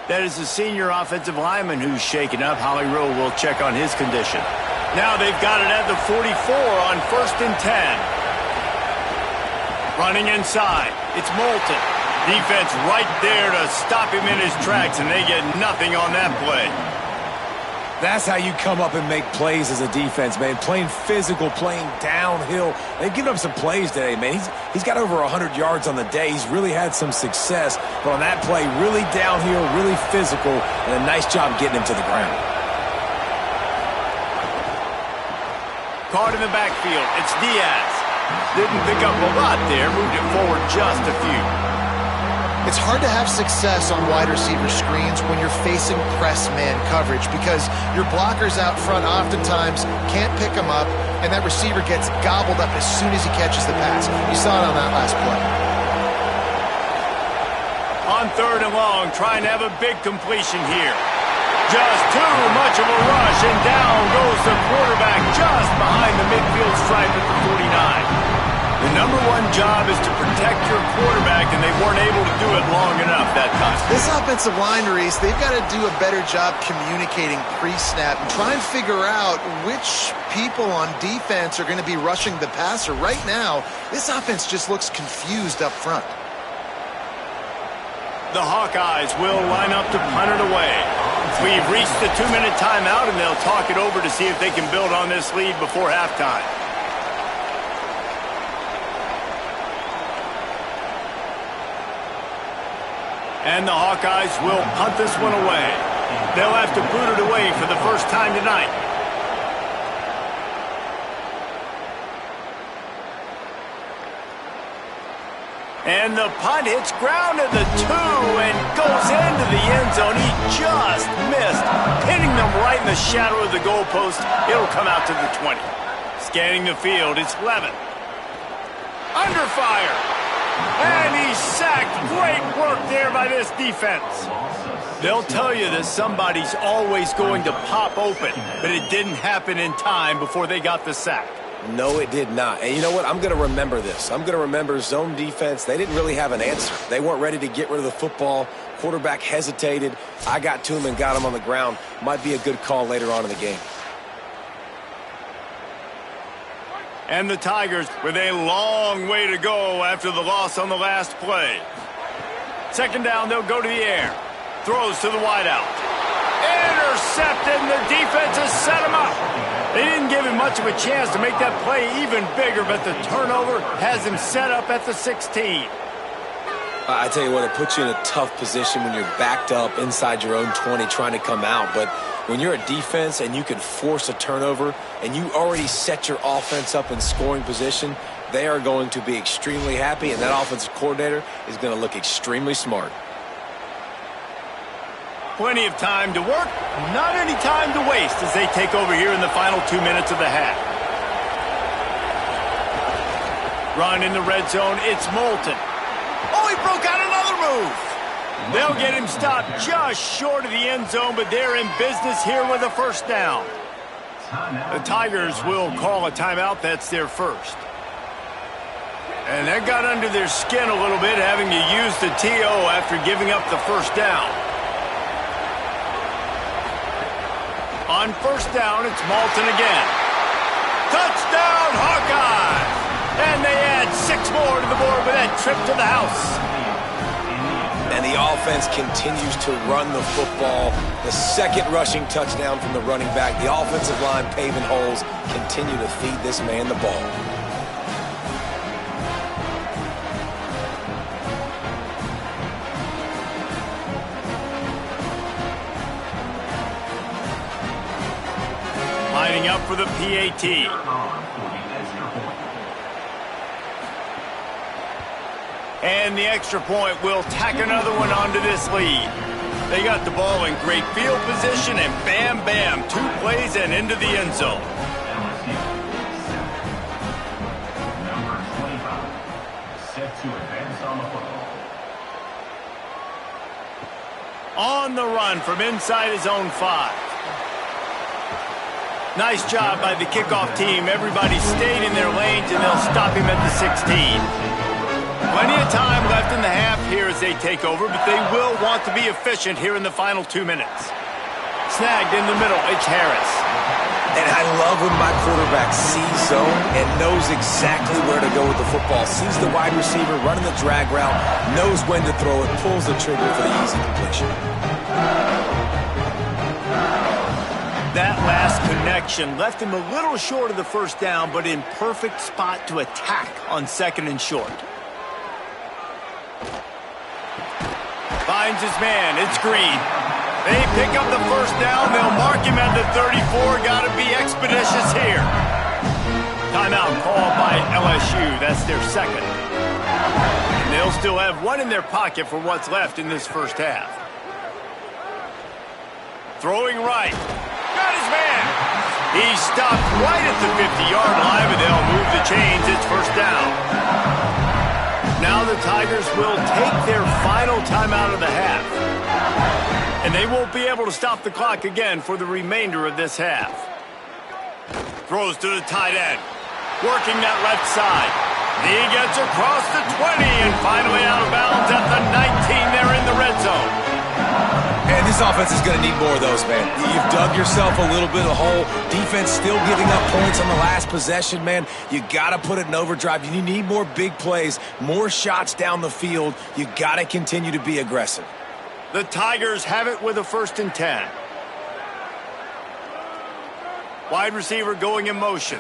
That is the senior offensive lineman who's shaken up. Holly Rowe will check on his condition. Now they've got it at the 44 on first and 10. Running inside. It's Moulton. Defense right there to stop him in his tracks, and they get nothing on that play. That's how you come up and make plays as a defense, man. Playing physical, playing downhill. They've given up some plays today, man. He's got over 100 yards on the day. He's really had some success. But on that play, really downhill, really physical, and a nice job getting him to the ground. Caught in the backfield. It's Diaz. Didn't pick up a lot there. Moved it forward just a few. It's hard to have success on wide receiver screens when you're facing press man coverage because your blockers out front oftentimes can't pick them up, and that receiver gets gobbled up as soon as he catches the pass. You saw it on that last play. On third and long, trying to have a big completion here. Just too much of a rush, and down goes the quarterback just behind the midfield stripe at the 49. The number one job is to protect your quarterback, and they weren't able to do it long enough that time. This offensive line, Reese, they've got to do a better job communicating pre-snap and try and figure out which people on defense are going to be rushing the passer. Right now, this offense just looks confused up front. The Hawkeyes will line up to punt it away. We've reached the 2-minute timeout, and they'll talk it over to see if they can build on this lead before halftime. And the Hawkeyes will punt this one away. They'll have to boot it away for the first time tonight. And the punt hits ground at the 2 and goes into the end zone. He just missed, hitting them right in the shadow of the goalpost. It'll come out to the 20. Scanning the field, it's Levin. Under fire. And he's sacked. Great work there by this defense. They'll tell you that somebody's always going to pop open, but it didn't happen in time before they got the sack. No, it did not. And you know what? I'm going to remember this. I'm going to remember zone defense. They didn't really have an answer. They weren't ready to get rid of the football. Quarterback hesitated. I got to him and got him on the ground. Might be a good call later on in the game. And the Tigers with a long way to go after the loss on the last play. Second down, they'll go to the air. Throws to the wideout. Intercepted, and the defense has set him up. They didn't give him much of a chance to make that play even bigger, but the turnover has him set up at the 16. I tell you what, it puts you in a tough position when you're backed up inside your own 20 trying to come out. But when you're a defense and you can force a turnover and you already set your offense up in scoring position, they are going to be extremely happy, and that offensive coordinator is going to look extremely smart. Plenty of time to work, not any time to waste as they take over here in the final 2 minutes of the half. Run in the red zone, it's Moulton. Oh, he broke out another move. They'll get him stopped just short of the end zone, but they're in business here with a first down. The Tigers will call a timeout. That's their first. And that got under their skin a little bit, having to use the TO after giving up the first down. On first down, it's Moulton again. Touchdown, Hawkeyes! And they add 6 more to the board with that trip to the house. And the offense continues to run the football. The second rushing touchdown from the running back. The offensive line paving holes. Continue to feed this man the ball. Lining up for the PAT. And the extra point will tack another one onto this lead. They got the ball in great field position, and bam, bam, 2 plays and into the end zone. Number 25, set to advance on the football. On the run from inside his own 5. Nice job by the kickoff team. Everybody stayed in their lanes, and they'll stop him at the 16. Plenty of time left in the half here as they take over, but they will want to be efficient here in the final 2 minutes. Snagged in the middle, it's Harris. And I love when my quarterback sees zone and knows exactly where to go with the football. Sees the wide receiver running the drag route, knows when to throw it, pulls the trigger for the easy completion. That last connection left him a little short of the first down, but in perfect spot to attack on second and short. Finds his man. It's Green. They pick up the first down. They'll mark him at the 34. Got to be expeditious here. Timeout called by LSU. That's their second. And they'll still have one in their pocket for what's left in this first half. Throwing right. Got his man. He stopped right at the 50-yard line, but they'll move the chains. It's first down. Now the Tigers will take their final timeout of the half. And they won't be able to stop the clock again for the remainder of this half. Throws to the tight end. Working that left side. He gets across the 20 and finally out of bounds at the 19. They're in the red zone. And this offense is going to need more of those, man. You've dug yourself a little bit of a hole. Defense still giving up points on the last possession, man. You got to put it in overdrive. You need more big plays, more shots down the field. You got to continue to be aggressive. The Tigers have it with a 1st and 10. Wide receiver going in motion.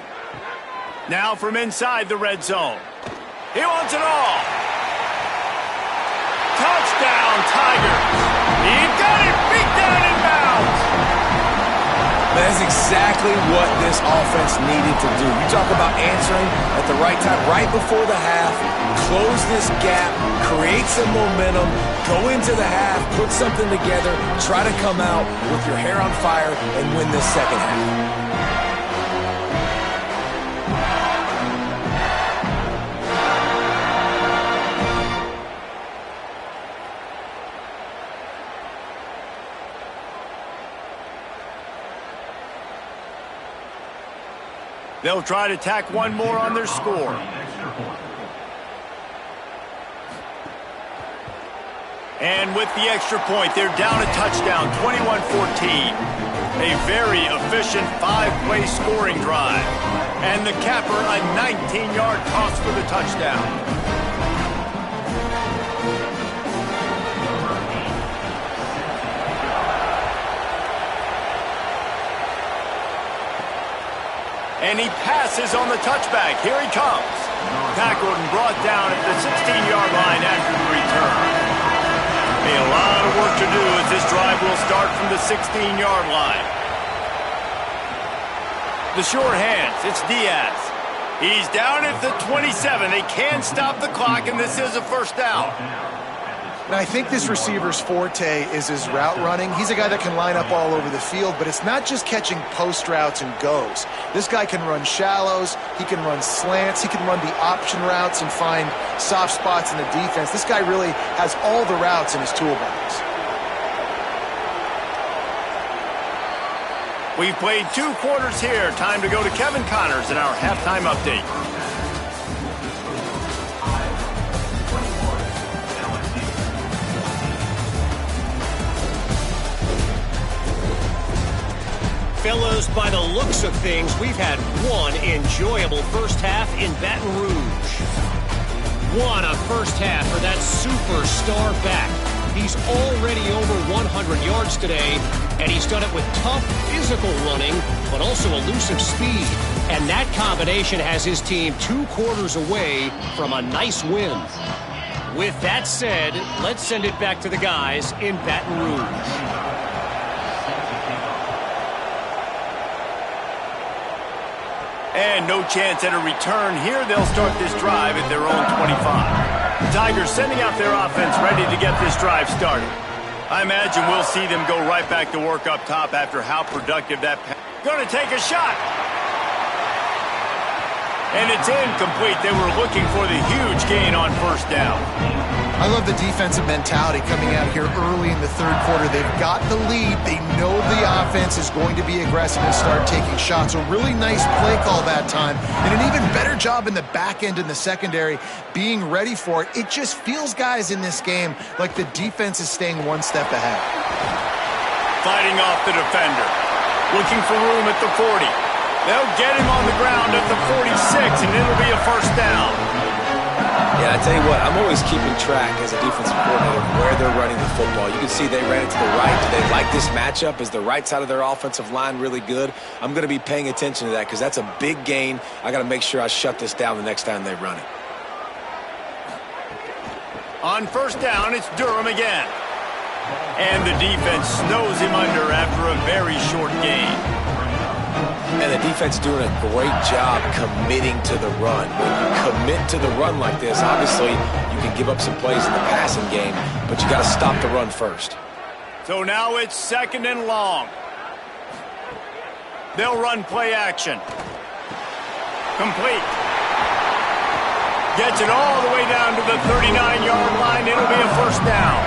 Now from inside the red zone. He wants it all. Touchdown, Tigers. He got it, beat down in bounds. Man, is exactly what this offense needed to do. You talk about answering at the right time, right before the half, close this gap, create some momentum, go into the half, put something together, try to come out with your hair on fire and win this second half. They'll try to tack one more on their score. And with the extra point, they're down a touchdown, 21-14. A very efficient 5-play scoring drive. And the capper, a 19-yard toss for the touchdown. And he passes on the touchback. Here he comes. Tackled and brought down at the 16-yard line after the return. A lot of work to do as this drive will start from the 16-yard line. The sure hands, it's Diaz. He's down at the 27. They can stop the clock, and this is a first down. Now, I think this receiver's forte is his route running. He's a guy that can line up all over the field, but it's not just catching post routes and goes. This guy can run shallows, he can run slants, he can run the option routes and find soft spots in the defense. This guy really has all the routes in his toolbox. We've played 2 quarters here. Time to go to Kevin Connors in our halftime update. Fellas, by the looks of things, we've had one enjoyable first half in Baton Rouge. What a first half for that superstar back. He's already over 100 yards today, and he's done it with tough physical running, but also elusive speed. And that combination has his team 2 quarters away from a nice win. With that said, let's send it back to the guys in Baton Rouge. And no chance at a return here. They'll start this drive at their own 25. The Tigers sending out their offense ready to get this drive started. I imagine we'll see them go right back to work up top after how productive that pass. Going to take a shot. And it's incomplete. They were looking for the huge gain on first down. I love the defensive mentality coming out here early in the third quarter. They've got the lead. They know the offense is going to be aggressive and start taking shots. A really nice play call that time. And an even better job in the back end in the secondary being ready for it. It just feels, guys, in this game like the defense is staying one step ahead. Fighting off the defender. Looking for room at the 40. They'll get him on the ground at the 46, and it'll be a first down. Yeah, I tell you what, I'm always keeping track as a defensive coordinator of where they're running the football. You can see they ran it to the right. Do they like this matchup? Is the right side of their offensive line really good? I'm going to be paying attention to that because that's a big gain. I got to make sure I shut this down the next time they run it. On first down, it's Durham again. And the defense snows him under after a very short gain. And the defense doing a great job committing to the run. When you commit to the run like this, obviously you can give up some plays in the passing game, but you got to stop the run first. So now it's 2nd and long. They'll run play action. Complete. Gets it all the way down to the 39-yard line. It'll be a first down.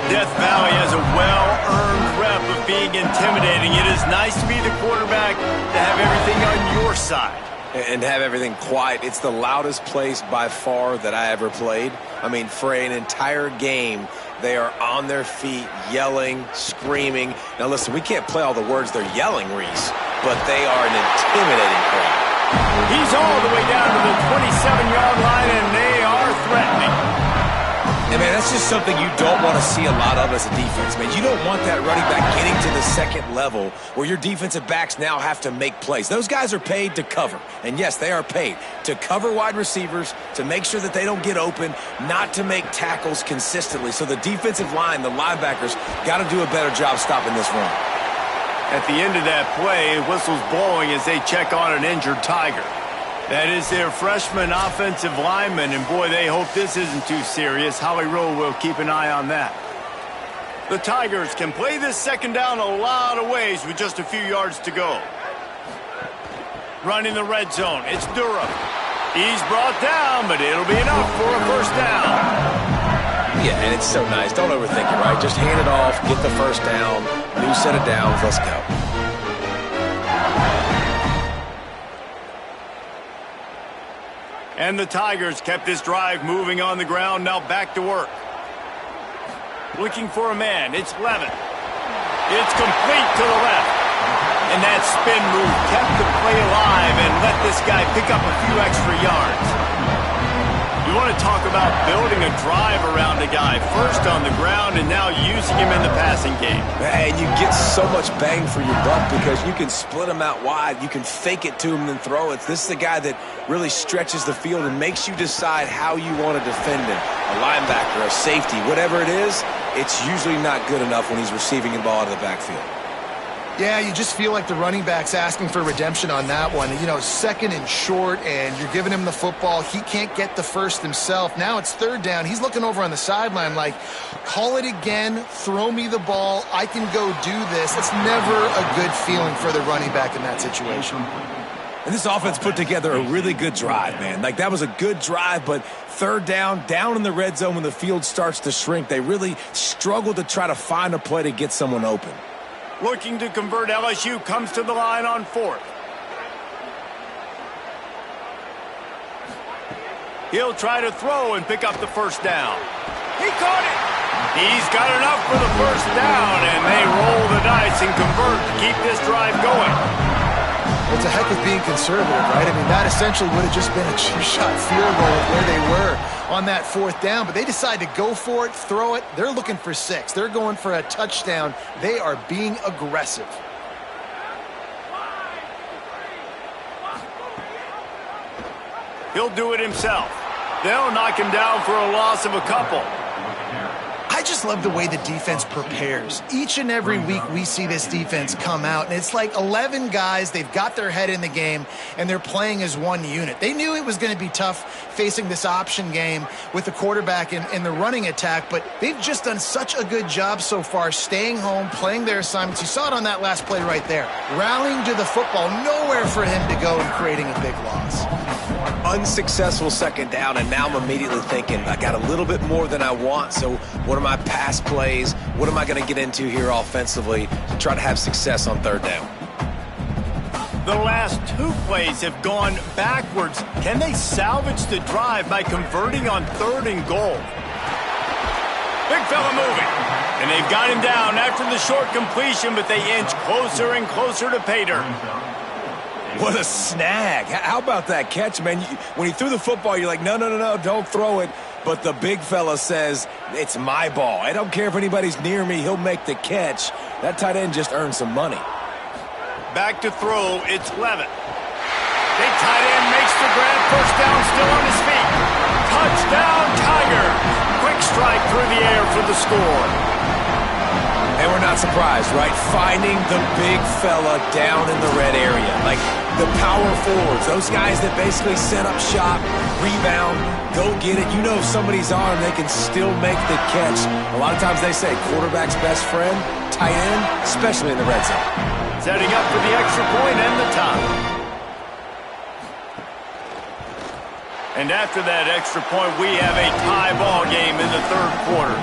Death Valley has a well-earned rep of being intimidating. It is nice to be the quarterback, to have everything on your side. And have everything quiet. It's the loudest place by far that I ever played. I mean, for an entire game, they are on their feet, yelling, screaming. Now, listen, we can't play all the words they're yelling, Reese, but they are an intimidating crowd. He's all the way down to the 27-yard line, and they are threatening. And, man, that's just something you don't want to see a lot of as a defense, man. You don't want that running back getting to the second level where your defensive backs now have to make plays. Those guys are paid to cover. And, yes, they are paid to cover wide receivers, to make sure that they don't get open, not to make tackles consistently. So the defensive line, the linebackers, got to do a better job stopping this run. At the end of that play, whistle's blowing as they check on an injured Tiger. That is their freshman offensive lineman, and boy, they hope this isn't too serious. Howie Rowe will keep an eye on that. The Tigers can play this second down a lot of ways with just a few yards to go. Running the red zone, it's Durham. He's brought down, but it'll be enough for a first down. Yeah, and it's so nice. Don't overthink it, right? Just hand it off, get the first down, new set of downs, let's go. And the Tigers kept this drive moving on the ground, now back to work. Looking for a man, it's Levin. It's complete to the left. And that spin move kept the play alive and let this guy pick up a few extra yards. You want to talk about building a drive around a guy, first on the ground and now using him in the passing game. And you get so much bang for your buck because you can split him out wide. You can fake it to him and throw it. This is the guy that really stretches the field and makes you decide how you want to defend him. A linebacker, a safety, whatever it is, it's usually not good enough when he's receiving the ball out of the backfield. Yeah, you just feel like the running back's asking for redemption on that one. You know, second and short, and you're giving him the football. He can't get the first himself. Now it's third down. He's looking over on the sideline like, call it again, throw me the ball, I can go do this. It's never a good feeling for the running back in that situation. And this offense put together a really good drive, man. Like, that was a good drive, but third down in the red zone when the field starts to shrink, they really struggled to try to find a play to get someone open. Looking to convert, LSU comes to the line on fourth. He'll try to throw and pick up the first down. He caught it. He's got enough for the first down, and they roll the dice and convert to keep this drive going. It's a heck of being conservative, right? I mean, that essentially would have just been a two-shot field goal of where they were on that fourth down, but they decide to go for it, throw it. They're looking for 6. They're going for a touchdown. They are being aggressive. He'll do it himself. They'll knock him down for a loss of a couple. I just love the way the defense prepares. Each and every week we see this defense come out, and it's like 11 guys, they've got their head in the game, and they're playing as one unit. They knew it was going to be tough facing this option game with the quarterback in the running attack, but they've just done such a good job so far staying home, playing their assignments. You saw it on that last play right there. Rallying to the football, nowhere for him to go and creating a big loss. Unsuccessful second down, and now I'm immediately thinking, I got a little bit more than I want, so what are my pass plays? What am I going to get into here offensively to try to have success on third down? The last 2 plays have gone backwards. Can they salvage the drive by converting on 3rd and goal? Big fella moving. And they've got him down after the short completion, but they inch closer and closer to pay dirt. What a snag. How about that catch, man? When he threw the football, you're like, no, don't throw it. But the big fella says, it's my ball. I don't care if anybody's near me. He'll make the catch. That tight end just earned some money. Back to throw, it's Levin. Big tight end makes the grab. First down, still on his feet. Touchdown, Tigers. Quick strike through the air for the score. And we're not surprised, right? Finding the big fella down in the red area. Like the power forwards, those guys that basically set up shop, rebound, go get it. You know if somebody's on, they can still make the catch. A lot of times they say quarterback's best friend, tight end, especially in the red zone. Setting up for the extra point and the tie. And after that extra point, we have a tie ball game in the 3rd quarter.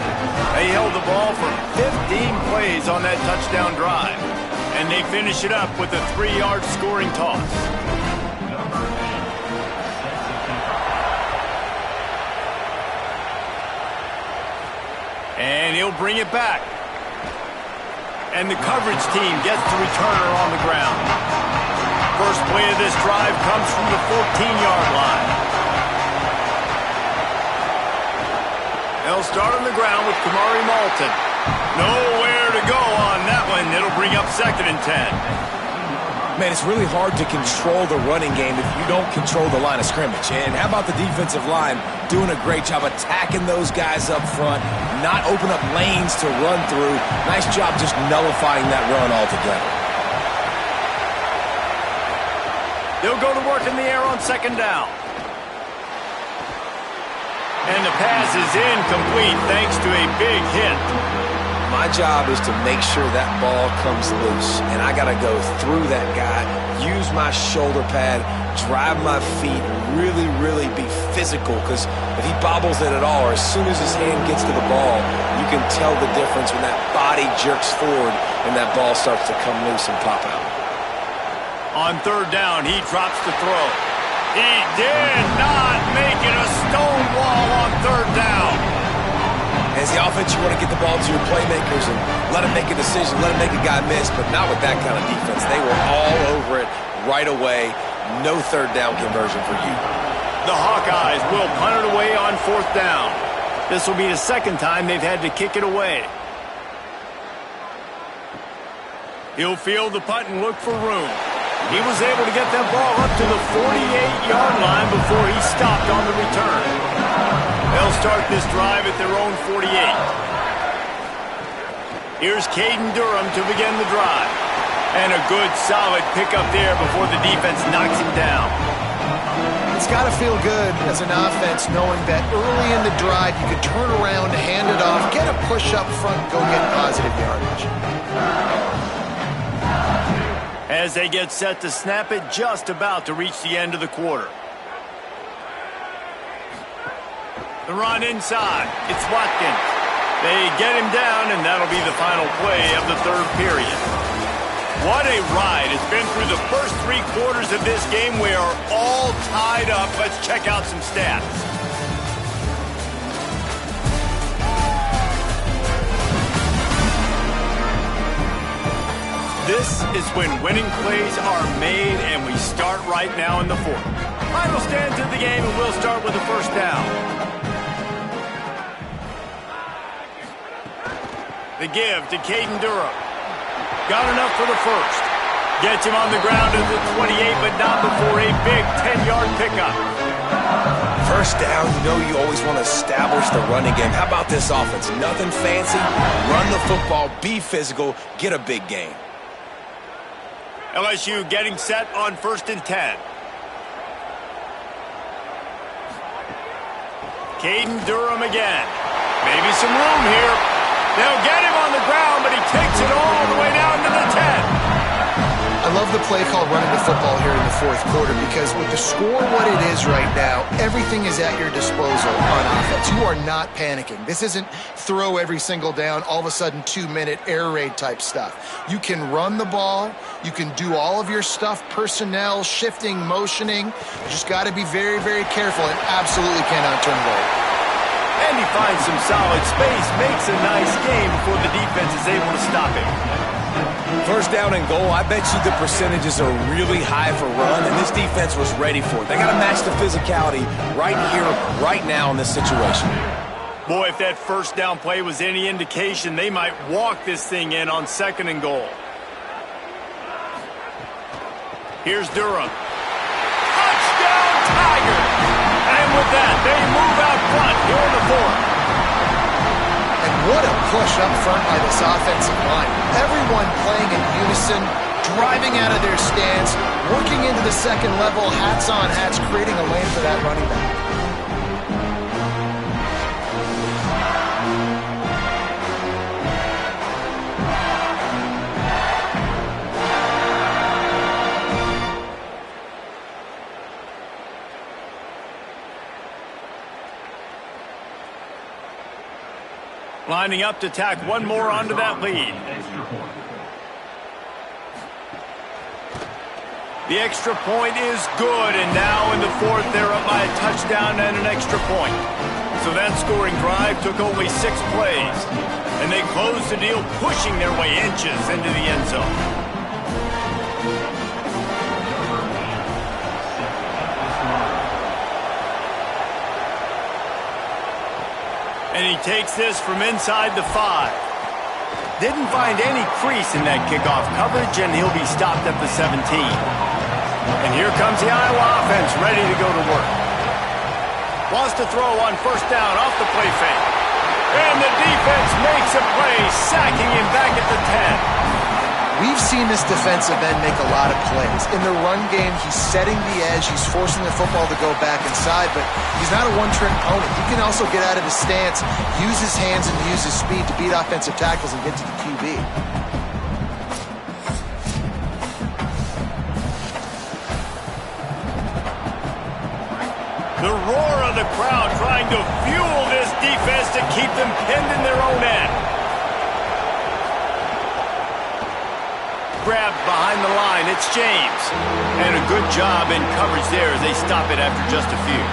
They held the ball for 15 plays on that touchdown drive. And they finish it up with a 3-yard scoring toss. And he'll bring it back. And the coverage team gets the returner on the ground. First play of this drive comes from the 14-yard line. They'll start on the ground with Kamari Malton. Nowhere to go on that one. It'll bring up 2nd and 10. Man, it's really hard to control the running game if you don't control the line of scrimmage. And how about the defensive line doing a great job attacking those guys up front, not open up lanes to run through. Nice job just nullifying that run altogether. They'll go to work in the air on second down. And the pass is incomplete thanks to a big hit. My job is to make sure that ball comes loose, and I got to go through that guy, use my shoulder pad, drive my feet, really, really be physical, because if he bobbles it at all, or as soon as his hand gets to the ball, you can tell the difference when that body jerks forward and that ball starts to come loose and pop out. On third down, he drops the throw. He did not make it a stone wall on third down. As the offense, you want to get the ball to your playmakers and let them make a decision, let them make a guy miss, but not with that kind of defense. They were all over it right away. No third down conversion for you. The Hawkeyes will punt it away on fourth down. This will be the second time they've had to kick it away. He'll field the punt and look for room. He was able to get that ball up to the 48-yard line before he stopped on the return. They'll start this drive at their own 48. Here's Caden Durham to begin the drive. And a good, solid pickup there before the defense knocks him down. It's got to feel good as an offense knowing that early in the drive you can turn around, hand it off, get a push up front, go get positive yardage. As they get set to snap it, just about to reach the end of the quarter. The run inside. It's Watkins. They get him down, and that'll be the final play of the third period. What a ride. It's been through the first 3 quarters of this game. We are all tied up. Let's check out some stats. This is when winning plays are made, and we start right now in the fourth. Final stands of the game, and we'll start with the first down. The give to Caden Durham. Got enough for the first. Gets him on the ground at the 28, but not before a big 10-yard pickup. First down, you know you always want to establish the running game. How about this offense? Nothing fancy. Run the football, be physical, get a big gain. LSU getting set on 1st and 10. Caden Durham again. Maybe some room here. They'll get him on the ground, but he takes it all the way down to the 10. I love the play called running the football here in the fourth quarter because with the score what it is right now, everything is at your disposal on offense. You are not panicking. This isn't throw every single down, all of a sudden 2-minute air raid type stuff. You can run the ball. You can do all of your stuff, personnel, shifting, motioning. You just got to be very, very careful and absolutely cannot turn it over. And he finds some solid space, makes a nice game before the defense is able to stop him. First down and goal, I bet you the percentages are really high for run, and this defense was ready for it. They got to match the physicality right here, right now in this situation. Boy, if that first down play was any indication, they might walk this thing in on 2nd and goal. Here's Durham. Touchdown, Tigers! And with that, they move out front here in the fourth. And what a push up front by this offensive line. Everyone playing in unison, driving out of their stance, working into the second level, hats on hats, creating a lane for that running back. Lining up to tack one more onto that lead. The extra point is good, and now in the fourth, they're up by a touchdown and an extra point. So that scoring drive took only 6 plays, and they closed the deal, pushing their way inches into the end zone. And he takes this from inside the 5. Didn't find any crease in that kickoff coverage, and he'll be stopped at the 17. And here comes the Iowa offense ready to go to work. Wants to throw on first down off the play fake. And the defense makes a play, sacking him back at the 10. We've seen this defensive end make a lot of plays. In the run game, he's setting the edge. He's forcing the football to go back inside, but he's not a one-trick pony. He can also get out of his stance, use his hands, and use his speed to beat offensive tackles and get to the QB. The roar of the crowd trying to fuel this defense to keep them pinned in their own end. Grabbed behind the line, it's James. And a good job in coverage there as they stop it after just a few.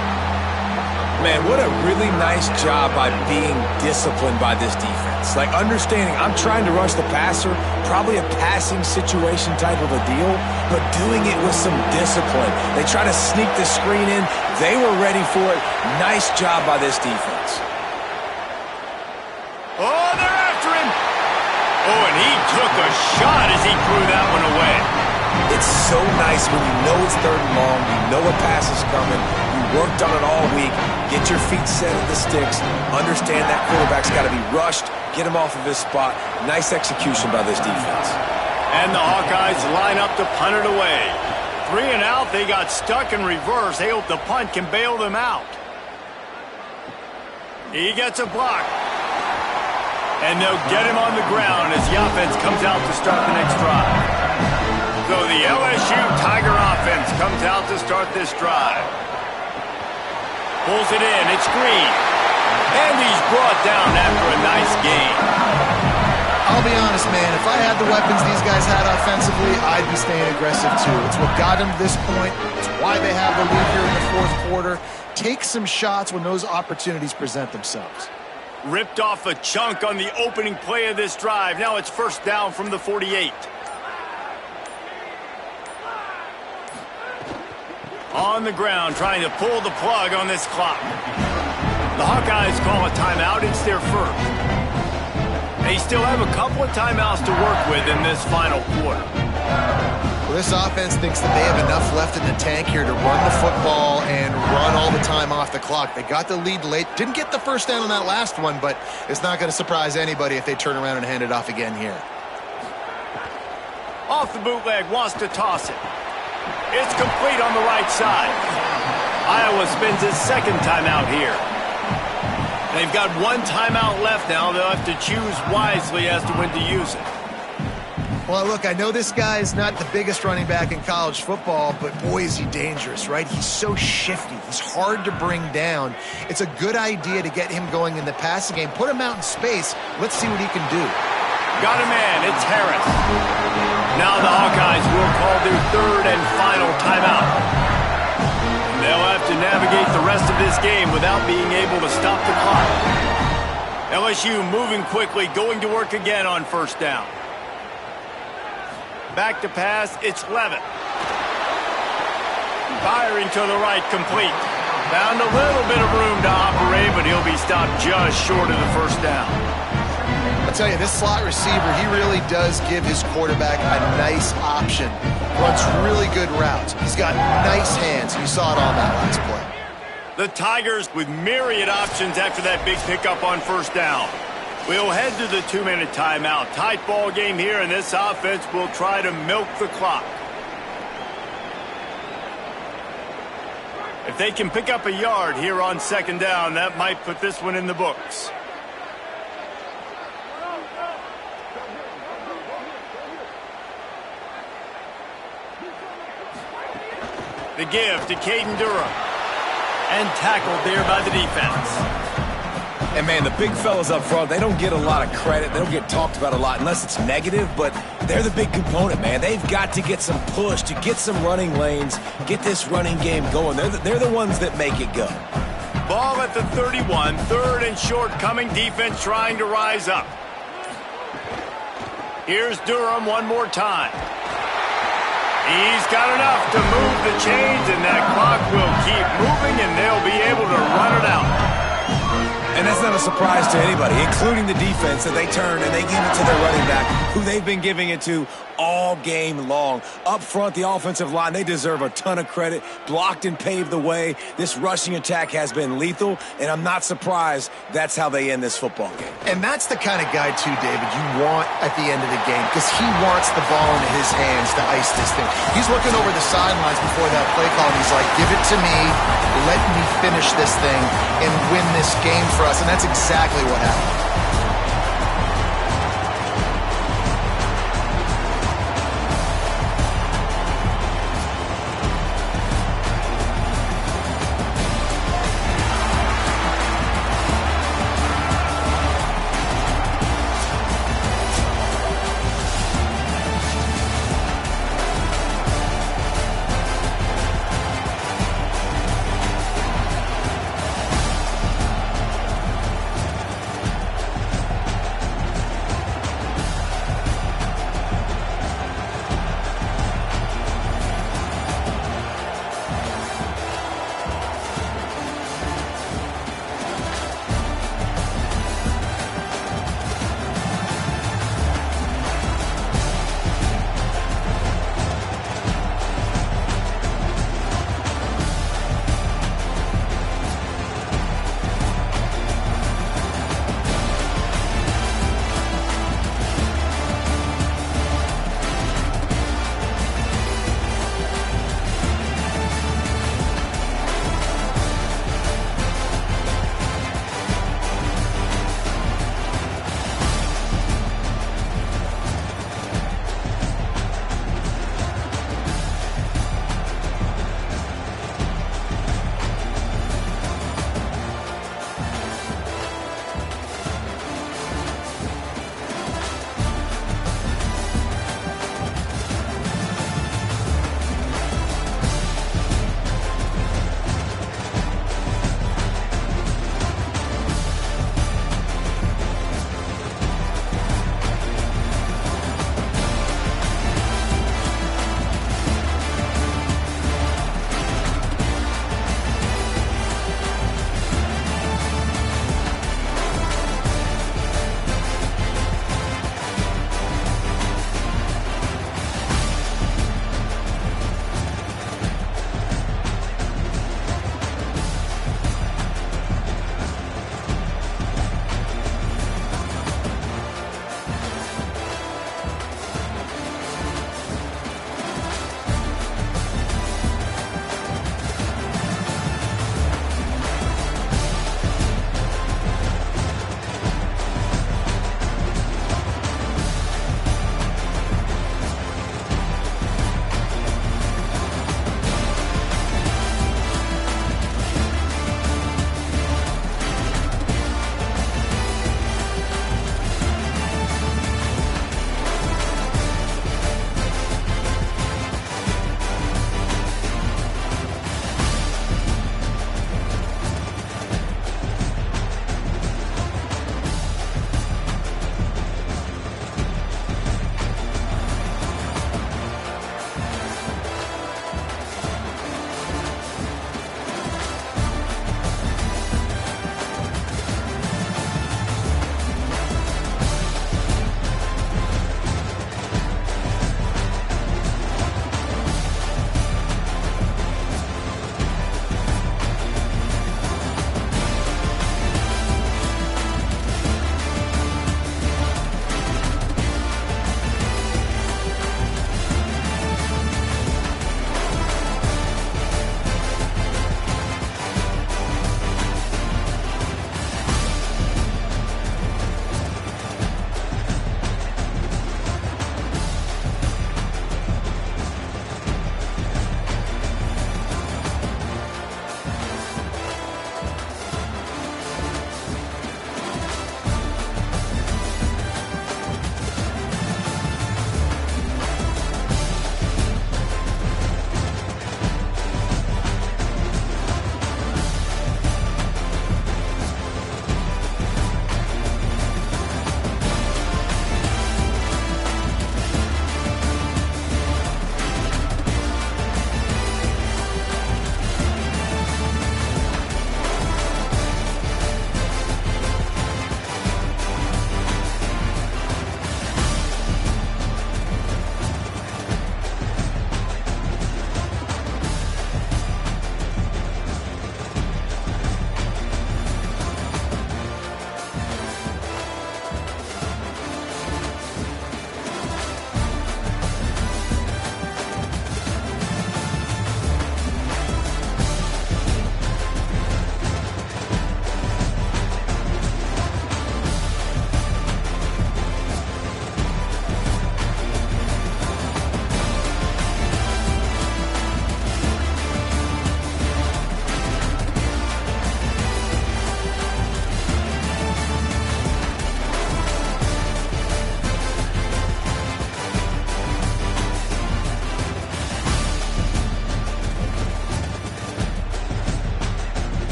Man, what a really nice job by being disciplined by this defense. Like, understanding I'm trying to rush the passer, probably a passing situation type of a deal, but doing it with some discipline. They try to sneak the screen in. They were ready for it. Nice job by this defense. Oh, they're after him. Oh, and he took a shot as he threw that one away. It's so nice when you know it's 3rd and long, you know a pass is coming, you worked on it all week, get your feet set at the sticks, understand that quarterback's got to be rushed, get him off of his spot. Nice execution by this defense. And the Hawkeyes line up to punt it away. 3 and out, they got stuck in reverse. They hope the punt can bail them out. He gets a block. And they'll get him on the ground as the offense comes out to start the next drive. So the LSU Tiger offense comes out to start this drive. Pulls it in, it's Green. And he's brought down after a nice gain. I'll be honest, man, if I had the weapons these guys had offensively, I'd be staying aggressive too. It's what got them to this point. It's why they have the lead here in the 4th quarter. Take some shots when those opportunities present themselves. Ripped off a chunk on the opening play of this drive. Now it's 1st down from the 48. On the ground, trying to pull the plug on this clock. The Hawkeyes call a timeout. It's their 1st. They still have a couple of timeouts to work with in this final quarter. Well, this offense thinks that they have enough left in the tank here to run the football and run all the time off the clock. They got the lead late. Didn't get the 1st down on that last one, but it's not going to surprise anybody if they turn around and hand it off again here. Off the bootleg, wants to toss it. It's complete on the right side. Iowa spends his 2nd timeout here. They've got 1 timeout left now. They'll have to choose wisely as to when to use it. Well, look, I know this guy's not the biggest running back in college football, but boy, is he dangerous, right? He's so shifty. He's hard to bring down. It's a good idea to get him going in the passing game. Put him out in space. Let's see what he can do. Got a man. It's Harris. Now the Hawkeyes will call their 3rd and final timeout. They'll have to navigate the rest of this game without being able to stop the clock. LSU moving quickly, going to work again on 1st down. Back to pass, it's Levitt. Firing to the right, complete. Found a little bit of room to operate, but he'll be stopped just short of the 1st down. I'll tell you, this slot receiver, he really does give his quarterback a nice option. Runs really good routes. He's got nice hands. You saw it on that last play. The Tigers with myriad options after that big pickup on 1st down. We'll head to the 2-minute timeout. Tight ball game here, and this offense will try to milk the clock. If they can pick up a yard here on 2nd down, that might put this one in the books. The give to Caden Durham. And tackled there by the defense. And, man, the big fellas up front, they don't get a lot of credit. They don't get talked about a lot unless it's negative, but they're the big component, man. They've got to get some push, to get some running lanes, get this running game going. They're the ones that make it go. Ball at the 31, 3rd and short coming. Defense trying to rise up. Here's Durham one more time. He's got enough to move the chains, and that clock will keep moving, and they'll be able to run it out. And that's not a surprise to anybody, including the defense, that they turn and they give it to their running back, who they've been giving it to all game long. Up front, the offensive line, they deserve a ton of credit. Blocked and paved the way. This rushing attack has been lethal, and I'm not surprised that's how they end this football game. And that's the kind of guy, too, David, you want at the end of the game, because he wants the ball into his hands to ice this thing. He's looking over the sidelines before that play call, and he's like, give it to me, let me finish this thing and win this game for us, and that's exactly what happened.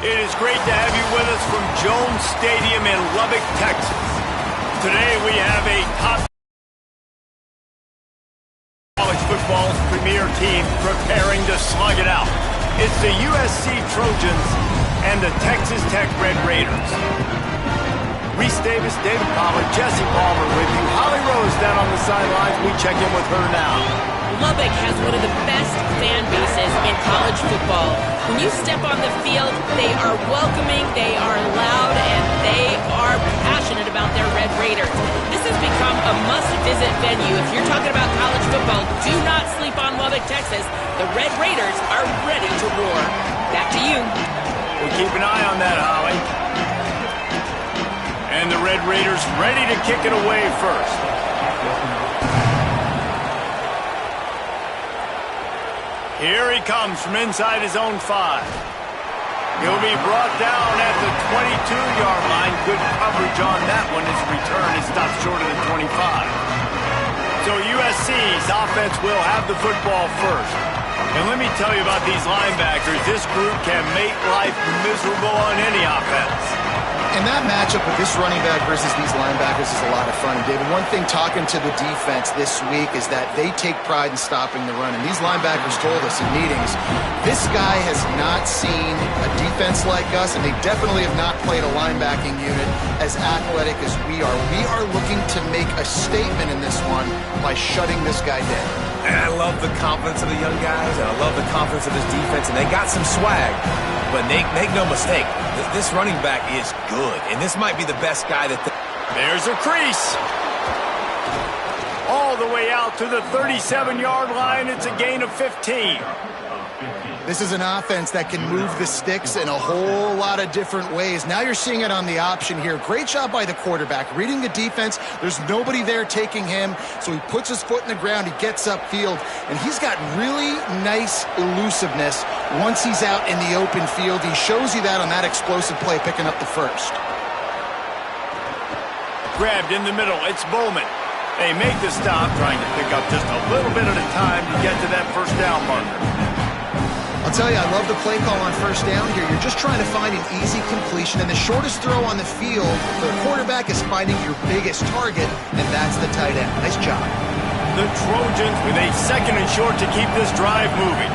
It is great to have you with us from Jones Stadium in Lubbock, Texas. Today we have a top college football's premier team preparing to slug it out. It's the USC Trojans and the Texas Tech Red Raiders. Reese Davis, David Pollard, Jesse Palmer with you. Holly Rose down on the sidelines. We check in with her now. Lubbock has one of the best fan bases in college football. When you step on the field, they are welcoming, they are loud, and they are passionate about their Red Raiders. This has become a must-visit venue. If you're talking about college football, do not sleep on Lubbock, Texas. The Red Raiders are ready to roar. Back to you. We'll keep an eye on that, Holly. And the Red Raiders ready to kick it away first. Here he comes from inside his own 5. He'll be brought down at the 22-yard line. Good coverage on that one. His return is stopped short of the 25. So USC's offense will have the football first. And let me tell you about these linebackers. This group can make life miserable on any offense. And that matchup with this running back versus these linebackers is a lot of fun. David, one thing talking to the defense this week is that they take pride in stopping the run. And these linebackers told us in meetings, this guy has not seen a defense like us, and they definitely have not played a linebacking unit as athletic as we are. We are looking to make a statement in this one by shutting this guy down. And I love the confidence of the young guys, and I love the confidence of this defense, and they got some swag. But make no mistake, this running back is good, and this might be the best guy that... There's a crease. All the way out to the 37-yard line. It's a gain of 15. This is an offense that can move the sticks in a whole lot of different ways. Now you're seeing it on the option here. Great job by the quarterback. Reading the defense, there's nobody there taking him, so he puts his foot in the ground, he gets upfield, and he's got really nice elusiveness once he's out in the open field. He shows you that on that explosive play, picking up the first. Grabbed in the middle. It's Bowman. They make the stop, trying to pick up just a little bit at a time to get to that first down marker. I'll tell you, I love the play call on first down here. You're just trying to find an easy completion, and the shortest throw on the field for the quarterback is finding your biggest target, and that's the tight end. Nice job. The Trojans with a second and short to keep this drive moving.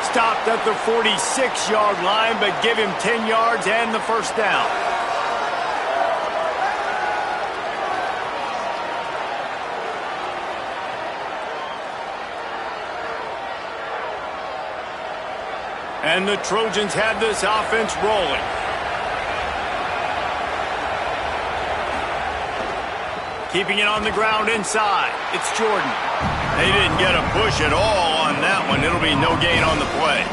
Stopped at the 46-yard line, but give him 10 yards and the first down. And the Trojans have this offense rolling. Keeping it on the ground inside. It's Jordan. They didn't get a push at all on that one. It'll be no gain on the play.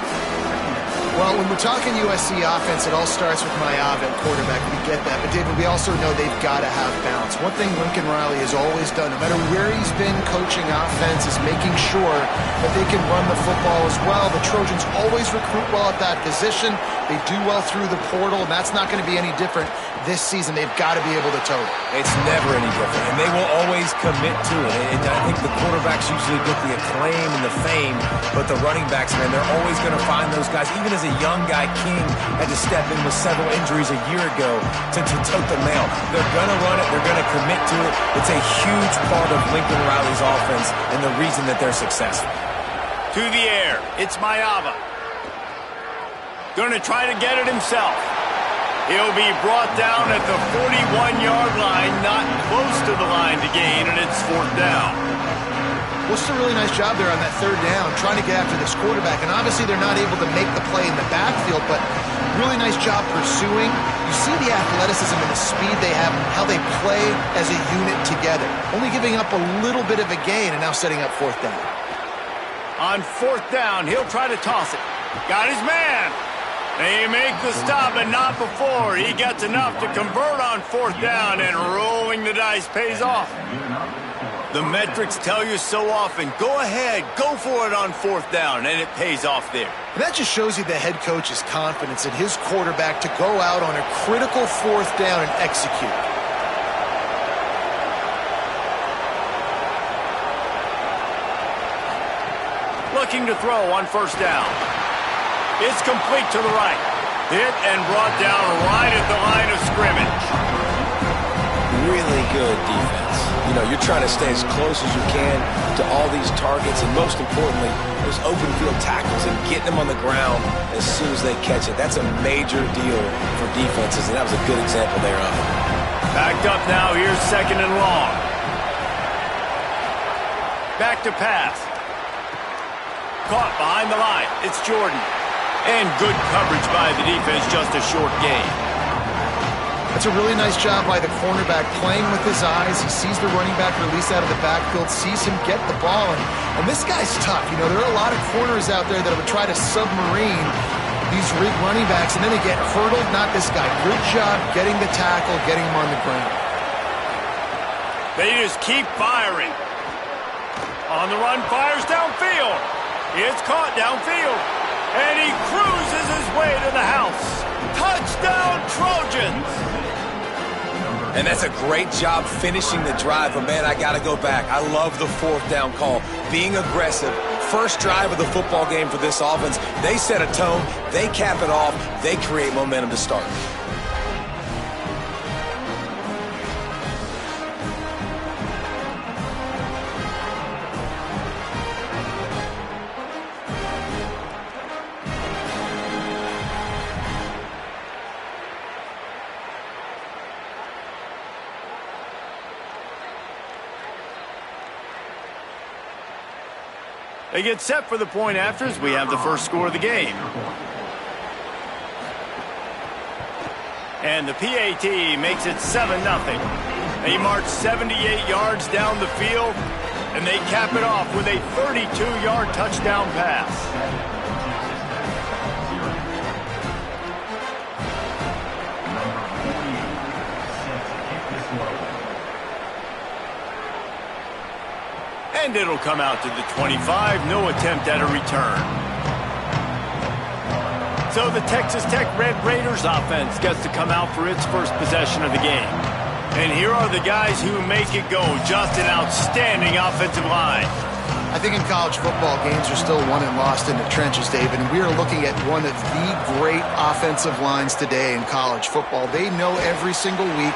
Well, when we're talking USC offense, it all starts with Mayav at quarterback. We get that. But, David, we also know they've got to have balance. One thing Lincoln Riley has always done, no matter where he's been coaching offense, is making sure that they can run the football as well. The Trojans always recruit well at that position. They do well through the portal, and that's not going to be any different this season. They've got to be able to tote it. It's never any different, and they will always commit to it. And I think the quarterbacks usually get the acclaim and the fame, but the running backs, man, they're always going to find those guys. Even as a young guy, King had to step in with several injuries a year ago to tote the mail. They're going to run it. They're going to commit to it. It's a huge part of Lincoln Riley's offense and the reason that they're successful. To the air. It's Mayava. Going to try to get it himself. He'll be brought down at the 41-yard line, not close to the line to gain, and it's 4th down. Well, it's a really nice job there on that 3rd down, trying to get after this quarterback. And obviously they're not able to make the play in the backfield, but really nice job pursuing. You see the athleticism and the speed they have, how they play as a unit together. Only giving up a little bit of a gain and now setting up 4th down. On 4th down, he'll try to toss it. Got his man. They make the stop, but not before. He gets enough to convert on 4th down, and rolling the dice pays off. The metrics tell you so often, go ahead, go for it on 4th down, and it pays off there. And that just shows you the head coach's confidence in his quarterback to go out on a critical 4th down and execute. Looking to throw on 1st down. It's complete to the right. Hit and brought down right at the line of scrimmage. Really good defense. You know, you're trying to stay as close as you can to all these targets, and most importantly, those open field tackles and getting them on the ground as soon as they catch it. That's a major deal for defenses, and that was a good example there of it. Backed up now, here's 2nd and long. Back to pass. Caught behind the line. It's Jordan. And good coverage by the defense, just a short gain. That's a really nice job by the cornerback, playing with his eyes. He sees the running back release out of the backfield, sees him get the ball. And this guy's tough. You know, there are a lot of corners out there that would try to submarine these running backs, and then they get hurdled. Not this guy. Good job getting the tackle, getting him on the ground. They just keep firing. On the run, fires downfield. It's caught downfield. And he cruises his way to the house. Touchdown, Trojans! And that's a great job finishing the drive. But, man, I got to go back. I love the 4th down call. Being aggressive. First drive of the football game for this offense. They set a tone. They cap it off. They create momentum to start. They get set for the point after as we have the first score of the game. And the PAT makes it 7-0. They march 78 yards down the field, and they cap it off with a 32-yard touchdown pass. And it'll come out to the 25, no attempt at a return. So the Texas Tech Red Raiders offense gets to come out for its first possession of the game. And here are the guys who make it go. Just an outstanding offensive line. I think in college football, games are still won and lost in the trenches, David, and we are looking at one of the great offensive lines today in college football. They know every single week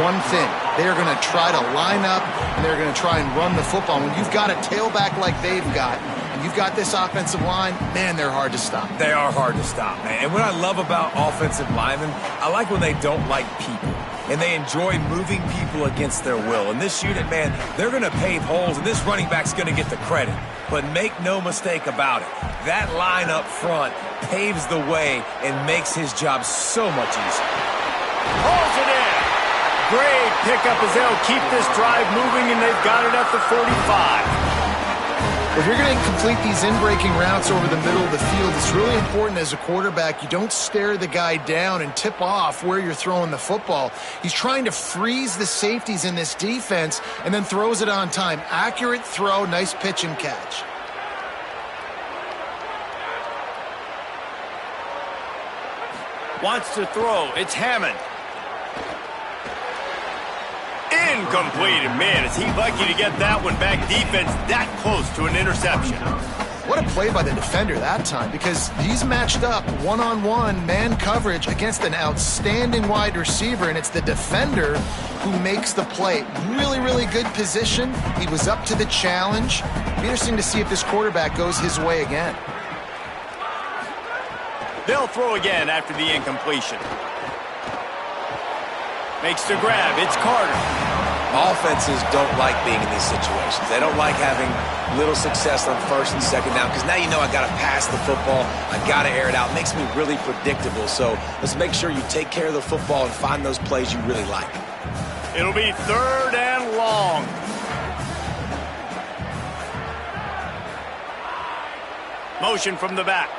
one thing. They are going to try to line up, and they're going to try and run the football. When you've got a tailback like they've got, and you've got this offensive line, man, they're hard to stop. They are hard to stop, man. And what I love about offensive linemen, I like when they don't like people. And they enjoy moving people against their will. And this unit, man, they're going to pave holes, and this running back's going to get the credit. But make no mistake about it, that line up front paves the way and makes his job so much easier. Pulls it in. Great pickup as they'll keep this drive moving, and they've got it at the 45. If you're going to complete these in-breaking routes over the middle of the field, it's really important as a quarterback you don't stare the guy down and tip off where you're throwing the football. He's trying to freeze the safeties in this defense and then throws it on time. Accurate throw, nice pitch and catch. Wants to throw. It's Hammond. Incomplete. And man, is he lucky to get that one back. Defense that close to an interception. What a play by the defender that time, because he's matched up one-on-one man coverage against an outstanding wide receiver, and it's the defender who makes the play. Really, really good position. He was up to the challenge. It'll be interesting to see if this quarterback goes his way again. They'll throw again after the incompletion. Makes the grab. It's Carter. Offenses don't like being in these situations. They don't like having little success on first and second down because now you know I got to pass the football. I got to air it out. It makes me really predictable. So let's make sure you take care of the football and find those plays you really like. It'll be 3rd and long. Motion from the back.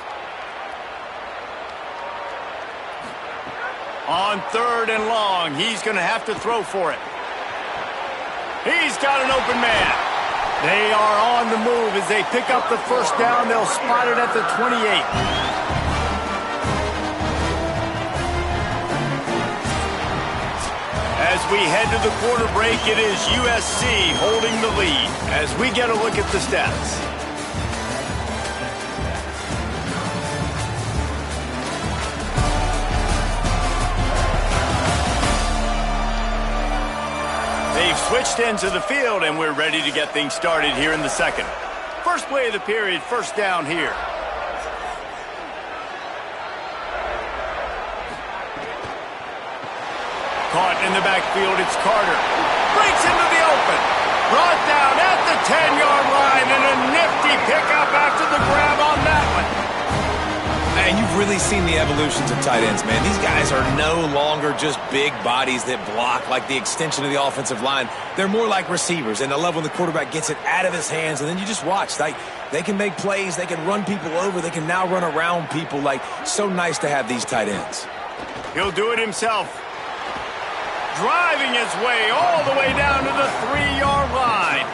On 3rd and long, he's going to have to throw for it. He's got an open man. They are on the move as they pick up the first down. They'll spot it at the 28. As we head to the quarter break, it is USC holding the lead as we get a look at the stats. They've switched ends of the field, and we're ready to get things started here in the second. First play of the period, first down here. Caught in the backfield, it's Carter. Breaks into the open. Brought down at the 10-yard line, and a nifty pickup after the grab on that one. And you've really seen the evolutions of tight ends, man. These guys are no longer just big bodies that block like the extension of the offensive line. They're more like receivers, and I love when the quarterback gets it out of his hands, and then you just watch. Like, they can make plays. They can run people over. They can now run around people. Like, so nice to have these tight ends. He'll do it himself. Driving his way all the way down to the 3-yard line.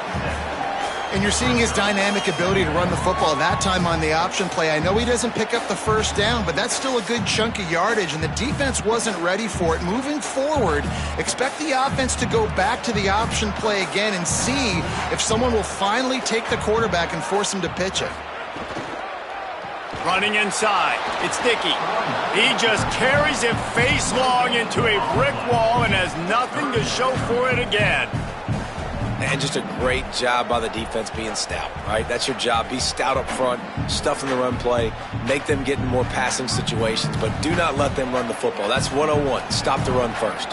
And you're seeing his dynamic ability to run the football, that time on the option play. I know he doesn't pick up the first down, but that's still a good chunk of yardage, and the defense wasn't ready for it. Moving forward, expect the offense to go back to the option play again and see if someone will finally take the quarterback and force him to pitch it. Running inside, it's Dickey. He just carries it face long into a brick wall and has nothing to show for it again. And just a great job by the defense being stout, right? That's your job. Be stout up front, stuff in the run play, make them get in more passing situations, but do not let them run the football. That's 101. Stop the run first.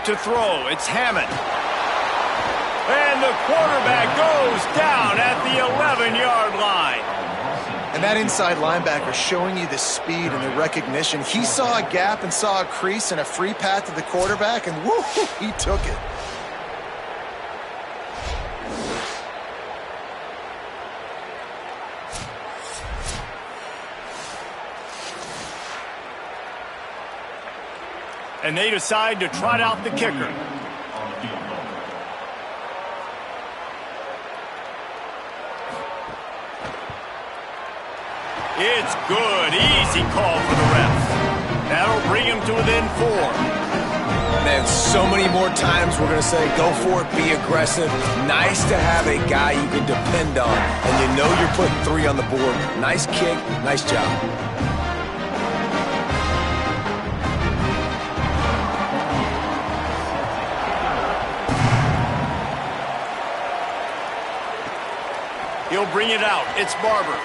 To throw, it's Hammond. And the quarterback goes down at the 11-yard line. And that inside linebacker showing you the speed and the recognition. He saw a gap and saw a crease and a free path to the quarterback, and woo, he took it. And they decide to trot out the kicker. It's good. Easy call for the ref. That'll bring him to within 4. Man, so many more times we're going to say, go for it, be aggressive. Nice to have a guy you can depend on, and you know you're putting 3 on the board. Nice kick, nice job. He'll bring it out. It's Barber.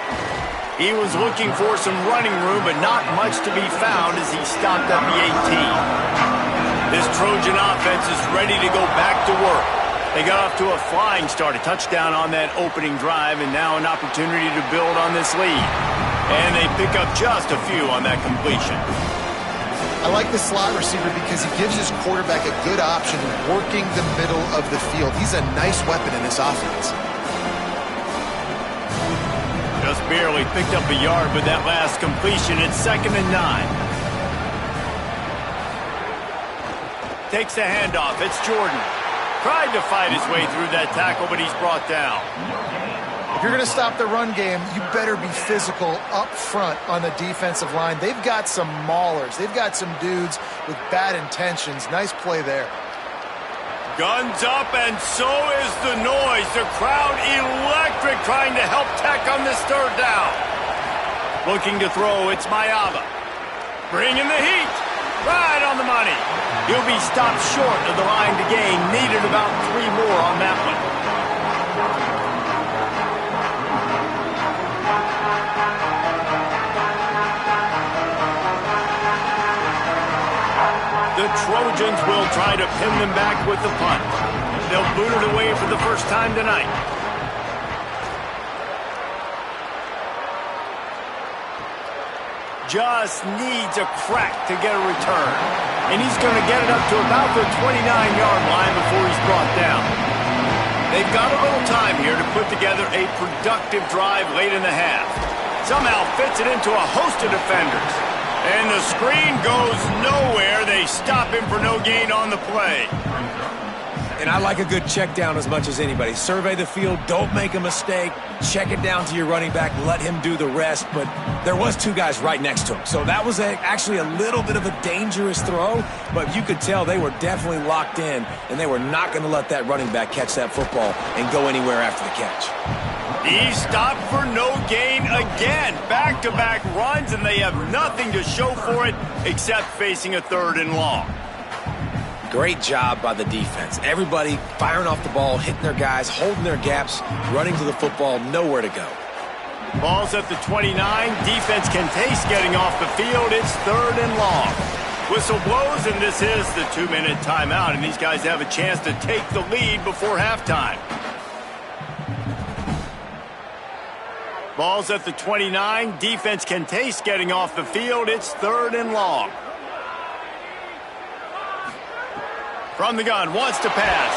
He was looking for some running room, but not much to be found as he stopped at the 18. This Trojan offense is ready to go back to work. They got off to a flying start, a touchdown on that opening drive, and now an opportunity to build on this lead. And they pick up just a few on that completion. I like the slot receiver because he gives his quarterback a good option of working the middle of the field. He's a nice weapon in this offense. Just barely picked up a yard with that last completion. It's 2nd and 9. Takes the handoff. It's Jordan. Tried to fight his way through that tackle, but he's brought down. If you're going to stop the run game, you better be physical up front on the defensive line. They've got some maulers. They've got some dudes with bad intentions. Nice play there. Guns up, and so is the noise. The crowd electric, trying to help Tech on this 3rd down. Looking to throw, it's Mayaba. Bringing the heat. Right on the money. He'll be stopped short of the line to gain. Needed about 3 more on that one. Trojans will try to pin them back with the punt. They'll boot it away for the first time tonight. Just needs a crack to get a return. And he's going to get it up to about the 29-yard line before he's brought down. They've got a little time here to put together a productive drive late in the half. Somehow fits it into a host of defenders. And the screen goes nowhere. They stop him for no gain on the play. And I like a good check down as much as anybody. Survey the field, don't make a mistake, check it down to your running back, let him do the rest. But there was two guys right next to him. So that was actually a little bit of a dangerous throw, but you could tell they were definitely locked in, and they were not going to let that running back catch that football and go anywhere after the catch. He stopped for no gain again. Back-to-back runs, and they have nothing to show for it except facing a 3rd and long. Great job by the defense. Everybody firing off the ball, hitting their guys, holding their gaps, running to the football, nowhere to go. Ball's at the 29. Defense can taste getting off the field. It's 3rd and long. Whistle blows, and this is the 2-minute timeout, and these guys have a chance to take the lead before halftime. Ball's at the 29. Defense can taste getting off the field. It's 3rd and long. From the gun, wants to pass.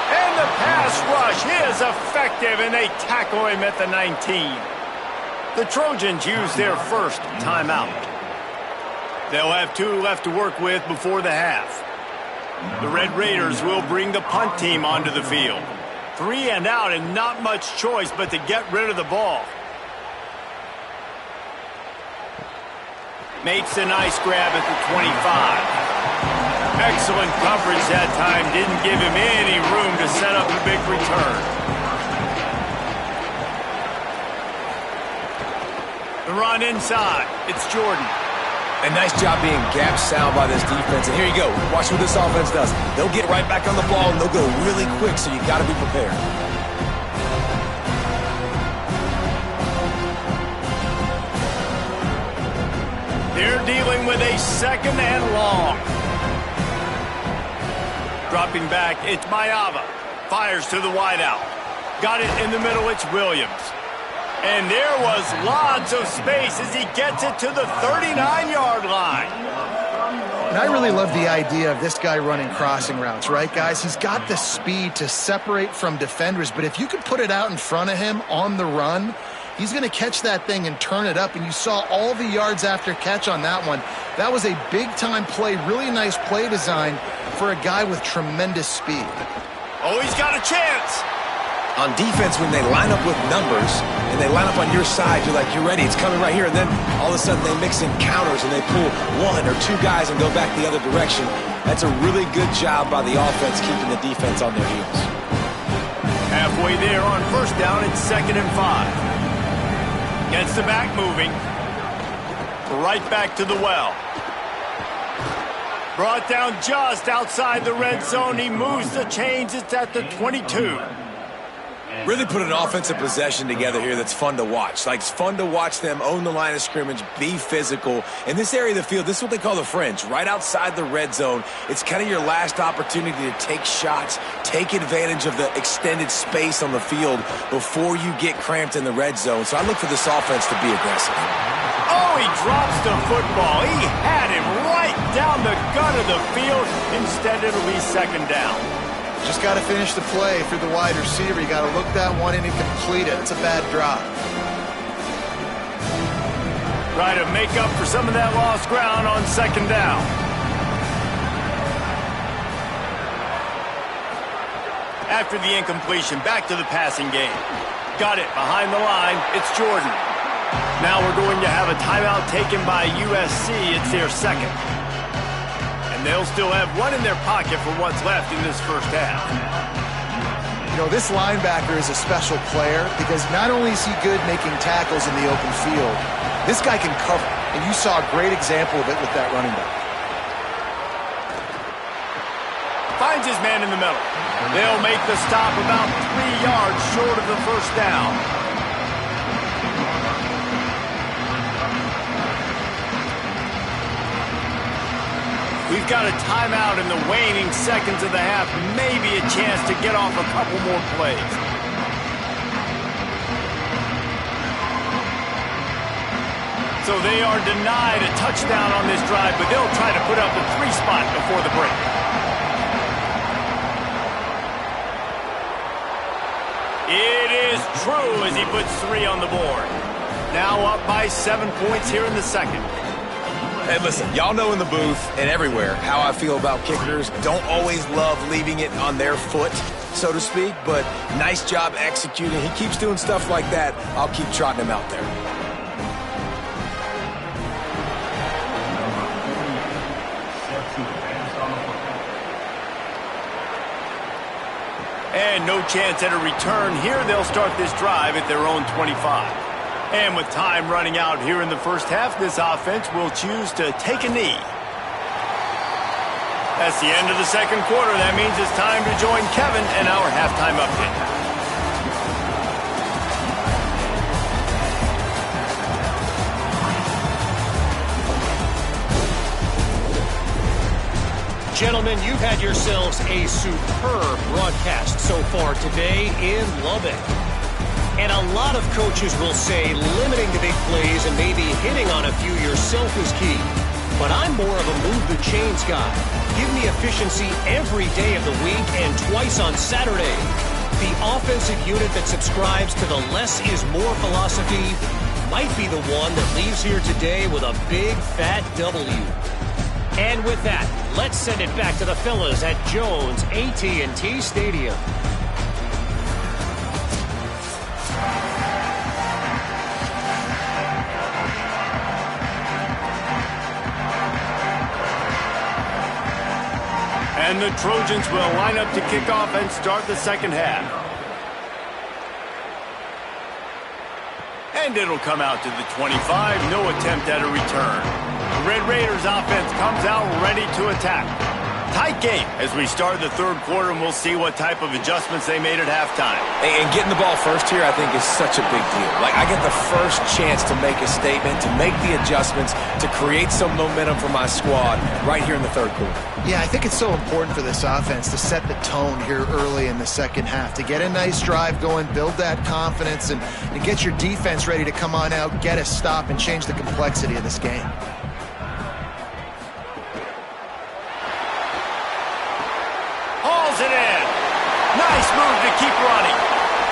And the pass rush is effective, and they tackle him at the 19. The Trojans use their first timeout. They'll have 2 left to work with before the half. The Red Raiders will bring the punt team onto the field. 3 and out, and not much choice but to get rid of the ball. Makes a nice grab at the 25. Excellent coverage that time. Didn't give him any room to set up a big return. The run inside. It's Jordan. A nice job being gap sound by this defense. And here you go. Watch what this offense does. They'll get right back on the ball, and they'll go really quick, so you got to be prepared. They're dealing with a 2nd and long. Dropping back, it's Mayava. Fires to the wideout. Got it in the middle, it's Williams. And there was lots of space as he gets it to the 39-yard line. And I really love the idea of this guy running crossing routes, right, guys? He's got the speed to separate from defenders, but if you could put it out in front of him on the run, he's going to catch that thing and turn it up, and you saw all the yards after catch on that one. That was a big-time play, really nice play design for a guy with tremendous speed. Oh, he's got a chance. On defense, when they line up with numbers and they line up on your side, you're like, you're ready, it's coming right here. And then all of a sudden they mix in counters and they pull 1 or 2 guys and go back the other direction. That's a really good job by the offense keeping the defense on their heels. Halfway there on 1st down, it's 2nd and 5. Gets the back moving. Right back to the well. Brought down just outside the red zone. He moves the chains. It's at the 22. Really put an offensive possession together here that's fun to watch. Like, it's fun to watch them own the line of scrimmage, be physical. In this area of the field, this is what they call the fringe, right outside the red zone. It's kind of your last opportunity to take shots, take advantage of the extended space on the field before you get cramped in the red zone. So I look for this offense to be aggressive. Oh, he drops the football. He had him right down the gut of the field. Instead, it'll be 2nd down. Just got to finish the play through the wide receiver. You got to look that one in and complete it. It's a bad drop. Try to make up for some of that lost ground on 2nd down. After the incompletion, back to the passing game. Got it behind the line. It's Jordan. Now we're going to have a timeout taken by USC. It's their 2nd. They'll still have 1 in their pocket for what's left in this first half. You know, this linebacker is a special player because not only is he good making tackles in the open field, this guy can cover. And you saw a great example of it with that running back. Finds his man in the middle. They'll make the stop about 3 yards short of the first down. We've got a timeout in the waning seconds of the half. Maybe a chance to get off a couple more plays. So they are denied a touchdown on this drive, but they'll try to put up the 3 spot before the break. It is true as he puts 3 on the board. Now up by 7 points here in the second. Hey, listen, y'all know in the booth and everywhere how I feel about kickers. Don't always love leaving it on their foot, so to speak, but nice job executing. He keeps doing stuff like that. I'll keep trotting him out there. And no chance at a return here. They'll start this drive at their own 25. And with time running out here in the first half, this offense will choose to take a knee. That's the end of the second quarter. That means it's time to join Kevin in our halftime update. Gentlemen, you've had yourselves a superb broadcast so far today in Lubbock. And a lot of coaches will say limiting the big plays and maybe hitting on a few yourself is key. But I'm more of a move-the-chains guy. Give me efficiency every day of the week and twice on Saturday. The offensive unit that subscribes to the less is more philosophy might be the one that leaves here today with a big, fat W. And with that, let's send it back to the fellas at Jones AT&T Stadium. And the Trojans will line up to kick off and start the second half. And it'll come out to the 25. No attempt at a return. The Red Raiders offense comes out ready to attack. Tight game as we start the third quarter, and we'll see what type of adjustments they made at halftime. And getting the ball first here, I think, is such a big deal. Like, I get the first chance to make a statement, to make the adjustments, to create some momentum for my squad right here in the third quarter. Yeah, I think it's so important for this offense to set the tone here early in the second half, to get a nice drive going, build that confidence, and get your defense ready to come on out, get a stop, and change the complexity of this game. Hauls it in. Nice move to keep running.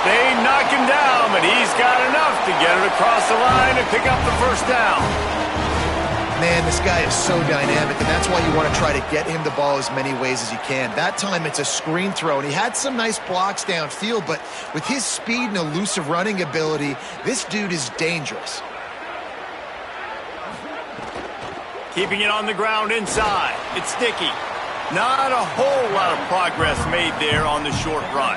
They knock him down, but he's got enough to get it across the line and pick up the first down. Man, this guy is so dynamic, and that's why you want to try to get him the ball as many ways as you can. That time, it's a screen throw, and he had some nice blocks downfield, but with his speed and elusive running ability, this dude is dangerous. Keeping it on the ground inside. It's sticky. Not a whole lot of progress made there on the short run.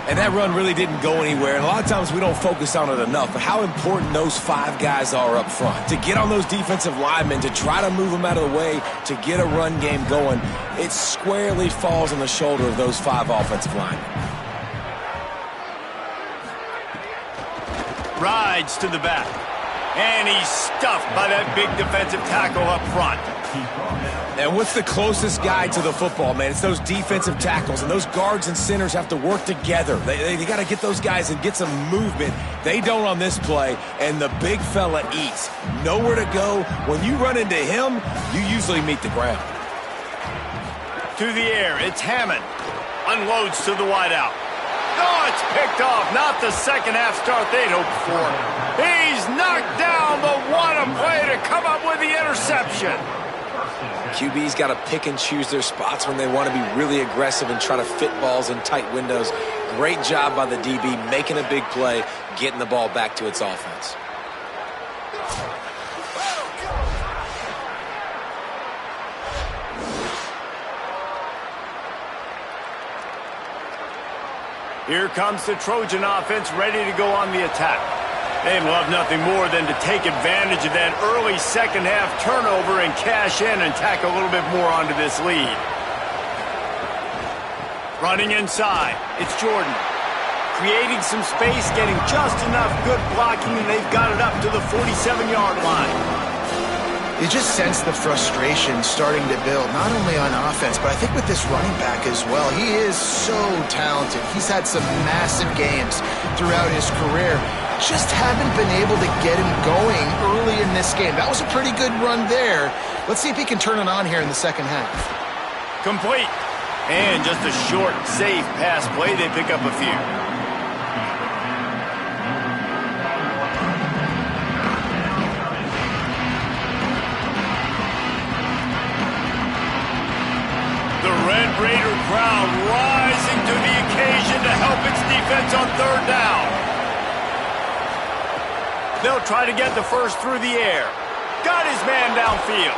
And that run really didn't go anywhere. And a lot of times we don't focus on it enough. But how important those 5 guys are up front. To get on those defensive linemen, to try to move them out of the way, to get a run game going, it squarely falls on the shoulder of those 5 offensive linemen. Rides to the back. And he's stuffed by that big defensive tackle up front. And what's the closest guy to the football, man? It's those defensive tackles, and those guards and centers have to work together. They got to get those guys and get some movement. They don't on this play, and the big fella eats. Nowhere to go. When you run into him, you usually meet the ground. To the air, it's Hammond. Unloads to the wideout. Oh, it's picked off. Not the second half start they'd hoped for. He's knocked down, but what a play to come up with the interception. QB's got to pick and choose their spots when they want to be really aggressive and try to fit balls in tight windows. Great job by the DB making a big play, getting the ball back to its offense. Here comes the Trojan offense ready to go on the attack. They'd love nothing more than to take advantage of that early second half turnover and cash in and tack a little bit more onto this lead. Running inside, it's Jordan. Creating some space, getting just enough good blocking, and they've got it up to the 47-yard line. You just sense the frustration starting to build, not only on offense, but I think with this running back as well. He is so talented. He's had some massive games throughout his career. Just haven't been able to get him going early in this game. That was a pretty good run there. Let's see if he can turn it on here in the second half. Complete. And just a short, safe pass play. They pick up a few. The Red Raider crowd rising to the occasion to help its defense on third down. They'll try to get the first through the air. Got his man downfield.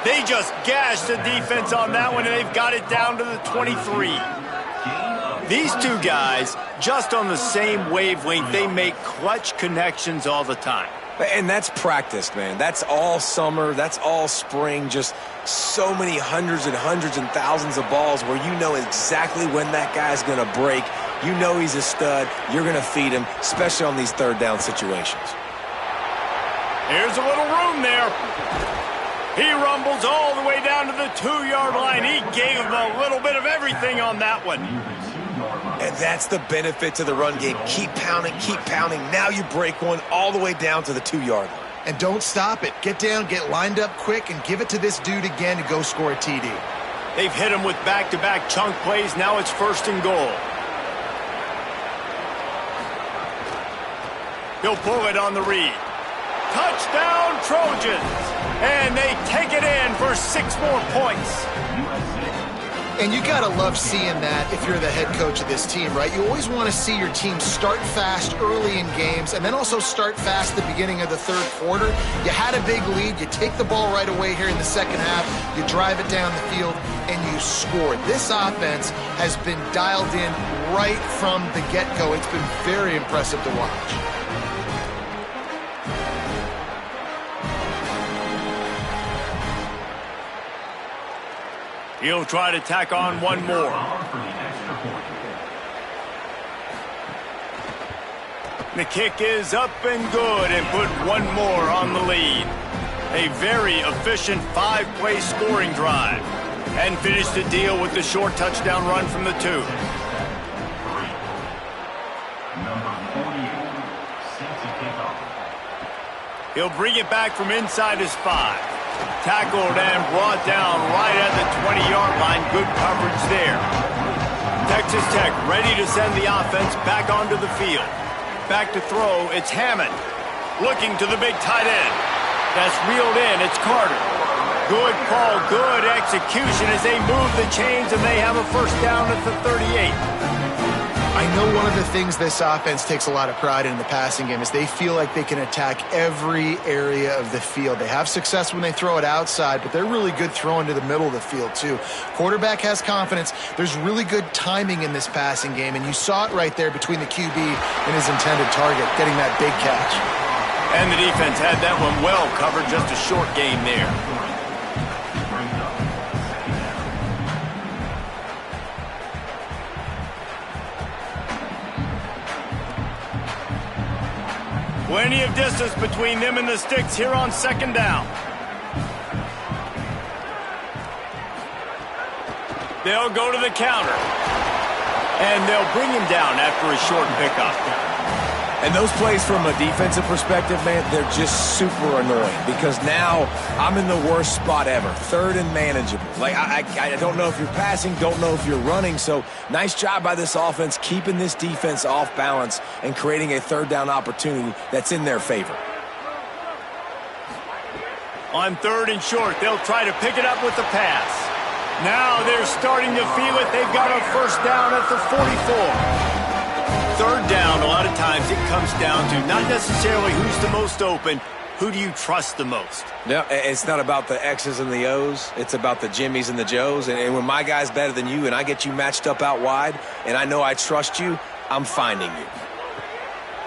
They just gashed the defense on that one, and they've got it down to the 23. These two guys, just on the same wavelength, they make clutch connections all the time. And that's practiced, man. That's all summer. That's all spring. Just so many hundreds and thousands of balls where you know exactly when that guy's going to break. You know he's a stud. You're going to feed him, especially on these third down situations. Here's a little room there. He rumbles all the way down to the 2-yard line. He gave him a little bit of everything on that one. And that's the benefit to the run game. Keep pounding, keep pounding. Now you break one all the way down to the 2-yard line. And don't stop it. Get down, get lined up quick, and give it to this dude again to go score a TD. They've hit him with back-to-back chunk plays. Now it's 1st and goal. He'll pull it on the read. Touchdown, Trojans! And they take it in for 6 more points. And you got to love seeing that if you're the head coach of this team, right? You always want to see your team start fast early in games and then also start fast at the beginning of the third quarter. You had a big lead. You take the ball right away here in the second half. You drive it down the field, and you score. This offense has been dialed in right from the get-go. It's been very impressive to watch. He'll try to tack on one more. The kick is up and good, and put one more on the lead. A very efficient 5-play scoring drive. And finish the deal with the short touchdown run from the 2. Number 48, safety kickoff. He'll bring it back from inside his 5. Tackled and brought down right at the 20-yard line. Good coverage there. Texas Tech ready to send the offense back onto the field. Back to throw, it's Hammond. Looking to the big tight end. That's reeled in, it's Carter. Good call, good execution as they move the chains, and they have a first down at the 38. I know one of the things this offense takes a lot of pride in the passing game is they feel like they can attack every area of the field. They have success when they throw it outside, but they're really good throwing to the middle of the field too. Quarterback has confidence. There's really good timing in this passing game, and you saw it right there between the QB and his intended target, getting that big catch. And the defense had that one well covered, just a short gain there. Plenty of distance between them and the sticks here on 2nd down. They'll go to the counter. And they'll bring him down after a short pickup. And those plays from a defensive perspective, man, they're just super annoying because now I'm in the worst spot ever. 3rd and manageable. Like, I don't know if you're passing, don't know if you're running. So nice job by this offense keeping this defense off balance and creating a 3rd down opportunity that's in their favor. On 3rd and short, they'll try to pick it up with the pass. Now they're starting to feel it. They've got a first down at the 44. 3rd down, a lot of times it comes down to not necessarily who's the most open, who do you trust the most? Yeah, it's not about the X's and the O's. It's about the Jimmys and the Joes. And when my guy's better than you and I get you matched up out wide and I know I trust you, I'm finding you.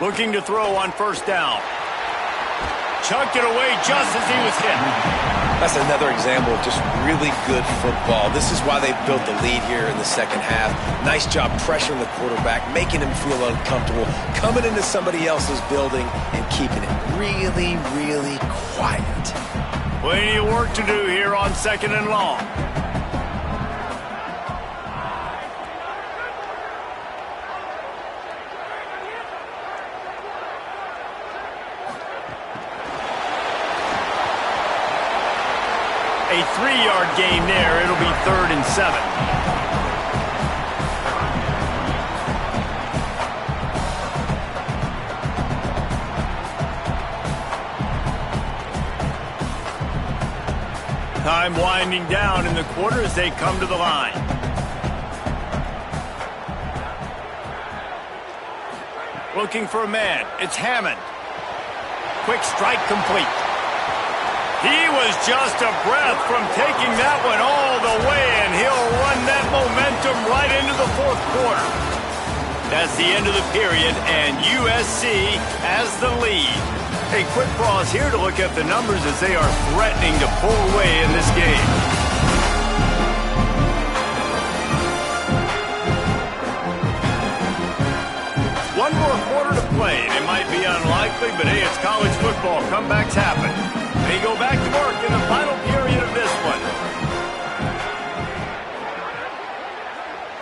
Looking to throw on 1st down. Chucked it away just as he was hit. That's another example of just really good football. This is why they built the lead here in the second half. Nice job pressuring the quarterback, making him feel uncomfortable, coming into somebody else's building and keeping it really, really quiet. Plenty of work to do here on 2nd and long. A 3-yard gain there. It'll be 3rd and 7. Time winding down in the quarter as they come to the line. Looking for a man. It's Hammond. Quick strike complete. He was just a breath from taking that one all the way, and he'll run that momentum right into the 4th quarter. That's the end of the period, and USC has the lead. A quick pause here to look at the numbers as they are threatening to pull away in this game. One more quarter to play. It might be unlikely, but hey, it's college football. Comebacks happen. They go back to work in the final period of this one.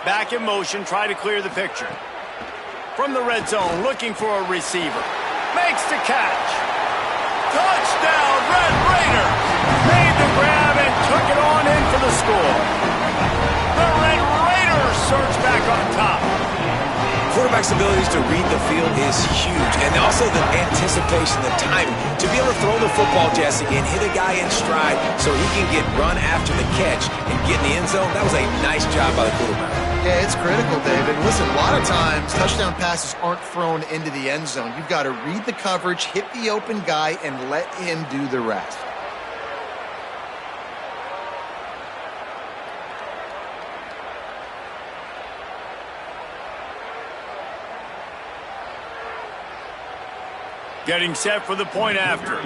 Back in motion, try to clear the picture. From the red zone, looking for a receiver. Makes the catch. Touchdown, Red Raiders! Made the grab and took it on in for the score. The Red Raiders surge back on top. Quarterback's abilities to read the field is huge, and also the anticipation, the timing. To be able to throw the football, Jesse, and hit a guy in stride so he can get run after the catch and get in the end zone, that was a nice job by the quarterback. Yeah, it's critical, David. Listen, a lot of times, touchdown passes aren't thrown into the end zone. You've got to read the coverage, hit the open guy, and let him do the rest. Getting set for the point after.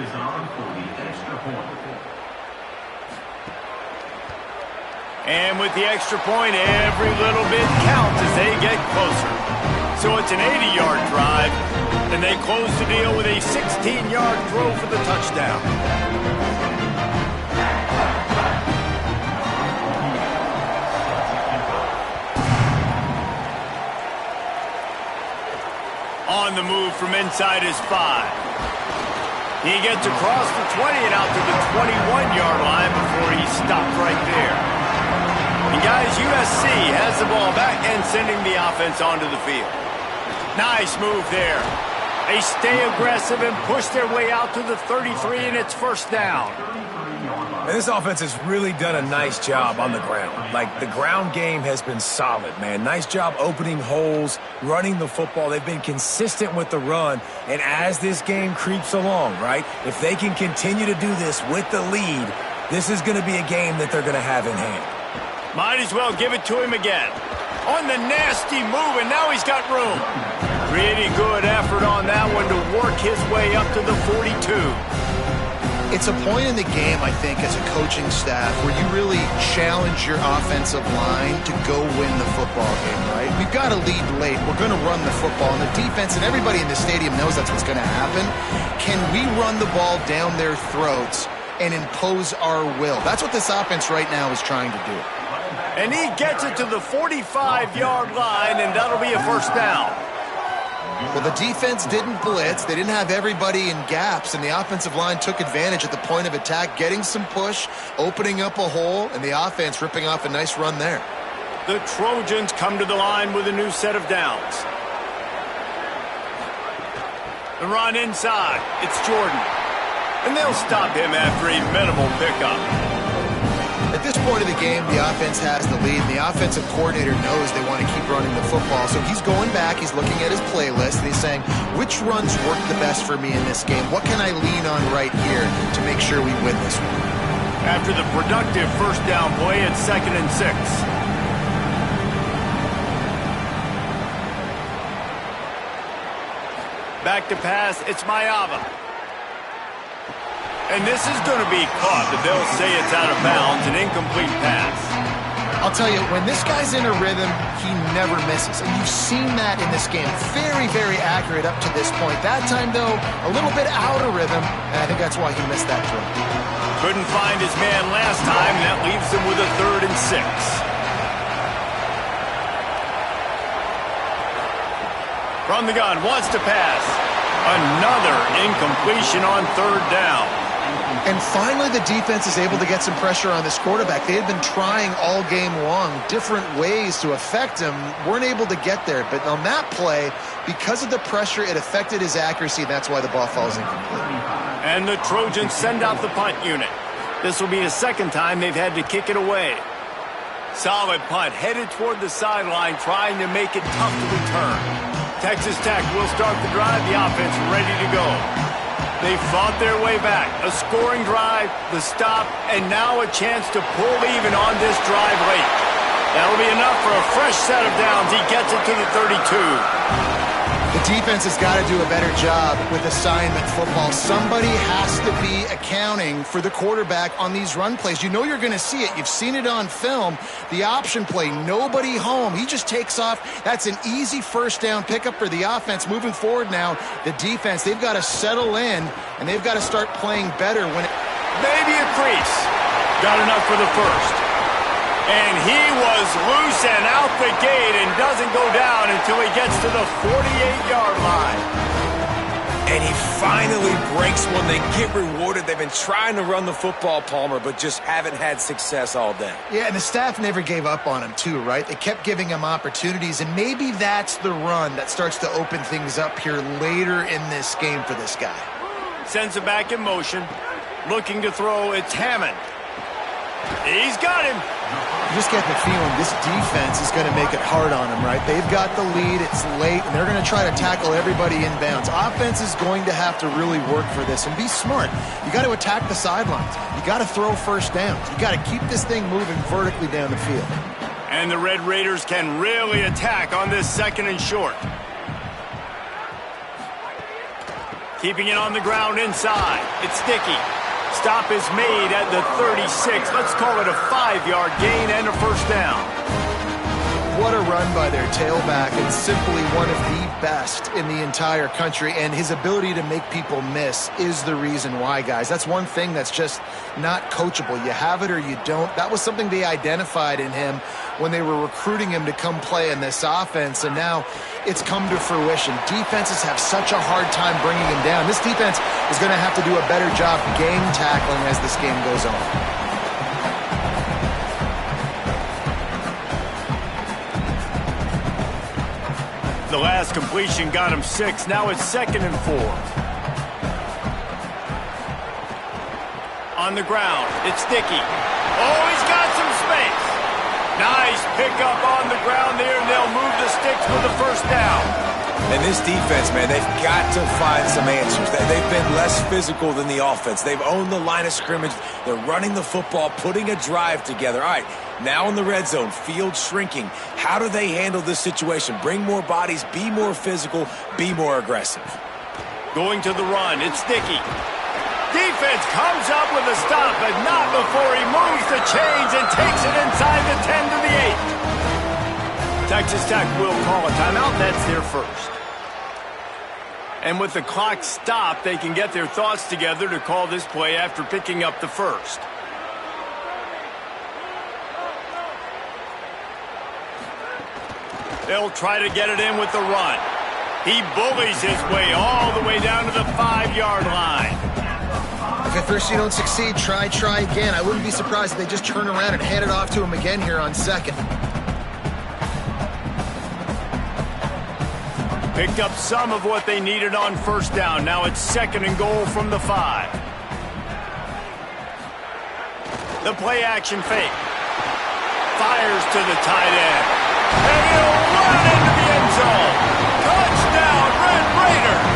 And with the extra point, every little bit counts as they get closer. So it's an 80-yard drive, and they close the deal with a 16-yard throw for the touchdown. On the move from inside his 5. He gets across the 20 and out to the 21-yard line before he stopped right there. And guys, USC has the ball back and sending the offense onto the field. Nice move there. They stay aggressive and push their way out to the 33, and it's 1st down. And this offense has really done a nice job on the ground. Like, the ground game has been solid, man. Nice job opening holes, running the football. They've been consistent with the run. And as this game creeps along, right, if they can continue to do this with the lead, this is going to be a game that they're going to have in hand. Might as well give it to him again. On the nasty move, and now he's got room. Pretty good effort on that one to work his way up to the 42. It's a point in the game, I think, as a coaching staff where you really challenge your offensive line to go win the football game, right? We've got to lead late. We're going to run the football. And the defense and everybody in the stadium knows that's what's going to happen. Can we run the ball down their throats and impose our will? That's what this offense right now is trying to do. And he gets it to the 45-yard line, and that'll be a 1st down. Well, the defense didn't blitz. They didn't have everybody in gaps, and the offensive line took advantage at the point of attack, getting some push, opening up a hole, and the offense ripping off a nice run there. The Trojans come to the line with a new set of downs. The run inside. It's Jordan. And they'll stop him after a minimal pickup. At this point of the game, the offense has the lead, and the offensive coordinator knows they want to keep running the football. So he's going back, he's looking at his playlist, and he's saying, which runs work the best for me in this game? What can I lean on right here to make sure we win this one? After the productive 1st down play, it's 2nd and 6. Back to pass, it's Mayava. And this is going to be caught, but they'll say it's out of bounds, an incomplete pass. I'll tell you, when this guy's in a rhythm, he never misses. And you've seen that in this game. Very, very accurate up to this point. That time, though, a little bit out of rhythm, and I think that's why he missed that throw. Couldn't find his man last time. That leaves him with a 3rd and 6. From the gun, wants to pass. Another incompletion on 3rd down. And finally, the defense is able to get some pressure on this quarterback. They had been trying all game long different ways to affect him, weren't able to get there. But on that play, because of the pressure, it affected his accuracy. That's why the ball falls incomplete. And the Trojans send out the punt unit. This will be the 2nd time they've had to kick it away. Solid punt, headed toward the sideline, trying to make it tough to return. Texas Tech will start the drive, the offense ready to go. They fought their way back. A scoring drive, the stop, and now a chance to pull even on this drive late. That'll be enough for a fresh set of downs. He gets it to the 32. The defense has got to do a better job with assignment football. Somebody has to be accounting for the quarterback on these run plays. You know you're going to see it. You've seen it on film. The option play, nobody home. He just takes off. That's an easy 1st down pickup for the offense. Moving forward now, the defense, they've got to settle in, and they've got to start playing better. When Maybe a crease. Got enough for the 1st. And he was loose and out the gate and doesn't go down until he gets to the 48-yard line. And he finally breaks one. They get rewarded. They've been trying to run the football, Palmer, but just haven't had success all day. Yeah, and the staff never gave up on him, too, right? They kept giving him opportunities, and maybe that's the run that starts to open things up here later in this game for this guy. Sends it back in motion. Looking to throw, it's Hammond. He's got him. You just get the feeling this defense is going to make it hard on him, right? They've got the lead, it's late, and they're going to try to tackle everybody inbounds. Offense is going to have to really work for this and be smart. You got to attack the sidelines. You got to throw 1st downs. You got to keep this thing moving vertically down the field. And the Red Raiders can really attack on this 2nd and short. Keeping it on the ground inside. It's Dickey. Stop is made at the 36. Let's call it a 5-yard gain and a 1st down. What a run by their tailback, and simply one of the best in the entire country. And his ability to make people miss is the reason why, guys. That's one thing that's just not coachable. You have it or you don't. That was something they identified in him when they were recruiting him to come play in this offense, and now it's come to fruition. Defenses have such a hard time bringing him down. This defense is going to have to do a better job game tackling as this game goes on. The last completion got him 6. Now it's 2nd and 4. On the ground, it's Dickey. Oh, he's got some space. Nice pickup on the ground there, and they'll move the sticks for the 1st down. And this defense, man, they've got to find some answers. They've been less physical than the offense. They've owned the line of scrimmage. They're running the football, putting a drive together. All right, now in the red zone, field shrinking. How do they handle this situation? Bring more bodies, be more physical, be more aggressive. Going to the run, it's Dickey. Defense comes up with a stop, but not before he moves the chains and takes it inside the 10 to the 8. Texas Tech will call a timeout. That's their 1st. And with the clock stopped, they can get their thoughts together to call this play after picking up the 1st. They'll try to get it in with the run. He bullies his way all the way down to the 5-yard line. If at first you don't succeed, try again. I wouldn't be surprised if they just turn around and hand it off to him again here on 2nd. Picked up some of what they needed on 1st down. Now it's 2nd and goal from the 5. The play action fake. Fires to the tight end. And he'll run into the end zone. Touchdown, Red Raiders.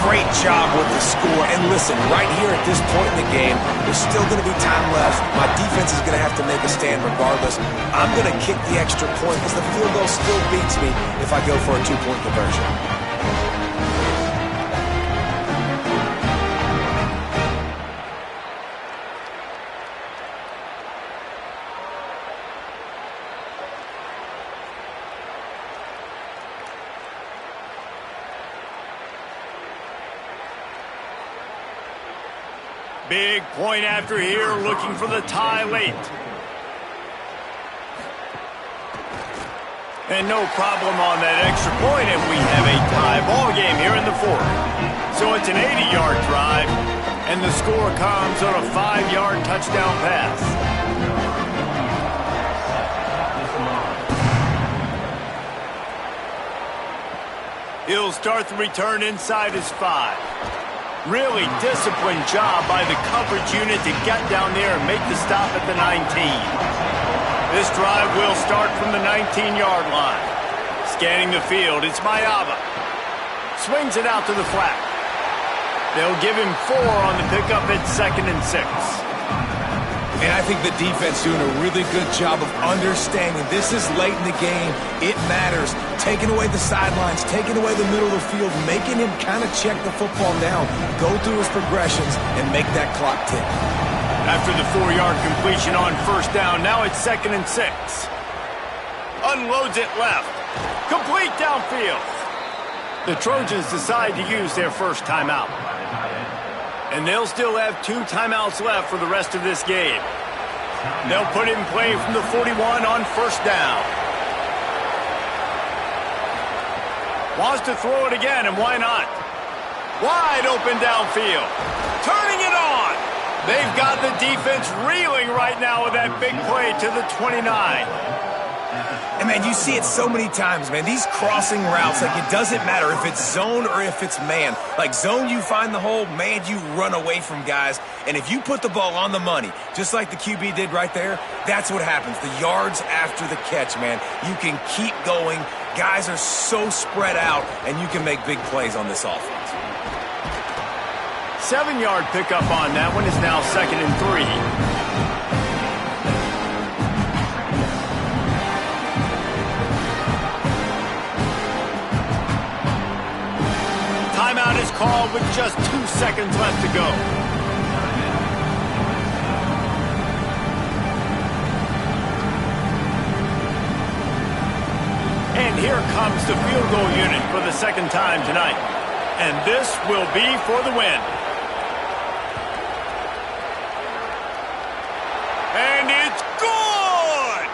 Great job with the score. And listen, right here at this point in the game, there's still going to be time left. My defense is going to have to make a stand regardless. I'm going to kick the extra point because the field goal still beats me if I go for a 2-point conversion. Big point after here, looking for the tie late. And no problem on that extra point, and we have a tie ball game here in the fourth. So it's an 80-yard drive, and the score comes on a 5-yard touchdown pass. He'll start the return inside his 5. Really disciplined job by the coverage unit to get down there and make the stop at the 19. This drive will start from the 19-yard line. Scanning the field, it's Mayava. Swings it out to the flat. They'll give him 4 on the pickup at 2nd and 6. And I think the defense doing a really good job of understanding this is late in the game. It matters. Taking away the sidelines, taking away the middle of the field, making him kind of check the football down, go through his progressions, and make that clock tick. After the 4-yard completion on first down, now it's 2nd and 6. Unloads it left. Complete downfield. The Trojans decide to use their first timeout. And they'll still have 2 timeouts left for the rest of this game. They'll put it in play from the 41 on first down. Wants to throw it again, and why not? Wide open downfield. Turning it on. They've got the defense reeling right now with that big play to the 29. And, man, you see it so many times, man. These crossing routes, like, it doesn't matter if it's zone or if it's man. Like, zone, you find the hole. Man, you run away from guys. And if you put the ball on the money, just like the QB did right there, that's what happens. The yards after the catch, man. You can keep going. Guys are so spread out, and you can make big plays on this offense. 7-yard pickup on that one is now 2nd and 3. Timeout is called with just 2 seconds left to go. And here comes the field goal unit for the 2nd time tonight. And this will be for the win. And it's good!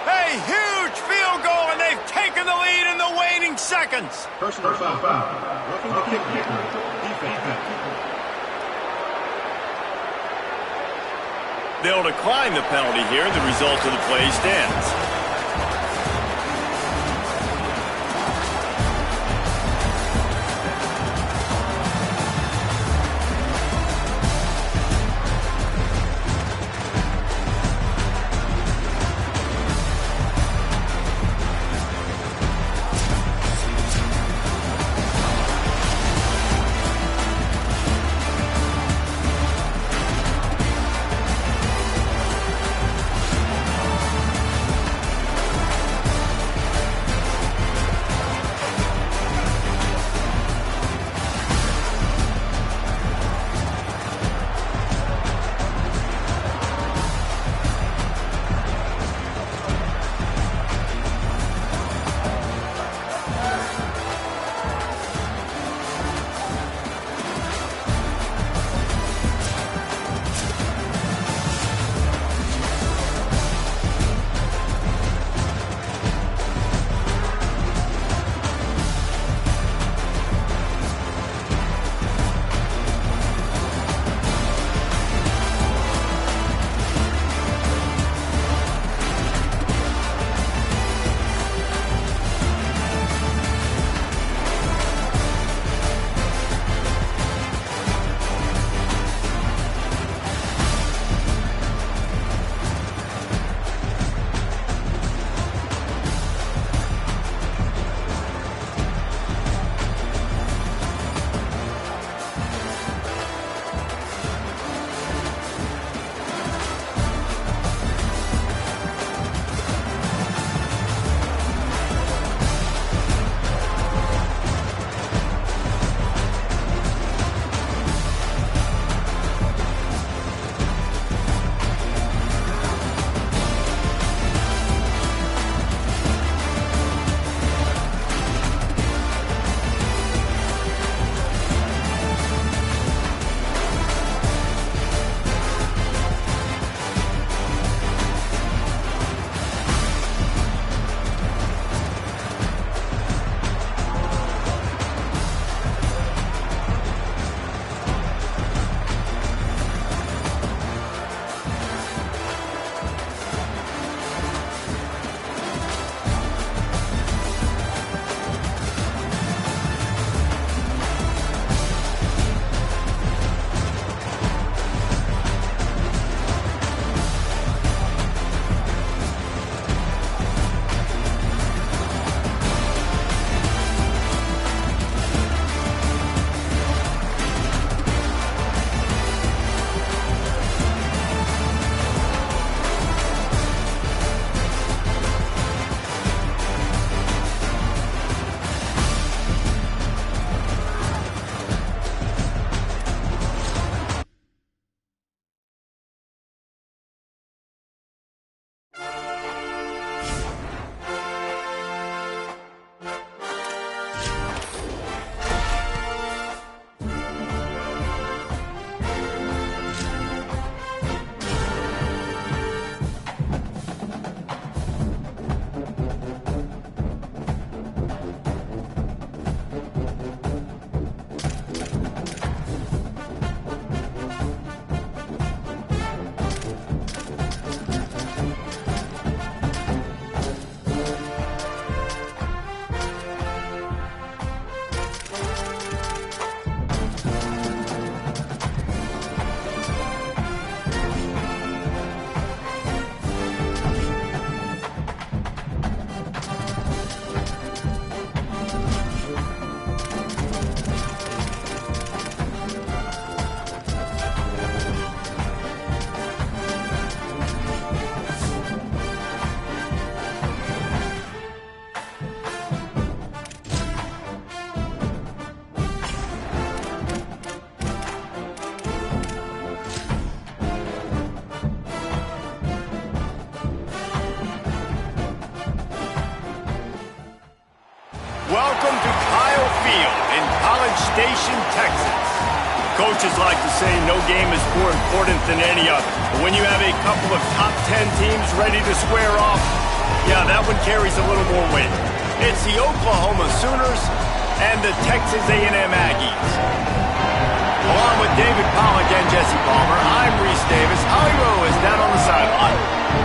A huge field goal, and they've taken the lead in the waning seconds. Personal foul. Roughing the kicker. Defense. They'll decline the penalty here. The result of the play stands. Welcome to Kyle Field in College Station, Texas. Coaches like to say no game is more important than any other. But when you have a couple of top 10 teams ready to square off, yeah, that one carries a little more weight. It's the Oklahoma Sooners and the Texas A&M Aggies. Along with David Pollack and Jesse Palmer, I'm Reese Davis. Holly Rowe is down on the sideline.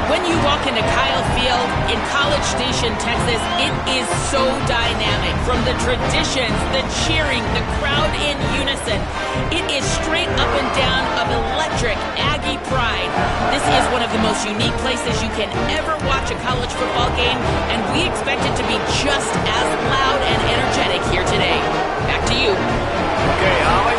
When you walk into Kyle Field in College Station, Texas, it is so dynamic. From the traditions, the cheering, the crowd in unison, it is straight up and down of electric Aggie pride. This is one of the most unique places you can ever watch a college football game, and we expect it to be just as loud and energetic here today. Back to you. Okay, Holly.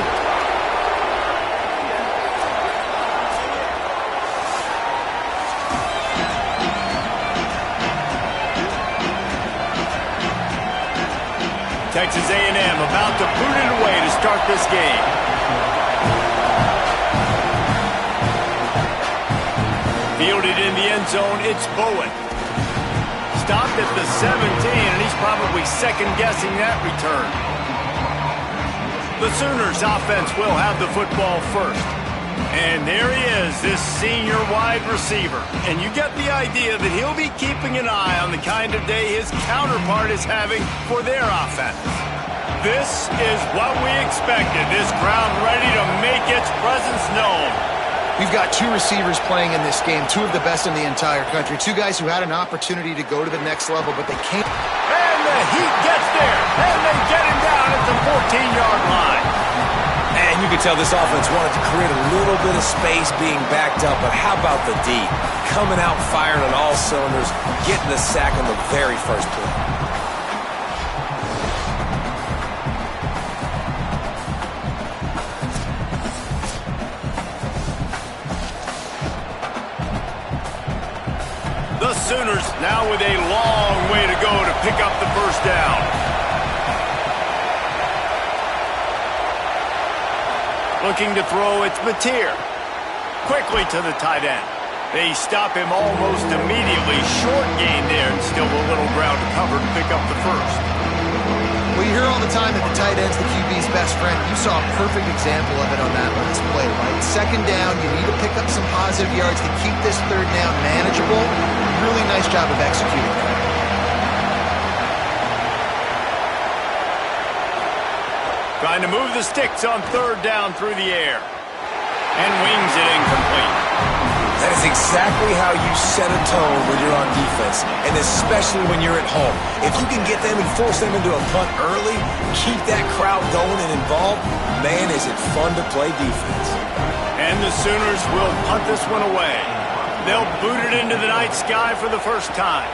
Texas A&M about to boot it away to start this game. Fielded in the end zone, it's Bowen. Stopped at the 17, and he's probably second-guessing that return. The Sooners offense will have the football first. And there he is, this senior wide receiver. And you get the idea that he'll be keeping an eye on the kind of day his counterpart is having for their offense. This is what we expected, this crowd ready to make its presence known. We've got two receivers playing in this game, two of the best in the entire country. Two guys who had an opportunity to go to the next level, but they can't. And the heat gets there, and they get him down at the 14-yard line. And you could tell this offense wanted to create a little bit of space being backed up, but how about the D? Coming out firing on all cylinders, getting the sack on the very first play. The Sooners now with a long way to go to pick up the first down. Looking to throw, it's Mateer. Quickly to the tight end. They stop him almost immediately. Short gain there, and still a little ground to cover to pick up the first. Well, you hear all the time that the tight end's the QB's best friend. You saw a perfect example of it on that last play, right? Second down, you need to pick up some positive yards to keep this third down manageable. Really nice job of executing that. Trying to move the sticks on third down through the air. And wings it incomplete. That is exactly how you set a tone when you're on defense, and especially when you're at home. If you can get them and force them into a punt early, keep that crowd going and involved, man, is it fun to play defense. And the Sooners will punt this one away. They'll boot it into the night sky for the first time.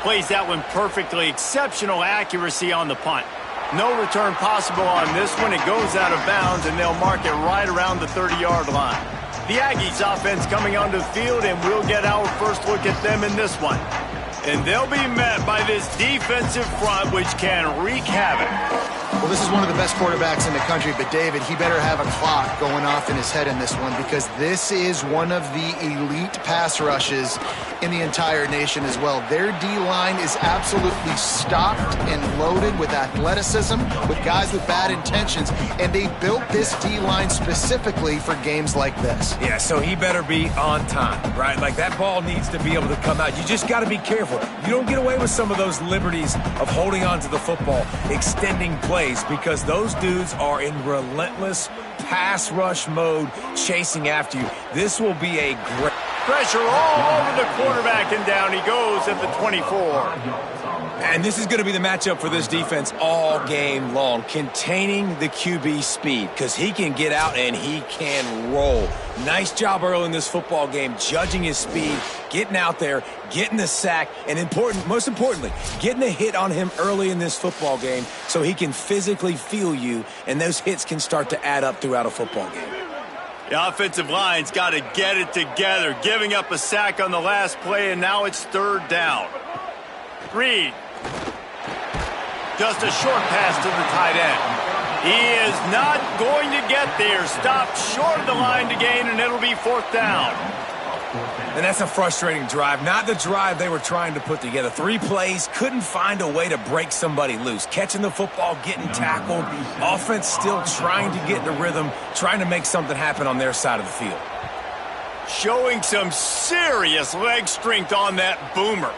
Plays that one perfectly. Exceptional accuracy on the punt. No return possible on this one. It goes out of bounds, and they'll mark it right around the 30-yard line. The Aggies offense coming onto the field, and we'll get our first look at them in this one. And they'll be met by this defensive front, which can wreak havoc. Well, this is one of the best quarterbacks in the country, but David, he better have a clock going off in his head in this one, because this is one of the elite pass rushes in the entire nation as well. Their D-line is absolutely stocked and loaded with athleticism, with guys with bad intentions, and they built this D-line specifically for games like this. Yeah, so he better be on time, right? Like, that ball needs to be able to come out. You just got to be careful. You don't get away with some of those liberties of holding on to the football, extending plays, because those dudes are in relentless pass rush mode chasing after you. This will be a great... Pressure all over the quarterback, and down he goes at the 24. And this is going to be the matchup for this defense all game long, containing the QB speed, because he can get out and he can roll. Nice job early in this football game, judging his speed, getting out there, getting the sack, and most importantly, getting a hit on him early in this football game so he can physically feel you, and those hits can start to add up throughout a football game. The offensive line's got to get it together, giving up a sack on the last play, and now it's third down. Reed. Just a short pass to the tight end. He is not going to get there. Stopped short of the line to gain, and it'll be fourth down. And that's a frustrating drive. Not the drive they were trying to put together. 3 plays, couldn't find a way to break somebody loose. Catching the football, getting tackled. Offense still trying to get in the rhythm, trying to make something happen on their side of the field. Showing some serious leg strength on that boomer.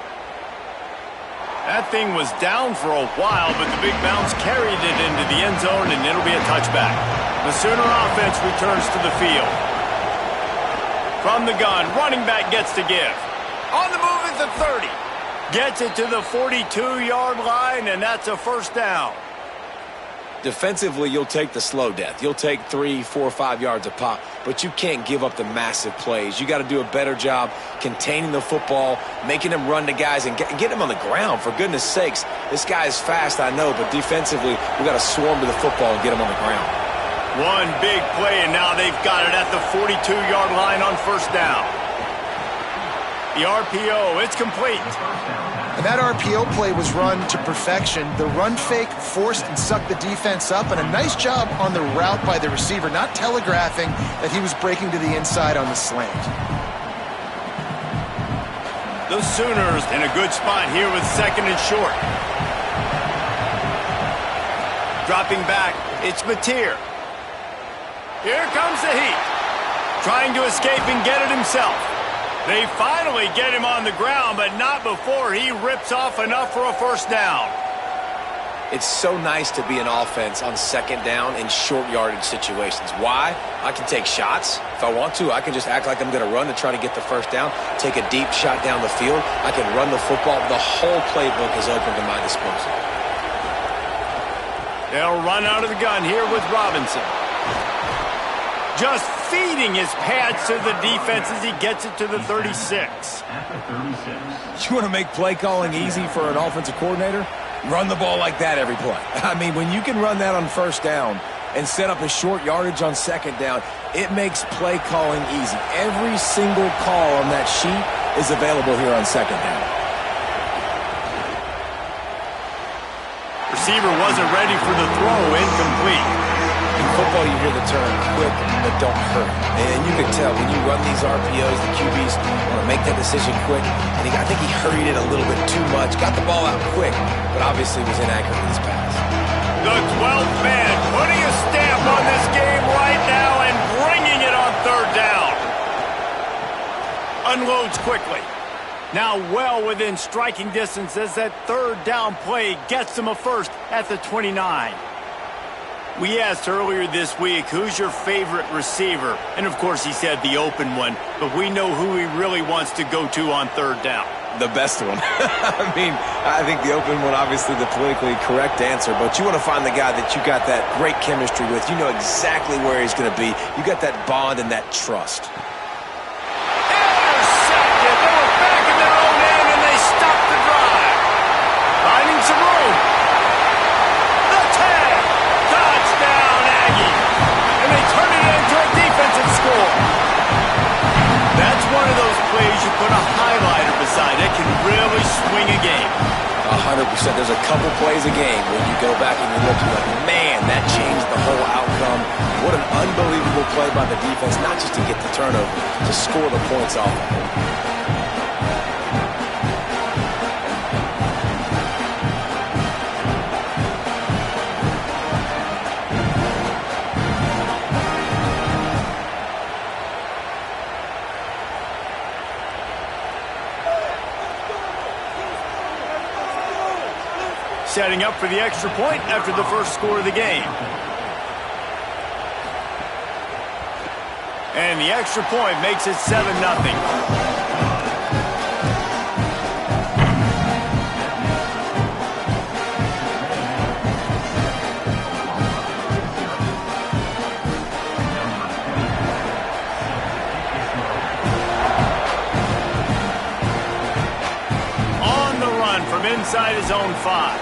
That thing was down for a while, but the big bounce carried it into the end zone, and it'll be a touchback. The Sooner offense returns to the field. From the gun, running back gets to give. On the move at the 30. Gets it to the 42-yard line, and that's a first down. Defensively, you'll take the slow death. You'll take 3, 4, 5 yards a pop, but you can't give up the massive plays. You got to do a better job containing the football, making them run to guys, and get them on the ground. For goodness sakes, this guy is fast, I know, but defensively, we got to swarm to the football and get him on the ground. One big play, and now they've got it at the 42-yard line on first down. The RPO, it's complete. And that RPO play was run to perfection. The run fake forced and sucked the defense up, and a nice job on the route by the receiver, not telegraphing that he was breaking to the inside on the slant. The Sooners in a good spot here with second and short. Dropping back, it's Mateer. Here comes the heat. Trying to escape and get it himself. They finally get him on the ground, but not before he rips off enough for a first down. It's so nice to be an offense on second down in short yardage situations. Why? I can take shots. If I want to, I can just act like I'm going to run to try to get the first down, take a deep shot down the field. I can run the football. The whole playbook is open to my disposal. They'll run out of the gun here with Robinson. Just feeding his pads to the defense as he gets it to the 36. You want to make play calling easy for an offensive coordinator? Run the ball like that every play. I mean, when you can run that on first down and set up a short yardage on second down, it makes play calling easy. Every single call on that sheet is available here on second down. Receiver wasn't ready for the throw, incomplete. In football, you hear the term quick but don't hurt. And you can tell when you run these RPOs, the QBs want to make that decision quick. And I think he hurried it a little bit too much, got the ball out quick, but obviously was inaccurate with his pass. The 12th man putting a stamp on this game right now and bringing it on third down. Unloads quickly. Now well within striking distance as that third down play gets him a first at the 29. We asked earlier this week, who's your favorite receiver? And, of course, he said the open one. But we know who he really wants to go to on third down. The best one. I mean, I think the open one, obviously the politically correct answer. But you want to find the guy that you got that great chemistry with. You know exactly where he's going to be. You got that bond and that trust. Intercepted. They were back in their own end, and they stopped the drive. Finding some room. That's one of those plays you put a highlighter beside it, can really swing a game. 100%. There's a couple plays a game when you go back and you look, you're like, man, that changed the whole outcome. What an unbelievable play by the defense, not just to get the turnover, to score the points off of it. Setting up for the extra point after the first score of the game. And the extra point makes it 7-0. On the run from inside his own 5.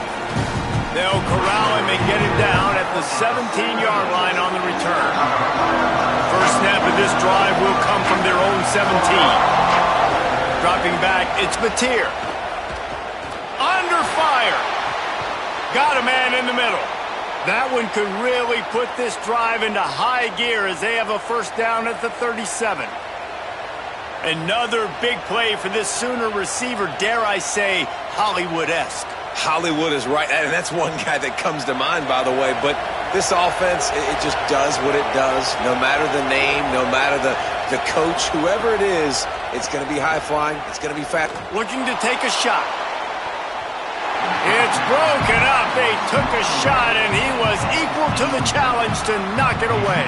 They'll corral him and get him down at the 17-yard line on the return. First snap of this drive will come from their own 17. Dropping back, it's Mateer. Under fire. Got a man in the middle. That one could really put this drive into high gear as they have a first down at the 37. Another big play for this Sooner receiver, dare I say, Hollywood-esque. Hollywood is right, and that's one guy that comes to mind, by the way. But this offense, it just does what it does. No matter the name, no matter the coach, whoever it is, it's going to be high-flying. It's going to be fast. Looking to take a shot. It's broken up. They took a shot, and he was equal to the challenge to knock it away.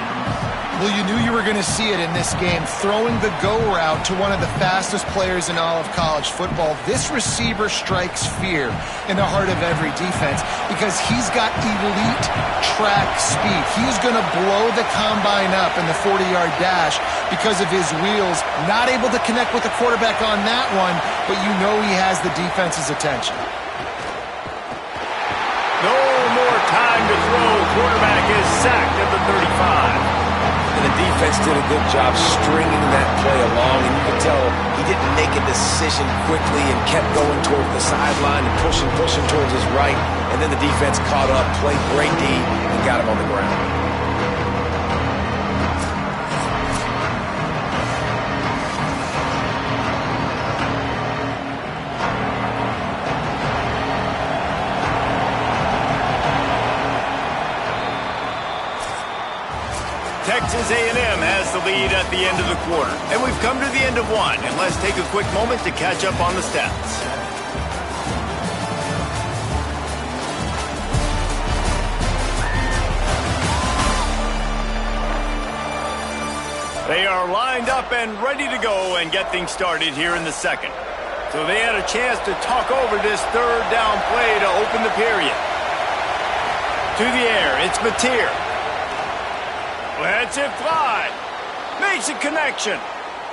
Well, you knew you were going to see it in this game, throwing the go route to one of the fastest players in all of college football. This receiver strikes fear in the heart of every defense because he's got elite track speed. He's going to blow the combine up in the 40-yard dash because of his wheels. Not able to connect with the quarterback on that one, but you know he has the defense's attention. No more time to throw. Quarterback is sacked at the 35. And the defense did a good job stringing that play along, and you could tell he didn't make a decision quickly and kept going towards the sideline and pushing towards his right, and then the defense caught up, played great D, and got him on the ground. Texas A&M has the lead at the end of the quarter. And we've come to the end of one. And let's take a quick moment to catch up on the stats. They are lined up and ready to go and get things started here in the second. So they had a chance to talk over this third down play to open the period. To the air, it's Mateer. Lets it fly. Makes a connection.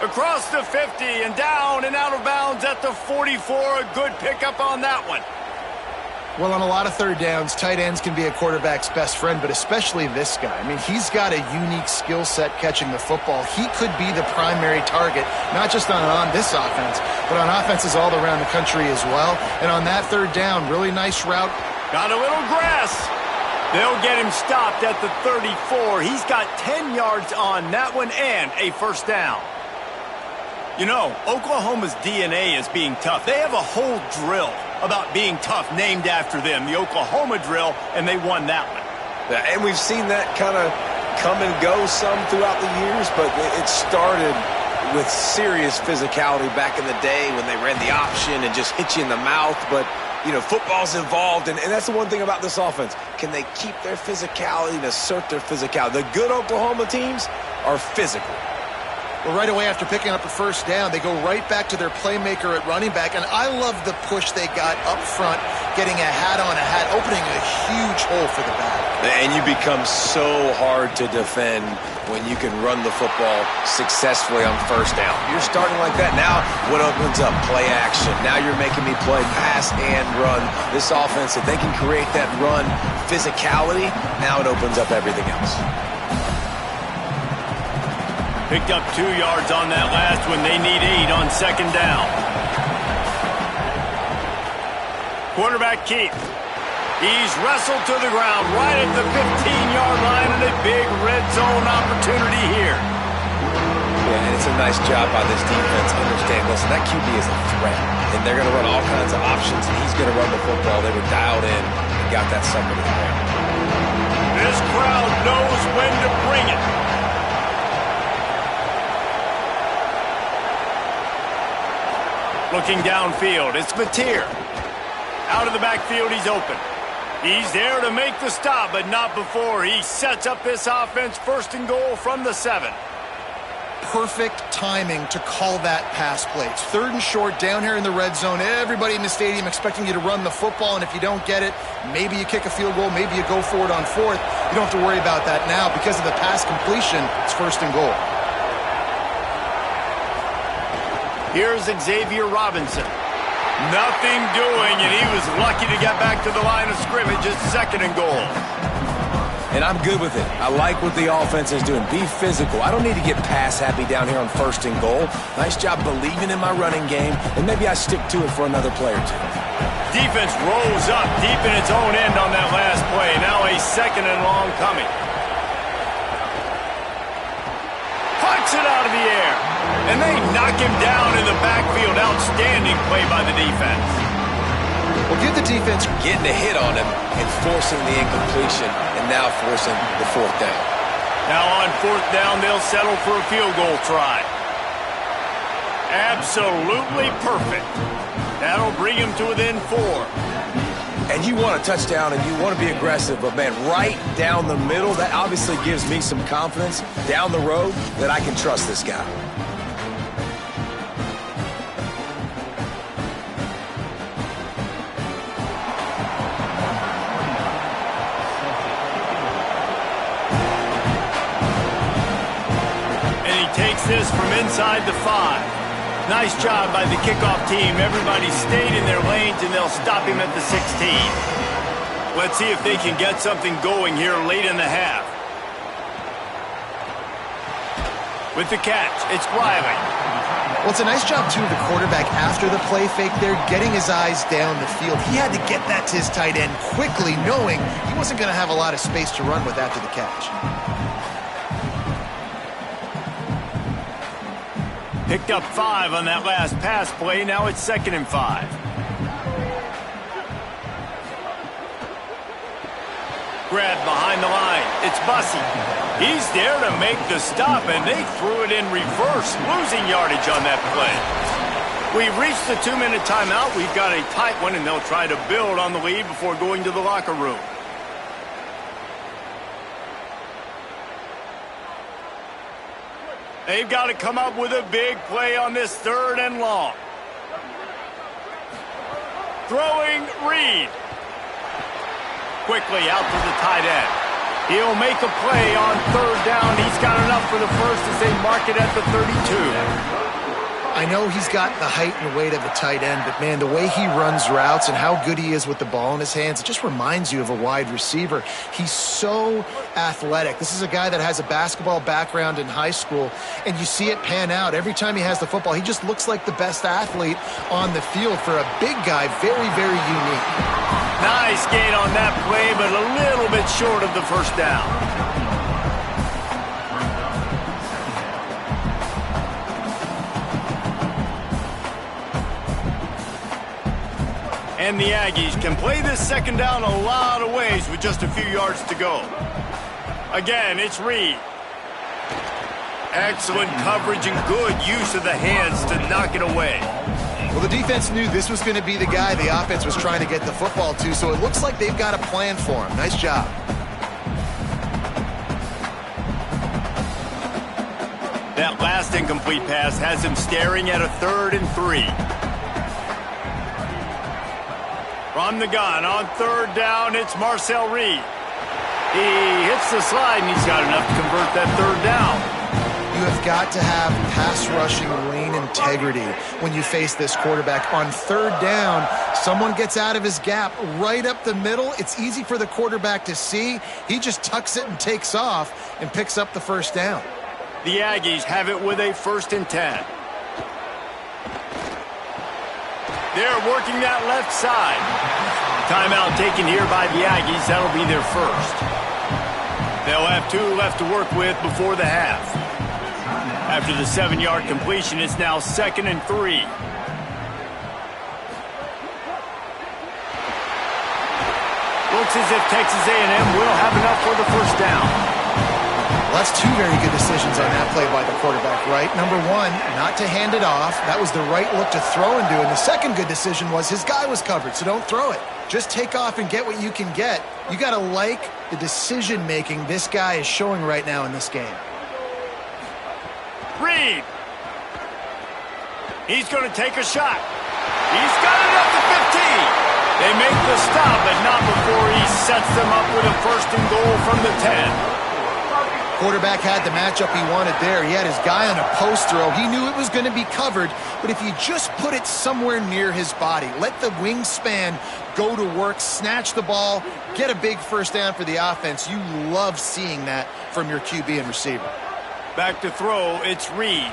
Across the 50 and down and out of bounds at the 44. A good pickup on that one. Well, on a lot of third downs, tight ends can be a quarterback's best friend, but especially this guy. I mean, he's got a unique skill set catching the football. He could be the primary target, not just on this offense, but on offenses all around the country as well. And on that third down, really nice route. Got a little grass. They'll get him stopped at the 34. He's got 10 yards on that one and a first down. You know, Oklahoma's DNA is being tough. They have a whole drill about being tough named after them, the Oklahoma drill, and they won that one. Yeah, and we've seen that kind of come and go some throughout the years, but it started with serious physicality back in the day when they ran the option and just hit you in the mouth, but you know, football's involved, and that's the one thing about this offense. Can they keep their physicality and assert their physicality? The good Oklahoma teams are physical. Well, right away after picking up a first down, they go right back to their playmaker at running back, and I love the push they got up front, getting a hat on a hat, opening a huge hole for the back. And you become so hard to defend when you can run the football successfully on first down. You're starting like that. Now what opens up? Play action. Now you're making me play pass and run. This offense, if they can create that run physicality, now it opens up everything else. Picked up 2 yards on that last one. They need 8 on second down. Quarterback Keith. He's wrestled to the ground right at the 15-yard line and a big red zone opportunity here. Yeah, and it's a nice job by this defense. Understand, listen, that QB is a threat, and they're going to run all kinds of options, and he's going to run the football. They were dialed in and got that sucker to the ground. This crowd knows when to bring it. Looking downfield, it's Mateer. Out of the backfield, he's open. He's there to make the stop, but not before. He sets up this offense first and goal from the 7. Perfect timing to call that pass play. It's third and short down here in the red zone. Everybody in the stadium expecting you to run the football, and if you don't get it, maybe you kick a field goal, maybe you go for it on fourth. You don't have to worry about that now. Because of the pass completion, it's first and goal. Here's Xavier Robinson. Nothing doing, and he was lucky to get back to the line of scrimmage at second and goal. And I'm good with it. I like what the offense is doing. Be physical. I don't need to get pass happy down here on first and goal. Nice job believing in my running game, and maybe I stick to it for another play or two. Defense rolls up deep in its own end on that last play. Now a second and long coming. Puts it out of the air. And they knock him down in the backfield. Outstanding play by the defense. Well, give the defense getting a hit on him and forcing the incompletion and now forcing the fourth down. Now on fourth down, they'll settle for a field goal try. Absolutely perfect. That'll bring him to within 4. And you want a touchdown and you want to be aggressive, but man, right down the middle, that obviously gives me some confidence down the road that I can trust this guy. And he takes this from inside the 5. Nice job by the kickoff team. Everybody stayed in their lanes, and they'll stop him at the 16. Let's see if they can get something going here late in the half. With the catch, it's Riley. Well, it's a nice job, too, of the quarterback after the play fake there, getting his eyes down the field. He had to get that to his tight end quickly, knowing he wasn't going to have a lot of space to run with after the catch. Picked up 5 on that last pass play. Now it's 2nd and 5. Grabbed behind the line. It's Bussey. He's there to make the stop, and they threw it in reverse, losing yardage on that play. We've reached the 2-minute timeout. We've got a tight one, and they'll try to build on the lead before going to the locker room. They've got to come up with a big play on this 3rd and long. Throwing Reed. Quickly out to the tight end. He'll make a play on 3rd down. He's got enough for the first as they mark it at the 32. I know he's got the height and weight of a tight end, but, man, the way he runs routes and how good he is with the ball in his hands, it just reminds you of a wide receiver. He's so athletic. This is a guy that has a basketball background in high school, and you see it pan out. Every time he has the football, he just looks like the best athlete on the field. For a big guy, very, very unique. Nice gain on that play, but a little bit short of the first down. And the Aggies can play this 2nd down a lot of ways with just a few yards to go. Again, it's Reed. Excellent coverage and good use of the hands to knock it away. Well, the defense knew this was going to be the guy the offense was trying to get the football to, so it looks like they've got a plan for him. Nice job. That last incomplete pass has him staring at a 3rd and 3. From the gun on 3rd down, it's Marcel Reed. He hits the slide, and he's got enough to convert that 3rd down. You have got to have pass rushing lane integrity when you face this quarterback. On 3rd down, someone gets out of his gap right up the middle. It's easy for the quarterback to see. He just tucks it and takes off and picks up the 1st down. The Aggies have it with a 1st and 10. They're working that left side. Timeout taken here by the Aggies. That'll be their first. They'll have 2 left to work with before the half. After the 7-yard completion, it's now 2nd and 3. Looks as if Texas A&M will have enough for the 1st down. Well, that's 2 very good decisions on that play by the quarterback, right? Number 1, not to hand it off. That was the right look to throw into. And the second good decision was his guy was covered, so don't throw it. Just take off and get what you can get. You got to like the decision-making this guy is showing right now in this game. Reed. He's going to take a shot. He's got it up to 15. They make the stop, but not before he sets them up with a 1st and goal from the 10. Quarterback had the matchup he wanted there. He had his guy on a post throw. He knew it was going to be covered, but if you just put it somewhere near his body, let the wingspan go to work, snatch the ball, get a big 1st down for the offense, you love seeing that from your QB and receiver. Back to throw, it's Reed.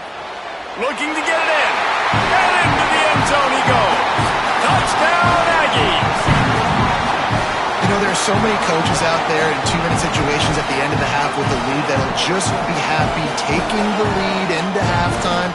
Looking to get it in. And into the end zone he goes. Touchdown, Aggies! The There are so many coaches out there in 2-minute situations at the end of the half with the lead that'll just be happy taking the lead into halftime.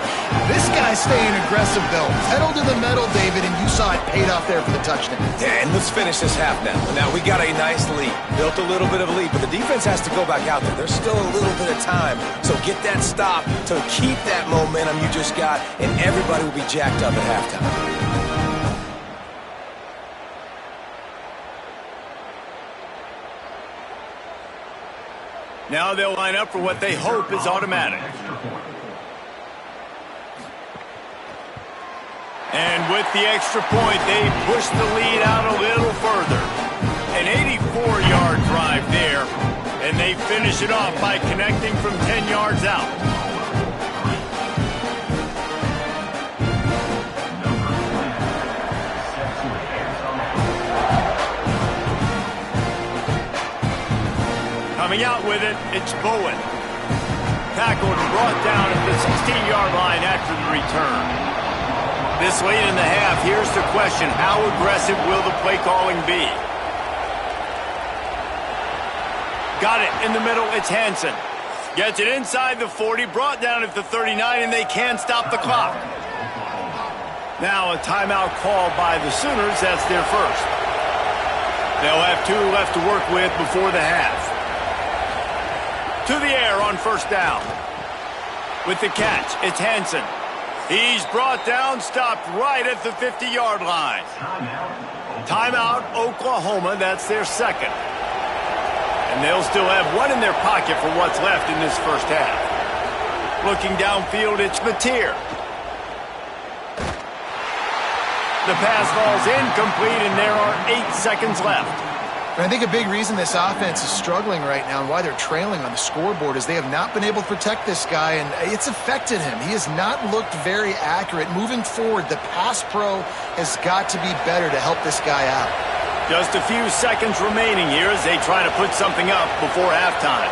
This guy's staying aggressive, though. Pedal to the metal, David, and you saw it paid off there for the touchdown. Yeah, and let's finish this half now. Now, we got a nice lead. Built a little bit of a lead, but the defense has to go back out there. There's still a little bit of time. So get that stop to keep that momentum you just got, and everybody will be jacked up at halftime. Now they'll line up for what they hope is automatic. And with the extra point, they push the lead out a little further. An 84-yard drive there, and they finish it off by connecting from 10 yards out. Coming out with it, it's Bowen. Tackled and brought down at the 16-yard line after the return. This late in the half, here's the question. How aggressive will the play calling be? Got it in the middle, it's Hansen. Gets it inside the 40, brought down at the 39, and they can't stop the clock. Now a timeout called by the Sooners, that's their first. They'll have 2 left to work with before the half. To the air on first down. With the catch, it's Hansen. He's brought down, stopped right at the 50-yard line. Timeout, Oklahoma. That's their second. And they'll still have 1 in their pocket for what's left in this first half. Looking downfield, it's Mateer. The pass ball's incomplete, and there are 8 seconds left. And I think a big reason this offense is struggling right now and why they're trailing on the scoreboard is they have not been able to protect this guy, and it's affected him. He has not looked very accurate. Moving forward, the pass pro has got to be better to help this guy out. Just a few seconds remaining here as they try to put something up before halftime.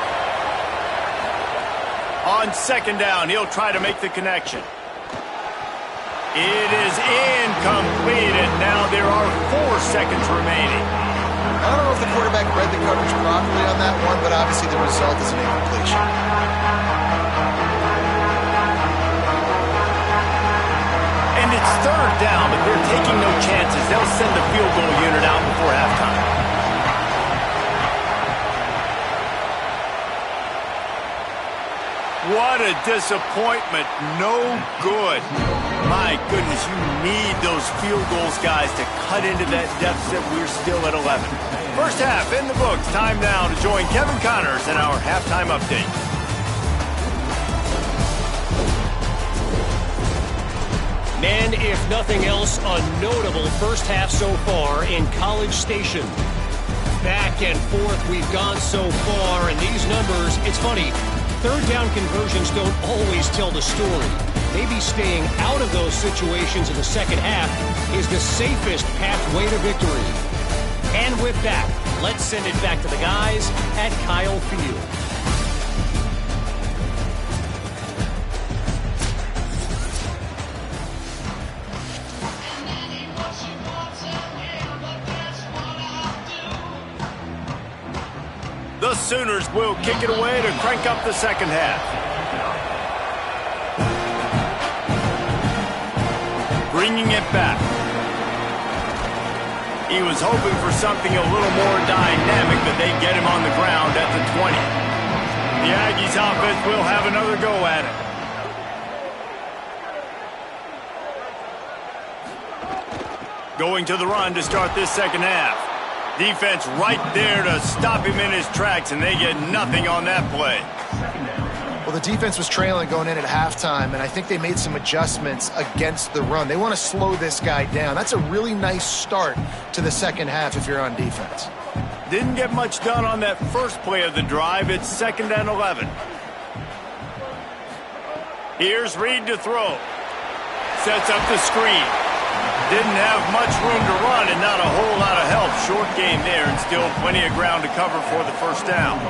On second down, he'll try to make the connection. It is incomplete, and now there are 4 seconds remaining. I don't know if the quarterback read the coverage properly on that one, but obviously the result is an incompletion. And it's third down, but they're taking no chances. They'll send the field goal unit out before halftime. What a disappointment. No good. My goodness, you need those field goals, guys, to cut into that deficit. We're still at 11. First half in the books. Time now to join Kevin Connors in our halftime update. And if nothing else, a notable first half so far in College Station. Back and forth we've gone so far, and these numbers, it's funny, third down conversions don't always tell the story. Maybe staying out of those situations in the second half is the safest pathway to victory. And with that, let's send it back to the guys at Kyle Field. The Sooners will kick it away to crank up the second half. Bringing it back. He was hoping for something a little more dynamic, but they get him on the ground at the 20. The Aggies offense will have another go at it. Going to the run to start this second half. Defense right there to stop him in his tracks, and they get nothing on that play. Well, the defense was trailing going in at halftime, and I think they made some adjustments against the run. They want to slow this guy down. That's a really nice start to the second half if you're on defense. Didn't get much done on that first play of the drive. It's 2nd and 11. Here's Reed to throw. Sets up the screen. Didn't have much room to run and not a whole lot of help. Short game there and still plenty of ground to cover for the first down.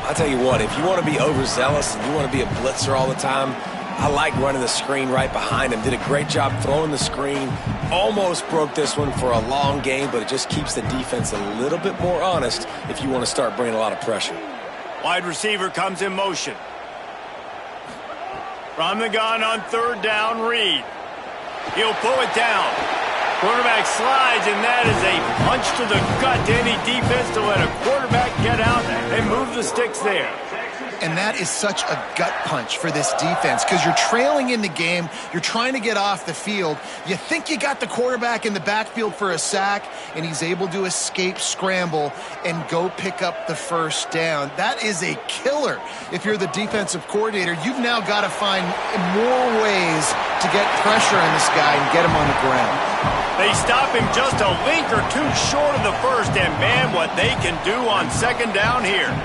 I'll tell you what, if you want to be overzealous and you want to be a blitzer all the time, I like running the screen right behind him. Did a great job throwing the screen. Almost broke this one for a long game, but it just keeps the defense a little bit more honest if you want to start bringing a lot of pressure. Wide receiver comes in motion. From the gun on third down, Reed. He'll pull it down. Quarterback slides, and that is a punch to the gut to any defense to let a quarterback get out and move the sticks there. And that is such a gut punch for this defense because you're trailing in the game. You're trying to get off the field. You think you got the quarterback in the backfield for a sack, and he's able to escape, scramble, and go pick up the first down. That is a killer. If you're the defensive coordinator, you've now got to find more ways to get pressure on this guy and get him on the ground. They stop him just a link or two short of the first, and man, what they can do on second down here.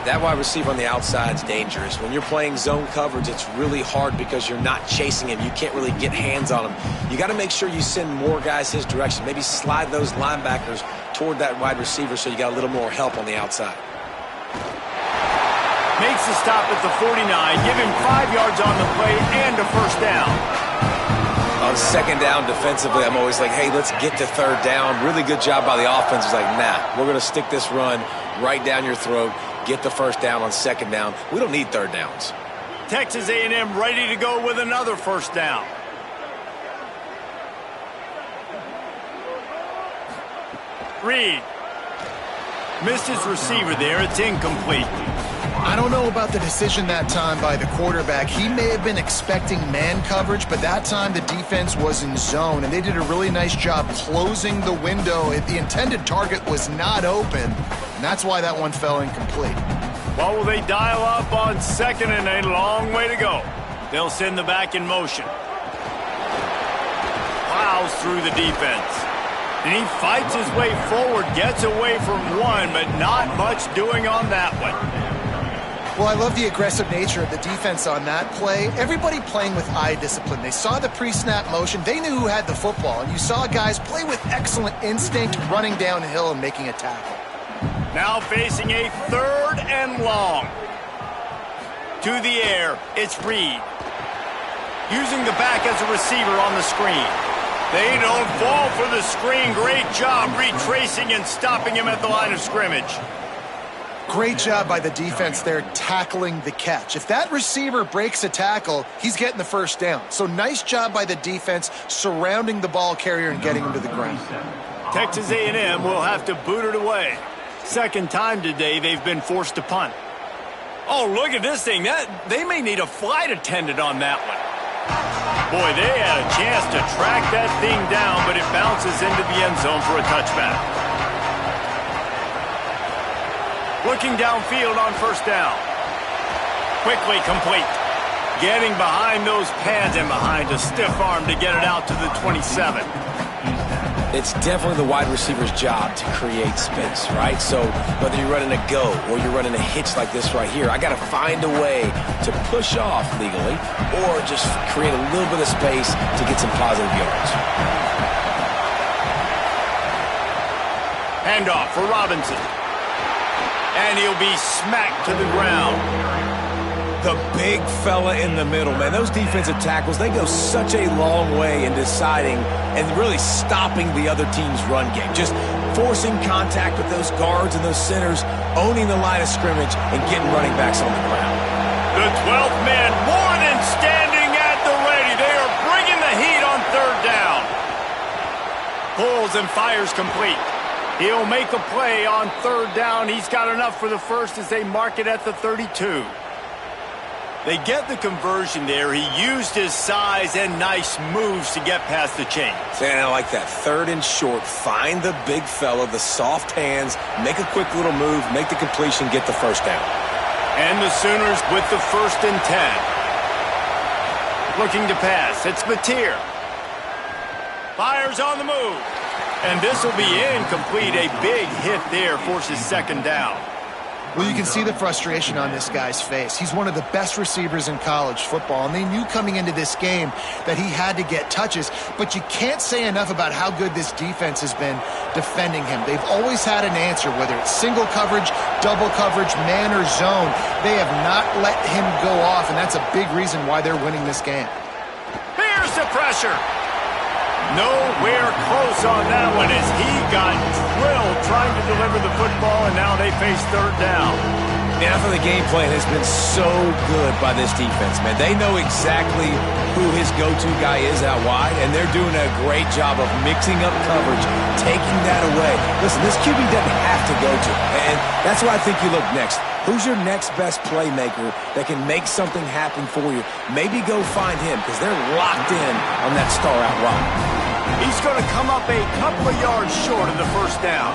That wide receiver on the outside is dangerous. When you're playing zone coverage, it's really hard because you're not chasing him. You can't really get hands on him. You got to make sure you send more guys his direction. Maybe slide those linebackers toward that wide receiver so you got a little more help on the outside. Makes the stop at the 49. Give him 5 yards on the play and a first down. On second down defensively, I'm always like, hey, let's get to third down. Really good job by the offense. It's like, nah, we're going to stick this run right down your throat. Get the first down on second down. We don't need third downs. Texas A&M ready to go with another first down. Reed. Missed his receiver there. It's incomplete. I don't know about the decision that time by the quarterback. He may have been expecting man coverage, but that time the defense was in zone, and they did a really nice job closing the window. The intended target was not open, and that's why that one fell incomplete. Well, will they dial up on second and a long way to go? They'll send the back in motion. Plows through the defense. And he fights his way forward, gets away from one, but not much doing on that one. Well, I love the aggressive nature of the defense on that play. Everybody playing with eye discipline. They saw the pre-snap motion. They knew who had the football. And you saw guys play with excellent instinct, running downhill and making a tackle. Now facing a third and long. To the air, it's Reed. Using the back as a receiver on the screen. They don't fall for the screen. Great job retracing and stopping him at the line of scrimmage. Great job by the defense there tackling the catch. If that receiver breaks a tackle, he's getting the first down. So nice job by the defense surrounding the ball carrier and getting him to the ground. Texas A&M will have to boot it away. Second time today they've been forced to punt. Oh, look at this thing. They may need a flight attendant on that one. Boy, they had a chance to track that thing down, but it bounces into the end zone for a touchback. Looking downfield on first down. Quickly complete. Getting behind those pads and behind a stiff arm to get it out to the 27. It's definitely the wide receiver's job to create space, right? So whether you're running a go or you're running a hitch like this right here, I got to find a way to push off legally or just create a little bit of space to get some positive yards. Handoff for Robinson. And he'll be smacked to the ground. The big fella in the middle, man. Those defensive tackles, they go such a long way in deciding and really stopping the other team's run game. Just forcing contact with those guards and those centers, owning the line of scrimmage, and getting running backs on the ground. The 12th man more than standing at the ready. They are bringing the heat on third down. Pulls and fires complete. He'll make a play on third down. He's got enough for the first as they mark it at the 32. They get the conversion there. He used his size and nice moves to get past the chains. And I like that. Third and short. Find the big fella, the soft hands, make a quick little move, make the completion, get the first down. And the Sooners with the 1st and 10. Looking to pass. It's Mateer. Fires on the move. And this will be incomplete. A big hit there forces second down. Well, you can see the frustration on this guy's face. He's one of the best receivers in college football, and they knew coming into this game that he had to get touches, but you can't say enough about how good this defense has been defending him. They've always had an answer, whether it's single coverage, double coverage, man or zone. They have not let him go off, and that's a big reason why they're winning this game. Here's the pressure. Nowhere close on that one as he got drilled trying to deliver the football, and now they face third down. Man, I thought the game plan has been so good by this defense, man. They know exactly who his go-to guy is out wide, and they're doing a great job of mixing up coverage, taking that away. Listen, this QB doesn't have to go to, and that's why I think you look next. Who's your next best playmaker that can make something happen for you? Maybe go find him because they're locked in on that star out wide. He's going to come up a couple of yards short of the first down.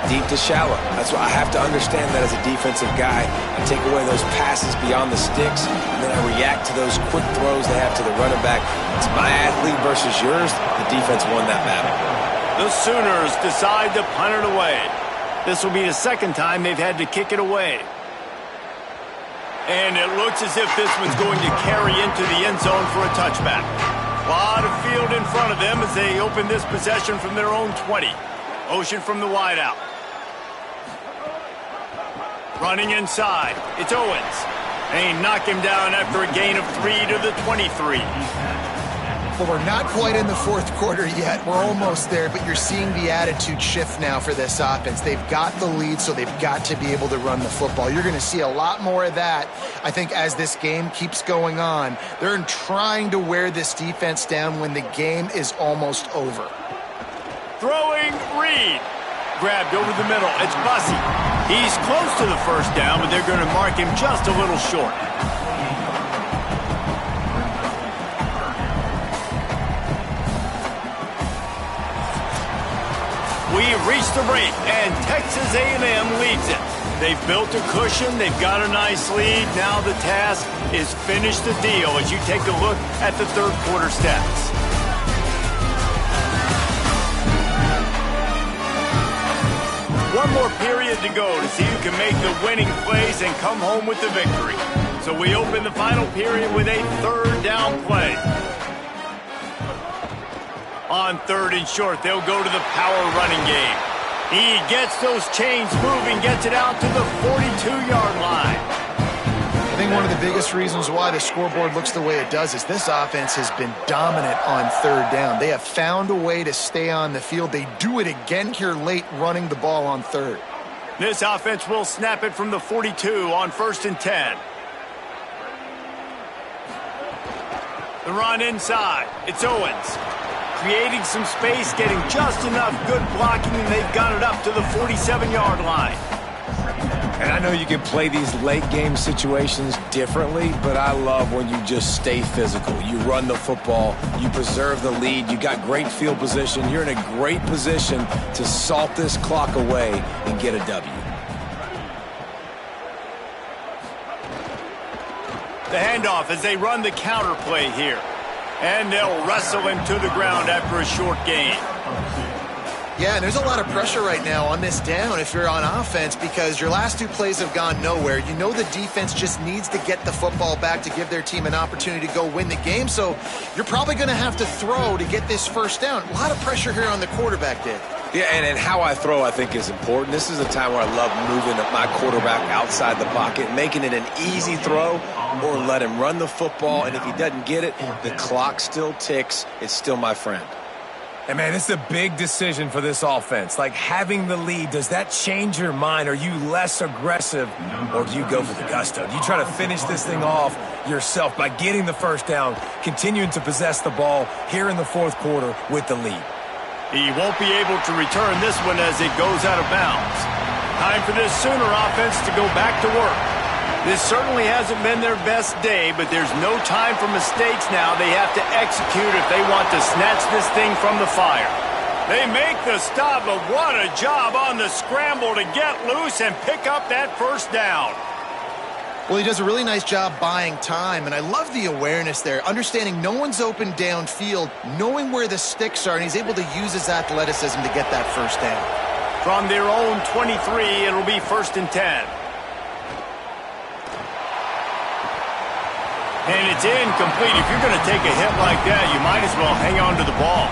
Deep to shallow. That's why I have to understand that as a defensive guy. I take away those passes beyond the sticks, and then I react to those quick throws they have to the running back. It's my athlete versus yours. The defense won that battle. The Sooners decide to punt it away. This will be the second time they've had to kick it away. And it looks as if this one's going to carry into the end zone for a touchback. A lot of field in front of them as they open this possession from their own 20. Motion from the wideout. Running inside. It's Owens. They knock him down after a gain of 3 to the 23. Well, we're not quite in the fourth quarter yet. We're almost there, but you're seeing the attitude shift now for this offense. They've got the lead, so they've got to be able to run the football. You're going to see a lot more of that, I think, as this game keeps going on. They're trying to wear this defense down when the game is almost over. Throwing Reed. Grabbed over the middle. It's Bussey. He's close to the first down, but they're going to mark him just a little short. We've reached the break, and Texas A&M leads it. They've built a cushion. They've got a nice lead. Now the task is finish the deal as you take a look at the third quarter stats. One more period to go to see who can make the winning plays and come home with the victory. So we open the final period with a third down play. On third and short, they'll go to the power running game. He gets those chains moving, gets it out to the 42-yard line. I think one of the biggest reasons why the scoreboard looks the way it does is this offense has been dominant on third down. They have found a way to stay on the field. They do it again here late, running the ball on third. This offense will snap it from the 42 on 1st and 10. The run inside. It's Owens. Creating some space, getting just enough good blocking, and they've got it up to the 47-yard line. And I know you can play these late-game situations differently, but I love when you just stay physical. You run the football, you preserve the lead, you got great field position, you're in a great position to salt this clock away and get a W. The handoff as they run the counter play here. And they'll wrestle him to the ground after a short gain. Yeah, and there's a lot of pressure right now on this down if you're on offense because your last two plays have gone nowhere. You know the defense just needs to get the football back to give their team an opportunity to go win the game, so you're probably going to have to throw to get this first down. A lot of pressure here on the quarterback, Dave. Yeah, and how I throw, I think, is important. This is a time where I love moving my quarterback outside the pocket, making it an easy throw, or let him run the football, and if he doesn't get it, the clock still ticks. It's still my friend. And, man, it's a big decision for this offense. Like, having the lead, does that change your mind? Are you less aggressive, or do you go for the gusto? Do you try to finish this thing off yourself by getting the first down, continuing to possess the ball here in the fourth quarter with the lead? He won't be able to return this one as it goes out of bounds. Time for this Sooner offense to go back to work. This certainly hasn't been their best day, but there's no time for mistakes now. They have to execute if they want to snatch this thing from the fire. They make the stop, but what a job on the scramble to get loose and pick up that first down. Well, he does a really nice job buying time, and I love the awareness there, understanding no one's open downfield, knowing where the sticks are, and he's able to use his athleticism to get that first down. From their own 23, it'll be 1st and 10. And it's incomplete. If you're going to take a hit like that, you might as well hang on to the ball.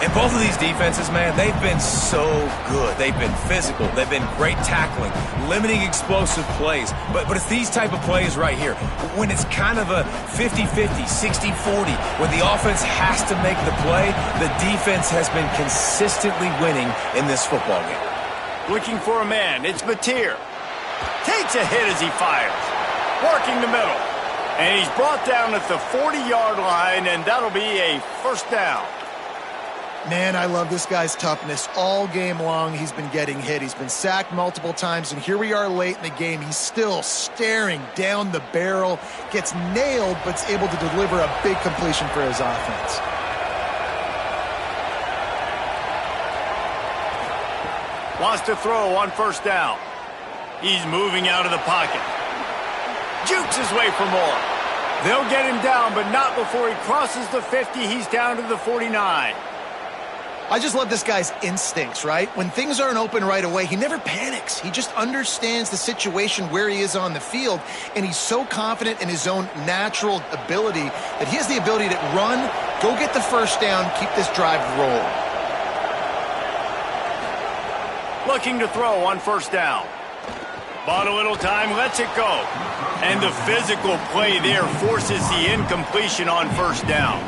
And both of these defenses, man, they've been so good. They've been physical. They've been great tackling, limiting explosive plays. But it's these type of plays right here. When it's kind of a 50-50, 60-40, when the offense has to make the play, the defense has been consistently winning in this football game. Looking for a man. It's Mateer. Takes a hit as he fires. Working the middle. And he's brought down at the 40-yard line, and that'll be a 1st down. Man, I love this guy's toughness. All game long, he's been getting hit. He's been sacked multiple times, and here we are late in the game. He's still staring down the barrel, gets nailed, but is able to deliver a big completion for his offense. Wants to throw on 1st down. He's moving out of the pocket. Jukes his way for more. They'll get him down, but not before he crosses the 50. He's down to the 49. I just love this guy's instincts, right? When things aren't open right away, he never panics. He just understands the situation where he is on the field, and he's so confident in his own natural ability that he has the ability to run, go get the 1st down, keep this drive rolling. Looking to throw on 1st down. Bought a little time, lets it go. And the physical play there forces the incompletion on 1st down.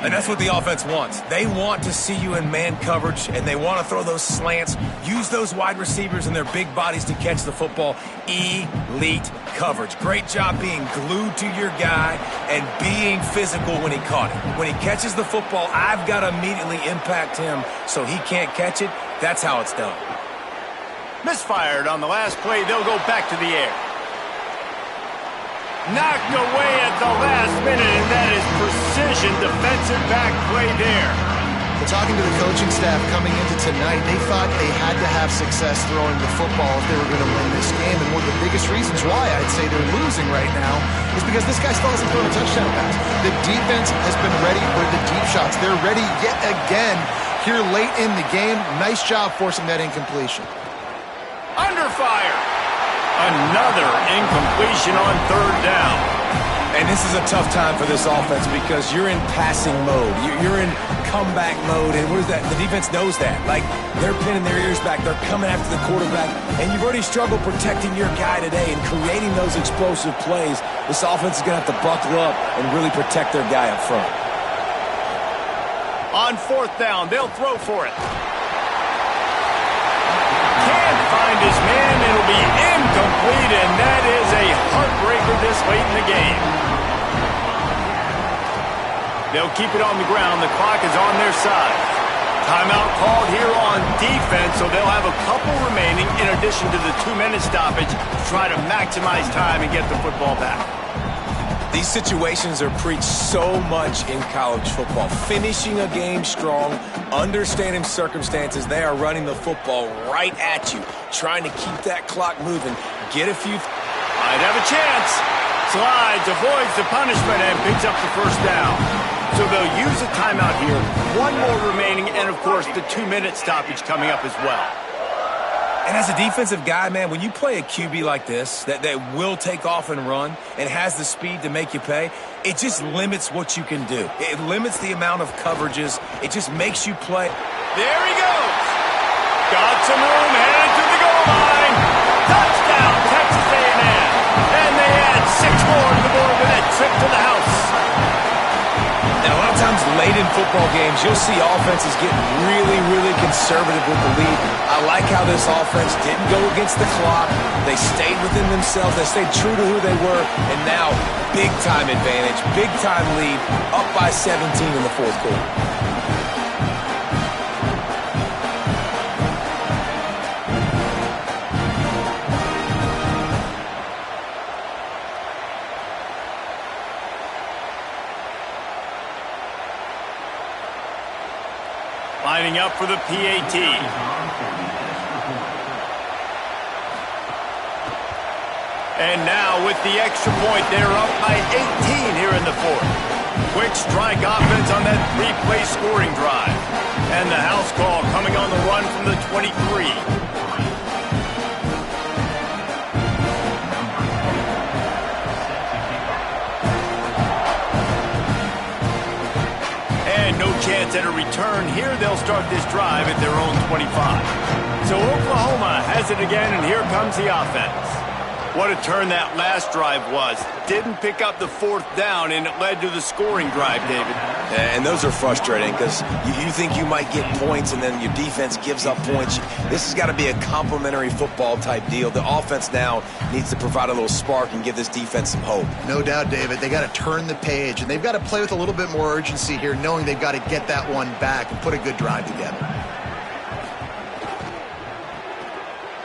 And that's what the offense wants. They want to see you in man coverage, and they want to throw those slants, use those wide receivers and their big bodies to catch the football. Elite coverage. Great job being glued to your guy and being physical when he caught it. When he catches the football, I've got to immediately impact him so he can't catch it. That's how it's done. Misfired on the last play. They'll go back to the air. Knocked away at the last minute, and that is precision defensive back play there. But talking to the coaching staff coming into tonight, they thought they had to have success throwing the football if they were going to win this game. And one of the biggest reasons why I'd say they're losing right now is because this guy still hasn't thrown a touchdown pass. The defense has been ready for the deep shots. They're ready yet again here late in the game. Nice job forcing that incompletion. Under fire. Another incompletion on 3rd down. And this is a tough time for this offense because you're in passing mode. You're in comeback mode. And what is that? The defense knows that. Like, they're pinning their ears back. They're coming after the quarterback. And you've already struggled protecting your guy today and creating those explosive plays. This offense is going to have to buckle up and really protect their guy up front. On 4th down, they'll throw for it. Can't find his man. It'll be incomplete, and that is a heartbreaker this late in the game. They'll keep it on the ground. The clock is on their side. Timeout called here on defense, so they'll have a couple remaining in addition to the 2-minute stoppage to try to maximize time and get the football back. These situations are preached so much in college football. Finishing a game strong, understanding circumstances. They are running the football right at you, trying to keep that clock moving. Get a few. Might have a chance. Slides, avoids the punishment, and picks up the 1st down. So they'll use a timeout here. One more remaining, and of course the 2-minute stoppage coming up as well. And as a defensive guy, man, when you play a QB like this that will take off and run and has the speed to make you pay, it just limits what you can do. It limits the amount of coverages. It just makes you play. There he goes. Got some room, headed to the goal line. Touchdown, Texas A&M. And they add 6 more to the board with a trip to the house. And a lot of times late in football games, you'll see offenses getting really, really conservative with the lead. I like how this offense didn't go against the clock. They stayed within themselves. They stayed true to who they were. And now, big-time advantage, big-time lead, up by 17 in the 4th quarter. Lining up for the PAT. And now with the extra point, they're up by 18 here in the 4th. Quick strike offense on that three-play scoring drive. And the house call coming on the run from the 23. And no chance at a return. Here they'll start this drive at their own 25. So Oklahoma has it again, and here comes the offense. What a turn that last drive was. Didn't pick up the fourth down, and it led to the scoring drive, David. And those are frustrating because you think you might get points, and then your defense gives up points. This has got to be a complementary football type deal. The offense now needs to provide a little spark and give this defense some hope. No doubt, David. They got to turn the page, and they've got to play with a little bit more urgency here, knowing they've got to get that one back and put a good drive together.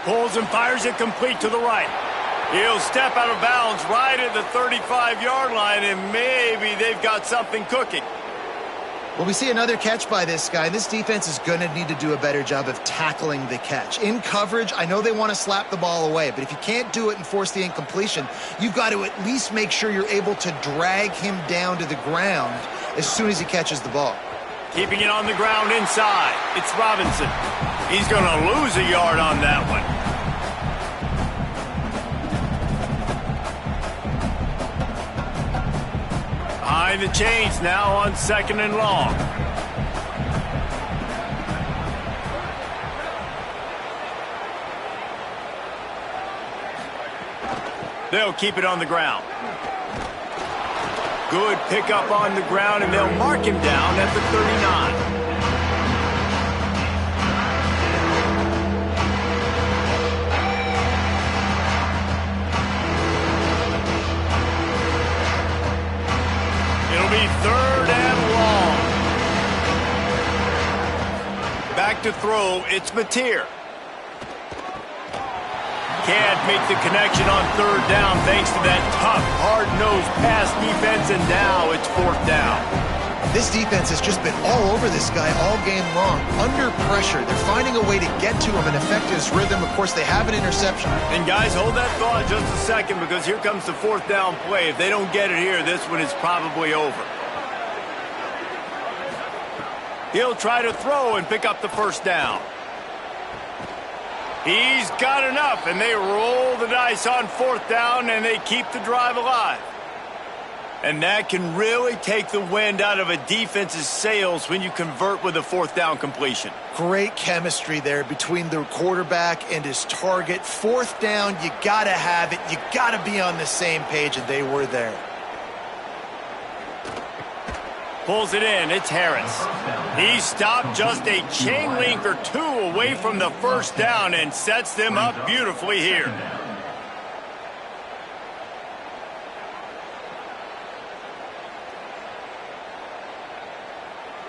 Pulls and fires it complete to the right. He'll step out of bounds right at the 35-yard line, and maybe they've got something cooking. Well, we see another catch by this guy. This defense is going to need to do a better job of tackling the catch. In coverage, I know they want to slap the ball away, but if you can't do it and force the incompletion, you've got to at least make sure you're able to drag him down to the ground as soon as he catches the ball. Keeping it on the ground inside. It's Robinson. He's going to lose a yard on that one. Behind the chains now on 2nd and long. They'll keep it on the ground. Good pickup on the ground, and they'll mark him down at the 39. It'll be 3rd and long. Back to throw, it's Mateer. Can't make the connection on 3rd down thanks to that tough, hard-nosed pass defense, and now it's 4th down. This defense has just been all over this guy all game long. Under pressure, they're finding a way to get to him and affect his rhythm. Of course, they have an interception. And guys, hold that thought just a second, because here comes the 4th down play. If they don't get it here, this one is probably over. He'll try to throw and pick up the 1st down. He's got enough, and they roll the dice on 4th down, and they keep the drive alive. And that can really take the wind out of a defense's sails when you convert with a 4th down completion. Great chemistry there between the quarterback and his target. 4th down, you got to have it. You got to be on the same page, and they were there. Pulls it in, it's Harris. He stopped just a chain link or two away from the 1st down and sets them up beautifully here.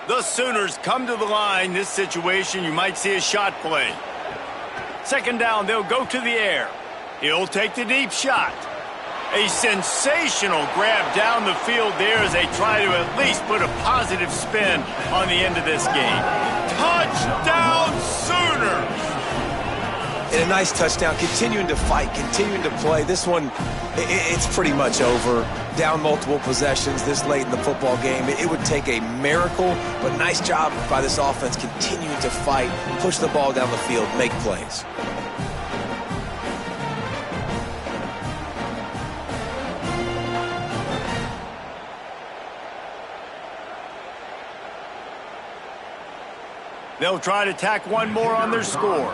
The Sooners come to the line. This situation, you might see a shot play. 2nd down, they'll go to the air. He'll take the deep shot. A sensational grab down the field there as they try to at least put a positive spin on the end of this game. Touchdown, Sooners! And a nice touchdown, continuing to fight, continuing to play. This one, it's pretty much over. Down multiple possessions this late in the football game. It would take a miracle, but nice job by this offense continuing to fight, push the ball down the field, make plays. They'll try to tack one more on their score.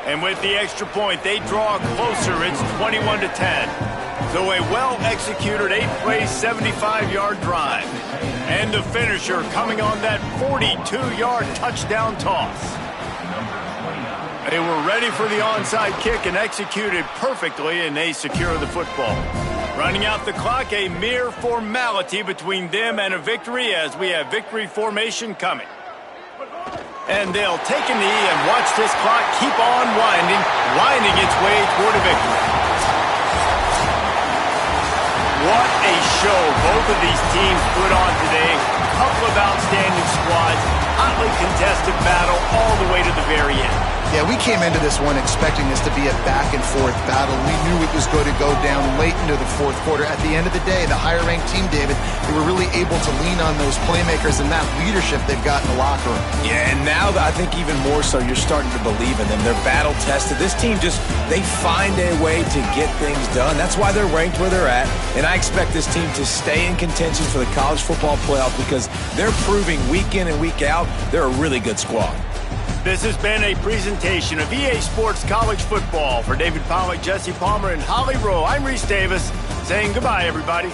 And with the extra point, they draw closer. It's 21-10. So a well-executed 8-play, 75-yard drive. And the finisher coming on that 42-yard touchdown toss. They were ready for the onside kick and executed perfectly, and they secure the football. Running out the clock, a mere formality between them and a victory as we have victory formation coming. And they'll take a knee and watch this clock keep on winding its way toward a victory. What a show both of these teams put on today. A couple of outstanding squads, hotly contested battle all the way to the very end. Yeah, we came into this one expecting this to be a back-and-forth battle. We knew it was going to go down late into the fourth quarter. At the end of the day, the higher-ranked team, David, they were really able to lean on those playmakers and that leadership they've got in the locker room. Yeah, and now I think even more so, you're starting to believe in them. They're battle-tested. This team they find a way to get things done. That's why they're ranked where they're at, and I expect this team to stay in contention for the college football playoff because they're proving week in and week out they're a really good squad. This has been a presentation of EA Sports College Football. For David Pollack, Jesse Palmer, and Holly Rowe, I'm Reese Davis saying goodbye, everybody.